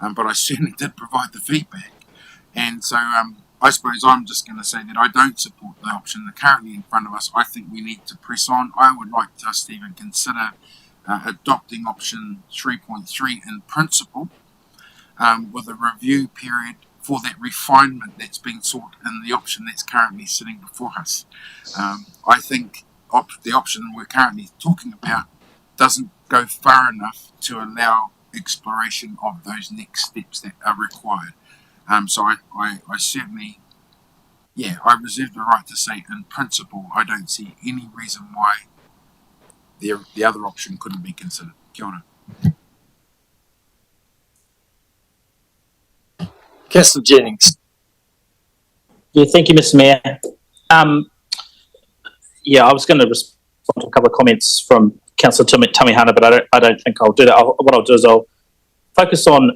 but I certainly did provide the feedback. And so I suppose I'm just going to say that I don't support the option that currently in front of us. I think we need to press on. I would like us to even consider adopting option 3.3 in principle, with a review period for that refinement that's being sought in the option that's currently sitting before us. I think the option we're currently talking about doesn't go far enough to allow exploration of those next steps that are required. So I certainly, I reserve the right to say in principle I don't see any reason why the other option couldn't be considered. Kia ora. Councillor Jennings. Yeah, thank you, Mr. Mayor. I was going to respond to a couple of comments from Councillor Tamihana, but I don't think I'll do that. What I'll do is I'll focus on.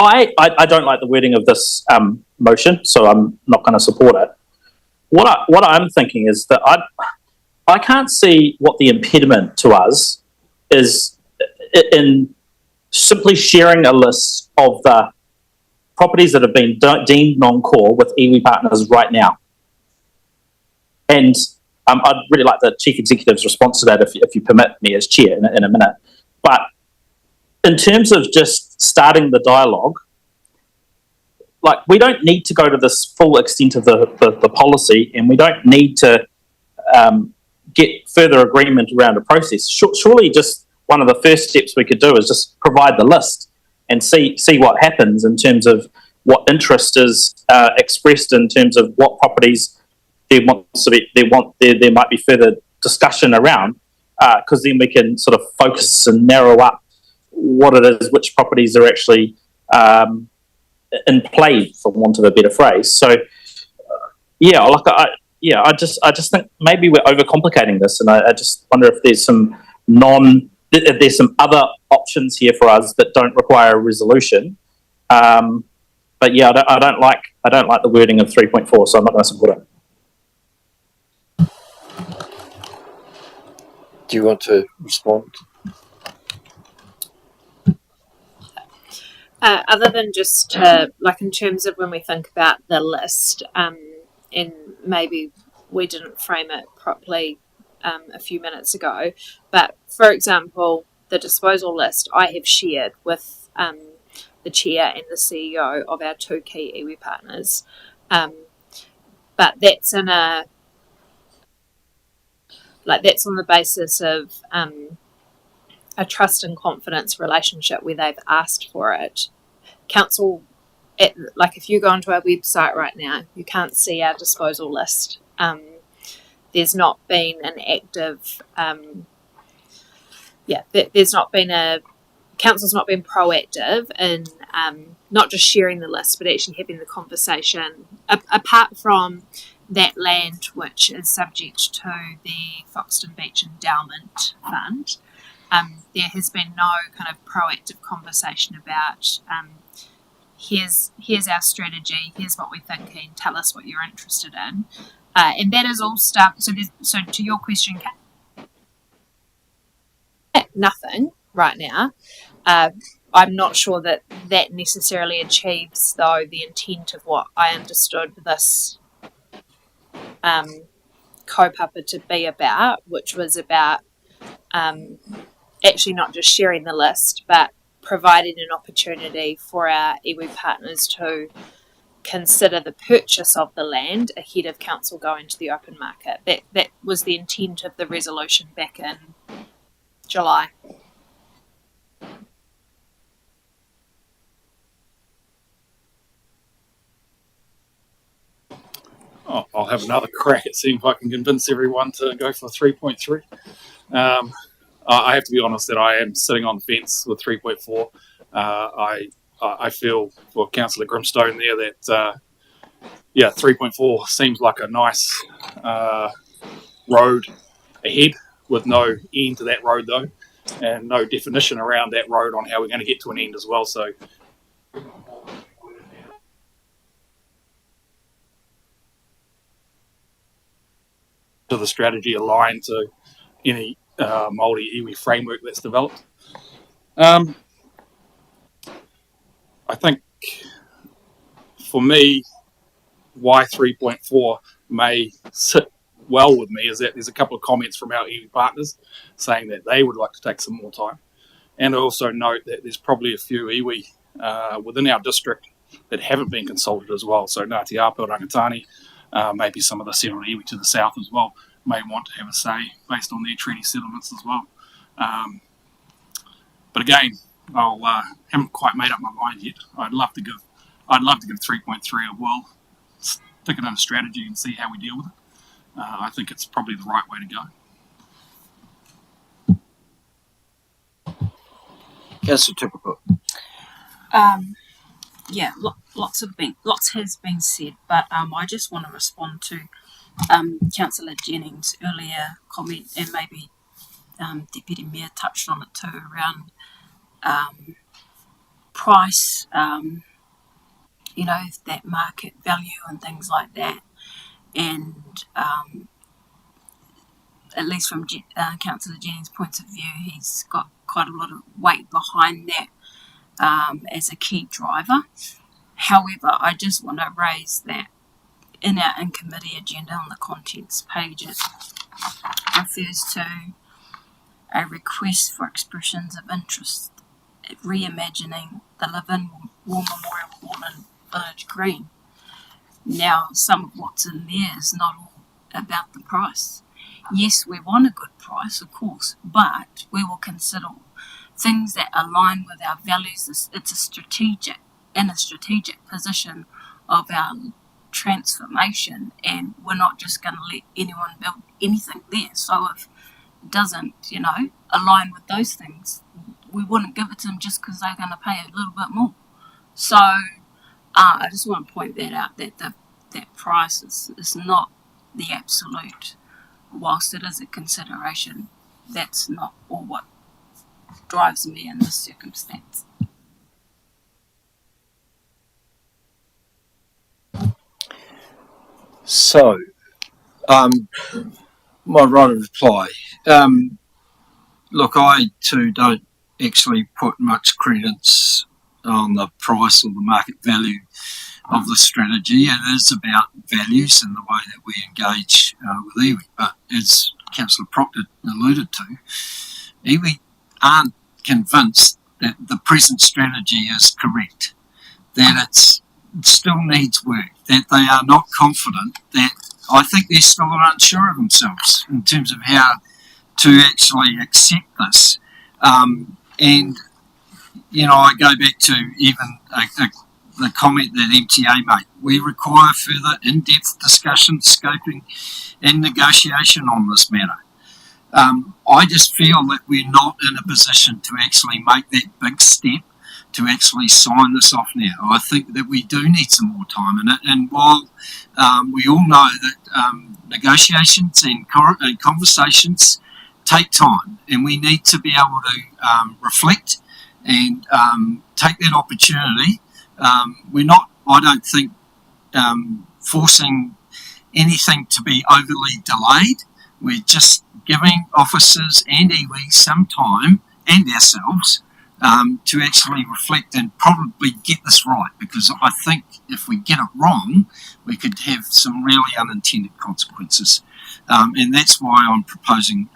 I don't like the wording of this motion, so I'm not going to support it. What I'm thinking is that I can't see what the impediment to us is in simply sharing a list of the properties that have been deemed non-core with iwi partners right now. And I'd really like the Chief Executive's response to that, if you permit me as Chair, in a minute. But in terms of just starting the dialogue, like, we don't need to go to this full extent of the policy, and we don't need to get further agreement around a process. Surely just one of the first steps we could do is just provide the list and see what happens in terms of what interest is expressed in terms of what properties there might be further discussion around, because then we can sort of focus and narrow up what it is, which properties are actually in play, for want of a better phrase. So I just think maybe we're overcomplicating this, and I just wonder if there's some other options here for us that don't require a resolution. But yeah, I don't like the wording of 3.4, so I'm not going to support it. Do you want to respond? Other than just to, like, in terms of when we think about the list, and maybe we didn't frame it properly a few minutes ago, but for example, the disposal list I have shared with the Chair and the CEO of our two key iwi partners, but that's that's on the basis of a trust and confidence relationship where they've asked for it. Council, if you go onto our website right now, you can't see our disposal list. There's not been an active, council's not been proactive in not just sharing the list, but actually having the conversation. Apart from that land, which is subject to the Foxton Beach Endowment Fund, there has been no kind of proactive conversation about here's our strategy, here's what we're thinking, tell us what you're interested in. and that is all stuff. So to your question, nothing right now. I'm not sure that necessarily achieves, though, the intent of what I understood this kaupapa to be about, which was about actually not just sharing the list, but providing an opportunity for our iwi partners to consider the purchase of the land ahead of council going to the open market. That was the intent of the resolution back in July. Oh, I'll have another crack at seeing if I can convince everyone to go for 3.3. I have to be honest that I am sitting on the fence with 3.4. I feel for Councillor Grimstone there that 3.4 seems like a nice road ahead with no end to that road though, and no definition around that road on how we're going to get to an end as well. So to the strategy aligned to any Māori iwi framework that's developed. I think for me, why 3.4 may sit well with me is that there's a couple of comments from our iwi partners saying that they would like to take some more time. And I also note that there's probably a few iwi within our district that haven't been consulted as well. So Ngāti Apo, Rangatani, maybe some of the settled iwi to the south as well may want to have a say based on their treaty settlements as well. But again, I haven't quite made up my mind yet. I'd love to give 3.3 a whirl, stick it in a strategy and see how we deal with it. I think it's probably the right way to go. Councillor Typical. Lots has been said, but I just want to respond to Councillor Jennings' earlier comment, and maybe Deputy Mayor touched on it too, around price, that market value and things like that. And at least from Councillor Jennings' point of view, he's got quite a lot of weight behind that as a key driver. However, I just want to raise that in our in-committee agenda on the contents page, it refers to a request for expressions of interest at reimagining the Live-In War Memorial Hall in Village Green. Now, some of what's in there is not all about the price. Yes, we want a good price, of course, but we will consider things that align with our values. It's a strategic position of our transformation, and we're not just going to let anyone build anything there. So if it doesn't, align with those things, we wouldn't give it to them just because they're going to pay a little bit more. So I just want to point that out, that that price is not the absolute. Whilst it is a consideration, that's not all what drives me in this circumstance. So, my right of reply. Look, I too don't actually put much credence on the price or the market value of the strategy. It is about values and the way that we engage with iwi. But as Councillor Proctor alluded to, iwi aren't convinced that the present strategy is correct, that it still needs work, that they are not confident, that I think they're still unsure of themselves in terms of how to actually accept this. And, I go back to even the comment that MTA made. We require further in-depth discussion, scoping and negotiation on this matter. I just feel that we're not in a position to actually make that big step to actually sign this off now. I think that we do need some more time in it, and while we all know that negotiations and conversations take time, and we need to be able to reflect and take that opportunity. We're not, I don't think, forcing anything to be overly delayed. We're just giving officers and iwi some time, and ourselves, to actually reflect and probably get this right, because I think if we get it wrong, we could have some really unintended consequences. And that's why I'm proposing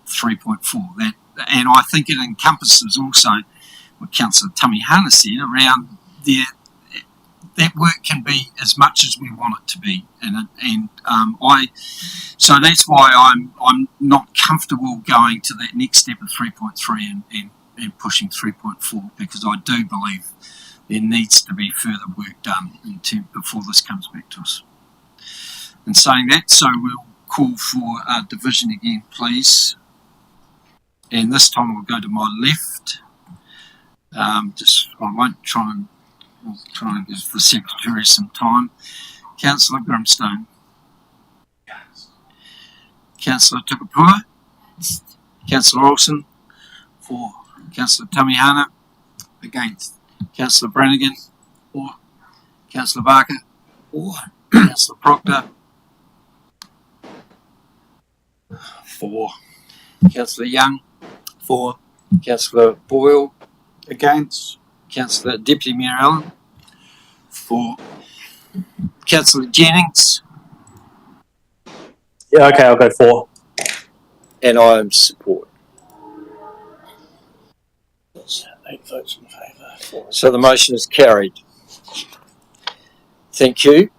3.4. And I think it encompasses also what Councillor Tamihana said around that work can be as much as we want it to be, so that's why I'm not comfortable going to that next step of 3.3 and pushing 3.4, because I do believe there needs to be further work done before this comes back to us. And saying that, so we'll call for division again, please. And this time I'll go to my left. I won't try and. We'll try and give the Secretary some time. Councillor Grimstone. Councillor Tukapua. Councillor Olsen. For. Councillor Tamihana. Against. Councillor Brannigan. For. Councillor Barker. For. Councillor Proctor. For. Councillor Young. For. Councillor Boyle. Against. Councillor Deputy Mayor Allen. For. Councillor Jennings. Yeah, okay, I'll go 4. And I am support. 8 votes in favour. So the motion is carried. Thank you.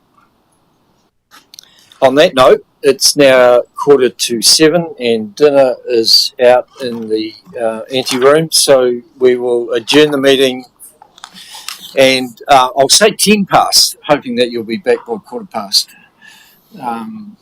On that note, it's now 6:45 and dinner is out in the ante-room, so we will adjourn the meeting, and I'll say 10 past, hoping that you'll be back by 15:15.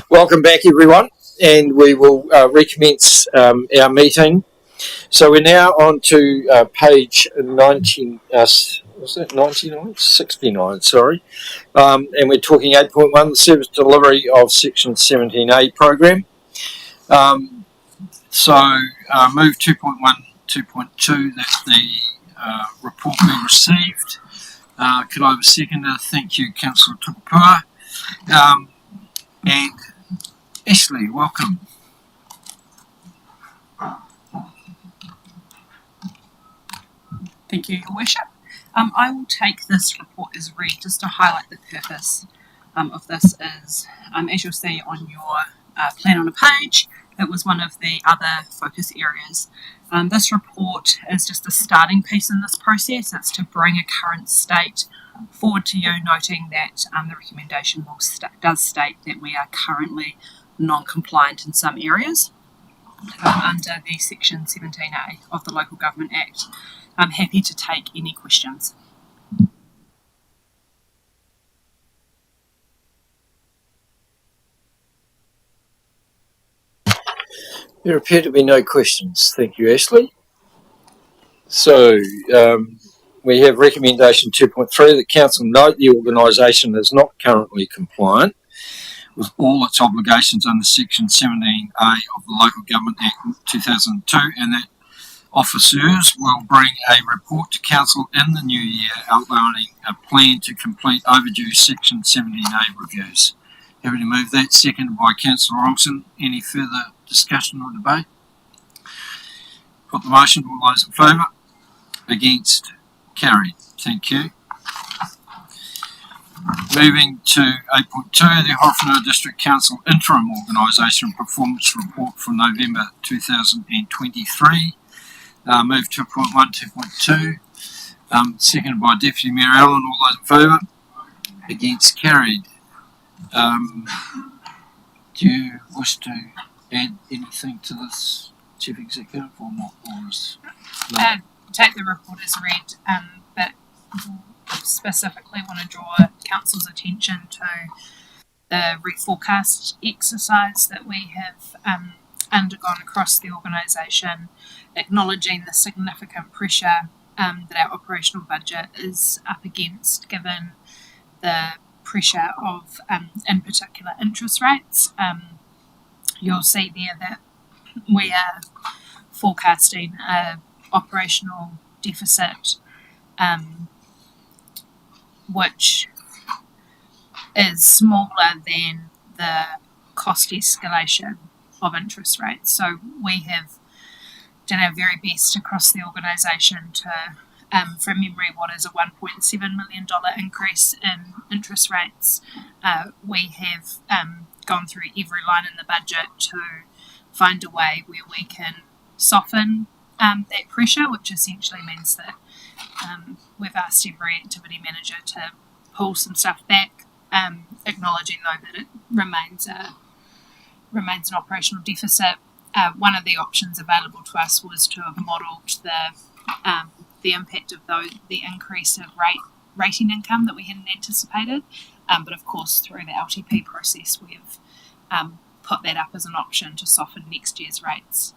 Welcome back, everyone, and we will recommence our meeting. So we're now on to page 19, was it 99? 69, sorry. And we're talking 8.1, the service delivery of Section 17A program. Move 2.1, 2.2, that's the report we received. Could I have a seconder? Thank you, Councillor Tukapua. And Ashley, welcome. Thank you, Your Worship. I will take this report as read just to highlight the purpose of this is, as you'll see on your plan on a page, it was one of the other focus areas. This report is just a starting piece in this process. It's to bring a current state forward to you, noting that the recommendation does state that we are currently non-compliant in some areas under the Section 17A of the Local Government Act. I'm happy to take any questions. There appear to be no questions. Thank you, Ashley. So we have recommendation 2.3 that Council note the organisation is not currently compliant with all its obligations under Section 17A of the Local Government Act 2002, and that officers will bring a report to Council in the new year outlining a plan to complete overdue Section 17A reviews. Happy to move that. Seconded by Councillor Olsen. Any further discussion or debate? Put the motion. All those in favour? Against? Carried. Thank you. Moving to 8.2, the Horowhenua District Council Interim Organisation Performance Report for November 2023. Move 2.1, 2.2. Seconded by Deputy Mayor Allen. All those in favour? Against? Carried. Do you wish to add anything to this, Chief Executive, or not? Or is Take the report as read, but specifically want to draw Council's attention to the reforecast exercise that we have undergone across the organisation, acknowledging the significant pressure that our operational budget is up against, given the pressure of, in particular, interest rates. You'll see there that we are forecasting a operational deficit which is smaller than the cost escalation of interest rates. So we have done our very best across the organisation to, from memory, what is a $1.7 million increase in interest rates. We have gone through every line in the budget to find a way where we can soften that pressure, which essentially means that we've asked every activity manager to pull some stuff back, acknowledging though that it remains an operational deficit. One of the options available to us was to have modelled the impact of the increase of rating income that we hadn't anticipated, but of course through the LTP process we've put that up as an option to soften next year's rates.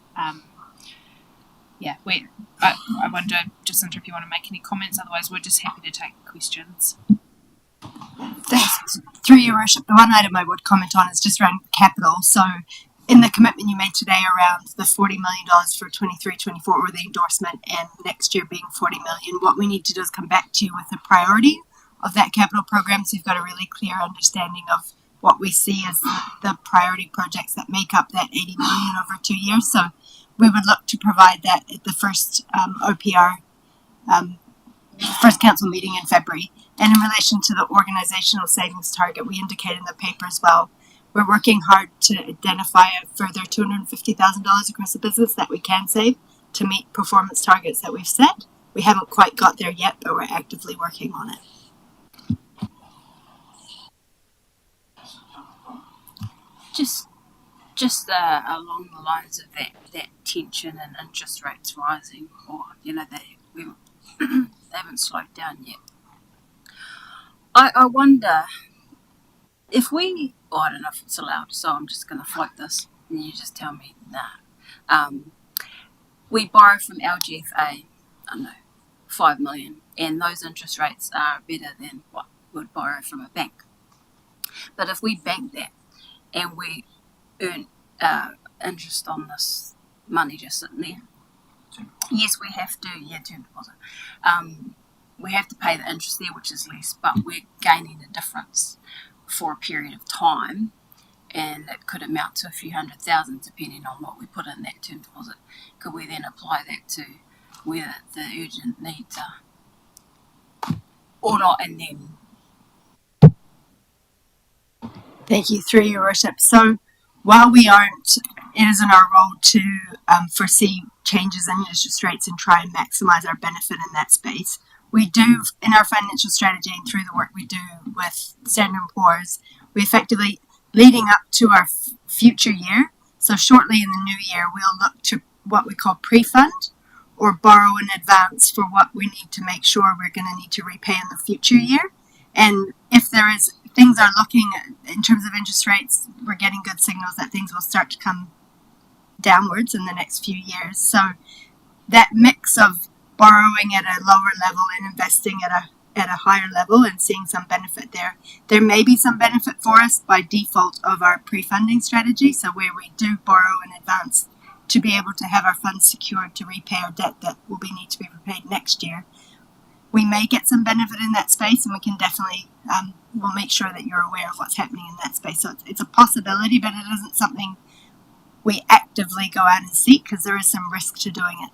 I wonder, Jacinta, if you want to make any comments, otherwise we're just happy to take questions. Thanks. Through your worship, the one item I would comment on is just around capital. So in the commitment you made today around the $40 million for 23-24 or the endorsement and next year being $40 million, what we need to do is come back to you with a priority of that capital program, so you've got a really clear understanding of what we see as the priority projects that make up that $80 million over 2 years. So we would look to provide that at the first OPR, first council meeting in February. And in relation to the organisational savings target, we indicate in the paper as well, we're working hard to identify a further $250,000 across the business that we can save to meet performance targets that we've set. We haven't quite got there yet, but we're actively working on it. Just along the lines of that tension and interest rates rising, or they haven't slowed down yet. I wonder if we I don't know if it's allowed, so I'm just going to float this, and you just tell me nah. We borrow from LGFA, I don't know, 5 million, and those interest rates are better than what we'd borrow from a bank. But if we bank that and we earn interest on this money just sitting there, yes, we have to, term deposit. We have to pay the interest there, which is less, but we're gaining a difference for a period of time, and it could amount to a few $100,000 depending on what we put in that term deposit. Could we then apply that to where the urgent needs are or not, and then Thank you, through your worship. So while we aren't, it isn't our role to foresee changes in interest rates and try and maximise our benefit in that space. We do, in our financial strategy and through the work we do with Standard & Poor's, we effectively, leading up to our future year, so shortly in the new year, we'll look to what we call pre-fund, or borrow in advance for what we need to make sure we're going to need to repay in the future year. And if there is, things are looking, in terms of interest rates, we're getting good signals that things will start to come downwards in the next few years. So that mix of borrowing at a lower level and investing at a higher level and seeing some benefit there may be some benefit for us by default of our pre-funding strategy, so where we do borrow in advance to be able to have our funds secured to repay our debt that will need to be repaid next year. We may get some benefit in that space, and we can definitely, we'll make sure that you're aware of what's happening in that space. So it's a possibility, but it isn't something we actively go out and seek because there is some risk to doing it.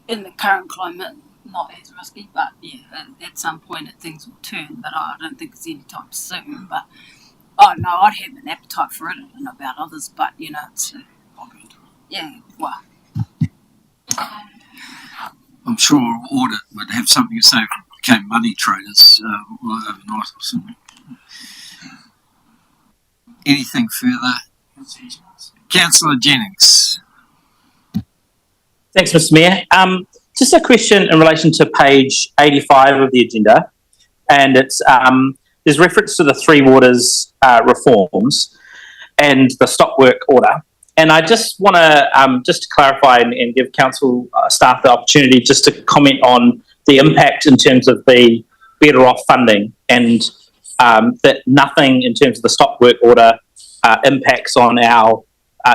in the current climate, not as risky, but at some point things will turn, but I don't think it's anytime soon. But oh no, I'd have an appetite for it. I don't know about others, but it's well. I'm sure audit would have something to say if it became money traders overnight or something. Anything further? Councillor Jennings. Thanks, Mr. Mayor. Just a question in relation to page 85 of the agenda, and it's there's reference to the Three Waters reforms and the stop work order. And I just want to just to clarify and give council staff the opportunity just to comment on the impact in terms of the better off funding, and that nothing in terms of the stop work order impacts on our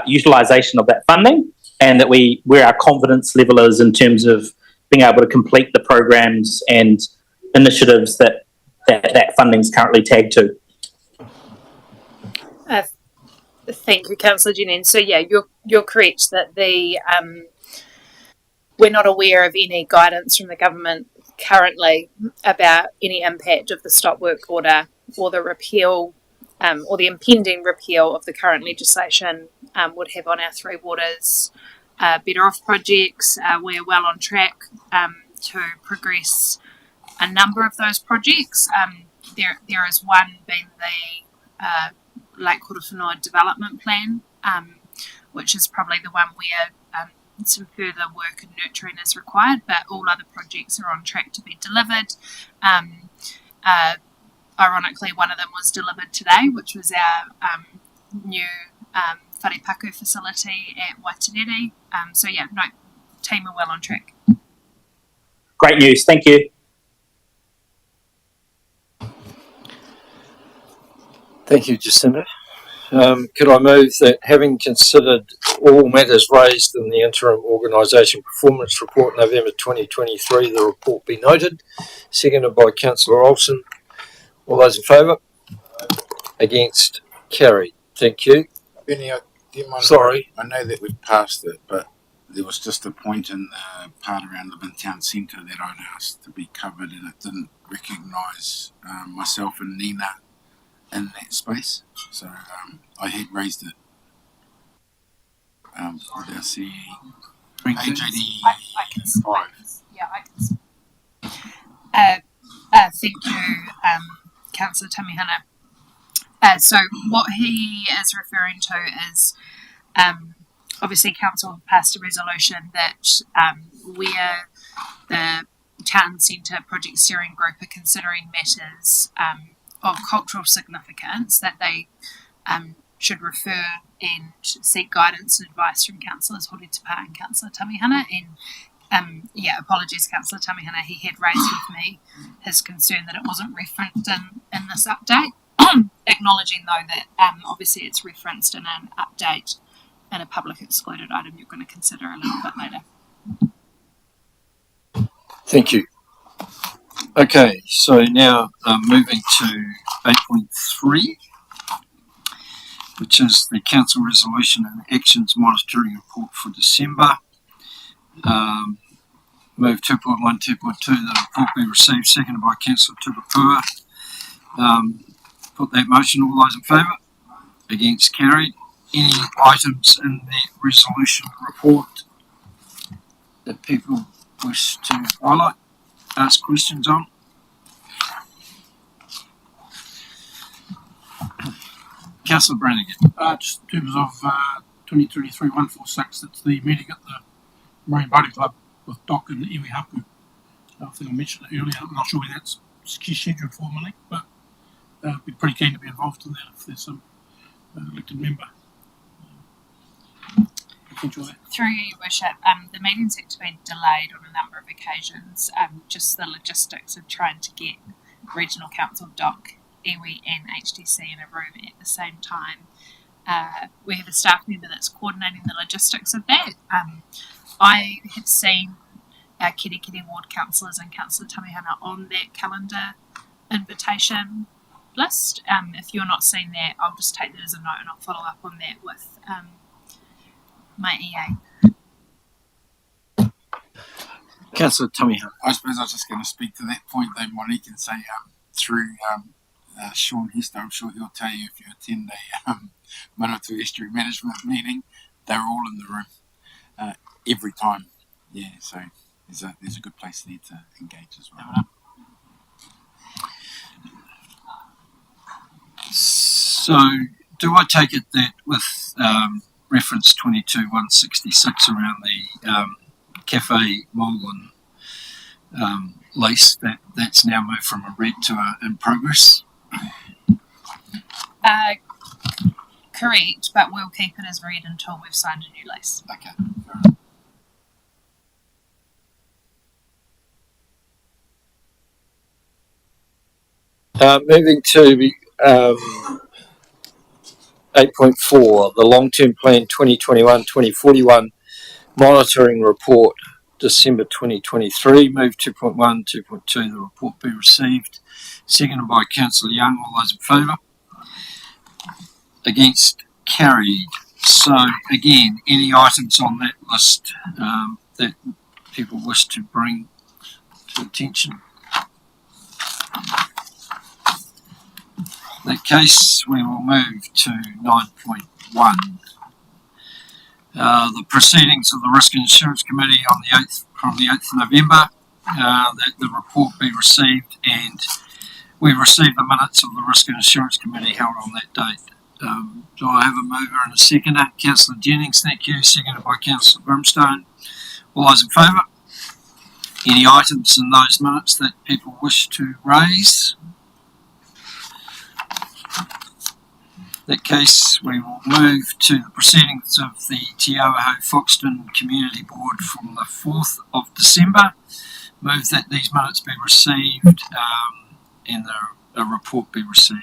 utilisation of that funding, and that where our confidence level is in terms of being able to complete the programs and initiatives that funding is currently tagged to. Thank you, Councillor Jennings. So you're correct that we're not aware of any guidance from the government currently about any impact of the stop work order or the repeal or the impending repeal of the current legislation would have on our Three Waters better off projects. We're well on track to progress a number of those projects. There is one being the Lake Horowhenua development plan, which is probably the one where some further work and nurturing is required, but all other projects are on track to be delivered. Ironically, one of them was delivered today, which was our new wharepaku facility at Waitanere. Team are well on track. Great news, thank you. Thank you, Jacinda. Could I move that, having considered all matters raised in the interim organisation performance report November 2023, the report be noted? Seconded by Councillor Olsen. All those in favour? Against? Carried. Thank you. Benny, do you mind? Sorry. I know that we've passed it, but there was just a point in the part around Living Town Centre that I'd asked to be covered, and it didn't recognise myself and Nina in that space. So I had raised it with our CE. Page 85. Thank you, Councillor Tamihana. So what he is referring to is obviously council passed a resolution that where the town centre project steering group are considering matters of cultural significance that they should refer and seek guidance and advice from councillors Horowhenua and Councillor Tamihana. And apologies, Councillor Tamihana, he had raised with me his concern that it wasn't referenced in this update, acknowledging though that obviously it's referenced in an update and a public excluded item you're going to consider a little bit later. Thank you. Okay, so now moving to 8.3, which is the Council Resolution and Actions Monitoring Report for December. Move 2.1, 2.2, the report be received, seconded by Councillor Tukapua. Put that motion, all those in favour? Against, carried. Any items in the resolution report that people wish to highlight, ask questions on? Councillor Brannigan. Just in terms of 2023-146, it's the meeting at the Marine Boating Club with Doc and Iwi Hapu. I think I mentioned it earlier. I'm not sure whether that's scheduled formally, but I'd be pretty keen to be involved in that if there's some elected member. Enjoy that. Through you, Your Worship, the meeting's had to be delayed on a number of occasions, just the logistics of trying to get Regional Council, DOC, iwi and HDC in a room at the same time. We have a staff member that's coordinating the logistics of that. I have seen our Kiri ward councillors and Councillor Tamihana on that calendar invitation list. If you're not seeing that, I'll just take that as a note and I'll follow up on that with my EA. Councillor Tamihana. I suppose I was just going to speak to that point though, Monique, and say through Sean Hester, I'm sure he'll tell you if you attend a Manawatu Estuary Management meeting, they're all in the room every time. Yeah, so there's a good place there to engage as well. So, do I take it that with reference 22-166 around the Cafe Molan lease, that's now moved from a read to a in progress? Correct, but we'll keep it as read until we've signed a new lease. Okay. Moving to 8.4, the Long-Term Plan 2021-2041 Monitoring Report, December 2023. Move 2.1, 2.2, the report be received. Seconded by Councillor Young. All those in favour? Against, carried. So, again, any items on that list that people wish to bring to attention? In that case, we will move to 9.1. The proceedings of the Risk and Insurance Committee on the 8th, from the 8th of November, that the report be received, and we received the minutes of the Risk and Insurance Committee held on that date. Do I have a mover and a seconder? Councillor Jennings, thank you. Seconded by Councillor Brimstone. All those in favour? Any items in those minutes that people wish to raise? In that case, we will move to the proceedings of the Te Awaho Foxton Community Board from the 4th of December. Move that these minutes be received and a report be received.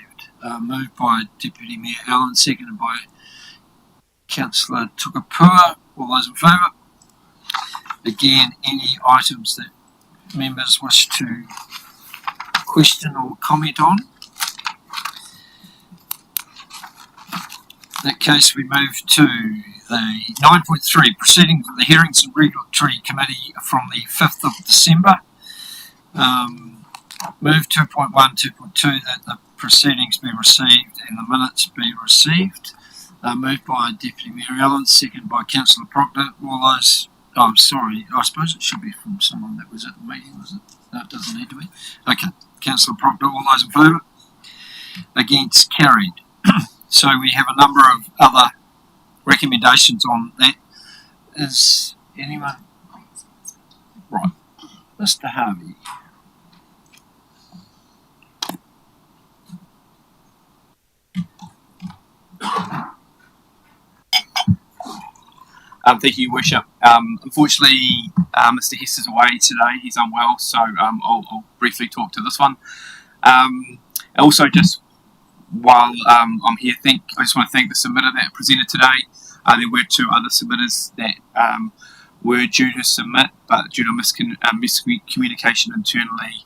Moved by Deputy Mayor Allen, seconded by Councillor Tukapua. All those in favour? Again, any items that members wish to question or comment on? In that case, we move to the 9.3, proceedings of the Hearings and Regulatory Committee from the 5th of December. Move 2.1, 2.2, that the proceedings be received and the minutes be received. Moved by Deputy Mayor Allen, seconded by Councillor Proctor. All those, I'm sorry, I suppose it should be from someone that was at the meeting, was it? No, it doesn't need to be. Okay, Councillor Proctor, all those in favour? Against, carried. So we have a number of other recommendations on that. Is anyone? Right. Mr. Harvey. Thank you, Your Worship. Unfortunately, Mr. Hess is away today. He's unwell, so I'll briefly talk to this one. Also, just while I'm here, I just want to thank the submitter that presented today. There were 2 other submitters that were due to submit, but due to miscommunication internally,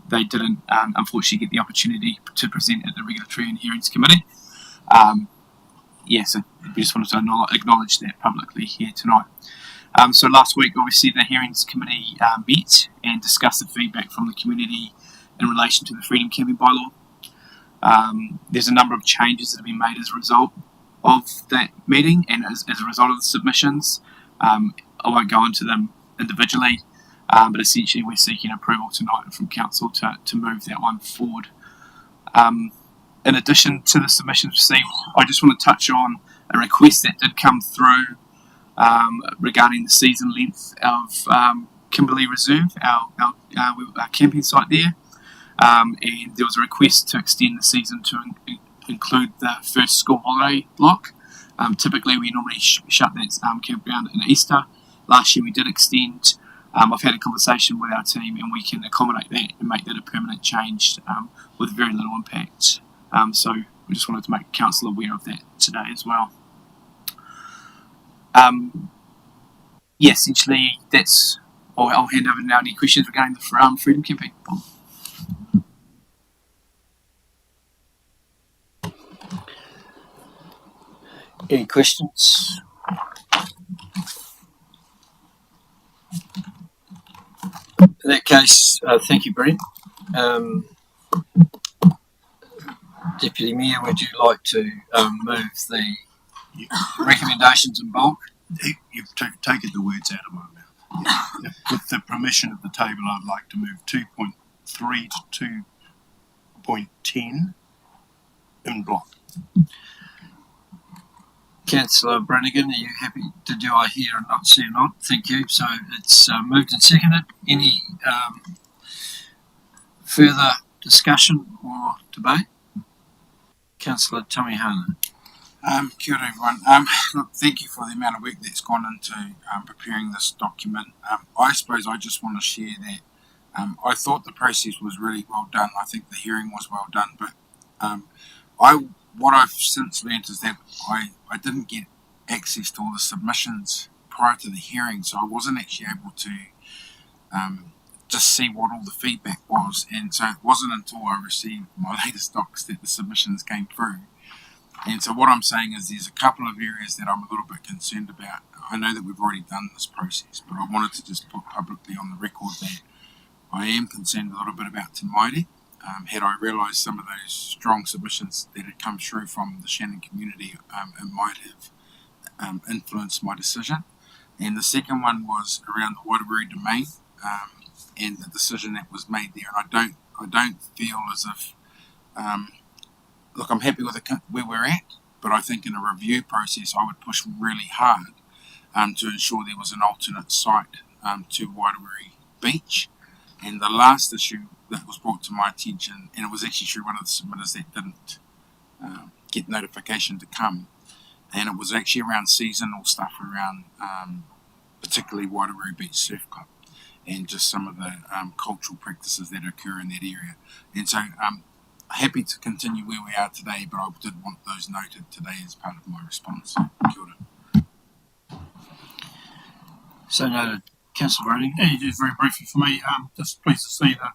they didn't unfortunately get the opportunity to present at the Regulatory and Hearings Committee. So we just wanted to acknowledge that publicly here tonight. So last week, obviously, the Hearings Committee met and discussed the feedback from the community in relation to the Freedom Camping Bylaw. There's a number of changes that have been made as a result of that meeting and as a result of the submissions. I won't go into them individually, but essentially we're seeking approval tonight from Council to move that one forward. In addition to the submissions received, I just want to touch on a request that did come through regarding the season length of Kimberley Reserve, our camping site there. And there was a request to extend the season to include the first school holiday block. Typically, we normally shut that campground in Easter. Last year, we did extend. I've had a conversation with our team, and we can accommodate that and make that a permanent change with very little impact. So we just wanted to make Council aware of that today as well. Essentially, that's all. I'll hand over now. Any questions regarding the Freedom Camping? Any questions? In that case, thank you, Brent. Deputy Mayor, would you like to move the recommendations in bulk? You've taken the words out of my mouth. Yeah. With the permission of the table, I'd like to move 2.3 to 2.10 in block. Councillor Brannigan, are you happy? Did I hear and not see a nod? Thank you. So it's moved and seconded. Any further discussion or debate? Councillor Tommy Hana. Kia ora everyone. Look, thank you for the amount of work that's gone into preparing this document. I suppose I just want to share that I thought the process was really well done. I think the hearing was well done, but what I've since learned is that I didn't get access to all the submissions prior to the hearing, so I wasn't actually able to just see what all the feedback was, and so it wasn't until I received my latest docs that the submissions came through. And so what I'm saying is there's a couple of areas that I'm a little bit concerned about. I know that we've already done this process, but I wanted to just put publicly on the record that I am concerned a little bit about Te Maire. Had I realised some of those strong submissions that had come through from the Shannon community, it might have influenced my decision. And the second one was around the Waterbury domain and the decision that was made there. And I don't feel as if look, I'm happy with where we're at, but I think in a review process I would push really hard to ensure there was an alternate site to Waterbury Beach. And the last issue that was brought to my attention, and it was actually through one of the submitters that didn't get notification to come, and it was actually around seasonal stuff around particularly Waterbury Beach Surf Club and just some of the cultural practices that occur in that area. And so happy to continue where we are today, but I did want those noted today as part of my response. Kia ora. So noted. Councillor Brady. Yeah, just very briefly for me, just pleased to see the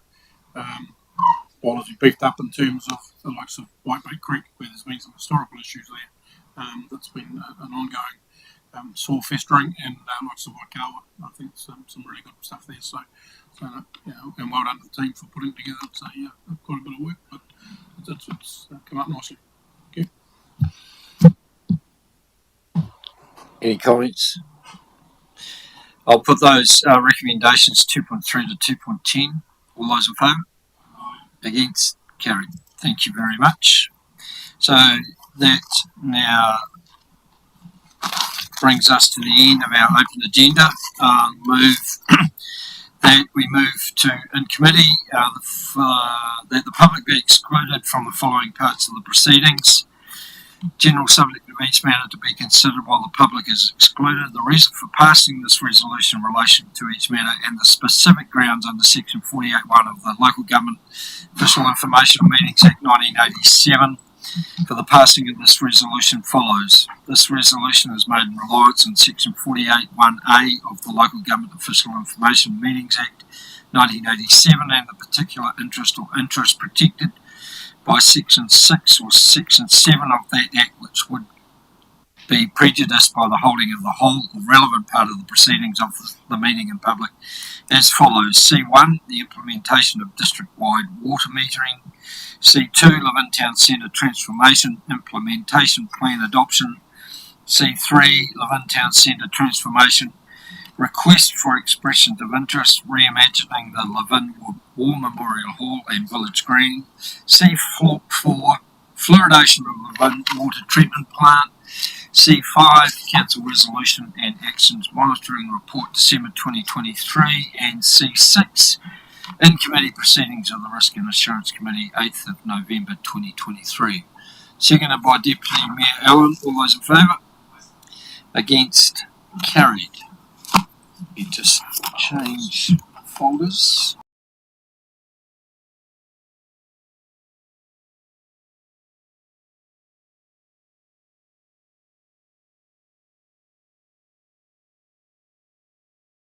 bylaws beefed up in terms of the likes of Whitebait Creek, where there's been some historical issues there. That's been an ongoing sore festering, and likes of Waikawa. I think some really good stuff there. So and well done to the team for putting together. So quite a bit of work, but it's come up nicely. Thank you. Any comments? I'll put those recommendations 2.3 to 2.10. All those in favour? Against? Carried. Thank you very much. So that now brings us to the end of our open agenda. We move to in committee that the public be excluded from the following parts of the proceedings. General subject of each matter to be considered while the public is excluded, the reason for passing this resolution in relation to each matter, and the specific grounds under section 48(1) of the Local Government Official Information Meetings Act 1987 for the passing of this resolution follows. This resolution is made in reliance on section 48(1)(a) of the Local Government Official Information Meetings Act 1987 and the particular interest or interest protected by section 6 or section 7 of that act, which would be prejudiced by the holding of the whole or relevant part of the proceedings of the meeting in public, as follows. C1, the implementation of district-wide water metering. C2, Levin Town Centre transformation implementation plan adoption. C3, Levin Town Centre transformation request for expressions of interest, reimagining the Levin War Memorial Hall and Village Green. C4, fluoridation of Levin water treatment plant. C5, Council Resolution and Actions Monitoring Report December 2023. And C6, in committee proceedings of the Risk and Assurance Committee 8th of November 2023. Seconded by Deputy Mayor Allen. All those in favour? Against? Carried. You just change folders.